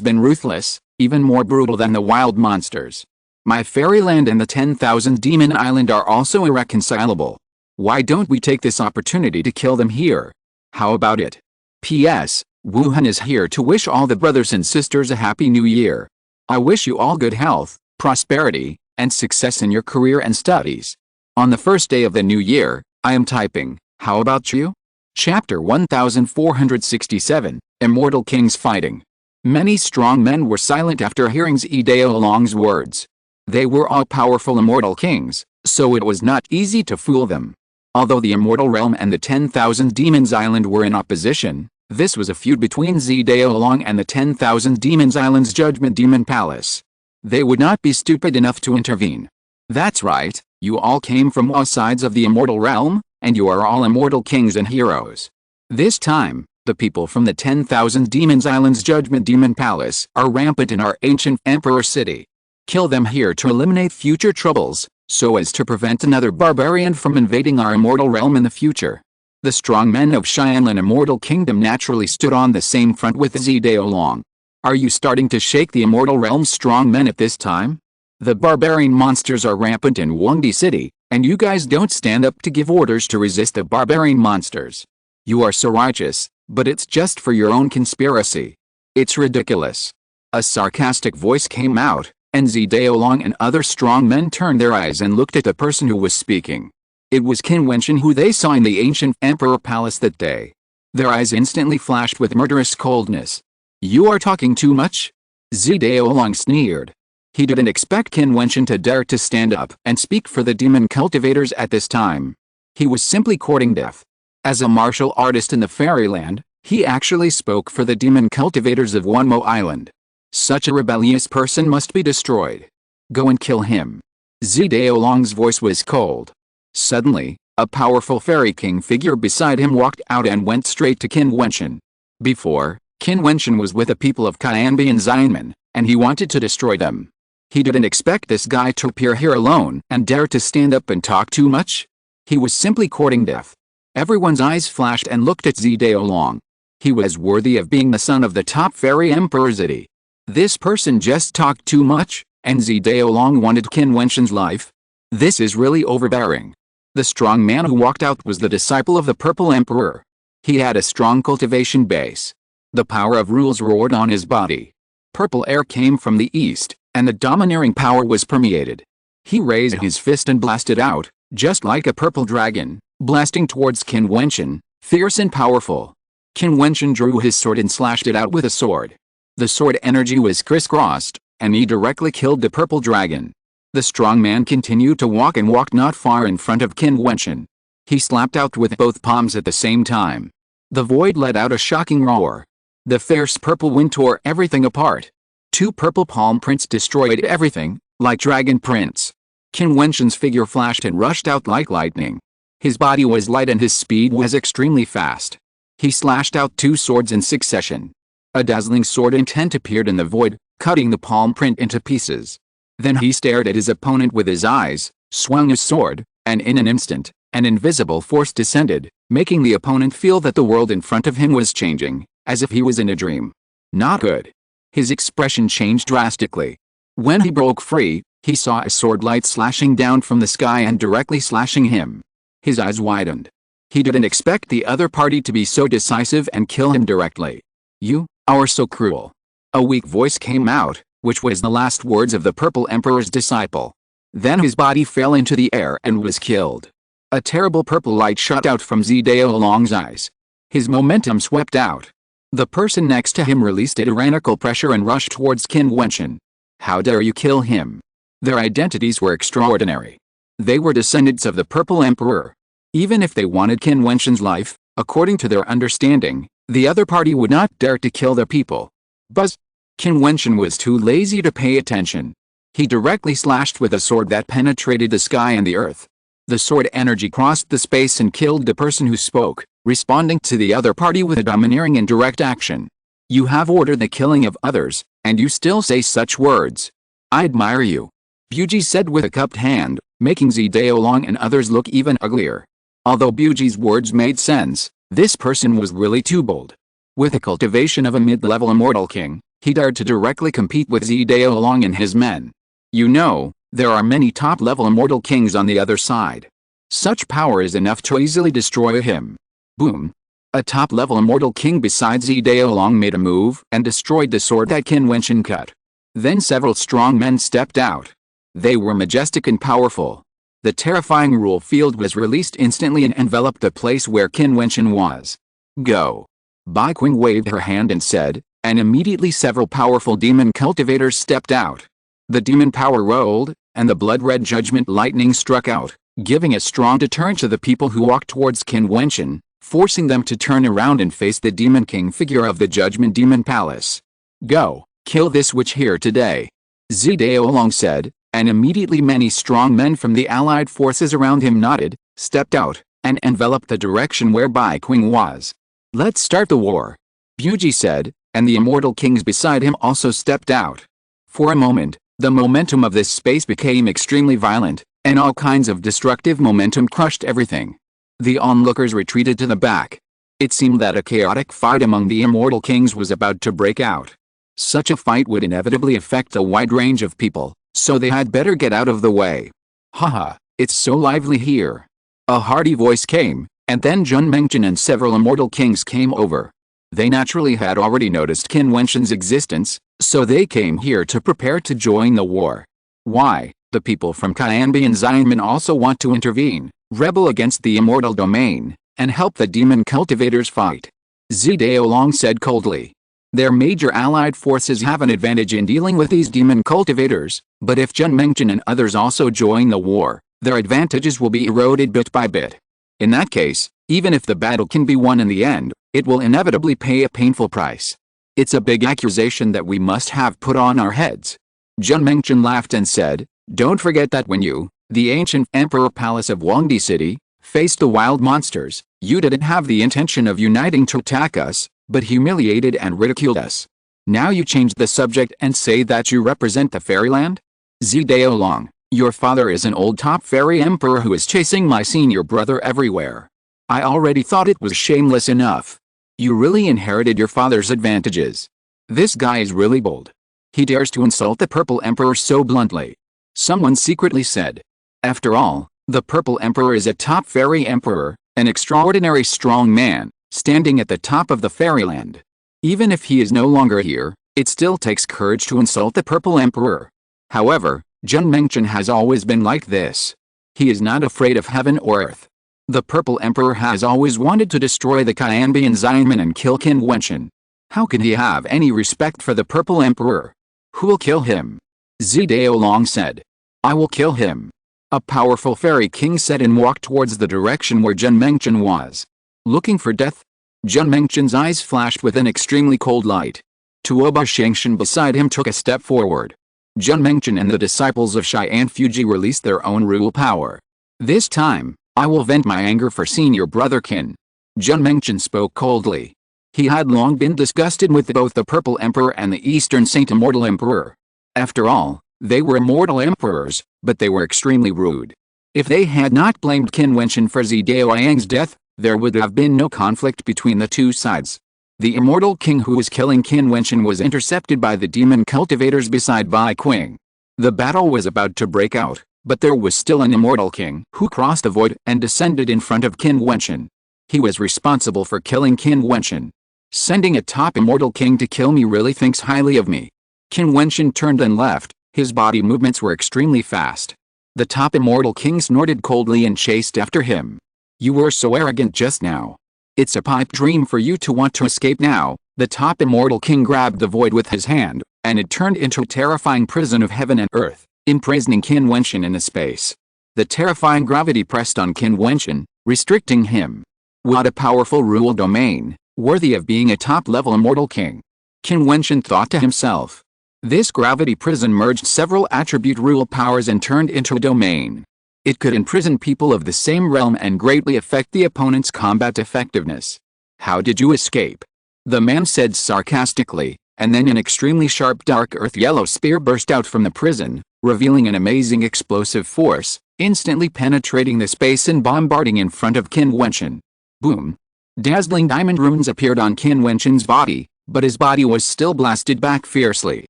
been ruthless, even more brutal than the wild monsters. My fairyland and the 10,000 Demon Island are also irreconcilable. Why don't we take this opportunity to kill them here? How about it? P.S. Wuhan is here to wish all the brothers and sisters a happy new year. I wish you all good health, prosperity, and success in your career and studies. On the first day of the new year, I am typing. How about you?" Chapter 1467, Immortal Kings Fighting. Many strong men were silent after hearing Zidao Long's words. They were all powerful immortal kings, so it was not easy to fool them. Although the immortal realm and the 10,000 Demons Island were in opposition, this was a feud between Zidao Long and the 10,000 Demons Island's Judgment Demon Palace. They would not be stupid enough to intervene. "That's right, you all came from all sides of the immortal realm, and you are all immortal kings and heroes. This time, the people from the 10,000 Demons Island's Judgment Demon Palace are rampant in our ancient emperor city. Kill them here to eliminate future troubles, so as to prevent another barbarian from invading our immortal realm in the future." The strong men of Xianlin Immortal Kingdom naturally stood on the same front with Zidao Long. "Are you starting to shake the immortal realm's strong men at this time? The barbarian monsters are rampant in Wangdi City, and you guys don't stand up to give orders to resist the barbarian monsters. You are so righteous, but it's just for your own conspiracy. It's ridiculous." A sarcastic voice came out, and Zidao Long and other strong men turned their eyes and looked at the person who was speaking. It was Qin Wentian who they saw in the ancient emperor palace that day. Their eyes instantly flashed with murderous coldness. "You are talking too much?" Zidao Long sneered. He didn't expect Qin Wentian to dare to stand up and speak for the demon cultivators at this time. He was simply courting death. As a martial artist in the fairyland, he actually spoke for the demon cultivators of Wunmo Island. Such a rebellious person must be destroyed. Go and kill him. Zidao Long's voice was cold. Suddenly, a powerful fairy king figure beside him walked out and went straight to Qin Wentian. Before, Qin Wentian was with the people of Qin Wentian, and he wanted to destroy them. He didn't expect this guy to appear here alone and dare to stand up and talk too much. He was simply courting death. Everyone's eyes flashed and looked at Zidaolong. He was worthy of being the son of the top fairy emperor Zidi. This person just talked too much, and Zidaolong wanted Qin Wentian's life. This is really overbearing. The strong man who walked out was the disciple of the Purple Emperor. He had a strong cultivation base. The power of rules roared on his body. Purple air came from the east, and the domineering power was permeated. He raised his fist and blasted out, just like a purple dragon, blasting towards Qin Wentian, fierce and powerful. Qin Wentian drew his sword and slashed it out with a sword. The sword energy was crisscrossed, and he directly killed the purple dragon. The strong man continued to walk and walked not far in front of Qin Wentian. He slapped out with both palms at the same time. The void let out a shocking roar. The fierce purple wind tore everything apart. 2 purple palm prints destroyed everything, like dragon prints. Qin Wentian's figure flashed and rushed out like lightning. His body was light and his speed was extremely fast. He slashed out 2 swords in succession. A dazzling sword intent appeared in the void, cutting the palm print into pieces. Then he stared at his opponent with his eyes, swung his sword, and in an instant, an invisible force descended, making the opponent feel that the world in front of him was changing, as if he was in a dream. Not good. His expression changed drastically. When he broke free, he saw a sword light slashing down from the sky and directly slashing him. His eyes widened. He didn't expect the other party to be so decisive and kill him directly. "You are so cruel." A weak voice came out, which was the last words of the Purple Emperor's disciple. Then his body fell into the air and was killed. A terrible purple light shot out from Zidaolong's eyes. His momentum swept out. The person next to him released a tyrannical pressure and rushed towards Qin Wentian. "How dare you kill him?" Their identities were extraordinary. They were descendants of the Purple Emperor. Even if they wanted Qin Wentian's life, according to their understanding, the other party would not dare to kill their people. Buzz! Qin Wentian was too lazy to pay attention. He directly slashed with a sword that penetrated the sky and the earth. The sword energy crossed the space and killed the person who spoke, responding to the other party with a domineering and direct action. "You have ordered the killing of others, and you still say such words. I admire you," Buji said with a cupped hand, making Zidaolong and others look even uglier. Although Buji's words made sense, this person was really too bold. With the cultivation of a mid-level immortal king, he dared to directly compete with Zidaolong and his men. You know, there are many top-level immortal kings on the other side. Such power is enough to easily destroy him. Boom! A top-level immortal king besides Zidaolong made a move and destroyed the sword that Qin Wentian cut. Then several strong men stepped out. They were majestic and powerful. The terrifying rule field was released instantly and enveloped the place where Qin Wentian was. "Go!" Bai Qing waved her hand and said, and immediately several powerful demon cultivators stepped out. The demon power rolled, and the blood-red judgment lightning struck out, giving a strong deterrent to the people who walked towards Qin Wentian, forcing them to turn around and face the Demon King figure of the Judgment Demon Palace. "Go, kill this witch here today," Zidaolong said, and immediately many strong men from the allied forces around him nodded, stepped out, and enveloped the direction where Bai Qing was. "Let's start the war," Buji said, and the immortal kings beside him also stepped out. For a moment, the momentum of this space became extremely violent, and all kinds of destructive momentum crushed everything. The onlookers retreated to the back. It seemed that a chaotic fight among the immortal kings was about to break out. Such a fight would inevitably affect a wide range of people, so they had better get out of the way. "Haha, it's so lively here." A hearty voice came, and then Qin Wentian and several immortal kings came over. They naturally had already noticed Qin Wentian's existence, so they came here to prepare to join the war. Why, the people from Qin Wentian also want to intervene, rebel against the immortal domain, and help the demon cultivators fight. Zidaolong said coldly. Their major allied forces have an advantage in dealing with these demon cultivators, but if Qin Wentian and others also join the war, their advantages will be eroded bit by bit. In that case, even if the battle can be won in the end, it will inevitably pay a painful price. It's a big accusation that we must have put on our heads. Qin Wentian laughed and said, "Don't forget that when you, The ancient emperor palace of Huangdi City faced the wild monsters. You didn't have the intention of uniting to attack us, but humiliated and ridiculed us. Now you change the subject and say that you represent the fairyland? Zidao Long, your father is an old top fairy emperor who is chasing my senior brother everywhere. I already thought it was shameless enough. You really inherited your father's advantages. This guy is really bold. He dares to insult the Purple Emperor so bluntly. Someone secretly said. After all, the Purple Emperor is a top fairy emperor, an extraordinary strong man, standing at the top of the fairyland. Even if he is no longer here, it still takes courage to insult the Purple Emperor. However, Qin Wentian has always been like this. He is not afraid of heaven or earth. The Purple Emperor has always wanted to destroy the Qianbian Xianmen and kill Qin Wentian. How can he have any respect for the Purple Emperor? Who will kill him? Zidao Long said. I will kill him. A powerful fairy king said and walked towards the direction where Qin Wentian was. Looking for death? Qin Wentian's eyes flashed with an extremely cold light. Tuoba Shangshan beside him took a step forward. Qin Wentian and the disciples of Cheyenne Fuji released their own rule power. This time, I will vent my anger for senior brother Qin. Qin Wentian spoke coldly. He had long been disgusted with both the Purple Emperor and the Eastern Saint Immortal Emperor. After all, they were immortal emperors, but they were extremely rude. If they had not blamed Qin Wentian for Zidao Yang's death, there would have been no conflict between the two sides. The immortal king who was killing Qin Wentian was intercepted by the demon cultivators beside Bai Qing. The battle was about to break out, but there was still an immortal king who crossed the void and descended in front of Qin Wentian. He was responsible for killing Qin Wentian. Sending a top immortal king to kill me really thinks highly of me. Qin Wentian turned and left. His body movements were extremely fast. The top immortal king snorted coldly and chased after him. You were so arrogant just now. It's a pipe dream for you to want to escape now. The top immortal king grabbed the void with his hand, and it turned into a terrifying prison of heaven and earth, imprisoning Qin Wentian in a space. The terrifying gravity pressed on Qin Wentian, restricting him. What a powerful rule domain, worthy of being a top-level immortal king. Qin Wentian thought to himself. This gravity prison merged several attribute rule powers and turned into a domain. It could imprison people of the same realm and greatly affect the opponent's combat effectiveness. How did you escape? The man said sarcastically, and then an extremely sharp dark earth yellow spear burst out from the prison, revealing an amazing explosive force, instantly penetrating the space and bombarding in front of Qin Wentian. Boom! Dazzling diamond runes appeared on Qin Wentian's body, but his body was still blasted back fiercely.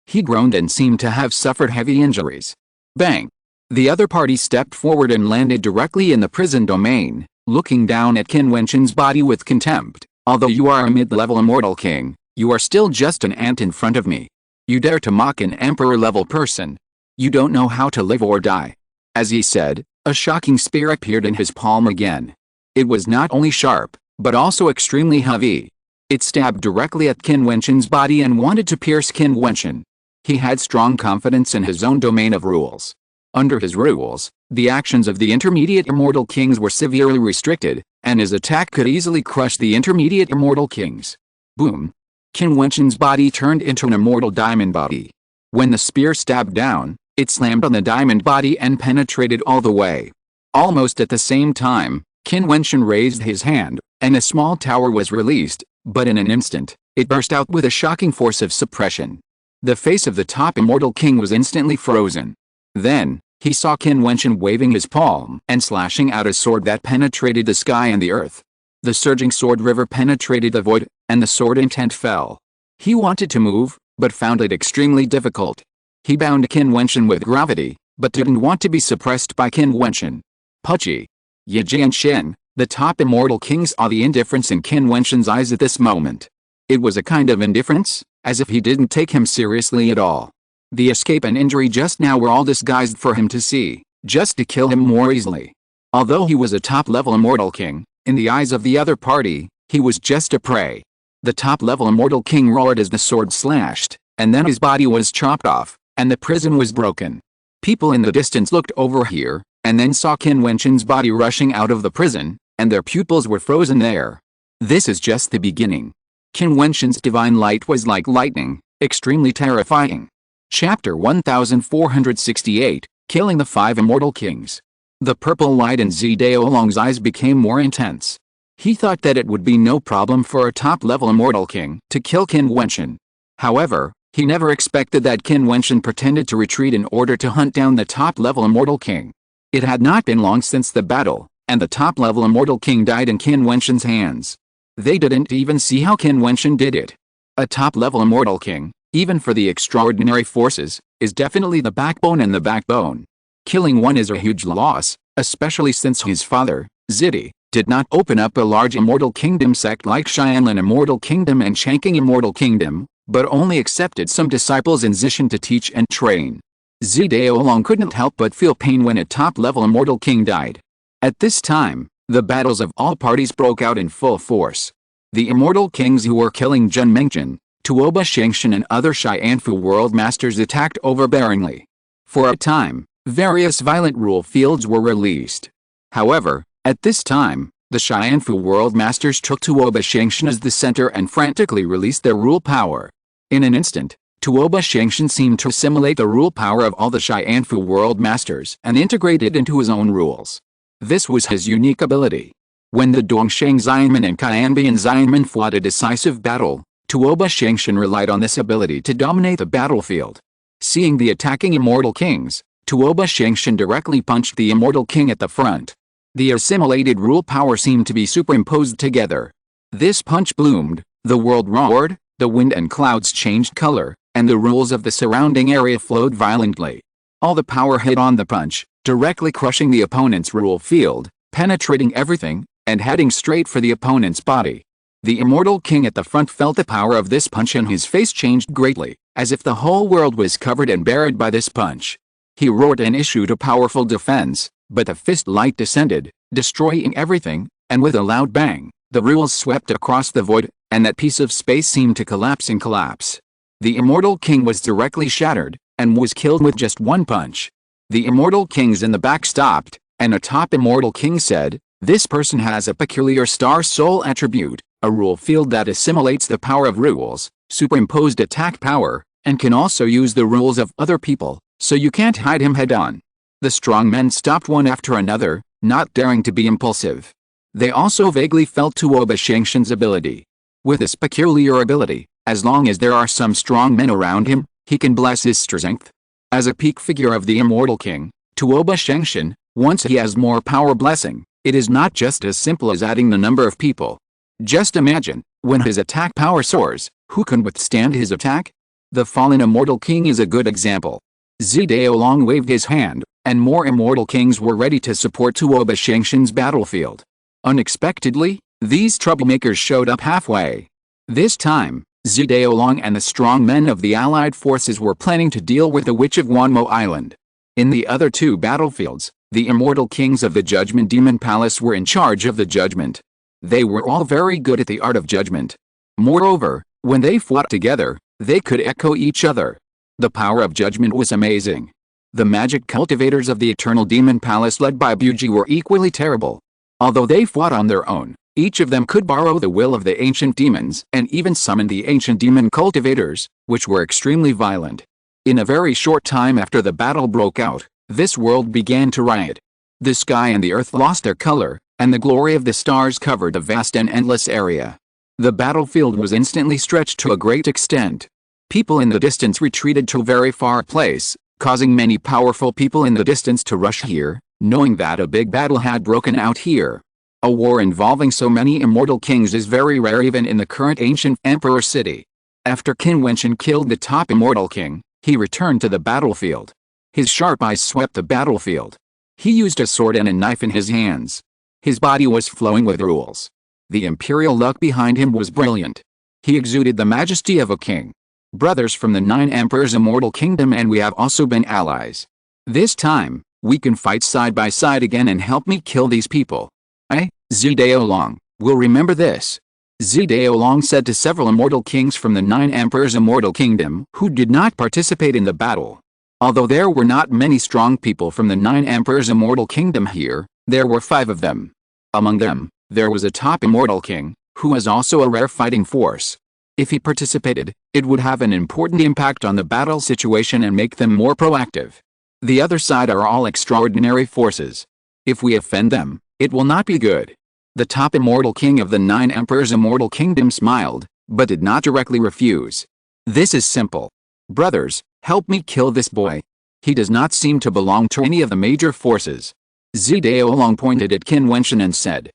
He groaned and seemed to have suffered heavy injuries. Bang! The other party stepped forward and landed directly in the prison domain, looking down at Qin Wentian's body with contempt. Although you are a mid-level immortal king, you are still just an ant in front of me. You dare to mock an emperor-level person. You don't know how to live or die. As he said, a shocking spear appeared in his palm again. It was not only sharp, but also extremely heavy. It stabbed directly at Qin Wentian's body and wanted to pierce Qin Wentian. He had strong confidence in his own domain of rules. Under his rules, the actions of the intermediate immortal kings were severely restricted, and his attack could easily crush the intermediate immortal kings. Boom! Qin Wentian's body turned into an immortal diamond body. When the spear stabbed down, it slammed on the diamond body and penetrated all the way. Almost at the same time, Qin Wentian raised his hand, and a small tower was released, but in an instant, it burst out with a shocking force of suppression. The face of the top immortal king was instantly frozen. Then, he saw Qin Wentian waving his palm and slashing out a sword that penetrated the sky and the earth. The surging sword river penetrated the void, and the sword intent fell. He wanted to move, but found it extremely difficult. He bound Qin Wentian with gravity, but didn't want to be suppressed by Qin Wentian. Pucci. Jiutian, the top immortal king saw the indifference in Qin Wentian's eyes at this moment. It was a kind of indifference, as if he didn't take him seriously at all. The escape and injury just now were all disguised for him to see, just to kill him more easily. Although he was a top-level immortal king, in the eyes of the other party, he was just a prey. The top-level immortal king roared as the sword slashed, and then his body was chopped off, and the prison was broken. People in the distance looked over here, and then saw Qin Wentian's body rushing out of the prison, and their pupils were frozen there. This is just the beginning. Qin Wentian's divine light was like lightning, extremely terrifying. Chapter 1468, killing the 5 immortal kings. The purple light in Zidaolong's eyes became more intense. He thought that it would be no problem for a top-level immortal king to kill Qin Wentian. However, he never expected that Qin Wentian pretended to retreat in order to hunt down the top-level immortal king. It had not been long since the battle, and the top-level immortal king died in Qin Wentian's hands. They didn't even see how Qin Wentian did it. A top-level immortal king, even for the extraordinary forces, is definitely the backbone and the backbone. Killing one is a huge loss, especially since his father, Zidi, did not open up a large immortal kingdom sect like Xianlin Immortal Kingdom and Changqing Immortal Kingdom, but only accepted some disciples in Xishan to teach and train. Zidaolong couldn't help but feel pain when a top-level immortal king died. At this time, the battles of all parties broke out in full force. The immortal kings who were killing Zhen Mengzhen, Tuoba Shengshan and other Xianfu world masters attacked overbearingly. For a time, various violent rule fields were released. However, at this time, the Xianfu world masters took Tuoba Shengshan as the center and frantically released their rule power. In an instant, Tuoba Shengshan seemed to assimilate the rule power of all the Xianfu world masters and integrate it into his own rules. This was his unique ability. When the Dongsheng Xianmen and Qianbian Xianmen fought a decisive battle, Tuoba Shengshan relied on this ability to dominate the battlefield. Seeing the attacking immortal kings, Tuoba Shengshan directly punched the immortal king at the front. The assimilated rule power seemed to be superimposed together. This punch bloomed, the world roared, the wind and clouds changed color, and the rules of the surrounding area flowed violently. All the power hit on the punch, directly crushing the opponent's rule field, penetrating everything, and heading straight for the opponent's body. The immortal king at the front felt the power of this punch and his face changed greatly, as if the whole world was covered and buried by this punch. He roared and issued a powerful defense, but the fist light descended, destroying everything, and with a loud bang, the rules swept across the void, and that piece of space seemed to collapse and collapse. The immortal king was directly shattered, and was killed with just one punch. The immortal kings in the back stopped, and a top immortal king said, "This person has a peculiar star soul attribute, a rule field that assimilates the power of rules, superimposed attack power, and can also use the rules of other people, so you can't hide him head-on." The strong men stopped one after another, not daring to be impulsive. They also vaguely felt Tuoba Shengshan's ability. With this peculiar ability, as long as there are some strong men around him, he can bless his strength. As a peak figure of the immortal king, Tuoba Shengshan, once he has more power blessing, it is not just as simple as adding the number of people. Just imagine, when his attack power soars, who can withstand his attack? The fallen immortal king is a good example. Zidaolong waved his hand, and more immortal kings were ready to support Tuoba Shengshan's battlefield. Unexpectedly, these troublemakers showed up halfway. This time, Zidaolong and the strong men of the allied forces were planning to deal with the Witch of Wanmo Island. In the other two battlefields, the immortal kings of the Judgment Demon Palace were in charge of the judgment. They were all very good at the art of judgment. Moreover, when they fought together, they could echo each other. The power of judgment was amazing. The magic cultivators of the Eternal Demon Palace led by Buji were equally terrible. Although they fought on their own, each of them could borrow the will of the ancient demons and even summon the ancient demon cultivators, which were extremely violent. In a very short time after the battle broke out, this world began to riot. The sky and the earth lost their color, and the glory of the stars covered a vast and endless area. The battlefield was instantly stretched to a great extent. People in the distance retreated to a very far place, causing many powerful people in the distance to rush here, knowing that a big battle had broken out here. A war involving so many immortal kings is very rare even in the current ancient emperor city. After Qin Wentian killed the top immortal king, he returned to the battlefield. His sharp eyes swept the battlefield. He used a sword and a knife in his hands. His body was flowing with rules. The imperial look behind him was brilliant. He exuded the majesty of a king. Brothers from the 9 emperors immortal kingdom, and we have also been allies. This time, we can fight side by side again and help me kill these people. Zidaolong will remember this. Zidaolong said to several immortal kings from the 9 emperors immortal kingdom who did not participate in the battle. Although there were not many strong people from the 9 emperors immortal kingdom here, there were 5 of them. Among them, there was a top immortal king, who was also a rare fighting force. If he participated, it would have an important impact on the battle situation and make them more proactive. The other side are all extraordinary forces. If we offend them, it will not be good. The top immortal king of the 9 emperors' immortal kingdom smiled, but did not directly refuse. This is simple. Brothers, help me kill this boy. He does not seem to belong to any of the major forces. Zhi Daolong pointed at Qin Wentian and said,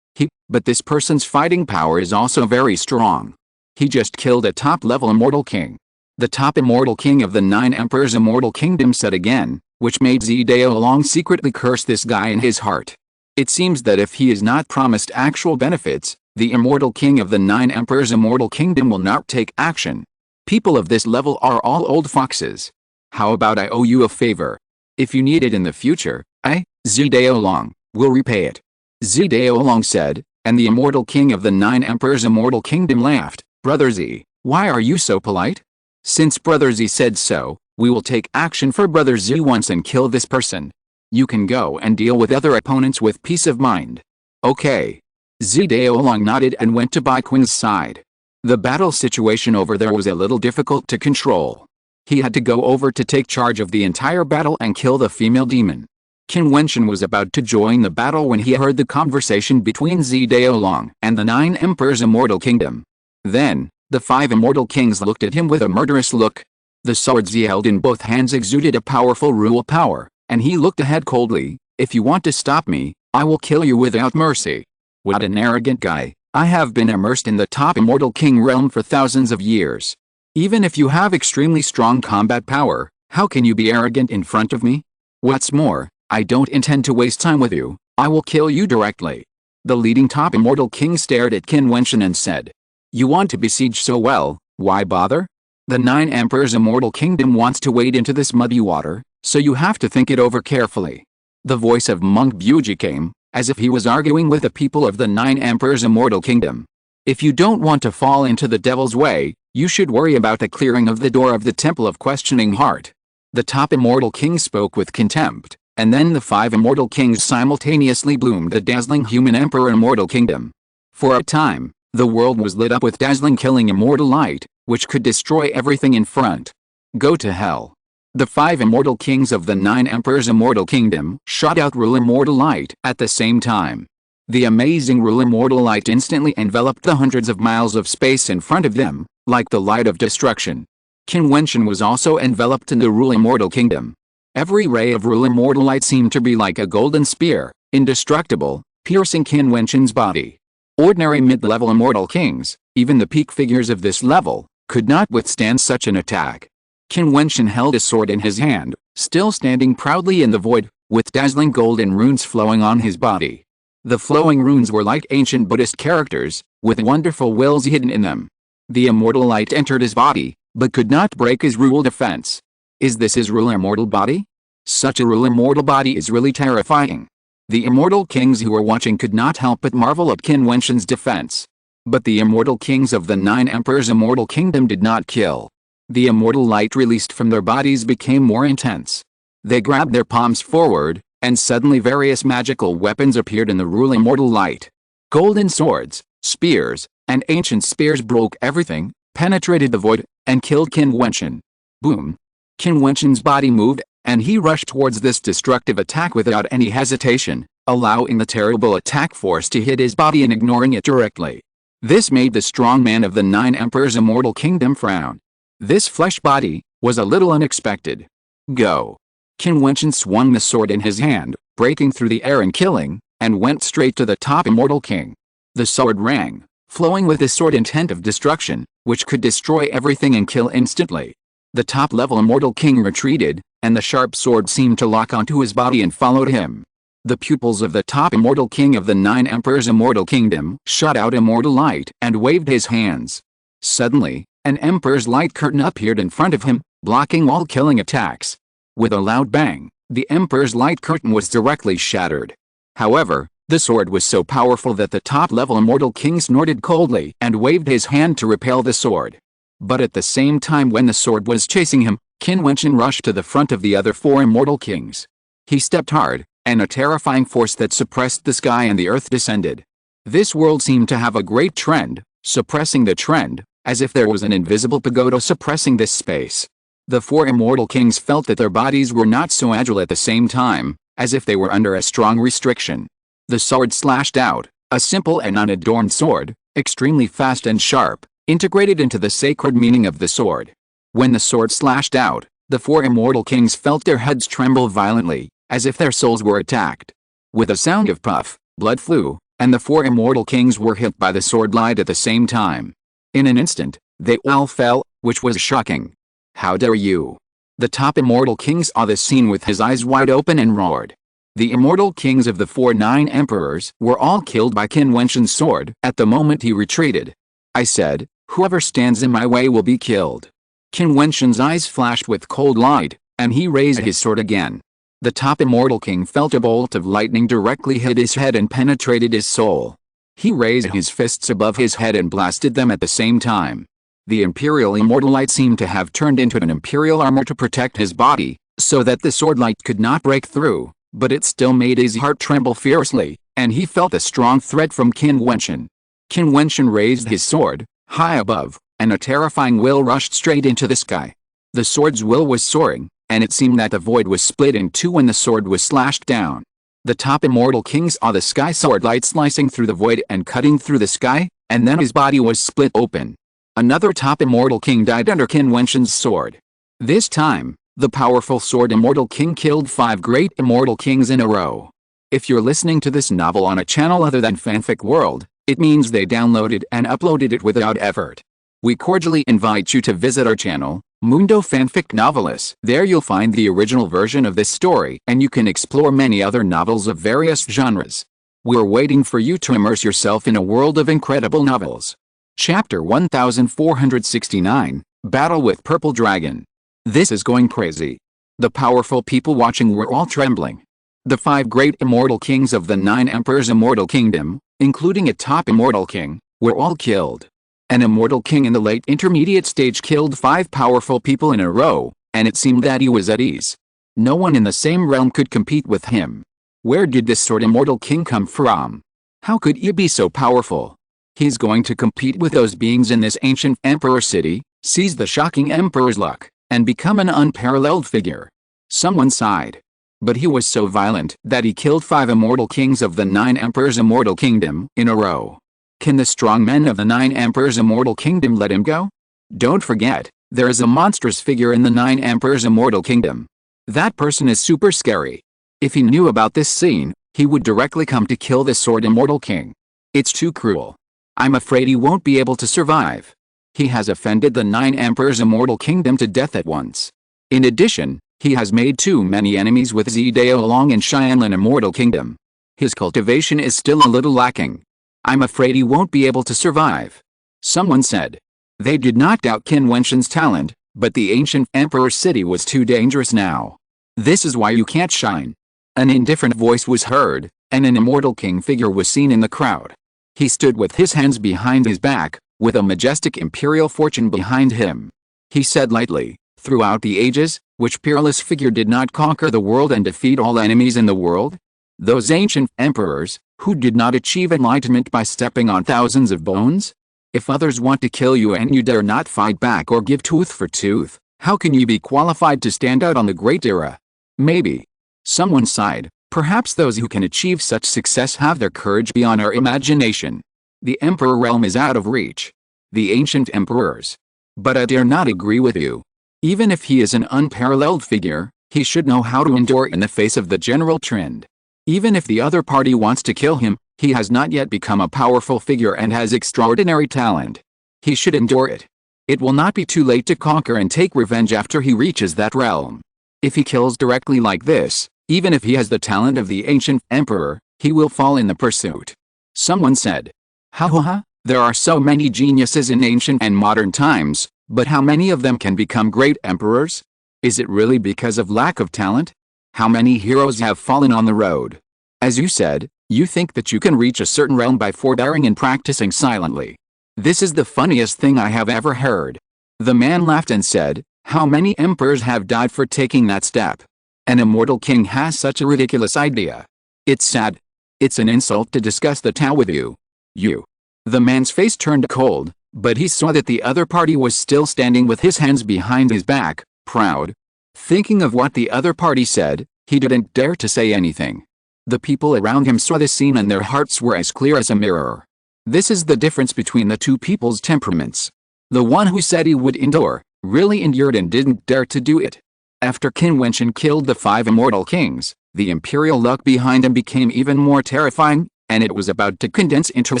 but this person's fighting power is also very strong. He just killed a top-level immortal king. The top immortal king of the 9 emperors' immortal kingdom said again, which made Zhi Daolong secretly curse this guy in his heart. It seems that if he is not promised actual benefits, the immortal king of the 9 emperors' immortal kingdom will not take action. People of this level are all old foxes. How about I owe you a favor? If you need it in the future, Zhi Daolong, will repay it. Zhi Daolong said, and the immortal king of the 9 emperors' immortal kingdom laughed. Brother Zhi, why are you so polite? Since Brother Zhi said so, we will take action for Brother Zhi once and kill this person. You can go and deal with other opponents with peace of mind. Okay. Zhi Daolong nodded and went to Bai Qing's side. The battle situation over there was a little difficult to control. He had to go over to take charge of the entire battle and kill the female demon. Qin Wentian was about to join the battle when he heard the conversation between Zhi Daolong and the 9 emperors' immortal kingdom. Then, the 5 immortal kings looked at him with a murderous look. The swords he held in both hands exuded a powerful rule power, and he looked ahead coldly. If you want to stop me, I will kill you without mercy. What an arrogant guy. I have been immersed in the top immortal king realm for thousands of years. Even if you have extremely strong combat power, how can you be arrogant in front of me? What's more, I don't intend to waste time with you. I will kill you directly. The leading top immortal king stared at Qin Wentian and said, you want to besiege so well, why bother? The 9 emperors' immortal kingdom wants to wade into this muddy water, so you have to think it over carefully. The voice of Monk Buji came, as if he was arguing with the people of the 9 emperors' immortal kingdom. If you don't want to fall into the devil's way, you should worry about the clearing of the door of the temple of questioning heart. The top immortal king spoke with contempt, and then the 5 immortal kings simultaneously bloomed the dazzling human emperor immortal kingdom. For a time, the world was lit up with dazzling killing immortal light, which could destroy everything in front. Go to hell. The 5 immortal kings of the 9 emperors' immortal kingdom shot out rule immortal light at the same time. The amazing rule immortal light instantly enveloped the hundreds of miles of space in front of them, like the light of destruction. Qin Wentian was also enveloped in the rule immortal kingdom. Every ray of rule immortal light seemed to be like a golden spear, indestructible, piercing Qin Wentian's body. Ordinary mid-level immortal kings, even the peak figures of this level, could not withstand such an attack. Qin Wentian held a sword in his hand, still standing proudly in the void, with dazzling golden runes flowing on his body. The flowing runes were like ancient Buddhist characters, with wonderful wills hidden in them. The immortal light entered his body, but could not break his rule defense. Is this his rule immortal body? Such a rule immortal body is really terrifying. The immortal kings who were watching could not help but marvel at Qin Wentian's defense. But the immortal kings of the 9 emperors' immortal kingdom did not kill. The immortal light released from their bodies became more intense. They grabbed their palms forward, and suddenly various magical weapons appeared in the rule immortal light. Golden swords, spears, and ancient spears broke everything, penetrated the void, and killed Qin Wentian. Boom! Qin Wentian's body moved, and he rushed towards this destructive attack without any hesitation, allowing the terrible attack force to hit his body and ignoring it directly. This made the strong man of the 9 emperors' immortal kingdom frown. This flesh body was a little unexpected. Go! Qin Wentian swung the sword in his hand, breaking through the air and killing, and went straight to the top immortal king. The sword rang, flowing with the sword intent of destruction, which could destroy everything and kill instantly. The top-level immortal king retreated, and the sharp sword seemed to lock onto his body and followed him. The pupils of the top immortal king of the 9 emperors' immortal kingdom shot out immortal light and waved his hands. Suddenly, an emperor's light curtain appeared in front of him, blocking all killing attacks. With a loud bang, the emperor's light curtain was directly shattered. However, the sword was so powerful that the top-level immortal king snorted coldly and waved his hand to repel the sword. But at the same time when the sword was chasing him, Qin Wentian rushed to the front of the other 4 immortal kings. He stepped hard, and a terrifying force that suppressed the sky and the earth descended. This world seemed to have a great trend, suppressing the trend, as if there was an invisible pagoda suppressing this space. The four immortal kings felt that their bodies were not so agile at the same time, as if they were under a strong restriction. The sword slashed out, a simple and unadorned sword, extremely fast and sharp, integrated into the sacred meaning of the sword. When the sword slashed out, the four immortal kings felt their heads tremble violently, as if their souls were attacked. With a sound of puff, blood flew, and the four immortal kings were hit by the sword light at the same time. In an instant, they all fell, which was shocking. How dare you! The top immortal king saw this scene with his eyes wide open and roared. The immortal kings of the 9 emperors were all killed by Qin Wentian's sword at the moment he retreated. I said, whoever stands in my way will be killed. Qin Wentian's eyes flashed with cold light, and he raised his sword again. The top immortal king felt a bolt of lightning directly hit his head and penetrated his soul. He raised his fists above his head and blasted them at the same time. The imperial immortal light seemed to have turned into an imperial armor to protect his body, so that the sword light could not break through, but it still made his heart tremble fiercely, and he felt a strong threat from Qin Wentian. Qin Wentian raised his sword, high above, and a terrifying will rushed straight into the sky. The sword's will was soaring, and it seemed that the void was split in two when the sword was slashed down. The top immortal king saw the sky sword light slicing through the void and cutting through the sky, and then his body was split open. Another top immortal king died under Qin Wentian's sword. This time, the powerful sword immortal king killed 5 great immortal kings in a row. If you're listening to this novel on a channel other than Fanfic World, it means they downloaded and uploaded it without effort. We cordially invite you to visit our channel, Mundo Fanfic Novelis. There you'll find the original version of this story, and you can explore many other novels of various genres. We're waiting for you to immerse yourself in a world of incredible novels. Chapter 1469, Battle with Purple Dragon. This is going crazy. The powerful people watching were all trembling. The 5 great immortal kings of the 9 emperors' immortal kingdom, including a top immortal king, were all killed. An immortal king in the late intermediate stage killed 5 powerful people in a row, and it seemed that he was at ease. No one in the same realm could compete with him. Where did this sort of immortal king come from? How could he be so powerful? He's going to compete with those beings in this ancient emperor city, seize the shocking emperor's luck, and become an unparalleled figure. Someone sighed. But he was so violent that he killed 5 immortal kings of the 9 emperors' immortal kingdom in a row. Can the strong men of the 9 emperors' immortal kingdom let him go? Don't forget, there is a monstrous figure in the 9 emperors' immortal kingdom. That person is super scary. If he knew about this scene, he would directly come to kill the sword immortal king. It's too cruel. I'm afraid he won't be able to survive. He has offended the 9 emperors' immortal kingdom to death at once. In addition, he has made too many enemies with Zidao along in Xianlin immortal kingdom. His cultivation is still a little lacking. I'm afraid he won't be able to survive. Someone said. They did not doubt Qin Wentian's talent, but the ancient emperor city was too dangerous now. This is why you can't shine. An indifferent voice was heard, and an immortal king figure was seen in the crowd. He stood with his hands behind his back, with a majestic imperial fortune behind him. He said lightly, throughout the ages, which peerless figure did not conquer the world and defeat all enemies in the world? Those ancient emperors, who did not achieve enlightenment by stepping on thousands of bones? If others want to kill you and you dare not fight back or give tooth for tooth, how can you be qualified to stand out on the great era? Maybe. Someone sighed. Perhaps those who can achieve such success have their courage beyond our imagination. The emperor realm is out of reach. The ancient emperors. But I dare not agree with you. Even if he is an unparalleled figure, he should know how to endure in the face of the general trend. Even if the other party wants to kill him, he has not yet become a powerful figure and has extraordinary talent. He should endure it. It will not be too late to conquer and take revenge after he reaches that realm. If he kills directly like this, even if he has the talent of the ancient emperor, he will fall in the pursuit. Someone said. Ha, there are so many geniuses in ancient and modern times, but how many of them can become great emperors? Is it really because of lack of talent? How many heroes have fallen on the road? As you said, you think that you can reach a certain realm by forbearing and practicing silently. This is the funniest thing I have ever heard. The man laughed and said, how many emperors have died for taking that step? An immortal king has such a ridiculous idea. It's sad. It's an insult to discuss the Tao with you. You. The man's face turned cold, but he saw that the other party was still standing with his hands behind his back, proud. Thinking of what the other party said, he didn't dare to say anything. The people around him saw the scene and their hearts were as clear as a mirror. This is the difference between the two people's temperaments. The one who said he would endure, really endured and didn't dare to do it. After Qin Wentian killed the 5 immortal kings, the imperial luck behind him became even more terrifying, and it was about to condense into a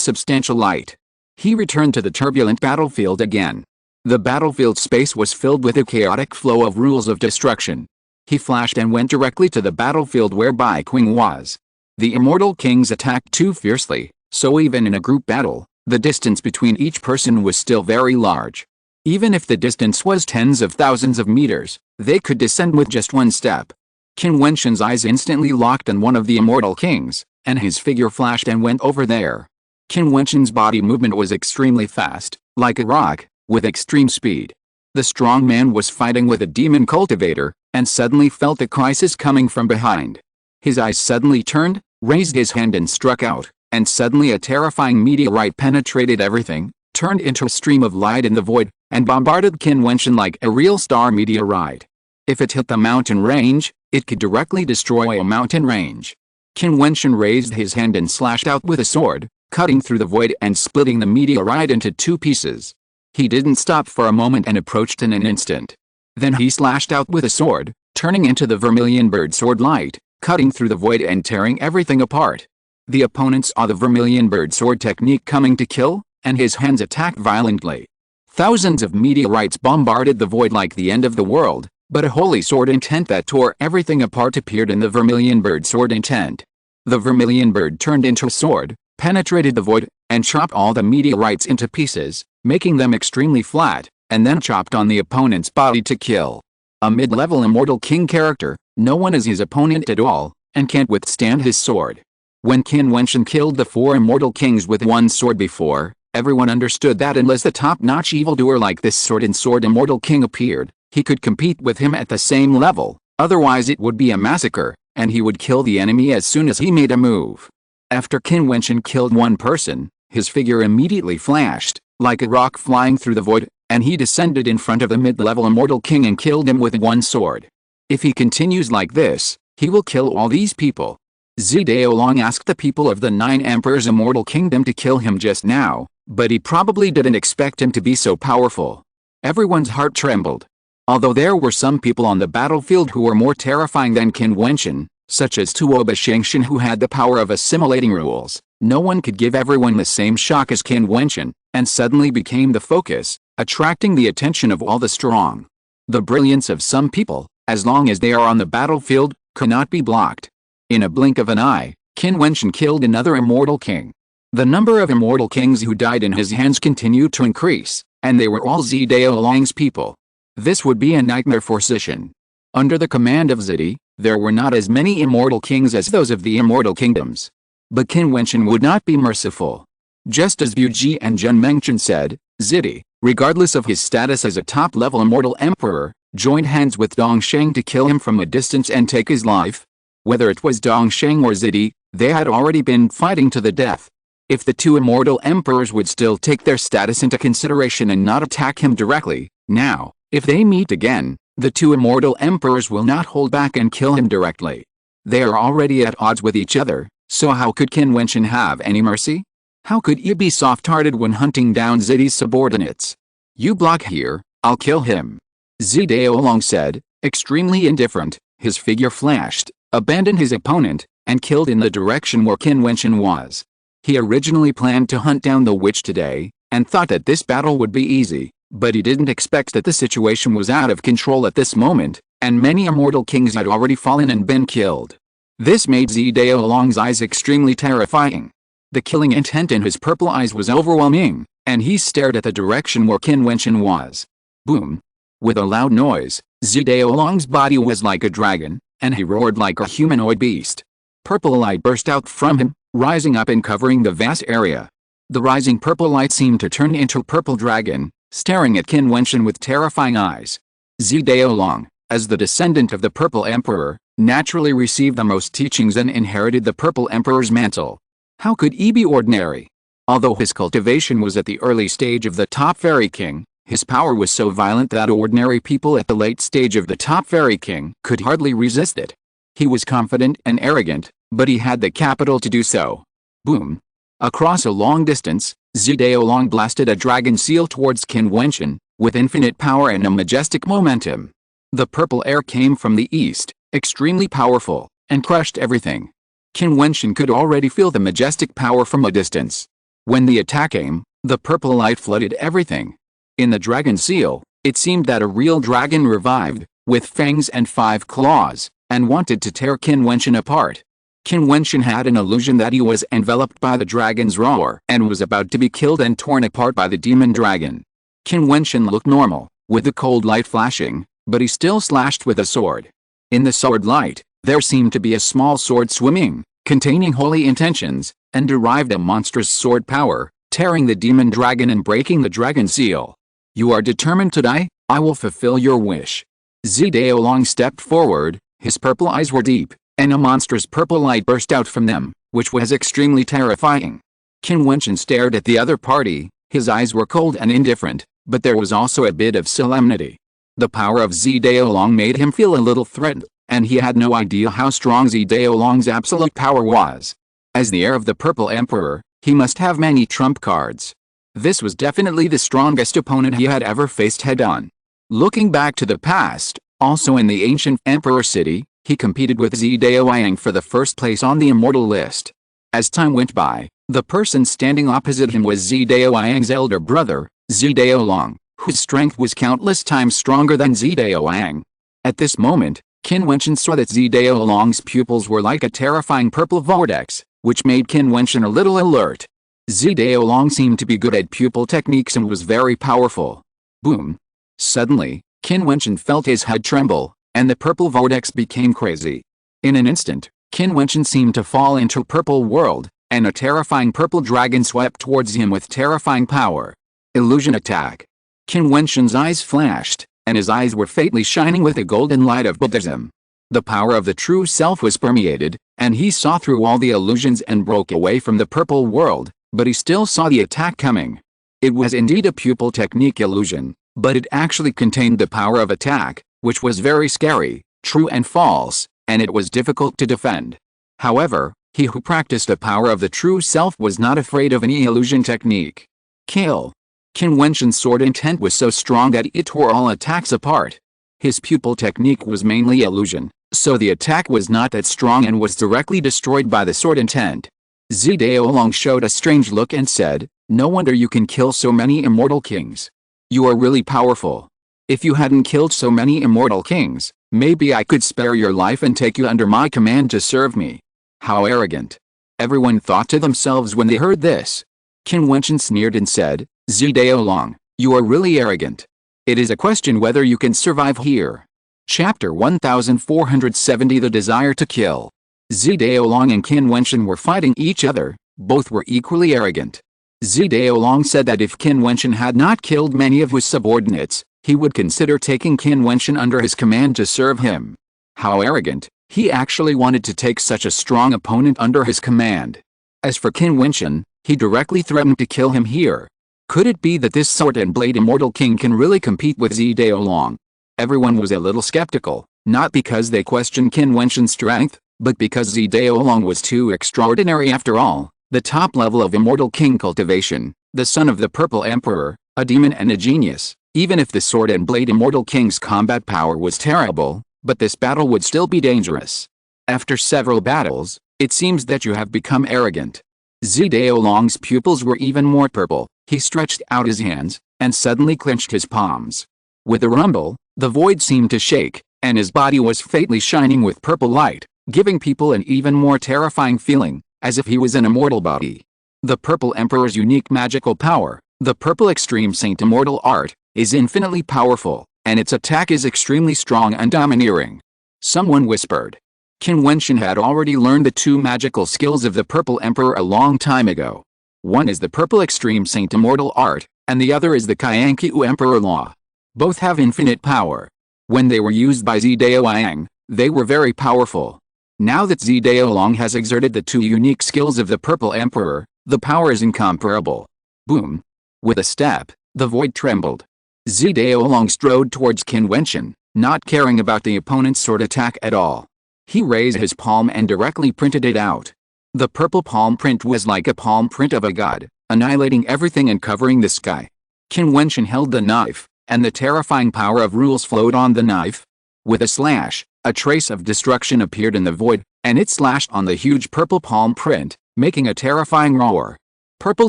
substantial light. He returned to the turbulent battlefield again. The battlefield space was filled with a chaotic flow of rules of destruction. He flashed and went directly to the battlefield whereby Qin was. The immortal kings attacked too fiercely, so even in a group battle, the distance between each person was still very large. Even if the distance was tens of thousands of meters, they could descend with just one step. Qin Wentian's eyes instantly locked on one of the immortal kings, and his figure flashed and went over there. Qin Wentian's body movement was extremely fast, like a rock, with extreme speed. The strong man was fighting with a demon cultivator, and suddenly felt a crisis coming from behind. His eyes suddenly turned, raised his hand and struck out, and suddenly a terrifying meteorite penetrated everything, turned into a stream of light in the void, and bombarded Qin Wentian like a real star meteorite. If it hit the mountain range, it could directly destroy a mountain range. Qin Wentian raised his hand and slashed out with a sword, cutting through the void and splitting the meteorite into 2 pieces. He didn't stop for a moment and approached in an instant. Then he slashed out with a sword, turning into the vermilion bird sword light, cutting through the void and tearing everything apart. The opponent saw the vermilion bird sword technique coming to kill, and his hands attacked violently. Thousands of meteorites bombarded the void like the end of the world, but a holy sword intent that tore everything apart appeared in the vermilion bird sword intent. The vermilion bird turned into a sword, penetrated the void, and chopped all the meteorites into pieces, making them extremely flat, and then chopped on the opponent's body to kill. A mid-level immortal king character, no one is his opponent at all, and can't withstand his sword. When Qin Wentian killed the 4 immortal kings with one sword before, everyone understood that unless the top-notch evildoer like this sword and sword immortal king appeared, he could compete with him at the same level, otherwise it would be a massacre, and he would kill the enemy as soon as he made a move. After Qin Wentian killed one person, his figure immediately flashed, like a rock flying through the void, and he descended in front of the mid-level immortal king and killed him with one sword. If he continues like this, he will kill all these people. Zidao Long asked the people of the 9 Emperors' immortal kingdom to kill him just now, but he probably didn't expect him to be so powerful. Everyone's heart trembled. Although there were some people on the battlefield who were more terrifying than Qin Wentian, such as Tuoba Shengshan who had the power of assimilating rules, no one could give everyone the same shock as Qin Wentian, and suddenly became the focus, attracting the attention of all the strong. The brilliance of some people, as long as they are on the battlefield, cannot be blocked. In a blink of an eye, Qin Wentian killed another immortal king. The number of immortal kings who died in his hands continued to increase, and they were all Zidao Long's people. This would be a nightmare for Sishan. Under the command of Zidi, there were not as many immortal kings as those of the immortal kingdoms. But Qin Wentian would not be merciful. Just as Buji and Zhen Mengchen said, Zidi, regardless of his status as a top-level immortal emperor, joined hands with Dongsheng to kill him from a distance and take his life. Whether it was Dongsheng or Zidi, they had already been fighting to the death. If the 2 immortal emperors would still take their status into consideration and not attack him directly, now, if they meet again, the 2 immortal emperors will not hold back and kill him directly. They are already at odds with each other, so how could Qin Wentian have any mercy? How could he be soft-hearted when hunting down Zidi's subordinates? You block here, I'll kill him. Zidao Long said, extremely indifferent. His figure flashed, abandoned his opponent, and killed in the direction where Qin Wentian was. He originally planned to hunt down the witch today, and thought that this battle would be easy, but he didn't expect that the situation was out of control at this moment, and many immortal kings had already fallen and been killed. This made Zidao Long's eyes extremely terrifying. The killing intent in his purple eyes was overwhelming, and he stared at the direction where Qin Wentian was. Boom! With a loud noise, Zidao Long's body was like a dragon, and he roared like a humanoid beast. Purple light burst out from him, rising up and covering the vast area. The rising purple light seemed to turn into a purple dragon, staring at Qin Wentian with terrifying eyes. Zidao Long, as the descendant of the Purple Emperor, naturally received the most teachings and inherited the Purple Emperor's mantle. How could he be ordinary? Although his cultivation was at the early stage of the top fairy king, His power was so violent that ordinary people at the late stage of the top fairy king could hardly resist it. He was confident and arrogant, but he had the capital to do so. Boom! Across a long distance, Zidaolong blasted a dragon seal towards Qin Wentian, with infinite power and a majestic momentum. The purple air came from the east, extremely powerful, and crushed everything. Qin Wentian could already feel the majestic power from a distance. When the attack came, the purple light flooded everything. In the dragon seal, it seemed that a real dragon revived, with fangs and 5 claws, and wanted to tear Qin Wentian apart. Qin Wentian had an illusion that he was enveloped by the dragon's roar and was about to be killed and torn apart by the demon dragon. Qin Wentian looked normal, with the cold light flashing, but he still slashed with a sword. In the sword light, there seemed to be a small sword swimming, containing holy intentions, and derived a monstrous sword power, tearing the demon dragon and breaking the dragon seal. You are determined to die? I will fulfill your wish. Zidaolong stepped forward, his purple eyes were deep, and a monstrous purple light burst out from them, which was extremely terrifying. Qin Wentian stared at the other party, his eyes were cold and indifferent, but there was also a bit of solemnity. The power of Zidaolong made him feel a little threatened, and he had no idea how strong Zidaolong's absolute power was. As the heir of the Purple Emperor, he must have many trump cards. This was definitely the strongest opponent he had ever faced head-on. Looking back to the past, also in the ancient Emperor city, he competed with Zidaolong for the first place on the immortal list. As time went by, the person standing opposite him was Zidaolong's elder brother, Zidaolong, whose strength was countless times stronger than Zidaolong. At this moment, Qin Wentian saw that Zidaolong's pupils were like a terrifying purple vortex, which made Qin Wentian a little alert. Zidaolong seemed to be good at pupil techniques and was very powerful. Boom! Suddenly, Qin Wentian felt his head tremble, and the purple vortex became crazy. In an instant, Qin Wentian seemed to fall into a purple world, and a terrifying purple dragon swept towards him with terrifying power. Illusion attack. Qin Wentian's eyes flashed, and his eyes were faintly shining with the golden light of Buddhism. The power of the true self was permeated, and he saw through all the illusions and broke away from the purple world, but he still saw the attack coming. It was indeed a pupil technique illusion, but it actually contained the power of attack, which was very scary, true and false, and it was difficult to defend. However, he who practiced the power of the true self was not afraid of any illusion technique. Kill. Qin Wentian's sword intent was so strong that it tore all attacks apart. His pupil technique was mainly illusion, so the attack was not that strong and was directly destroyed by the sword intent. Zidaolong showed a strange look and said, "No wonder you can kill so many immortal kings. You are really powerful. If you hadn't killed so many immortal kings, maybe I could spare your life and take you under my command to serve me." How arrogant. Everyone thought to themselves when they heard this. Qin Wentian sneered and said, "Zidaolong, you are really arrogant. It is a question whether you can survive here." Chapter 1470 The Desire to Kill. Zidaolong and Qin Wentian were fighting each other, both were equally arrogant. Zidaolong said that if Qin Wentian had not killed many of his subordinates, he would consider taking Qin Wentian under his command to serve him. How arrogant, he actually wanted to take such a strong opponent under his command. As for Qin Wentian, he directly threatened to kill him here. Could it be that this sword and blade immortal king can really compete with Zidaolong? Everyone was a little skeptical, not because they questioned Qin Wentian's strength, but because Zidaolong was too extraordinary after all, the top level of immortal king cultivation, the son of the Purple Emperor, a demon and a genius. Even if the sword and blade immortal king's combat power was terrible, but this battle would still be dangerous. After several battles, it seems that you have become arrogant. Zidaolong's pupils were even more purple. He stretched out his hands, and suddenly clenched his palms. With a rumble, the void seemed to shake, and his body was faintly shining with purple light, giving people an even more terrifying feeling, as if he was an immortal body. The Purple Emperor's unique magical power, the Purple Extreme Saint Immortal Art, is infinitely powerful, and its attack is extremely strong and domineering. Someone whispered. Qin Wentian had already learned the two magical skills of the Purple Emperor a long time ago. One is the Purple Extreme Saint Immortal Art, and the other is the Qianqiu Emperor Law. Both have infinite power. When they were used by Zidaolong, they were very powerful. Now that Zidaolong has exerted the two unique skills of the Purple Emperor, the power is incomparable. Boom! With a step, the void trembled. Daolong strode towards Qin Wentian, not caring about the opponent's sword attack at all. He raised his palm and directly printed it out. The purple palm print was like a palm print of a god, annihilating everything and covering the sky. Qin Wentian held the knife, and the terrifying power of rules flowed on the knife. With a slash, a trace of destruction appeared in the void, and it slashed on the huge purple palm print, making a terrifying roar. Purple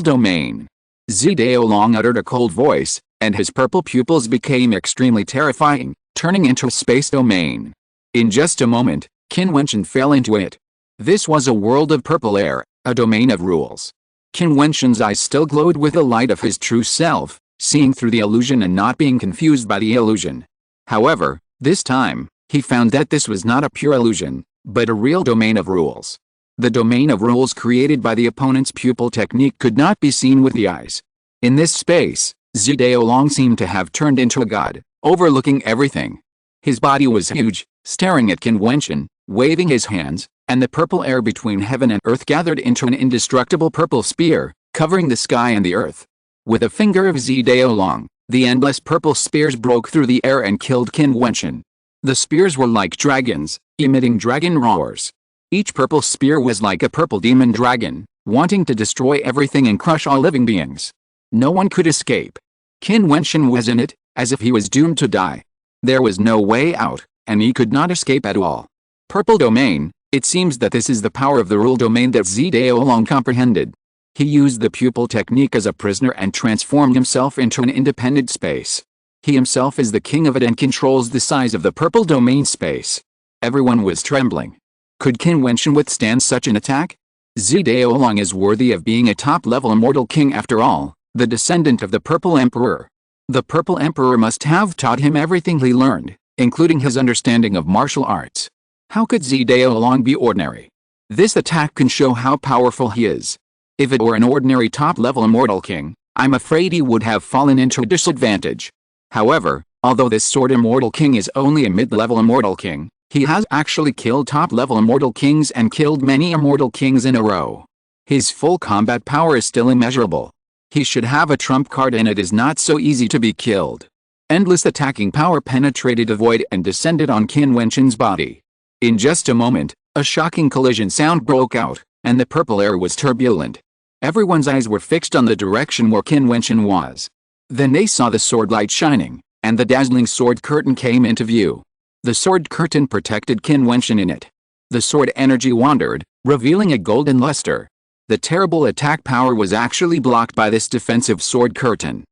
domain. Daolong uttered a cold voice, and his purple pupils became extremely terrifying, turning into a space domain. In just a moment, Qin Wentian fell into it. This was a world of purple air, a domain of rules. Qin Wentian's eyes still glowed with the light of his true self, seeing through the illusion and not being confused by the illusion. However, this time, he found that this was not a pure illusion, but a real domain of rules. The domain of rules created by the opponent's pupil technique could not be seen with the eyes. In this space, Daolong seemed to have turned into a god, overlooking everything. His body was huge, staring at Qin Wentian, waving his hands, and the purple air between heaven and earth gathered into an indestructible purple spear, covering the sky and the earth. With a finger of Daolong, the endless purple spears broke through the air and killed Qin Wentian. The spears were like dragons, emitting dragon roars. Each purple spear was like a purple demon dragon, wanting to destroy everything and crush all living beings. No one could escape. Qin Wentian was in it, as if he was doomed to die. There was no way out, and he could not escape at all. Purple domain. It seems that this is the power of the rule domain that Daolong comprehended. He used the pupil technique as a prisoner and transformed himself into an independent space. He himself is the king of it and controls the size of the purple domain space. Everyone was trembling. Could Qin Wentian withstand such an attack? Daolong is worthy of being a top-level immortal king after all, the descendant of the Purple Emperor. The Purple Emperor must have taught him everything he learned, including his understanding of martial arts. How could Daolong be ordinary? This attack can show how powerful he is. If it were an ordinary top-level immortal king, I'm afraid he would have fallen into a disadvantage. However, although this sword immortal king is only a mid-level immortal king, he has actually killed top-level immortal kings and killed many immortal kings in a row. His full combat power is still immeasurable. He should have a trump card and it is not so easy to be killed. Endless attacking power penetrated the void and descended on Qin Wentian's body. In just a moment, a shocking collision sound broke out, and the purple air was turbulent. Everyone's eyes were fixed on the direction where Qin Wentian was. Then they saw the sword light shining, and the dazzling sword curtain came into view. The sword curtain protected Qin Wentian in it. The sword energy wandered, revealing a golden luster. The terrible attack power was actually blocked by this defensive sword curtain.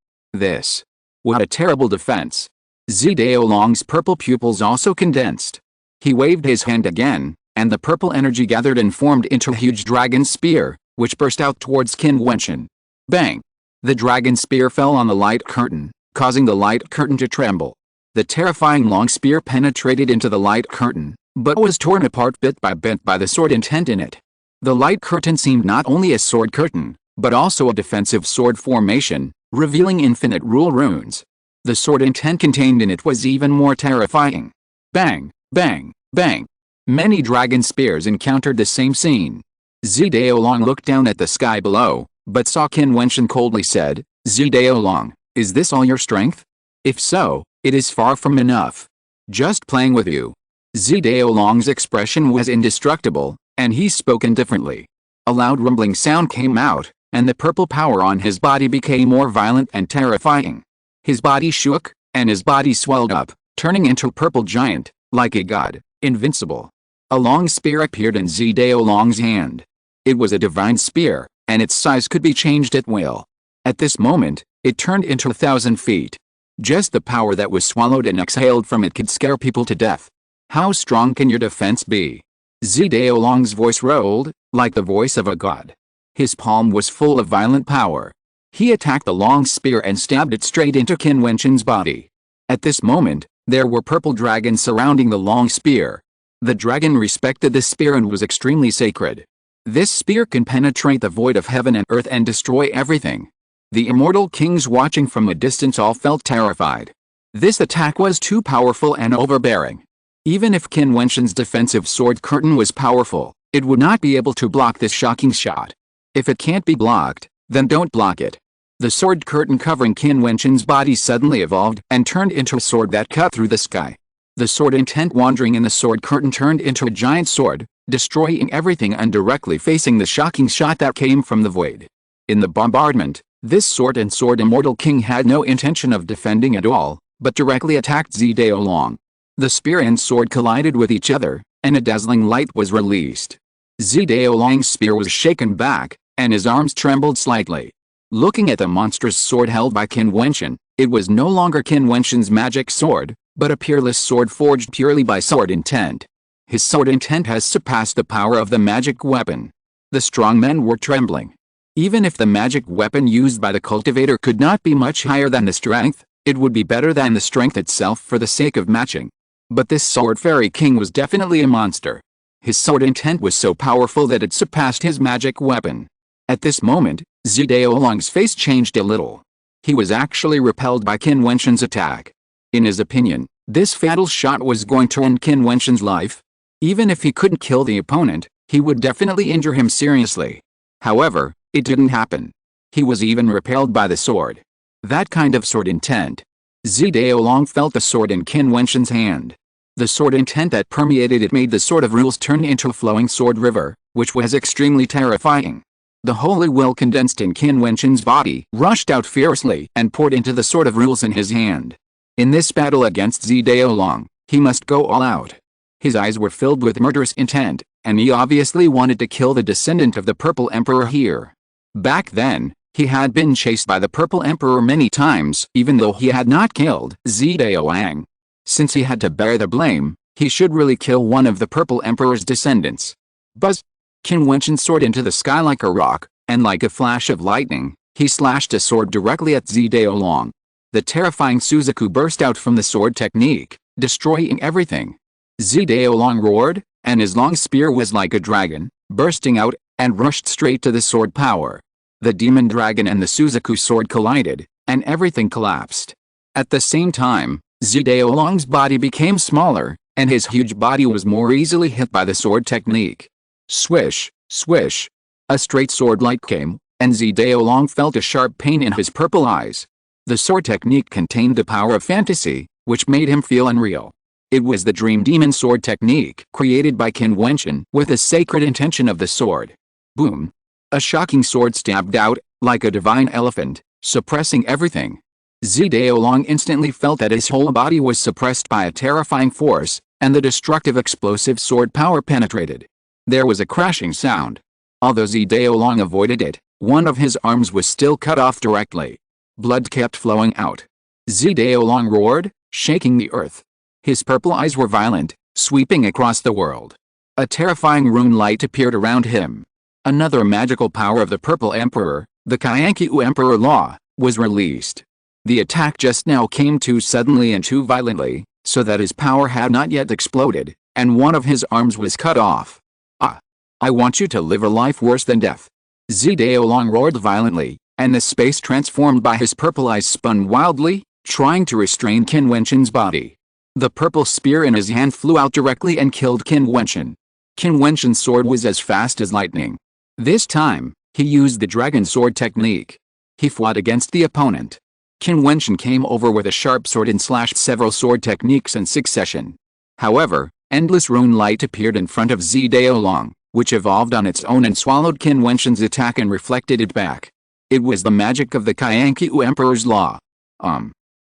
What a terrible defense. Daolong's purple pupils also condensed. He waved his hand again, and the purple energy gathered and formed into a huge dragon spear, which burst out towards Qin Wentian. Bang! The dragon spear fell on the light curtain, causing the light curtain to tremble. The terrifying long spear penetrated into the light curtain, but was torn apart bit by bit by the sword intent in it. The light curtain seemed not only a sword curtain, but also a defensive sword formation, revealing infinite rule runes. The sword intent contained in it was even more terrifying. Bang! Bang! Bang! Many dragon spears encountered the same scene. Daolong looked down at the sky below, but saw Qin Wentian coldly said, Daolong, is this all your strength? If so, it is far from enough. Just playing with you. Daolong's expression was indestructible, and he spoke indifferently. A loud rumbling sound came out, and the purple power on his body became more violent and terrifying. His body shook, and his body swelled up, turning into a purple giant, like a god, invincible. A long spear appeared in Daolong's hand. It was a divine spear, and its size could be changed at will. At this moment, it turned into 1,000 feet. Just the power that was swallowed and exhaled from it could scare people to death. How strong can your defense be? Daolong's voice rolled, like the voice of a god. His palm was full of violent power. He attacked the long spear and stabbed it straight into Qin Wentian's body. At this moment, there were purple dragons surrounding the long spear. The dragon respected the spear and was extremely sacred. This spear can penetrate the void of heaven and earth and destroy everything. The immortal kings watching from a distance all felt terrified. This attack was too powerful and overbearing. Even if Qin Wentian's defensive sword curtain was powerful, it would not be able to block this shocking shot. If it can't be blocked, then don't block it. The sword curtain covering Qin Wentian's body suddenly evolved and turned into a sword that cut through the sky. The sword intent wandering in the sword curtain turned into a giant sword, destroying everything and directly facing the shocking shot that came from the void. In the bombardment, this sword and sword immortal king had no intention of defending at all, but directly attacked Zhidaolong. The spear and sword collided with each other, and a dazzling light was released. Zhidaolong's spear was shaken back, and his arms trembled slightly. Looking at the monstrous sword held by Qin Wentian, it was no longer Qin Wentian's magic sword, but a peerless sword forged purely by sword intent. His sword intent has surpassed the power of the magic weapon. The strong men were trembling. Even if the magic weapon used by the cultivator could not be much higher than the strength, it would be better than the strength itself for the sake of matching. But this sword fairy king was definitely a monster. His sword intent was so powerful that it surpassed his magic weapon. At this moment, Zhidaolong's face changed a little. He was actually repelled by Qin Wentian's attack. In his opinion, this fatal shot was going to end Qin Wentian's life. Even if he couldn't kill the opponent, he would definitely injure him seriously. However, it didn't happen. He was even repelled by the sword. That kind of sword intent. Zhidaolong felt the sword in Qin Wentian's hand. The sword intent that permeated it made the sword of rules turn into a flowing sword river, which was extremely terrifying. The holy will condensed in Qin Wentian's body rushed out fiercely and poured into the sword of rules in his hand. In this battle against Zhidaolong, he must go all out. His eyes were filled with murderous intent, and he obviously wanted to kill the descendant of the Purple Emperor here. Back then, he had been chased by the Purple Emperor many times even though he had not killed Zhidaolong. Since he had to bear the blame, he should really kill one of the Purple Emperor's descendants. Buzz! Qin Wentian soared into the sky like a rock, and like a flash of lightning, he slashed a sword directly at Zhidaolong. The terrifying Suzaku burst out from the sword technique, destroying everything. Zhidaolong roared, and his long spear was like a dragon, bursting out, and rushed straight to the sword power. The demon dragon and the Suzaku sword collided, and everything collapsed. At the same time, Zhidaolong's body became smaller, and his huge body was more easily hit by the sword technique. Swish, swish. A straight sword light came, and Zhidaolong felt a sharp pain in his purple eyes. The sword technique contained the power of fantasy, which made him feel unreal. It was the dream demon sword technique created by Qin Wentian with the sacred intention of the sword. Boom! A shocking sword stabbed out, like a divine elephant, suppressing everything. Zhidaolong instantly felt that his whole body was suppressed by a terrifying force, and the destructive explosive sword power penetrated. There was a crashing sound. Although Zhidaolong avoided it, one of his arms was still cut off directly. Blood kept flowing out. Zhidaolong roared, shaking the earth. His purple eyes were violent, sweeping across the world. A terrifying rune light appeared around him. Another magical power of the Purple Emperor, the Qianqiu Emperor Law, was released. The attack just now came too suddenly and too violently, so that his power had not yet exploded, and one of his arms was cut off. Ah! I want you to live a life worse than death. Zhidaolong roared violently, and the space transformed by his purple eyes spun wildly, trying to restrain Qin Wentian's body. The purple spear in his hand flew out directly and killed Qin Wentian. Qin Wentian's sword was as fast as lightning. This time, he used the dragon sword technique. He fought against the opponent. Qin Wentian came over with a sharp sword and slashed several sword techniques in succession. However, endless rune light appeared in front of Zhidaolong, which evolved on its own and swallowed Qin Wentian's attack and reflected it back. It was the magic of the Qianqiu Emperor's Law.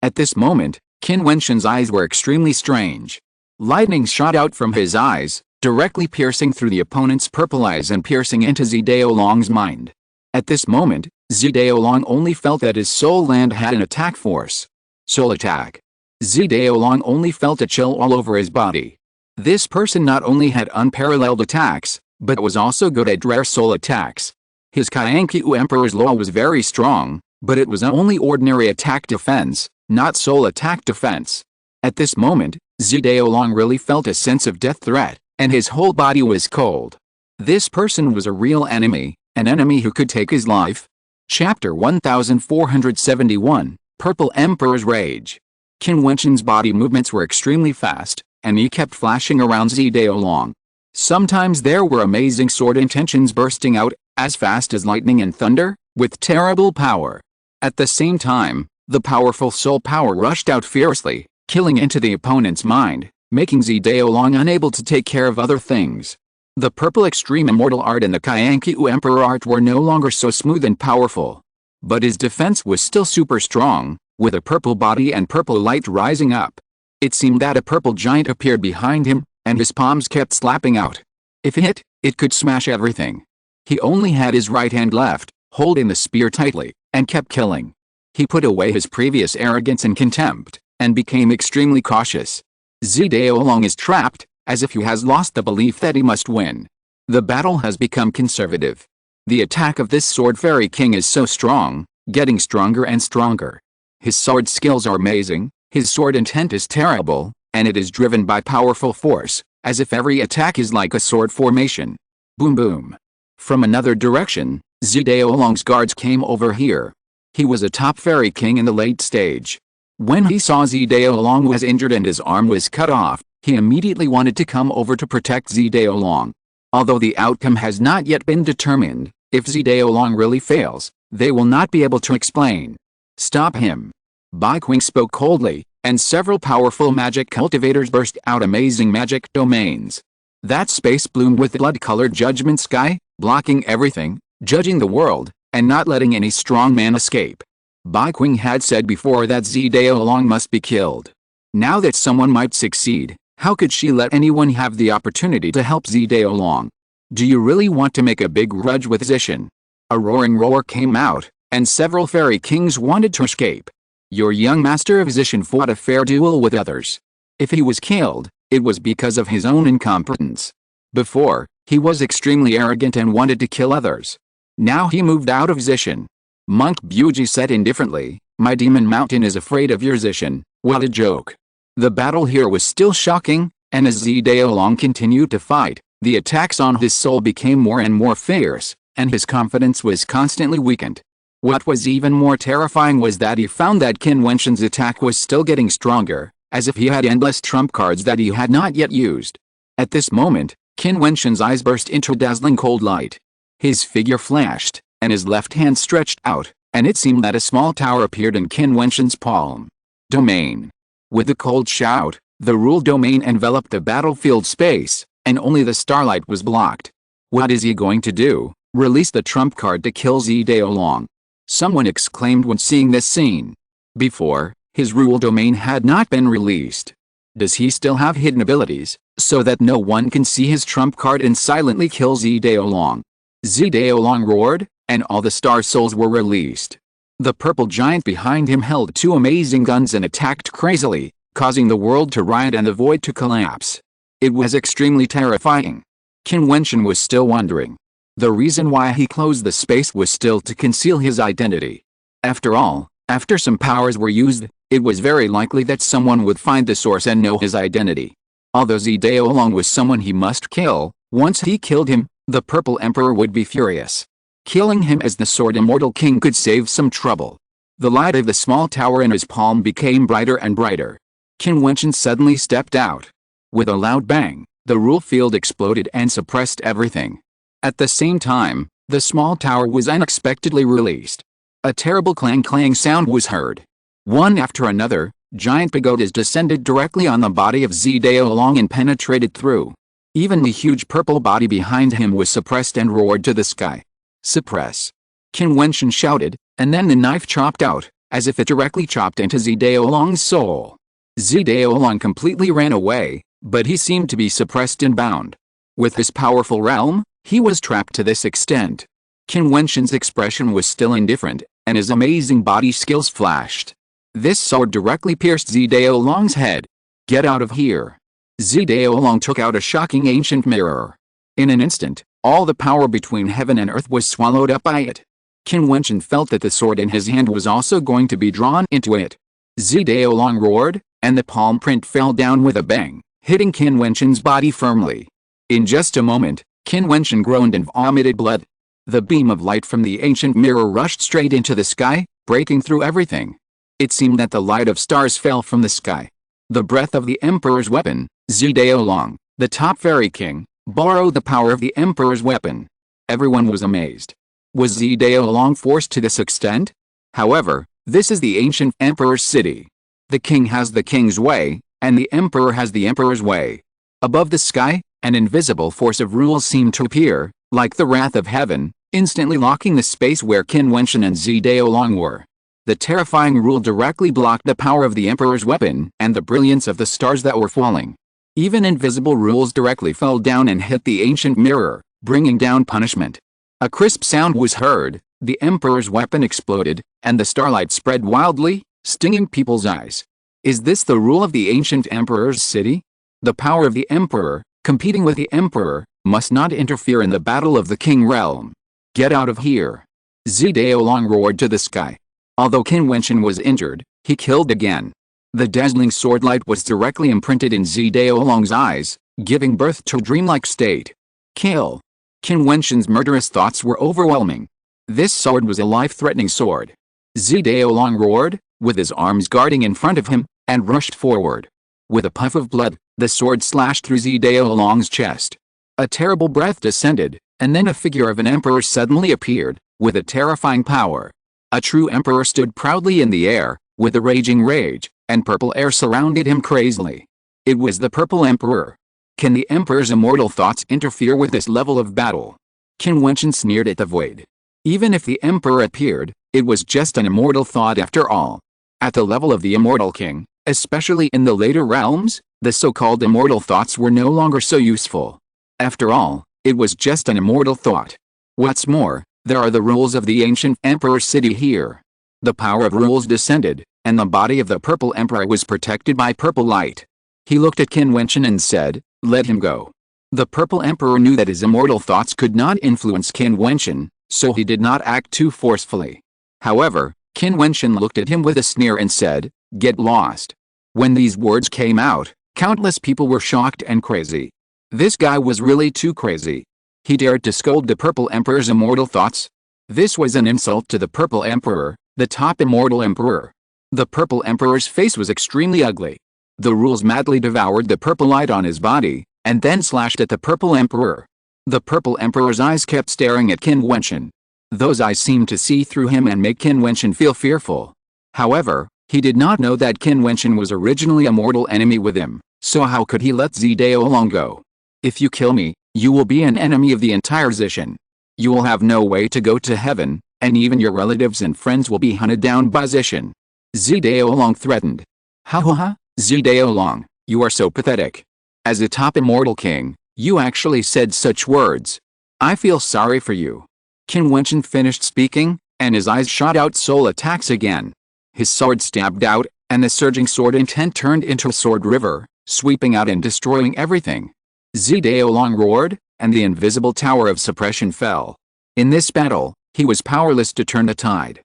At this moment, Qin Wentian's eyes were extremely strange. Lightning shot out from his eyes, directly piercing through the opponent's purple eyes and piercing into Zhidaolong's mind. At this moment, Zhidaolong only felt that his soul land had an attack force. Soul attack. Zhidaolong only felt a chill all over his body. This person not only had unparalleled attacks, but was also good at rare soul attacks. His Qianqiu Emperor's Law was very strong, but it was only ordinary attack defense, not soul attack defense. At this moment, Zhidaolong really felt a sense of death threat, and his whole body was cold. This person was a real enemy, an enemy who could take his life. Chapter 1471, Purple Emperor's Rage. Qin Wentian's body movements were extremely fast, and he kept flashing around Zhidaolong. Sometimes there were amazing sword intentions bursting out, as fast as lightning and thunder, with terrible power. At the same time, the powerful soul power rushed out fiercely, killing into the opponent's mind, making Zdaolong unable to take care of other things. The purple extreme immortal art and the Qianqiu Emperor art were no longer so smooth and powerful. But his defense was still super strong, with a purple body and purple light rising up. It seemed that a purple giant appeared behind him, and his palms kept slapping out. If it hit, it could smash everything. He only had his right hand left, holding the spear tightly, and kept killing. He put away his previous arrogance and contempt, and became extremely cautious. Zdaolong is trapped, as if he has lost the belief that he must win. The battle has become conservative. The attack of this sword fairy king is so strong, getting stronger and stronger. His sword skills are amazing, his sword intent is terrible, and it is driven by powerful force, as if every attack is like a sword formation. Boom boom. From another direction, Zdaolong's guards came over here. He was a top fairy king in the late stage. When he saw Zdaolong was injured and his arm was cut off, he immediately wanted to come over to protect Zdaolong. Although the outcome has not yet been determined, if Zdaolong really fails, they will not be able to explain. Stop him. Bai Qing spoke coldly, and several powerful magic cultivators burst out amazing magic domains. That space bloomed with blood-colored judgment sky, blocking everything, judging the world, and not letting any strong man escape. Bai Qing had said before that Zdaolong must be killed. Now that someone might succeed, how could she let anyone have the opportunity to help Zdaolong? Do you really want to make a big grudge with Zishan? A roaring roar came out, and several fairy kings wanted to escape. Your young master of Zishan fought a fair duel with others. If he was killed, it was because of his own incompetence. Before, he was extremely arrogant and wanted to kill others. Now he moved out of Zishan. Monk Buji said indifferently, "My demon mountain is afraid of your Zishan." What a joke. The battle here was still shocking, and as Zdaolong continued to fight, the attacks on his soul became more and more fierce, and his confidence was constantly weakened. What was even more terrifying was that he found that Qin Wentian's attack was still getting stronger, as if he had endless trump cards that he had not yet used. At this moment, Qin Wentian's eyes burst into dazzling cold light. His figure flashed, and his left hand stretched out, and it seemed that a small tower appeared in Qin Wentian's palm. Domain. With a cold shout, the rule domain enveloped the battlefield space, and only the starlight was blocked. What is he going to do? Release the trump card to kill Zdaolong? Someone exclaimed when seeing this scene. Before, his rule domain had not been released. Does he still have hidden abilities, so that no one can see his trump card and silently kill Zdaolong? Zdaolong roared, and all the star souls were released. The purple giant behind him held two amazing guns and attacked crazily, causing the world to riot and the void to collapse. It was extremely terrifying. Qin Wentian was still wondering. The reason why he closed the space was still to conceal his identity. After all, after some powers were used, it was very likely that someone would find the source and know his identity. Although Zdaolong was someone he must kill, once he killed him, the Purple Emperor would be furious. Killing him as the Sword Immortal King could save some trouble. The light of the small tower in his palm became brighter and brighter. Qin Wentian suddenly stepped out. With a loud bang, the rule field exploded and suppressed everything. At the same time, the small tower was unexpectedly released. A terrible clang-clang sound was heard. One after another, giant pagodas descended directly on the body of Zdaolong and penetrated through. Even the huge purple body behind him was suppressed and roared to the sky. Suppress. Qin Wentian shouted, and then the knife chopped out, as if it directly chopped into Zdaolong's soul. Zdaolong completely ran away, but he seemed to be suppressed and bound. With his powerful realm, he was trapped to this extent. Qin Wentian's expression was still indifferent, and his amazing body skills flashed. This sword directly pierced Zdaolong's head. Get out of here. Zdaolong took out a shocking ancient mirror. In an instant, all the power between heaven and earth was swallowed up by it. Qin Wentian felt that the sword in his hand was also going to be drawn into it. Zdaolong roared, and the palm print fell down with a bang, hitting Qin Wentian's body firmly. In just a moment, Qin Wentian groaned and vomited blood. The beam of light from the ancient mirror rushed straight into the sky, breaking through everything. It seemed that the light of stars fell from the sky. The breath of the Emperor's weapon, Zdaolong, the top fairy king, borrowed the power of the Emperor's weapon. Everyone was amazed. Was Zdaolong forced to this extent? However, this is the ancient emperor's city. The king has the king's way, and the emperor has the emperor's way. Above the sky, an invisible force of rules seemed to appear, like the wrath of heaven, instantly locking the space where Qin Wentian and Zidaolong were. The terrifying rule directly blocked the power of the emperor's weapon and the brilliance of the stars that were falling. Even invisible rules directly fell down and hit the ancient mirror, bringing down punishment. A crisp sound was heard, the emperor's weapon exploded, and the starlight spread wildly, stinging people's eyes. Is this the rule of the ancient emperor's city? The power of the emperor, competing with the emperor, must not interfere in the battle of the king realm. Get out of here! Zidaolong roared to the sky. Although Qin Wentian was injured, he killed again. The dazzling sword light was directly imprinted in Zidaolong's eyes, giving birth to a dreamlike state. Kill! Qin Wentian's murderous thoughts were overwhelming. This sword was a life-threatening sword. Zidaolong roared, with his arms guarding in front of him, and rushed forward. With a puff of blood, the sword slashed through Zidaolong's chest. A terrible breath descended, and then a figure of an emperor suddenly appeared, with a terrifying power. A true emperor stood proudly in the air, with a raging rage, and purple air surrounded him crazily. It was the purple emperor. Can the emperor's immortal thoughts interfere with this level of battle? Qin Wentian sneered at the void. Even if the emperor appeared, it was just an immortal thought after all. At the level of the immortal king, especially in the later realms, the so-called immortal thoughts were no longer so useful. After all, it was just an immortal thought. What's more, there are the rules of the ancient emperor's city here. The power of rules descended, and the body of the purple emperor was protected by purple light. He looked at Qin Wentian and said, "Let him go." The purple emperor knew that his immortal thoughts could not influence Qin Wentian, so he did not act too forcefully. However, Qin Wentian looked at him with a sneer and said, "Get lost." When these words came out, countless people were shocked and crazy. This guy was really too crazy. He dared to scold the purple emperor's immortal thoughts. This was an insult to the purple emperor, the top immortal emperor. The purple emperor's face was extremely ugly. The rules madly devoured the purple light on his body, and then slashed at the purple emperor. The purple emperor's eyes kept staring at Qin Wentian. Those eyes seemed to see through him and make Qin Wentian feel fearful. However, he did not know that Qin Wentian was originally a mortal enemy with him, so how could he let Zidaolong go? If you kill me, you will be an enemy of the entire Zishan. You will have no way to go to heaven, and even your relatives and friends will be hunted down by Zishan. Zidaolong threatened. Ha ha ha, Zidaolong, you are so pathetic. As a top immortal king, you actually said such words. I feel sorry for you. Qin Wentian finished speaking, and his eyes shot out soul attacks again. His sword stabbed out, and the surging sword intent turned into a sword river, sweeping out and destroying everything. Zidaolong roared, and the invisible tower of suppression fell. In this battle, he was powerless to turn the tide.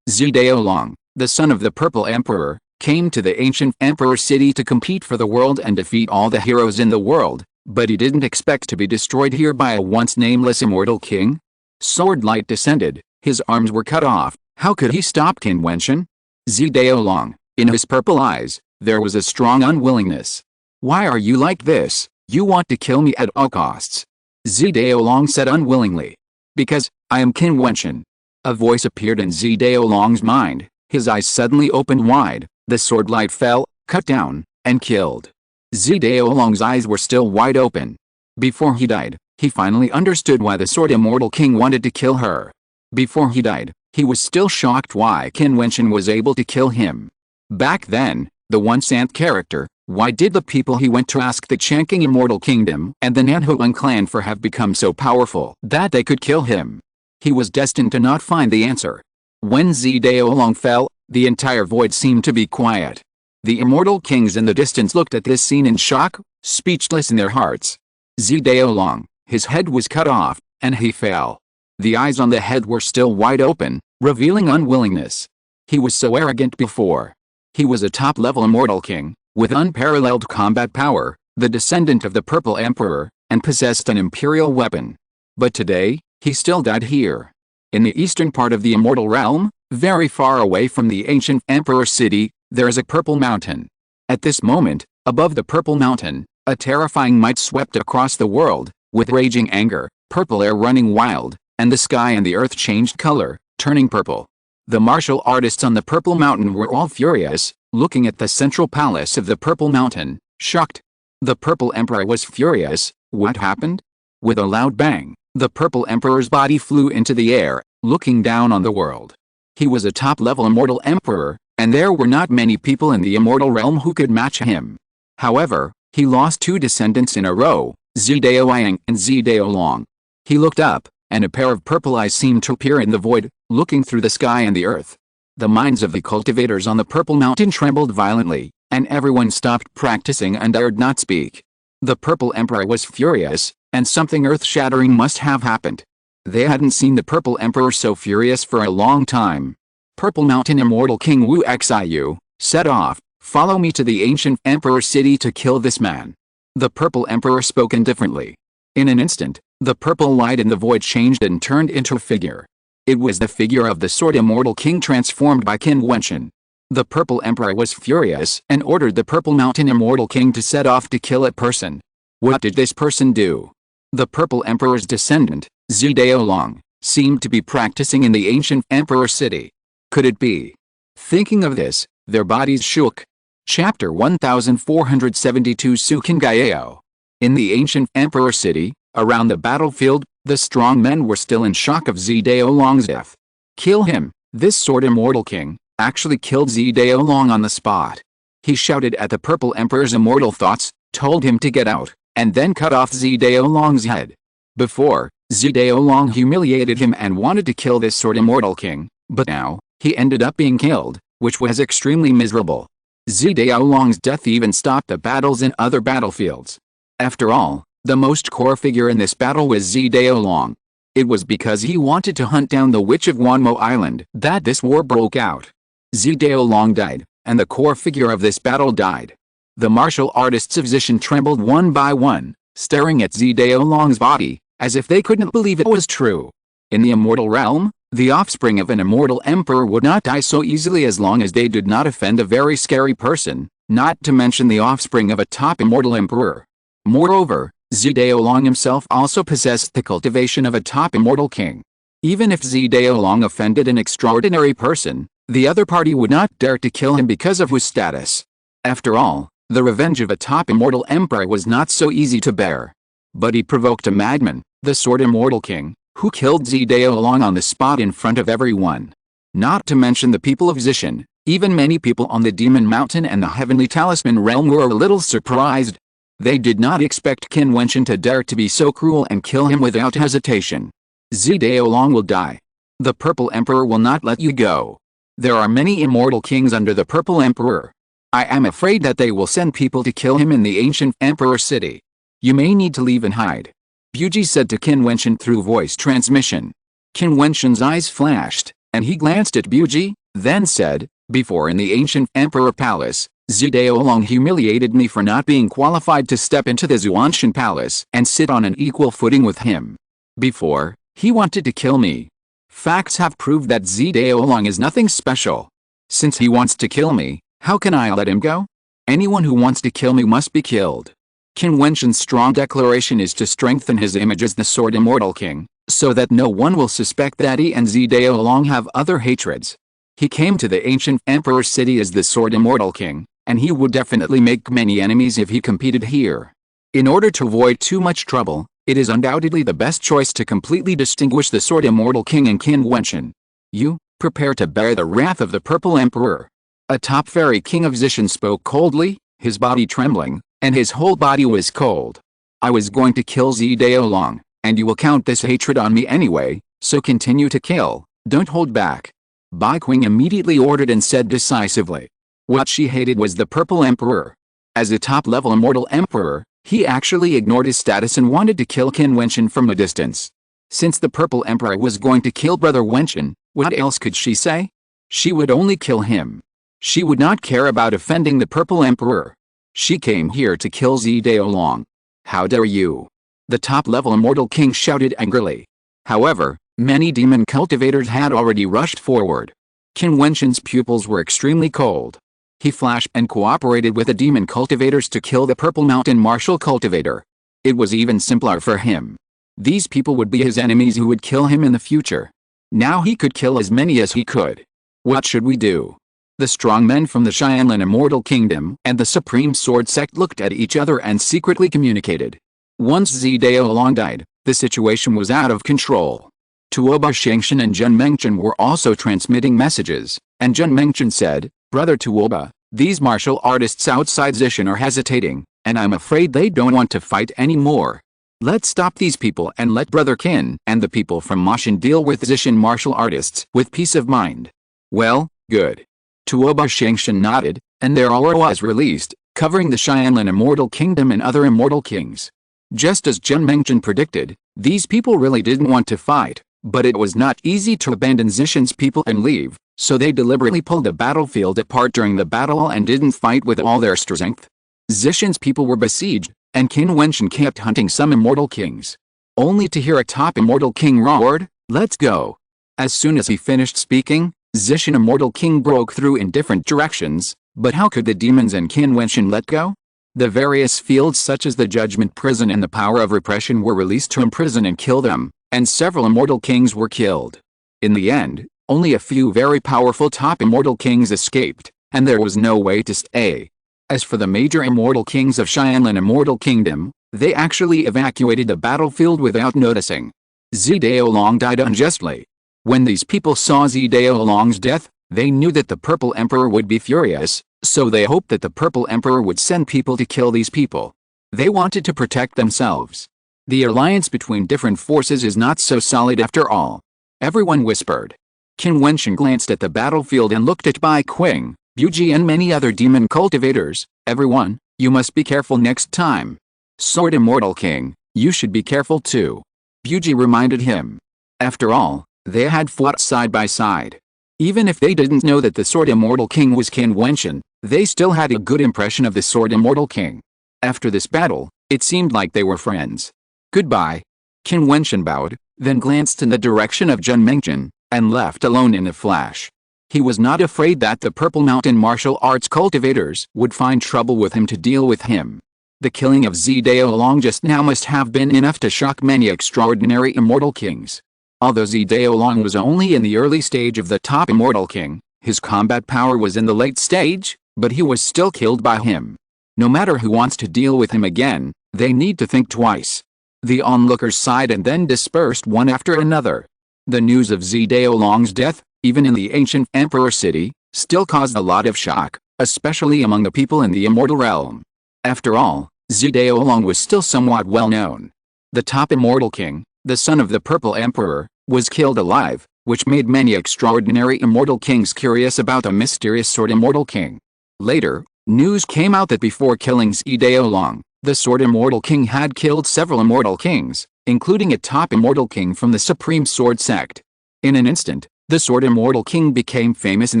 Zidaolong, the son of the purple emperor, came to the ancient emperor city to compete for the world and defeat all the heroes in the world, but he didn't expect to be destroyed here by a once nameless immortal king. Sword light descended, his arms were cut off. How could he stop Qin Wentian? Zidaolong, in his purple eyes, there was a strong unwillingness. Why are you like this? You want to kill me at all costs. Zidaolong said unwillingly. Because, I am Qin Wentian. A voice appeared in Zidaolong's mind, his eyes suddenly opened wide, the sword light fell, cut down, and killed. Zidaolong's eyes were still wide open. Before he died, he finally understood why the sword immortal king wanted to kill her. Before he died, he was still shocked why Qin Wentian was able to kill him. Back then, the once ant character, why did the people he went to ask the Changqing Immortal Kingdom and the Nanhuang clan for have become so powerful that they could kill him? He was destined to not find the answer. When Zidaolong fell, the entire void seemed to be quiet. The immortal kings in the distance looked at this scene in shock, speechless in their hearts. Zidaolong, his head was cut off, and he fell. The eyes on the head were still wide open, revealing unwillingness. He was so arrogant before. He was a top-level immortal king, with unparalleled combat power, the descendant of the Purple Emperor, and possessed an imperial weapon. But today, he still died here. In the eastern part of the immortal realm, very far away from the ancient Emperor city, there is a purple mountain. At this moment, above the purple mountain, a terrifying might swept across the world, with raging anger, purple air running wild, and the sky and the earth changed color, turning purple. The martial artists on the Purple Mountain were all furious, looking at the central palace of the Purple Mountain, shocked. The Purple Emperor was furious. What happened? With a loud bang, the Purple Emperor's body flew into the air, looking down on the world. He was a top-level immortal emperor, and there were not many people in the immortal realm who could match him. However, he lost 2 descendants in a row, Zidaoyang and Zidaolong. He looked up, and a pair of purple eyes seemed to appear in the void, looking through the sky and the earth. The minds of the cultivators on the Purple Mountain trembled violently, and everyone stopped practicing and dared not speak. The Purple Emperor was furious, and something earth-shattering must have happened. They hadn't seen the Purple Emperor so furious for a long time. Purple Mountain Immortal King Wu Xiu, set off, follow me to the ancient Emperor city to kill this man. The Purple Emperor spoke indifferently. In an instant, the purple light in the void changed and turned into a figure. It was the figure of the Sword Immortal King transformed by Qin Wentian. The Purple Emperor was furious and ordered the Purple Mountain Immortal King to set off to kill a person. What did this person do? The Purple Emperor's descendant, Zidaolong, seemed to be practicing in the ancient Emperor city. Could it be? Thinking of this, their bodies shook. Chapter 1472 Sukingaeo. In the ancient Emperor city, around the battlefield, the strong men were still in shock of Zidaolong's death. Kill him! This Sword Immortal King actually killed Zidaolong on the spot. He shouted at the Purple Emperor's immortal thoughts, told him to get out, and then cut off Zidaolong's head. Before, Zidaolong humiliated him and wanted to kill this Sword Immortal King, but now, he ended up being killed, which was extremely miserable. Zidaolong's death even stopped the battles in other battlefields. After all, the most core figure in this battle was Zidaolong. It was because he wanted to hunt down the Witch of Wanmo Island that this war broke out. Zidaolong died, and the core figure of this battle died. The martial artists of Ziutian trembled one by one, staring at Zidaolong's body, as if they couldn't believe it was true. In the immortal realm, the offspring of an immortal emperor would not die so easily as long as they did not offend a very scary person, not to mention the offspring of a top immortal emperor. Moreover, Zidaolong himself also possessed the cultivation of a top immortal king. Even if Zidaolong offended an extraordinary person, the other party would not dare to kill him because of his status. After all, the revenge of a top immortal emperor was not so easy to bear. But he provoked a madman, the Sword Immortal King, who killed Zidaolong on the spot in front of everyone. Not to mention the people of Ziutian, even many people on the Demon Mountain and the Heavenly Talisman realm were a little surprised. They did not expect Qin Wentian to dare to be so cruel and kill him without hesitation. Zidaolong will die. The Purple Emperor will not let you go. There are many immortal kings under the Purple Emperor. I am afraid that they will send people to kill him in the ancient Emperor city. You may need to leave and hide. Buji said to Qin Wentian through voice transmission. Qin Wentian's eyes flashed, and he glanced at Buji, then said, "Before in the ancient Emperor Palace, Zidaolong humiliated me for not being qualified to step into the Xuanshan Palace and sit on an equal footing with him. Before, he wanted to kill me. Facts have proved that Zidaolong is nothing special. Since he wants to kill me, how can I let him go? Anyone who wants to kill me must be killed." Qin Wentian's strong declaration is to strengthen his image as the Sword Immortal King, so that no one will suspect that he and Zidaolong have other hatreds. He came to the ancient Emperor city as the Sword Immortal King, and he would definitely make many enemies if he competed here. In order to avoid too much trouble, it is undoubtedly the best choice to completely distinguish the Sword Immortal King and Qin Wentian. You, prepare to bear the wrath of the Purple Emperor. A top fairy king of Ziutian spoke coldly, his body trembling, and his whole body was cold. I was going to kill Zidaolong, and you will count this hatred on me anyway, so continue to kill, don't hold back. Bai Qing immediately ordered and said decisively. What she hated was the Purple Emperor. As a top-level immortal emperor, he actually ignored his status and wanted to kill Qin Wentian from a distance. Since the Purple Emperor was going to kill Brother Wentian, what else could she say? She would only kill him. She would not care about offending the Purple Emperor. She came here to kill Zidaolong. How dare you? The top-level immortal king shouted angrily. However, many demon cultivators had already rushed forward. Qin Wentian's pupils were extremely cold. He flashed and cooperated with the demon cultivators to kill the Purple Mountain martial cultivator. It was even simpler for him. These people would be his enemies who would kill him in the future. Now he could kill as many as he could. What should we do? The strong men from the Xianlin Immortal Kingdom and the Supreme Sword Sect looked at each other and secretly communicated. Once Zidao Long died, the situation was out of control. Tuoba Xingshan and Zhen Mengchen were also transmitting messages, and Zhen Mengchen said, "Brother Tuoba, these martial artists outside Zishan are hesitating, and I'm afraid they don't want to fight anymore. Let's stop these people and let Brother Qin and the people from Moshan deal with Zishan martial artists with peace of mind." Well, good. Tuoba Xingshan nodded, and their aura was released, covering the Xianlin Immortal Kingdom and other immortal kings. Just as Zhen Mengchen predicted, these people really didn't want to fight, but it was not easy to abandon Zishan's people and leave, so they deliberately pulled the battlefield apart during the battle and didn't fight with all their strength. Zishan's people were besieged, and Qin Wentian kept hunting some immortal kings. Only to hear a top immortal king roared, "Let's go!" As soon as he finished speaking, Zishan Immortal King broke through in different directions, but how could the demons and Qin Wentian let go? The various fields such as the Judgment Prison and the Power of Repression were released to imprison and kill them, and several immortal kings were killed. In the end, only a few very powerful top immortal kings escaped, and there was no way to stay. As for the major immortal kings of Xianlin Immortal Kingdom, they actually evacuated the battlefield without noticing. Zidao Long died unjustly. When these people saw Zidao Long's death, they knew that the Purple Emperor would be furious, so they hoped that the Purple Emperor would send people to kill these people. They wanted to protect themselves. The alliance between different forces is not so solid after all. Everyone whispered. Qin Wentian glanced at the battlefield and looked at Bai Qing, Buji and many other demon cultivators. "Everyone, you must be careful next time. Sword Immortal King, you should be careful too," Buji reminded him. After all, they had fought side by side. Even if they didn't know that the Sword Immortal King was Qin Wentian, they still had a good impression of the Sword Immortal King. After this battle, it seemed like they were friends. "Goodbye." Qin Wentian bowed, then glanced in the direction of Zhen Mengchen, and left alone in a flash. He was not afraid that the Purple Mountain martial arts cultivators would find trouble with him to deal with him. The killing of Zidao Long just now must have been enough to shock many extraordinary immortal kings. Although Zidao Long was only in the early stage of the top immortal king, his combat power was in the late stage, but he was still killed by him. No matter who wants to deal with him again, they need to think twice. The onlookers sighed and then dispersed one after another. The news of Zidao Long's death, even in the ancient Emperor city, still caused a lot of shock, especially among the people in the immortal realm. After all, Zidao Long was still somewhat well known. The top immortal king, the son of the Purple Emperor, was killed alive, which made many extraordinary immortal kings curious about the mysterious Sword Immortal King. Later, news came out that before killing Zidao Long, the Sword Immortal King had killed several immortal kings, including a top immortal king from the Supreme Sword Sect. In an instant, the Sword Immortal King became famous in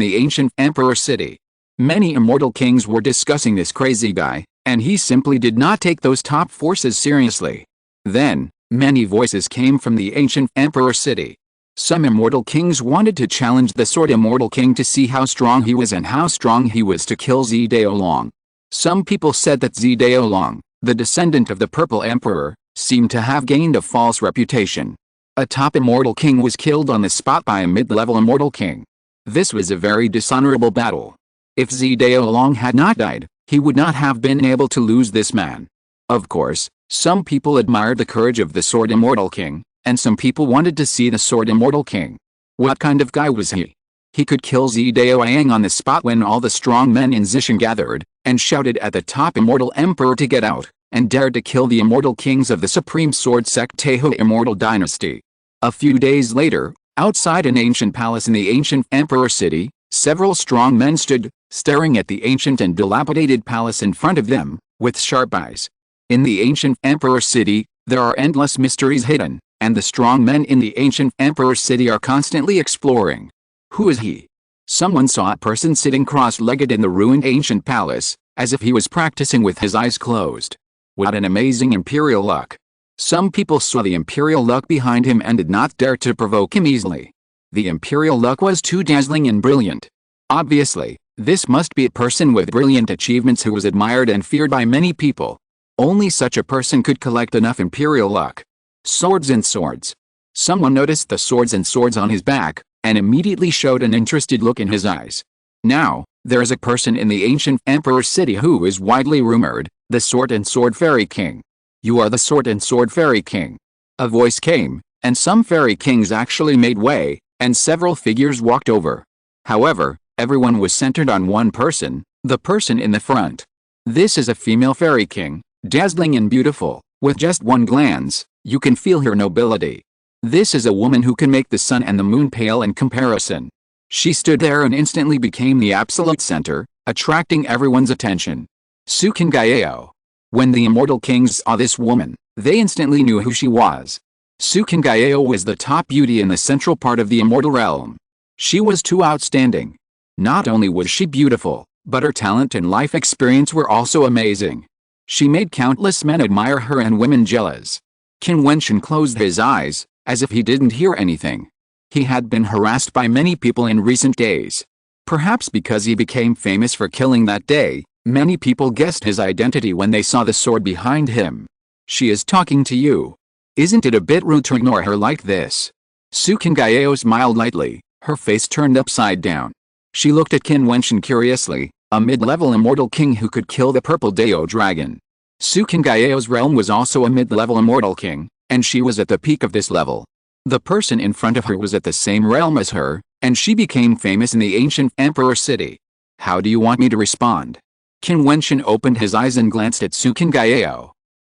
the ancient Emperor city. Many immortal kings were discussing this crazy guy, and he simply did not take those top forces seriously. Then, many voices came from the ancient Emperor city. Some immortal kings wanted to challenge the Sword Immortal King to see how strong he was and how strong he was to kill Zidao Long. Some people said that Zidao Long, the descendant of the Purple Emperor, seemed to have gained a false reputation. A top immortal king was killed on the spot by a mid-level immortal king. This was a very dishonorable battle. If Zidao Long had not died, he would not have been able to lose this man. Of course, some people admired the courage of the Sword Immortal King, and some people wanted to see the Sword Immortal King. What kind of guy was he? He could kill Zidao Yang on the spot when all the strong men in Zishan gathered, and shouted at the top immortal emperor to get out, and dared to kill the immortal kings of the Supreme Sword Sect Teho Immortal Dynasty. A few days later, outside an ancient palace in the ancient Emperor city, several strong men stood, staring at the ancient and dilapidated palace in front of them, with sharp eyes. In the ancient Emperor city, there are endless mysteries hidden, and the strong men in the ancient Emperor city are constantly exploring. Who is he? Someone saw a person sitting cross-legged in the ruined ancient palace, as if he was practicing with his eyes closed. What an amazing imperial luck! Some people saw the imperial luck behind him and did not dare to provoke him easily. The imperial luck was too dazzling and brilliant. Obviously, this must be a person with brilliant achievements who was admired and feared by many people. Only such a person could collect enough imperial luck. Swords and swords. Someone noticed the swords and swords on his back, and immediately showed an interested look in his eyes. Now, there is a person in the ancient Emperor's city who is widely rumored, the Sword and Sword Fairy King. You are the Sword and Sword Fairy King. A voice came, and some fairy kings actually made way, and several figures walked over. However, everyone was centered on one person, the person in the front. This is a female fairy king, dazzling and beautiful. With just one glance, you can feel her nobility. This is a woman who can make the sun and the moon pale in comparison. She stood there and instantly became the absolute center, attracting everyone's attention. Sukin. When the immortal kings saw this woman, they instantly knew who she was. Sukin was the top beauty in the central part of the immortal realm. She was too outstanding. Not only was she beautiful, but her talent and life experience were also amazing. She made countless men admire her and women jealous. Qin Wentian closed his eyes, as if he didn't hear anything. He had been harassed by many people in recent days. Perhaps because he became famous for killing that day, many people guessed his identity when they saw the sword behind him. She is talking to you. Isn't it a bit rude to ignore her like this? Sukin smiled lightly, her face turned upside down. She looked at Qin Wentian curiously, a mid-level immortal king who could kill the purple Dao dragon. Sukin realm was also a mid-level immortal king, and she was at the peak of this level. The person in front of her was at the same realm as her, and she became famous in the ancient Emperor city. How do you want me to respond? Qin Wentian opened his eyes and glanced at Sukin.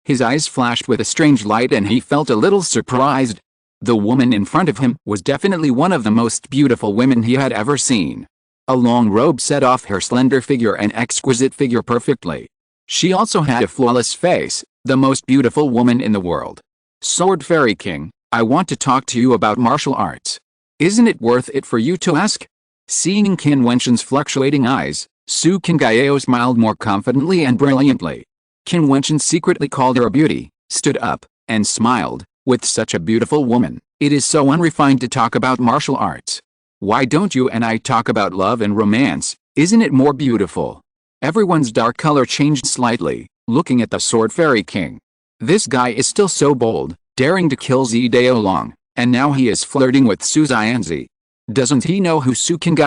His eyes flashed with a strange light and he felt a little surprised. The woman in front of him was definitely one of the most beautiful women he had ever seen. A long robe set off her slender figure and exquisite figure perfectly. She also had a flawless face, the most beautiful woman in the world. Sword Fairy King, I want to talk to you about martial arts. Isn't it worth it for you to ask? Seeing Qin Wentian's fluctuating eyes, Sukin smiled more confidently and brilliantly. Qin Wentian secretly called her a beauty, stood up, and smiled. With such a beautiful woman, it is so unrefined to talk about martial arts. Why don't you and I talk about love and romance? Isn't it more beautiful? Everyone's dark color changed slightly, looking at the Sword Fairy King. This guy is still so bold, daring to kill Dao Long, and now he is flirting with Su Xianzi. Doesn't he know who Sukin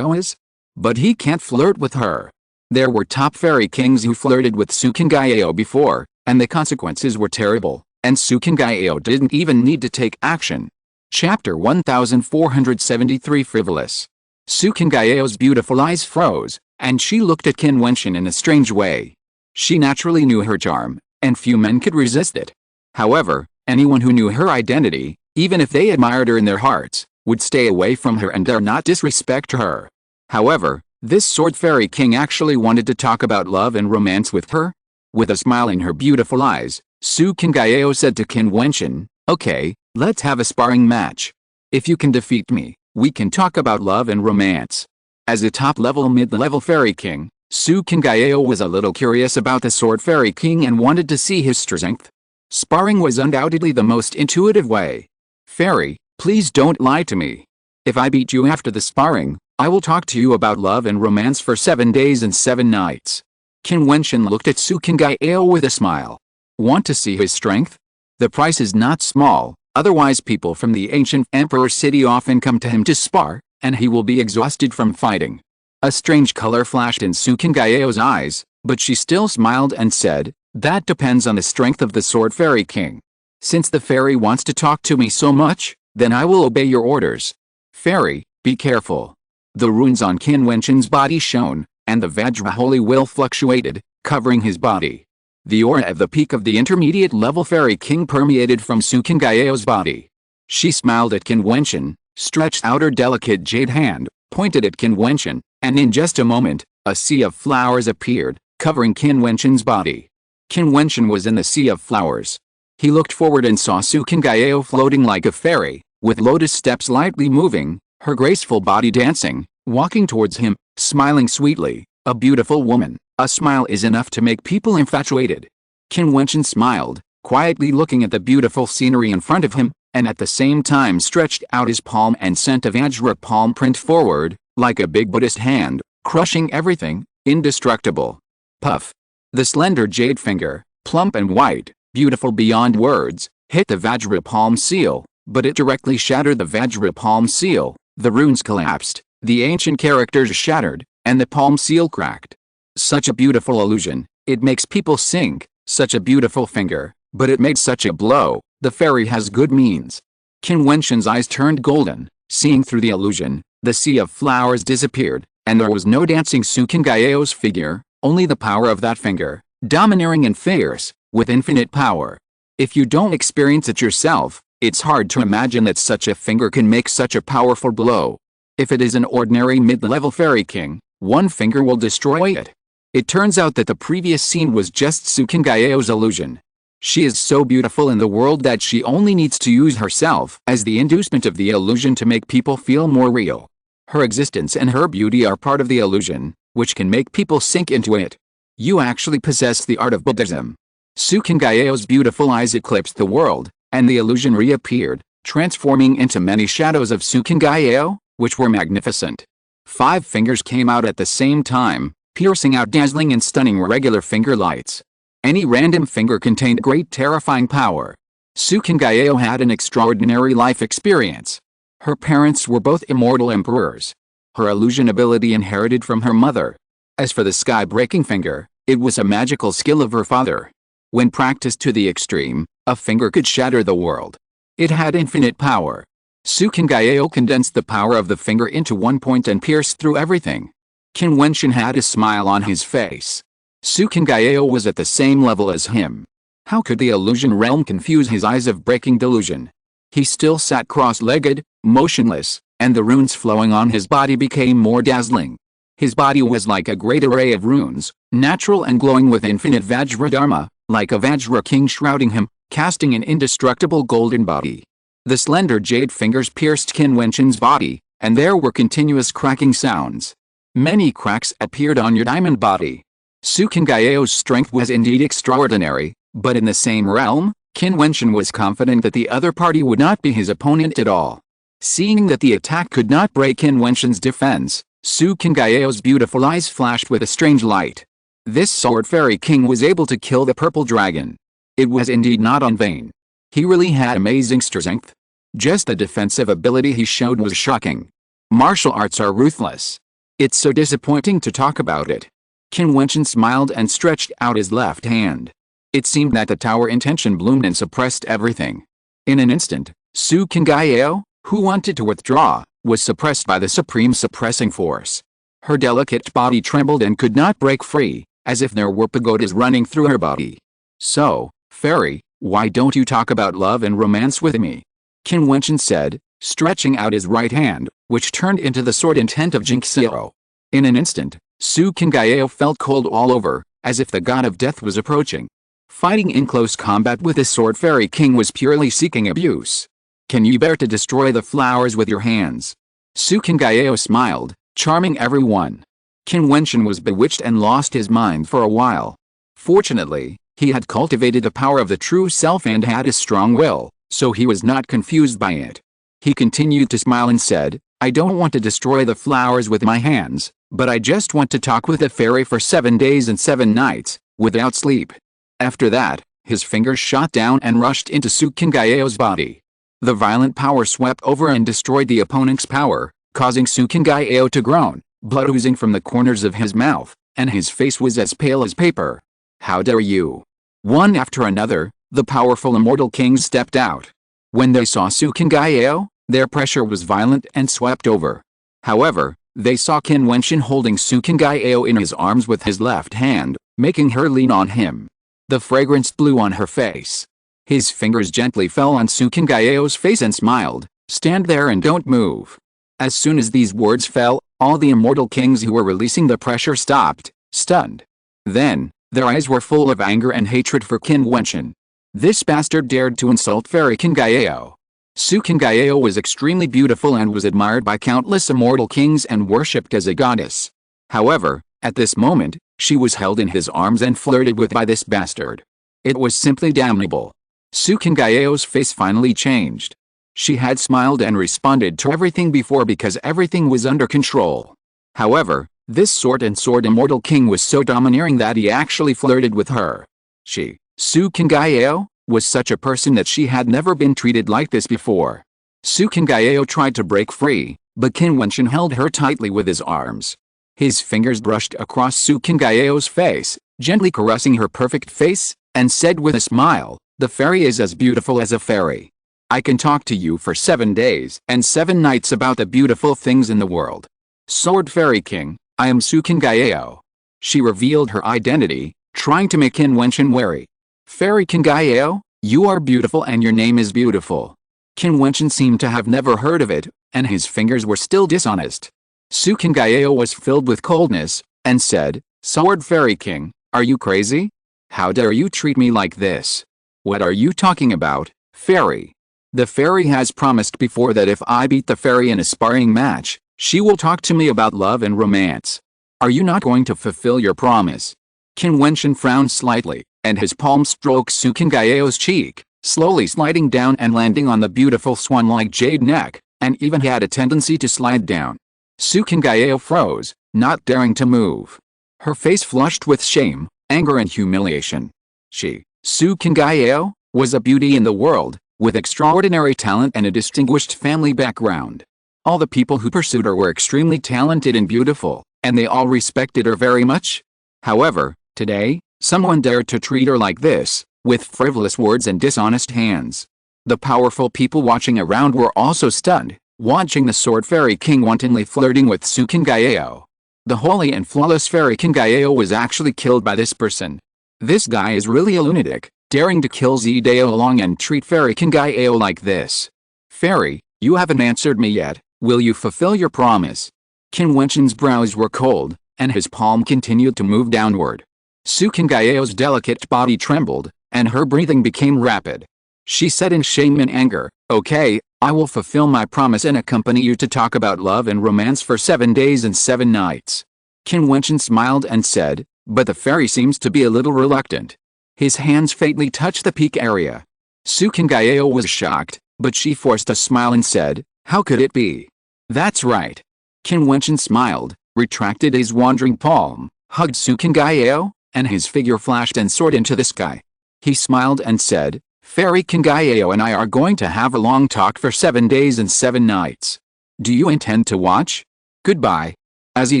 is? But he can't flirt with her. There were top fairy kings who flirted with Sukin before, and the consequences were terrible, and Sukin didn't even need to take action. Chapter 1473 Frivolous. Sukin beautiful eyes froze, and she looked at Qin Wentian in a strange way. She naturally knew her charm, and few men could resist it. However, anyone who knew her identity, even if they admired her in their hearts, would stay away from her and dare not disrespect her. However, this Sword Fairy King actually wanted to talk about love and romance with her. With a smile in her beautiful eyes, Sukin said to Qin Wentian, "Okay, let's have a sparring match. If you can defeat me, we can talk about love and romance." As a top-level mid-level fairy king, Sukin was a little curious about the Sword Fairy King and wanted to see his strength. Sparring was undoubtedly the most intuitive way. "Fairy, please don't lie to me. If I beat you after the sparring, I will talk to you about love and romance for 7 days and 7 nights. Qin Wentian looked at Sukin with a smile. Want to see his strength? The price is not small, otherwise people from the ancient Emperor city often come to him to spar, and he will be exhausted from fighting. A strange color flashed in Sukin eyes, but she still smiled and said, "That depends on the strength of the Sword Fairy King. Since the fairy wants to talk to me so much, then I will obey your orders. Fairy, be careful." The runes on Qin Wentian's body shone, and the Vajra Holy Will fluctuated, covering his body. The aura of the peak of the intermediate level Fairy King permeated from Sukin body. She smiled at Qin Wentian, stretched out her delicate jade hand, pointed at Qin Wentian, and in just a moment, a sea of flowers appeared, covering Qin Wentian's body. Qin Wentian was in the sea of flowers. He looked forward and saw Sukin floating like a fairy, with lotus steps lightly moving, her graceful body dancing, walking towards him, smiling sweetly. A beautiful woman, a smile is enough to make people infatuated. Qin Wentian smiled, quietly looking at the beautiful scenery in front of him, and at the same time stretched out his palm and sent a Vajra palm print forward, like a big Buddhist hand, crushing everything, indestructible. Puff. The slender jade finger, plump and white, beautiful beyond words, hit the Vajra palm seal, but it directly shattered the Vajra palm seal, The runes collapsed, the ancient characters shattered, and the palm seal cracked. Such a beautiful illusion, it makes people sink, such a beautiful finger, but it made such a blow, the fairy has good means. Qin Wentian's eyes turned golden, seeing through the illusion, the sea of flowers disappeared, and there was no dancing Sukengaeo's figure, only the power of that finger, domineering and fierce, with infinite power. If you don't experience it yourself, it's hard to imagine that such a finger can make such a powerful blow. If it is an ordinary mid-level fairy king, one finger will destroy it. It turns out that the previous scene was just Sukengaeo's illusion. She is so beautiful in the world that she only needs to use herself as the inducement of the illusion to make people feel more real. Her existence and her beauty are part of the illusion, which can make people sink into it. You actually possess the art of Buddhism. Sukengaeo's beautiful eyes eclipsed the world, and the illusion reappeared, transforming into many shadows of Sukengaeo, which were magnificent. 5 fingers came out at the same time, piercing out dazzling and stunning regular finger lights. Any random finger contained great terrifying power. Sukengaeo had an extraordinary life experience. Her parents were both immortal emperors. Her illusion ability inherited from her mother. As for the sky-breaking finger, it was a magical skill of her father. When practiced to the extreme, a finger could shatter the world. It had infinite power. Sukengaeo condensed the power of the finger into one point and pierced through everything. Qin Wentian had a smile on his face. Sukengaeo was at the same level as him. How could the illusion realm confuse his eyes of breaking delusion? He still sat cross-legged, motionless, and the runes flowing on his body became more dazzling. His body was like a great array of runes, natural and glowing with infinite Vajradharma, like a Vajra king shrouding him, casting an indestructible golden body. The slender jade fingers pierced Qin Wentian's body, and there were continuous cracking sounds. Many cracks appeared on your diamond body. Sukengaeo's strength was indeed extraordinary, but in the same realm, Qin Wentian was confident that the other party would not be his opponent at all. Seeing that the attack could not break Qin Wentian's defense, Sukengaeo's beautiful eyes flashed with a strange light. This sword fairy king was able to kill the purple dragon. It was indeed not in vain. He really had amazing strength. Just the defensive ability he showed was shocking. Martial arts are ruthless. It's so disappointing to talk about it. Qin Wentian smiled and stretched out his left hand. It seemed that the tower intention bloomed and suppressed everything. In an instant, Sukengaeo, who wanted to withdraw, was suppressed by the supreme suppressing force. Her delicate body trembled and could not break free, as if there were pagodas running through her body. So, fairy, why don't you talk about love and romance with me? Qin Wentian said, stretching out his right hand, which turned into the sword intent of Jinxio. In an instant, Sukengaeo felt cold all over, as if the god of death was approaching. Fighting in close combat with the sword fairy king was purely seeking abuse. Can you bear to destroy the flowers with your hands? Sukengaeo smiled, charming everyone. Qin Wentian was bewitched and lost his mind for a while. Fortunately, he had cultivated the power of the true self and had a strong will, so he was not confused by it. He continued to smile and said, I don't want to destroy the flowers with my hands, but I just want to talk with the fairy for 7 days and 7 nights, without sleep. After that, his fingers shot down and rushed into Sukengaeo's body. The violent power swept over and destroyed the opponent's power, causing Sukengaeo to groan, blood oozing from the corners of his mouth, and his face was as pale as paper. How dare you? One after another, the powerful immortal kings stepped out. When they saw Sukengaeo, their pressure was violent and swept over. However, they saw Qin Wentian holding Sukengaeo in his arms with his left hand, making her lean on him. The fragrance blew on her face. His fingers gently fell on Sukengaeo's face and smiled, stand there and don't move. As soon as these words fell, all the immortal kings who were releasing the pressure stopped, stunned. Then, their eyes were full of anger and hatred for Qin Wentian. This bastard dared to insult fairy Sukengaeo. Sukengaeo was extremely beautiful and was admired by countless immortal kings and worshipped as a goddess. However, at this moment, she was held in his arms and flirted with by this bastard. It was simply damnable. Sukengaeo's face finally changed. She had smiled and responded to everything before because everything was under control. However, this sword immortal king was so domineering that he actually flirted with her. She, Sukengaeo, was such a person that she had never been treated like this before. Sukengaeo tried to break free, But Qin Wentian held her tightly with his arms. His fingers brushed across Su Qinggao's face, gently caressing her perfect face, and said with a smile, "The fairy is as beautiful as a fairy. I can talk to you for 7 days and 7 nights about the beautiful things in the world. Sword Fairy King, I am Su Qinggao." She revealed her identity, trying to make Qin Wentian wary. "Fairy Qinggao, you are beautiful and your name is beautiful." Qin Wentian seemed to have never heard of it, and his fingers were still dishonest. Su Qinggao was filled with coldness, and said, "Sword Fairy King, are you crazy? How dare you treat me like this? What are you talking about, fairy? The fairy has promised before that if I beat the fairy in a sparring match, she will talk to me about love and romance. Are you not going to fulfill your promise?" Qin Wentian frowned slightly, and his palm stroked Su Qinggao's cheek, slowly sliding down and landing on the beautiful swan-like jade neck, and even had a tendency to slide down. Su Qinggao froze, not daring to move. Her face flushed with shame, anger and humiliation. She, Su Qinggao, was a beauty in the world, with extraordinary talent and a distinguished family background. All the people who pursued her were extremely talented and beautiful, and they all respected her very much. However, today, someone dared to treat her like this, with frivolous words and dishonest hands. The powerful people watching around were also stunned, watching the Sword Fairy King wantonly flirting with Su Qinggao. The holy and flawless Fairy Qinggao was actually killed by this person. This guy is really a lunatic, daring to kill Zidao Long and treat Fairy Qinggao like this. "Fairy, you haven't answered me yet. Will you fulfill your promise?" Qin Wentian's brows were cold, and his palm continued to move downward. Su Qinggao's delicate body trembled, and her breathing became rapid. She said in shame and anger, "Okay, I will fulfill my promise and accompany you to talk about love and romance for 7 days and 7 nights." Qin Wentian smiled and said, "But the fairy seems to be a little reluctant." His hands faintly touched the peak area. Su Qinggao was shocked, but she forced a smile and said, "How could it be?" "That's right." Qin Wentian smiled, retracted his wandering palm, hugged Su Qinggao, and his figure flashed and soared into the sky. He smiled and said, "Fairy Qinggao and I are going to have a long talk for 7 days and 7 nights. Do you intend to watch? Goodbye." As he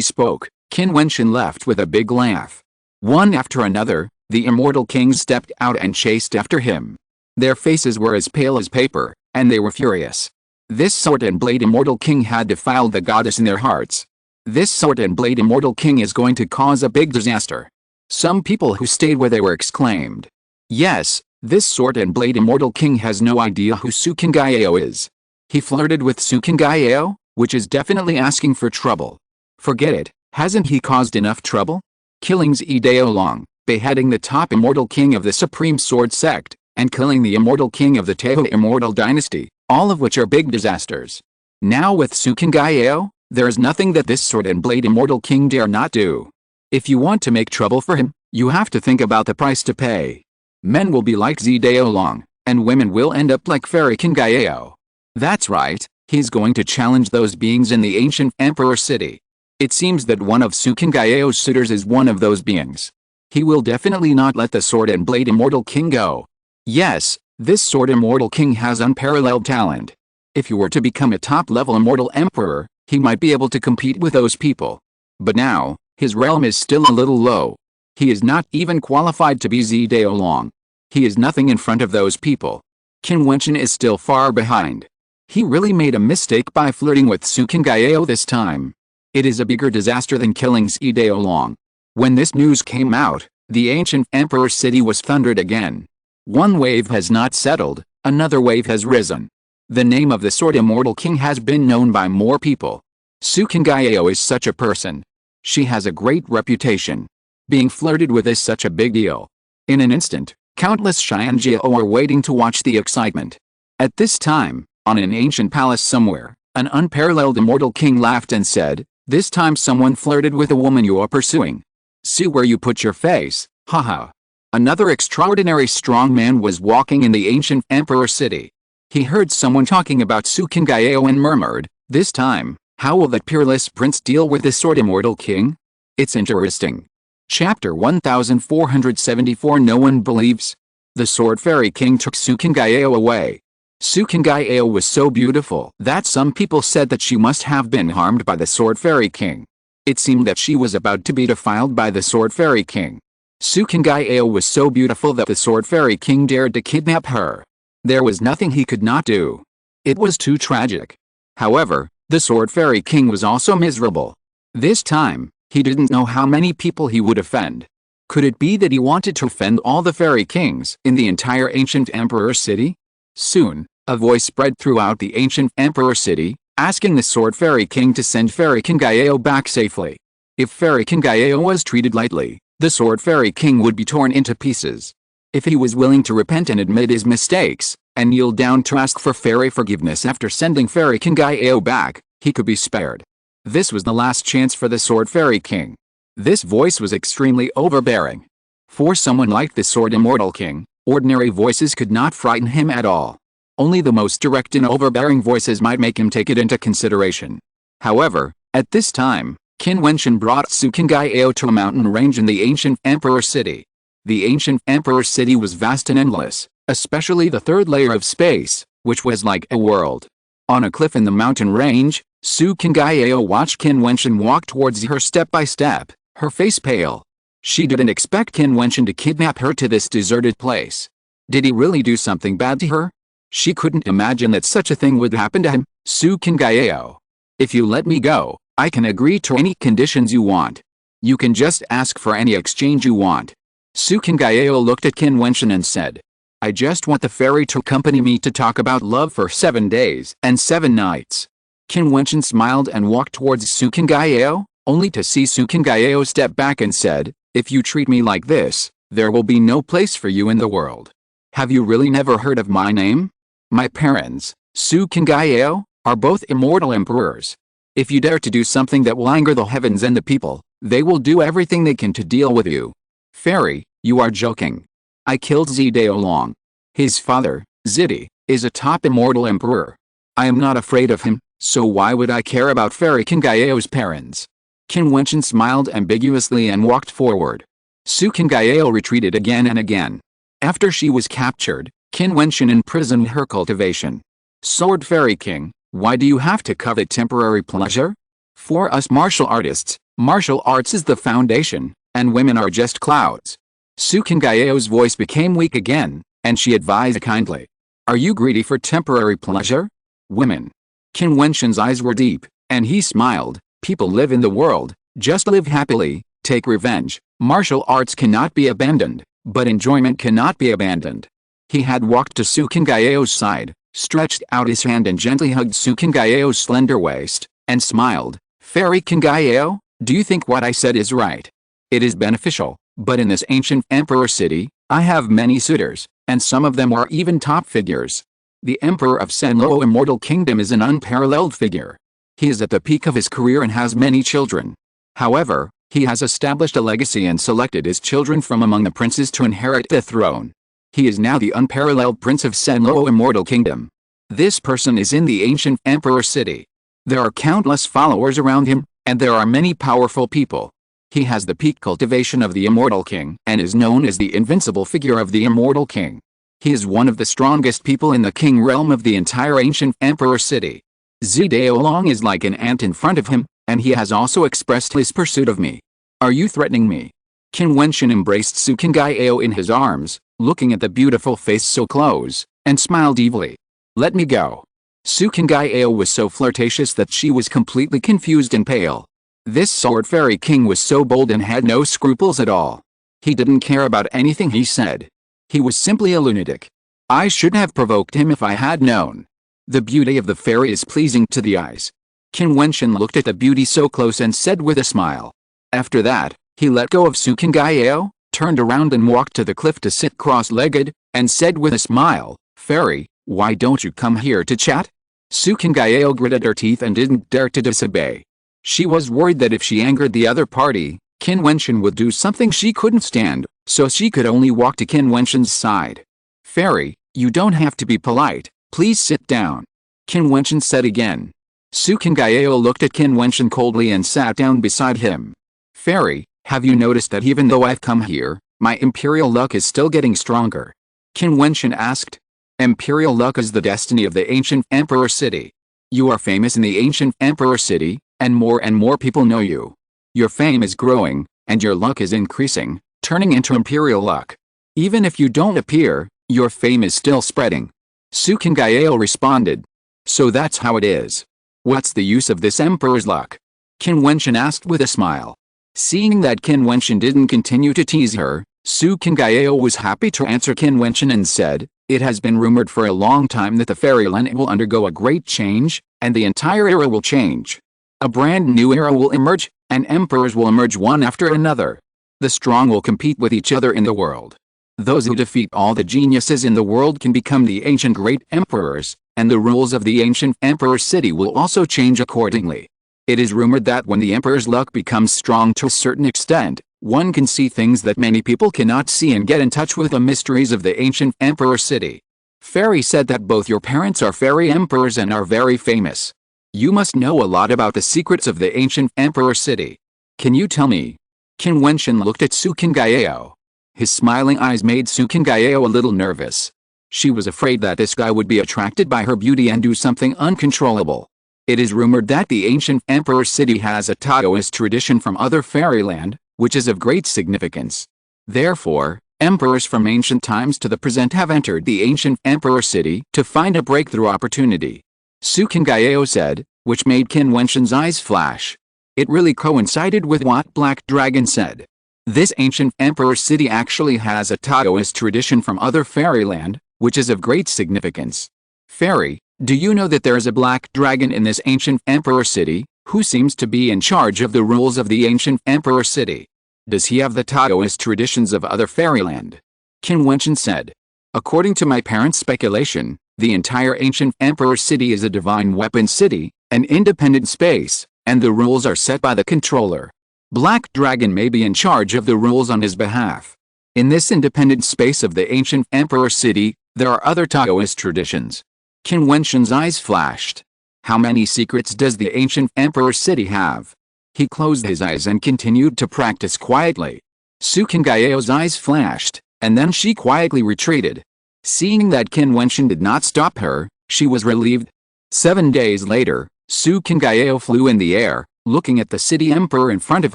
spoke, Qin Wentian left with a big laugh. One after another, the immortal kings stepped out and chased after him. Their faces were as pale as paper, and they were furious. This sword and blade immortal king had defiled the goddess in their hearts. This sword and blade immortal king is going to cause a big disaster. Some people who stayed where they were exclaimed, "Yes, this sword and blade immortal king has no idea who Su Qinggao is. He flirted with Su Qinggao, which is definitely asking for trouble. Forget it, hasn't he caused enough trouble? Killing Zidao Long, beheading the top immortal king of the Supreme Sword Sect, and killing the immortal king of the Teho Immortal Dynasty, all of which are big disasters. Now with Su Qinggao, there is nothing that this sword and blade immortal king dare not do. If you want to make trouble for him, you have to think about the price to pay. Men will be like Zidao Long, and women will end up like Fairy Qinggao. That's right, he's going to challenge those beings in the ancient Emperor City. It seems that one of Su Qinggao's suitors is one of those beings. He will definitely not let the Sword and Blade Immortal King go. Yes, this Sword Immortal King has unparalleled talent. If he were to become a top-level Immortal Emperor, he might be able to compete with those people. But now, his realm is still a little low. He is not even qualified to be Zidao Long. He is nothing in front of those people. Qin Wentian is still far behind. He really made a mistake by flirting with Su Qinggao this time. It is a bigger disaster than killing Zidao Long. When this news came out, the ancient Emperor City was thundered again. One wave has not settled, another wave has risen. The name of the Sword Immortal King has been known by more people. Su Qinggao is such a person. She has a great reputation. Being flirted with is such a big deal. In an instant, countless Xianjiao are waiting to watch the excitement. At this time, on an ancient palace somewhere, an unparalleled immortal king laughed and said, "This time someone flirted with a woman you are pursuing. See where you put your face, haha." Another extraordinary strong man was walking in the ancient Emperor City. He heard someone talking about Su Qinggao and murmured, "This time, how will that peerless prince deal with this Sword Immortal King? It's interesting." Chapter 1474 No one believes. The Sword Fairy King took Su Qinggao away. Su Kangyo was so beautiful that some people said that she must have been harmed by the Sword Fairy King. It seemed that she was about to be defiled by the Sword Fairy King. Su Kangyo was so beautiful that the Sword Fairy King dared to kidnap her. There was nothing he could not do. It was too tragic. However, the Sword Fairy King was also miserable. This time, he didn't know how many people he would offend. Could it be that he wanted to offend all the fairy kings in the entire ancient emperor city? Soon, a voice spread throughout the ancient emperor city, asking the Sword Fairy King to send Fairy Kangyo back safely. If Fairy Kangyo was treated lightly, the Sword Fairy King would be torn into pieces. If he was willing to repent and admit his mistakes, and kneel down to ask for fairy forgiveness after sending Fairy Kangyo back, he could be spared. This was the last chance for the Sword Fairy King. This voice was extremely overbearing. For someone like the Sword Immortal King, ordinary voices could not frighten him at all. Only the most direct and overbearing voices might make him take it into consideration. However, at this time, Qin Wentian brought Su Kangyo to a mountain range in the ancient emperor city. The ancient emperor city was vast and endless, especially the third layer of space, which was like a world. On a cliff in the mountain range, Su Kangyo watched Qin Wentian walk towards her step by step, her face pale. She didn't expect Qin Wentian to kidnap her to this deserted place. Did he really do something bad to her? She couldn't imagine that such a thing would happen to him. Su Kangyo, if you let me go, I can agree to any conditions you want. You can just ask for any exchange you want. Su Kangyo looked at Qin Wentian and said, I just want the fairy to accompany me to talk about love for 7 days and 7 nights. Qin Wentian smiled and walked towards Su Kangyo, only to see Su Kangyo step back and said, if you treat me like this, there will be no place for you in the world. Have you really never heard of my name? My parents, Su Kangyo, are both immortal emperors. If you dare to do something that will anger the heavens and the people, they will do everything they can to deal with you. Fairy, you are joking. I killed Zidao. His father, Zidi, is a top immortal emperor. I am not afraid of him, so why would I care about Fairy Kangyo's parents? Qin Wentian smiled ambiguously and walked forward. Su Kangyo retreated again and again. After she was captured, Qin Wentian imprisoned her cultivation. Sword Fairy King, why do you have to covet temporary pleasure? For us martial artists, martial arts is the foundation, and women are just clouds. Su Kangyo's voice became weak again, and she advised kindly. Are you greedy for temporary pleasure? Women. Qin Wentian's eyes were deep, and he smiled. People live in the world, just live happily, take revenge. Martial arts cannot be abandoned, but enjoyment cannot be abandoned. He had walked to Su Kangyo's side, stretched out his hand and gently hugged Su Kangyo's slender waist, and smiled. Fairy Kangyo, do you think what I said is right? It is beneficial, but in this ancient emperor city, I have many suitors, and some of them are even top figures. The Emperor of Senlo Immortal Kingdom is an unparalleled figure. He is at the peak of his career and has many children. However, he has established a legacy and selected his children from among the princes to inherit the throne. He is now the unparalleled Prince of Senlo Immortal Kingdom. This person is in the ancient emperor city. There are countless followers around him, and there are many powerful people. He has the peak cultivation of the Immortal King and is known as the invincible figure of the Immortal King. He is one of the strongest people in the king realm of the entire ancient emperor city. Zidao is like an ant in front of him, and he has also expressed his pursuit of me. Are you threatening me? Qin Wentian embraced Su Kangyo in his arms, looking at the beautiful face so close, and smiled evilly. Let me go. Su Kangyo was so flirtatious that she was completely confused and pale. This Sword Fairy King was so bold and had no scruples at all. He didn't care about anything he said. He was simply a lunatic. I shouldn't have provoked him if I had known. The beauty of the fairy is pleasing to the eyes. Qin Wentian looked at the beauty so close and said with a smile. After that, he let go of Su Kangyo, turned around and walked to the cliff to sit cross-legged, and said with a smile, Fairy, why don't you come here to chat? Su Kangyo gritted her teeth and didn't dare to disobey. She was worried that if she angered the other party, Qin Wentian would do something she couldn't stand, so she could only walk to Qin Wentian's side. Fairy, you don't have to be polite, please sit down. Qin Wentian said again. Su Kangyo looked at Qin Wentian coldly and sat down beside him. Fairy, have you noticed that even though I've come here, my imperial luck is still getting stronger? Qin Wentian asked. Imperial luck is the destiny of the ancient emperor city. You are famous in the ancient emperor city, and more people know you. Your fame is growing, and your luck is increasing, turning into imperial luck. Even if you don't appear, your fame is still spreading. Su Qingao responded. So that's how it is. What's the use of this emperor's luck? Qin Wentian asked with a smile. Seeing that Qin Wentian didn't continue to tease her, Su Qingao was happy to answer Qin Wentian and said, "It has been rumored for a long time that the fairyland will undergo a great change, and the entire era will change. A brand new era will emerge, and emperors will emerge one after another. The strong will compete with each other in the world. Those who defeat all the geniuses in the world can become the ancient great emperors, and the rules of the ancient emperor city will also change accordingly. It is rumored that when the emperor's luck becomes strong to a certain extent, one can see things that many people cannot see and get in touch with the mysteries of the ancient emperor city. Fairy said that both your parents are fairy emperors and are very famous. You must know a lot about the secrets of the ancient emperor city. Can you tell me?" Qin Wentian looked at Su Qingao. His smiling eyes made Su Qingao a little nervous. She was afraid that this guy would be attracted by her beauty and do something uncontrollable. It is rumored that the ancient emperor city has a Taoist tradition from other fairyland, which is of great significance. Therefore, emperors from ancient times to the present have entered the ancient emperor city to find a breakthrough opportunity. Su Qingao said, which made Qin Wentian's eyes flash. It really coincided with what Black Dragon said. This ancient emperor city actually has a Taoist tradition from other fairyland, which is of great significance. Fairy, do you know that there is a black dragon in this ancient emperor city, who seems to be in charge of the rules of the ancient emperor city? Does he have the Taoist traditions of other fairyland? Qin Wentian said. According to my parents' speculation, the entire ancient emperor city is a divine weapon city, an independent space, and the rules are set by the controller. Black Dragon may be in charge of the rules on his behalf. In this independent space of the ancient emperor city, there are other Taoist traditions. Qin Wentian's eyes flashed. How many secrets does the ancient emperor city have? He closed his eyes and continued to practice quietly. Su Qingao's eyes flashed, and then she quietly retreated. Seeing that Qin Wentian did not stop her, she was relieved. 7 days later, Su Qingao flew in the air, looking at the city emperor in front of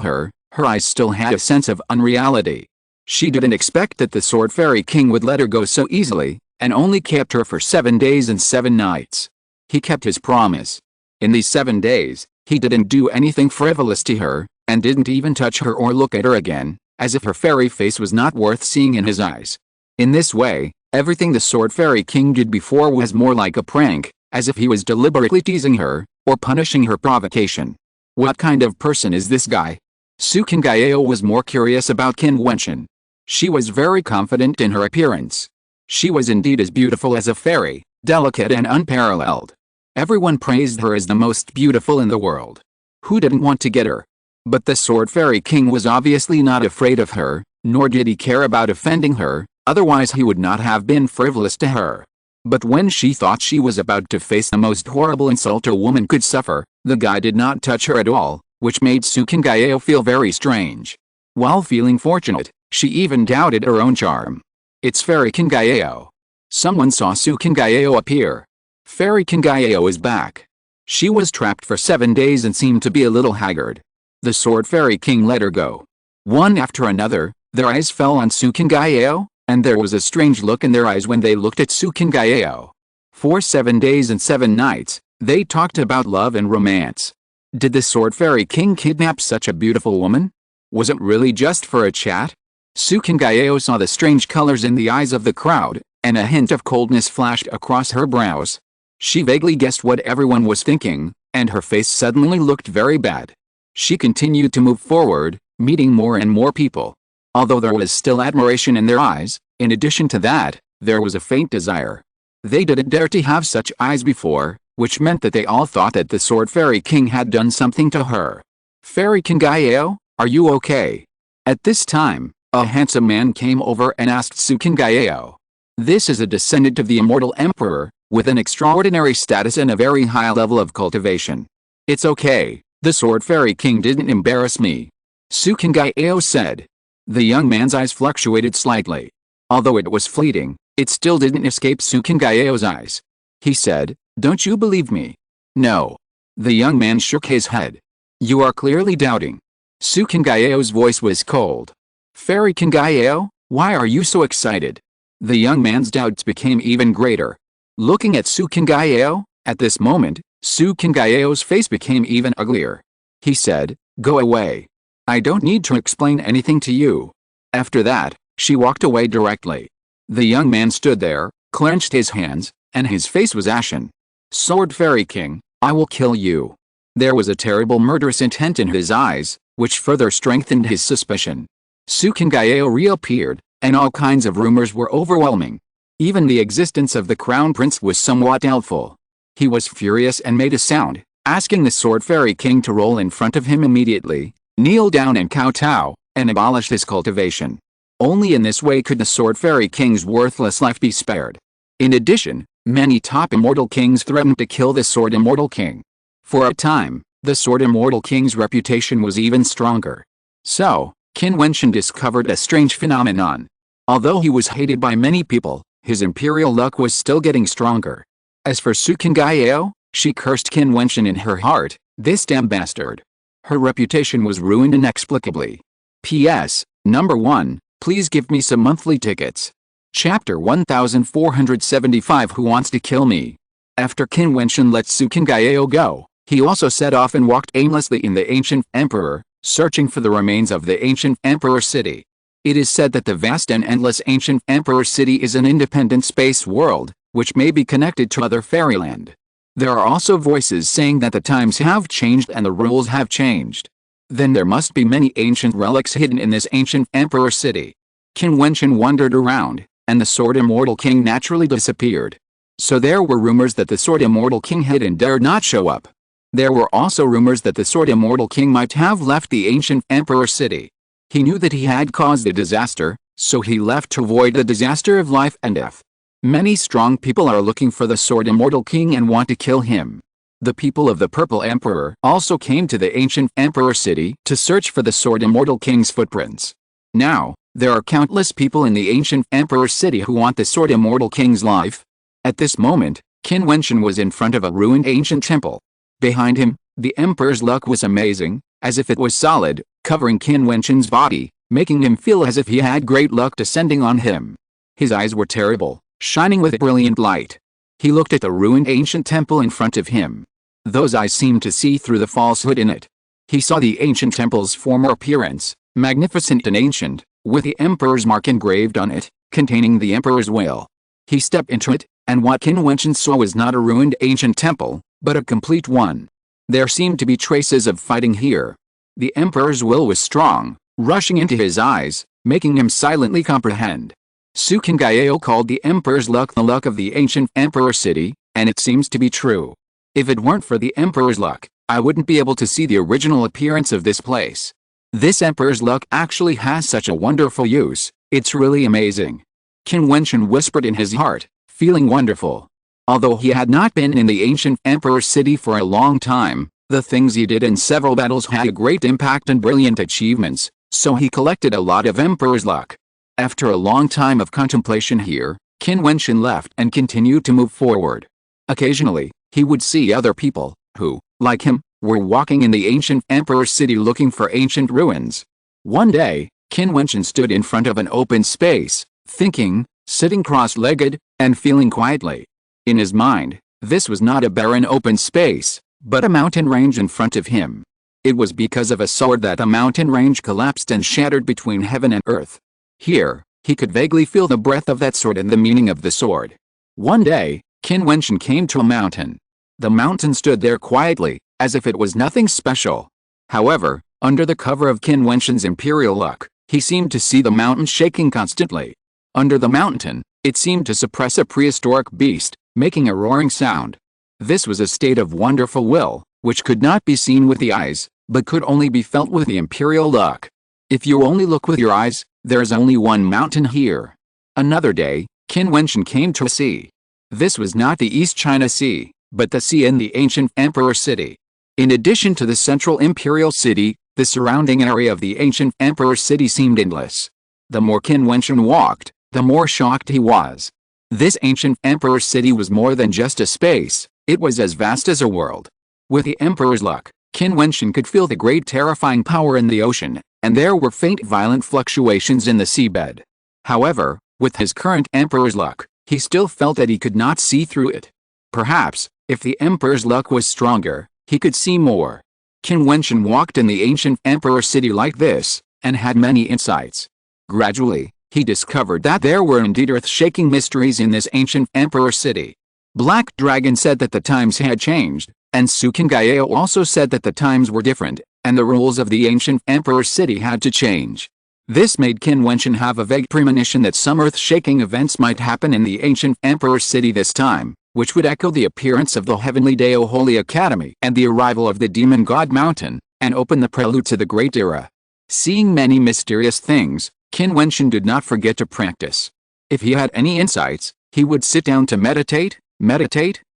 her. Her eyes still had a sense of unreality. She didn't expect that the Sword Fairy King would let her go so easily, and only kept her for 7 days and 7 nights. He kept his promise. In these 7 days, he didn't do anything frivolous to her, and didn't even touch her or look at her again, as if her fairy face was not worth seeing in his eyes. In this way, everything the Sword Fairy King did before was more like a prank, as if he was deliberately teasing her, or punishing her provocation. What kind of person is this guy? Su Qingao was more curious about Qin Wentian. She was very confident in her appearance. She was indeed as beautiful as a fairy, delicate and unparalleled. Everyone praised her as the most beautiful in the world. Who didn't want to get her? But the Sword Fairy King was obviously not afraid of her, nor did he care about offending her, otherwise he would not have been frivolous to her. But when she thought she was about to face the most horrible insult a woman could suffer, the guy did not touch her at all, which made Su Qingao feel very strange. While feeling fortunate, she even doubted her own charm. It's Fairy Qingao. Someone saw Su Qingao appear. Fairy Qingao is back. She was trapped for 7 days and seemed to be a little haggard. The Sword Fairy King let her go. One after another, their eyes fell on Su Qingao, and there was a strange look in their eyes when they looked at Su Qingao. For 7 days and 7 nights, they talked about love and romance. Did the Sword Fairy King kidnap such a beautiful woman? Was it really just for a chat? Su Qingao saw the strange colors in the eyes of the crowd, and a hint of coldness flashed across her brows. She vaguely guessed what everyone was thinking, and her face suddenly looked very bad. She continued to move forward, meeting more and more people. Although there was still admiration in their eyes, in addition to that, there was a faint desire. They didn't dare to have such eyes before, which meant that they all thought that the Sword Fairy King had done something to her. Fairy Qingao, are you okay? At this time, a handsome man came over and asked Su Qingao. This is a descendant of the immortal emperor, with an extraordinary status and a very high level of cultivation. It's okay, the Sword Fairy King didn't embarrass me. Su Qingao said. The young man's eyes fluctuated slightly. Although it was fleeting, It still didn't escape Su Kingao's eyes. He said, "Don't you believe me?" "No." The young man shook his head. "You are clearly doubting." Su Kingao's voice was cold. "Fairy Kingao, why are you so excited?" The young man's doubts became even greater. Looking at Su Kingao, at this moment, Su Kingao's face became even uglier. He said, "Go away. I don't need to explain anything to you." After that, she walked away directly. The young man stood there, clenched his hands, and his face was ashen. "Sword Fairy King, I will kill you." There was a terrible murderous intent in his eyes, which further strengthened his suspicion. Su Kingao reappeared, and all kinds of rumors were overwhelming. Even the existence of the crown prince was somewhat doubtful. He was furious and made a sound, asking the Sword Fairy King to roll in front of him immediately, kneel down and kowtow, and abolish his cultivation. Only in this way could the Sword Fairy King's worthless life be spared. In addition, many top immortal kings threatened to kill the Sword Immortal King. For a time, the Sword Immortal King's reputation was even stronger. So, Qin Wentian discovered a strange phenomenon. Although he was hated by many people, his imperial luck was still getting stronger. As for Su Kingao, she cursed Qin Wentian in her heart, "This damn bastard." Her reputation was ruined inexplicably. P.S. Number 1, please give me some monthly tickets. Chapter 1475 Who Wants to Kill Me? After Qin Wentian let Su Kingao go, he also set off and walked aimlessly in the ancient emperor, searching for the remains of the ancient emperor city. It is said that the vast and endless ancient emperor city is an independent space world, which may be connected to other fairyland. There are also voices saying that the times have changed and the rules have changed. Then there must be many ancient relics hidden in this ancient emperor city. Qin Wentian wandered around, and the Sword Immortal King naturally disappeared. So there were rumors that the Sword Immortal King hid and dared not show up. There were also rumors that the Sword Immortal King might have left the ancient emperor city. He knew that he had caused the disaster, so he left to avoid the disaster of life and death. Many strong people are looking for the Sword Immortal King and want to kill him. The people of the Purple Emperor also came to the ancient emperor city to search for the Sword Immortal King's footprints. Now, there are countless people in the ancient emperor city who want the Sword Immortal King's life. At this moment, Qin Wentian was in front of a ruined ancient temple. Behind him, the emperor's luck was amazing, as if it was solid, covering Qin Wentian's body, making him feel as if he had great luck descending on him. His eyes were terrible, shining with brilliant light. He looked at the ruined ancient temple in front of him. Those eyes seemed to see through the falsehood in it. He saw the ancient temple's former appearance, magnificent and ancient, with the emperor's mark engraved on it, containing the emperor's will. He stepped into it, and what Qin Wentian saw was not a ruined ancient temple, but a complete one. There seemed to be traces of fighting here. The emperor's will was strong, rushing into his eyes, making him silently comprehend. Su Kingao called the emperor's luck the luck of the ancient emperor city, and it seems to be true. If it weren't for the emperor's luck, I wouldn't be able to see the original appearance of this place. This emperor's luck actually has such a wonderful use, it's really amazing. Qin Wentian whispered in his heart, feeling wonderful. Although he had not been in the ancient emperor city for a long time, the things he did in several battles had a great impact and brilliant achievements, so he collected a lot of emperor's luck. After a long time of contemplation here, Qin Wentian left and continued to move forward. Occasionally, he would see other people, who, like him, were walking in the ancient emperor city looking for ancient ruins. One day, Qin Wentian stood in front of an open space, thinking, sitting cross-legged, and feeling quietly. In his mind, this was not a barren open space, but a mountain range in front of him. It was because of a sword that the mountain range collapsed and shattered between heaven and earth. Here, he could vaguely feel the breath of that sword and the meaning of the sword. One day, Qin Wentian came to a mountain. The mountain stood there quietly, as if it was nothing special. However, under the cover of Qin Wentian's imperial luck, he seemed to see the mountain shaking constantly. Under the mountain, it seemed to suppress a prehistoric beast, making a roaring sound. This was a state of wonderful will, which could not be seen with the eyes, but could only be felt with the imperial luck. If you only look with your eyes, there is only one mountain here. Another day, Qin Wentian came to a sea. This was not the East China Sea, but the sea in the ancient emperor city. In addition to the central imperial city, the surrounding area of the ancient emperor city seemed endless. The more Qin Wentian walked, the more shocked he was. This ancient emperor city was more than just a space, it was as vast as a world. With the emperor's luck, Qin Wentian could feel the great terrifying power in the ocean, and there were faint violent fluctuations in the seabed. However, with his current emperor's luck, he still felt that he could not see through it. Perhaps, if the emperor's luck was stronger, he could see more. Qin Wentian walked in the ancient emperor city like this, and had many insights. Gradually, he discovered that there were indeed earth-shaking mysteries in this ancient emperor city. Black Dragon said that the times had changed, and Sukingaeo also said that the times were different, and the rules of the ancient emperor city had to change. This made Qin Wentian have a vague premonition that some earth-shaking events might happen in the ancient emperor city this time, which would echo the appearance of the heavenly Dao Holy Academy and the arrival of the demon god Mountain, and open the prelude to the Great Era. Seeing many mysterious things, Qin Wentian did not forget to practice. If he had any insights, he would sit down to meditate,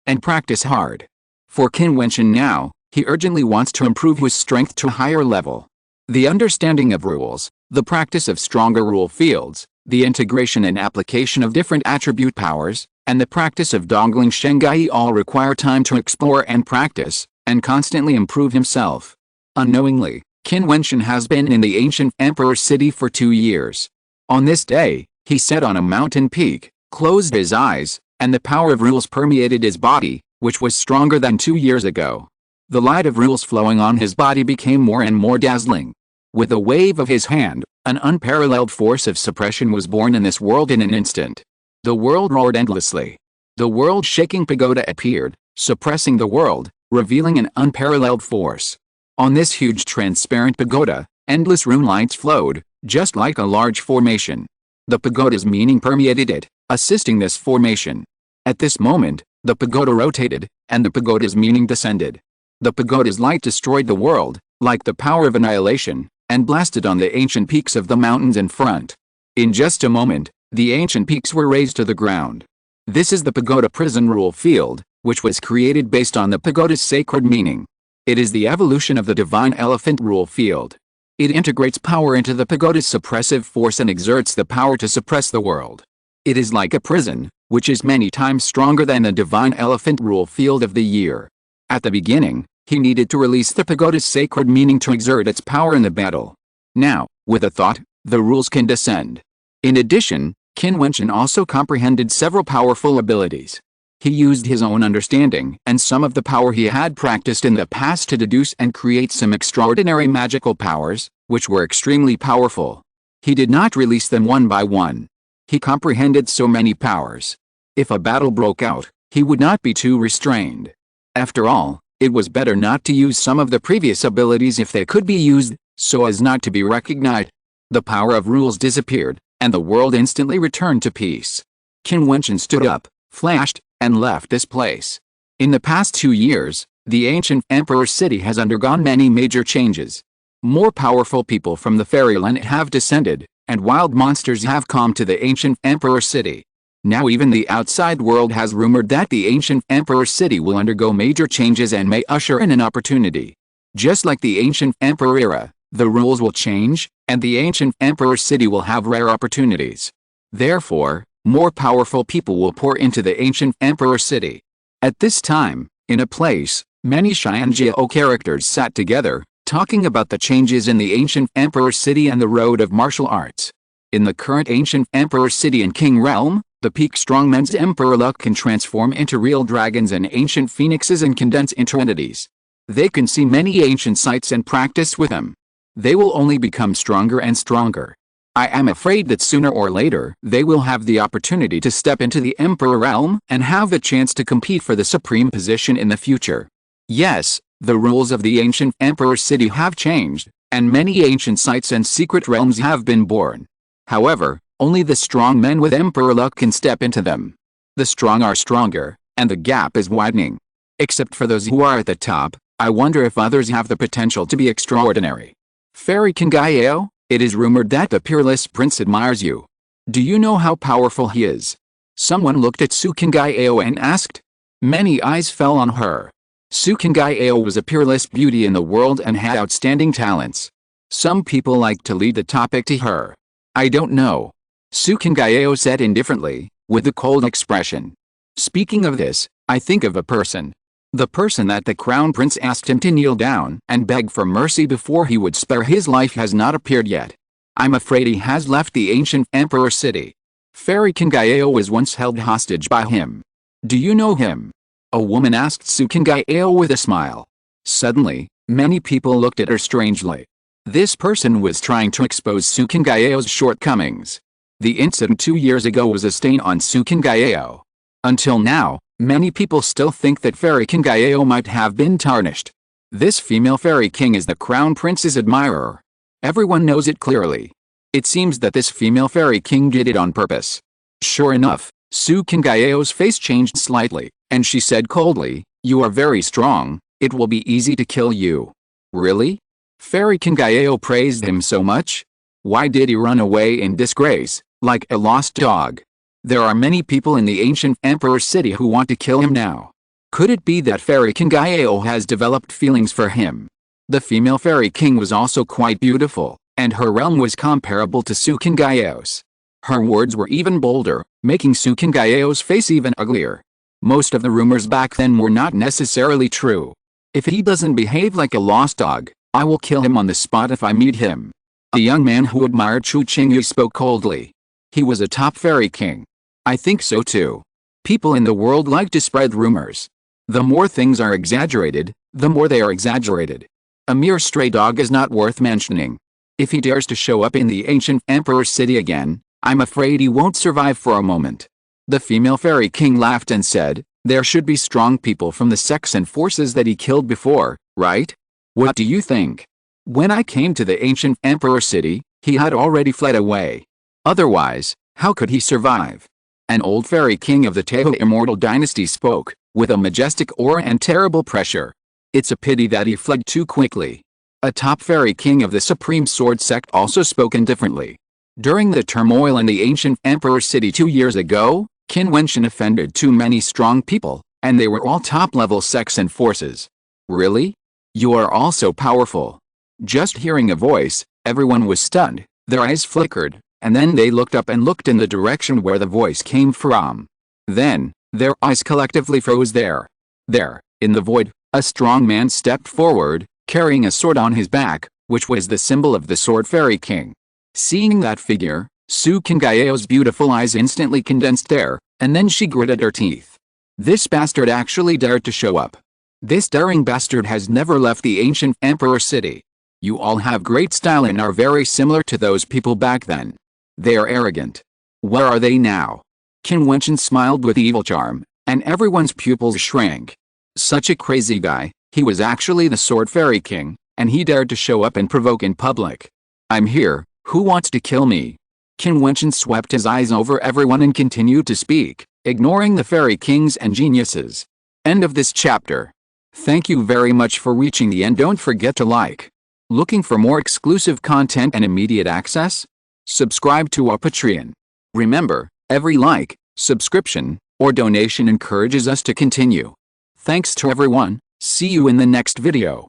and practice hard. For Qin Wentian now, he urgently wants to improve his strength to a higher level. The understanding of rules, the practice of stronger rule fields, the integration and application of different attribute powers, and the practice of Dongling Shengai all require time to explore and practice, and constantly improve himself. Unknowingly, Qin Wentian has been in the ancient emperor city for 2 years. On this day, he sat on a mountain peak, closed his eyes, and the power of rules permeated his body, which was stronger than 2 years ago. The light of rules flowing on his body became more and more dazzling. With a wave of his hand, an unparalleled force of suppression was born in this world in an instant. The world roared endlessly. The world-shaking pagoda appeared, suppressing the world, revealing an unparalleled force. On this huge transparent pagoda, endless rune lights flowed, just like a large formation. The pagoda's meaning permeated it, assisting this formation. At this moment, the pagoda rotated, and the pagoda's meaning descended. The pagoda's light destroyed the world, like the power of annihilation, and blasted on the ancient peaks of the mountains in front. In just a moment, the ancient peaks were razed to the ground. This is the pagoda prison rule field, which was created based on the pagoda's sacred meaning. It is the evolution of the divine elephant rule field. It integrates power into the pagoda's suppressive force and exerts the power to suppress the world. It is like a prison, which is many times stronger than the divine elephant rule field of the year. At the beginning, he needed to release the pagoda's sacred meaning to exert its power in the battle. Now, with a thought, the rules can descend. In addition, Qin Wentian also comprehended several powerful abilities. He used his own understanding and some of the power he had practiced in the past to deduce and create some extraordinary magical powers, which were extremely powerful. He did not release them one by one. He comprehended so many powers. If a battle broke out, he would not be too restrained. After all, it was better not to use some of the previous abilities if they could be used, so as not to be recognized. The power of rules disappeared, and the world instantly returned to peace. Qin Wentian stood up, flashed, and left this place. In the past 2 years, the ancient emperor city has undergone many major changes. More powerful people from the fairyland have descended, and wild monsters have come to the ancient emperor city. Now even the outside world has rumored that the ancient emperor city will undergo major changes and may usher in an opportunity. Just like the ancient emperor era, the rules will change, and the ancient emperor city will have rare opportunities. Therefore, more powerful people will pour into the ancient emperor city. At this time, in a place, many Xianjiao characters sat together, talking about the changes in the ancient emperor city and the road of martial arts. In the current ancient emperor city in King Realm, the peak strongmen's emperor luck can transform into real dragons and ancient phoenixes and condense into entities. They can see many ancient sites and practice with them. They will only become stronger and stronger. I am afraid that sooner or later they will have the opportunity to step into the emperor realm and have the chance to compete for the supreme position in the future. Yes, the rules of the ancient emperor city have changed, and many ancient sites and secret realms have been born. However, only the strong men with emperor luck can step into them. The strong are stronger, and the gap is widening. Except for those who are at the top, I wonder if others have the potential to be extraordinary. Fairy Kingaeo, it is rumored that the peerless prince admires you. Do you know how powerful he is? Someone looked at Su Kingaeo and asked. Many eyes fell on her. Su Kingaeo was a peerless beauty in the world and had outstanding talents. Some people like to lead the topic to her. I don't know. Su Kingaeo said indifferently, with a cold expression. Speaking of this, I think of a person. The person that the crown prince asked him to kneel down and beg for mercy before he would spare his life has not appeared yet. I'm afraid he has left the ancient emperor city. Fairy King Gaio was once held hostage by him. Do you know him? A woman asked Su King Gaio with a smile. Suddenly, many people looked at her strangely. This person was trying to expose Su King Gaio's shortcomings. The incident 2 years ago was a stain on Su King Gaio. Until now, many people still think that Fairy King Gaio might have been tarnished. This female fairy king is the crown prince's admirer. Everyone knows it clearly. It seems that this female fairy king did it on purpose. Sure enough, Su King Gaio's face changed slightly, and she said coldly, "You are very strong, it will be easy to kill you." Really? Fairy King Gaio praised him so much? Why did he run away in disgrace, like a lost dog? There are many people in the ancient emperor city who want to kill him now. Could it be that Fairy King Gaio has developed feelings for him? The female fairy king was also quite beautiful, and her realm was comparable to Su King Gaio's. Her words were even bolder, making Su King Gaio's face even uglier. Most of the rumors back then were not necessarily true. If he doesn't behave like a lost dog, I will kill him on the spot if I meet him. A young man who admired Chu Qingyu spoke coldly. He was a top fairy king. I think so too. People in the world like to spread rumors. The more things are exaggerated, the more they are exaggerated. A mere stray dog is not worth mentioning. If he dares to show up in the ancient emperor city again, I'm afraid he won't survive for a moment. The female fairy king laughed and said, "There should be strong people from the sects and forces that he killed before, right? What do you think? When I came to the ancient emperor city, he had already fled away. Otherwise, how could he survive?" An old fairy king of the Teho immortal dynasty spoke, with a majestic aura and terrible pressure. It's a pity that he fled too quickly. A top fairy king of the Supreme Sword sect also spoke indifferently. During the turmoil in the ancient emperor city 2 years ago, Qin Wentian offended too many strong people, and they were all top-level sects and forces. Really? You are all so powerful. Just hearing a voice, everyone was stunned, their eyes flickered, and then they looked up and looked in the direction where the voice came from. Then, their eyes collectively froze there. There, in the void, a strong man stepped forward, carrying a sword on his back, which was the symbol of the Sword Fairy King. Seeing that figure, Su King Gaio's beautiful eyes instantly condensed there, and then she gritted her teeth. This bastard actually dared to show up. This daring bastard has never left the ancient emperor city. You all have great style and are very similar to those people back then. They are arrogant. Where are they now? Qin Wentian smiled with evil charm, and everyone's pupils shrank. Such a crazy guy, he was actually the Sword Fairy King, and he dared to show up and provoke in public. I'm here, who wants to kill me? Qin Wentian swept his eyes over everyone and continued to speak, ignoring the fairy kings and geniuses. End of this chapter. Thank you very much for reaching the end. Don't forget to like. Looking for more exclusive content and immediate access? Subscribe to our Patreon. Remember, every like, subscription, or donation encourages us to continue. Thanks to everyone, see you in the next video.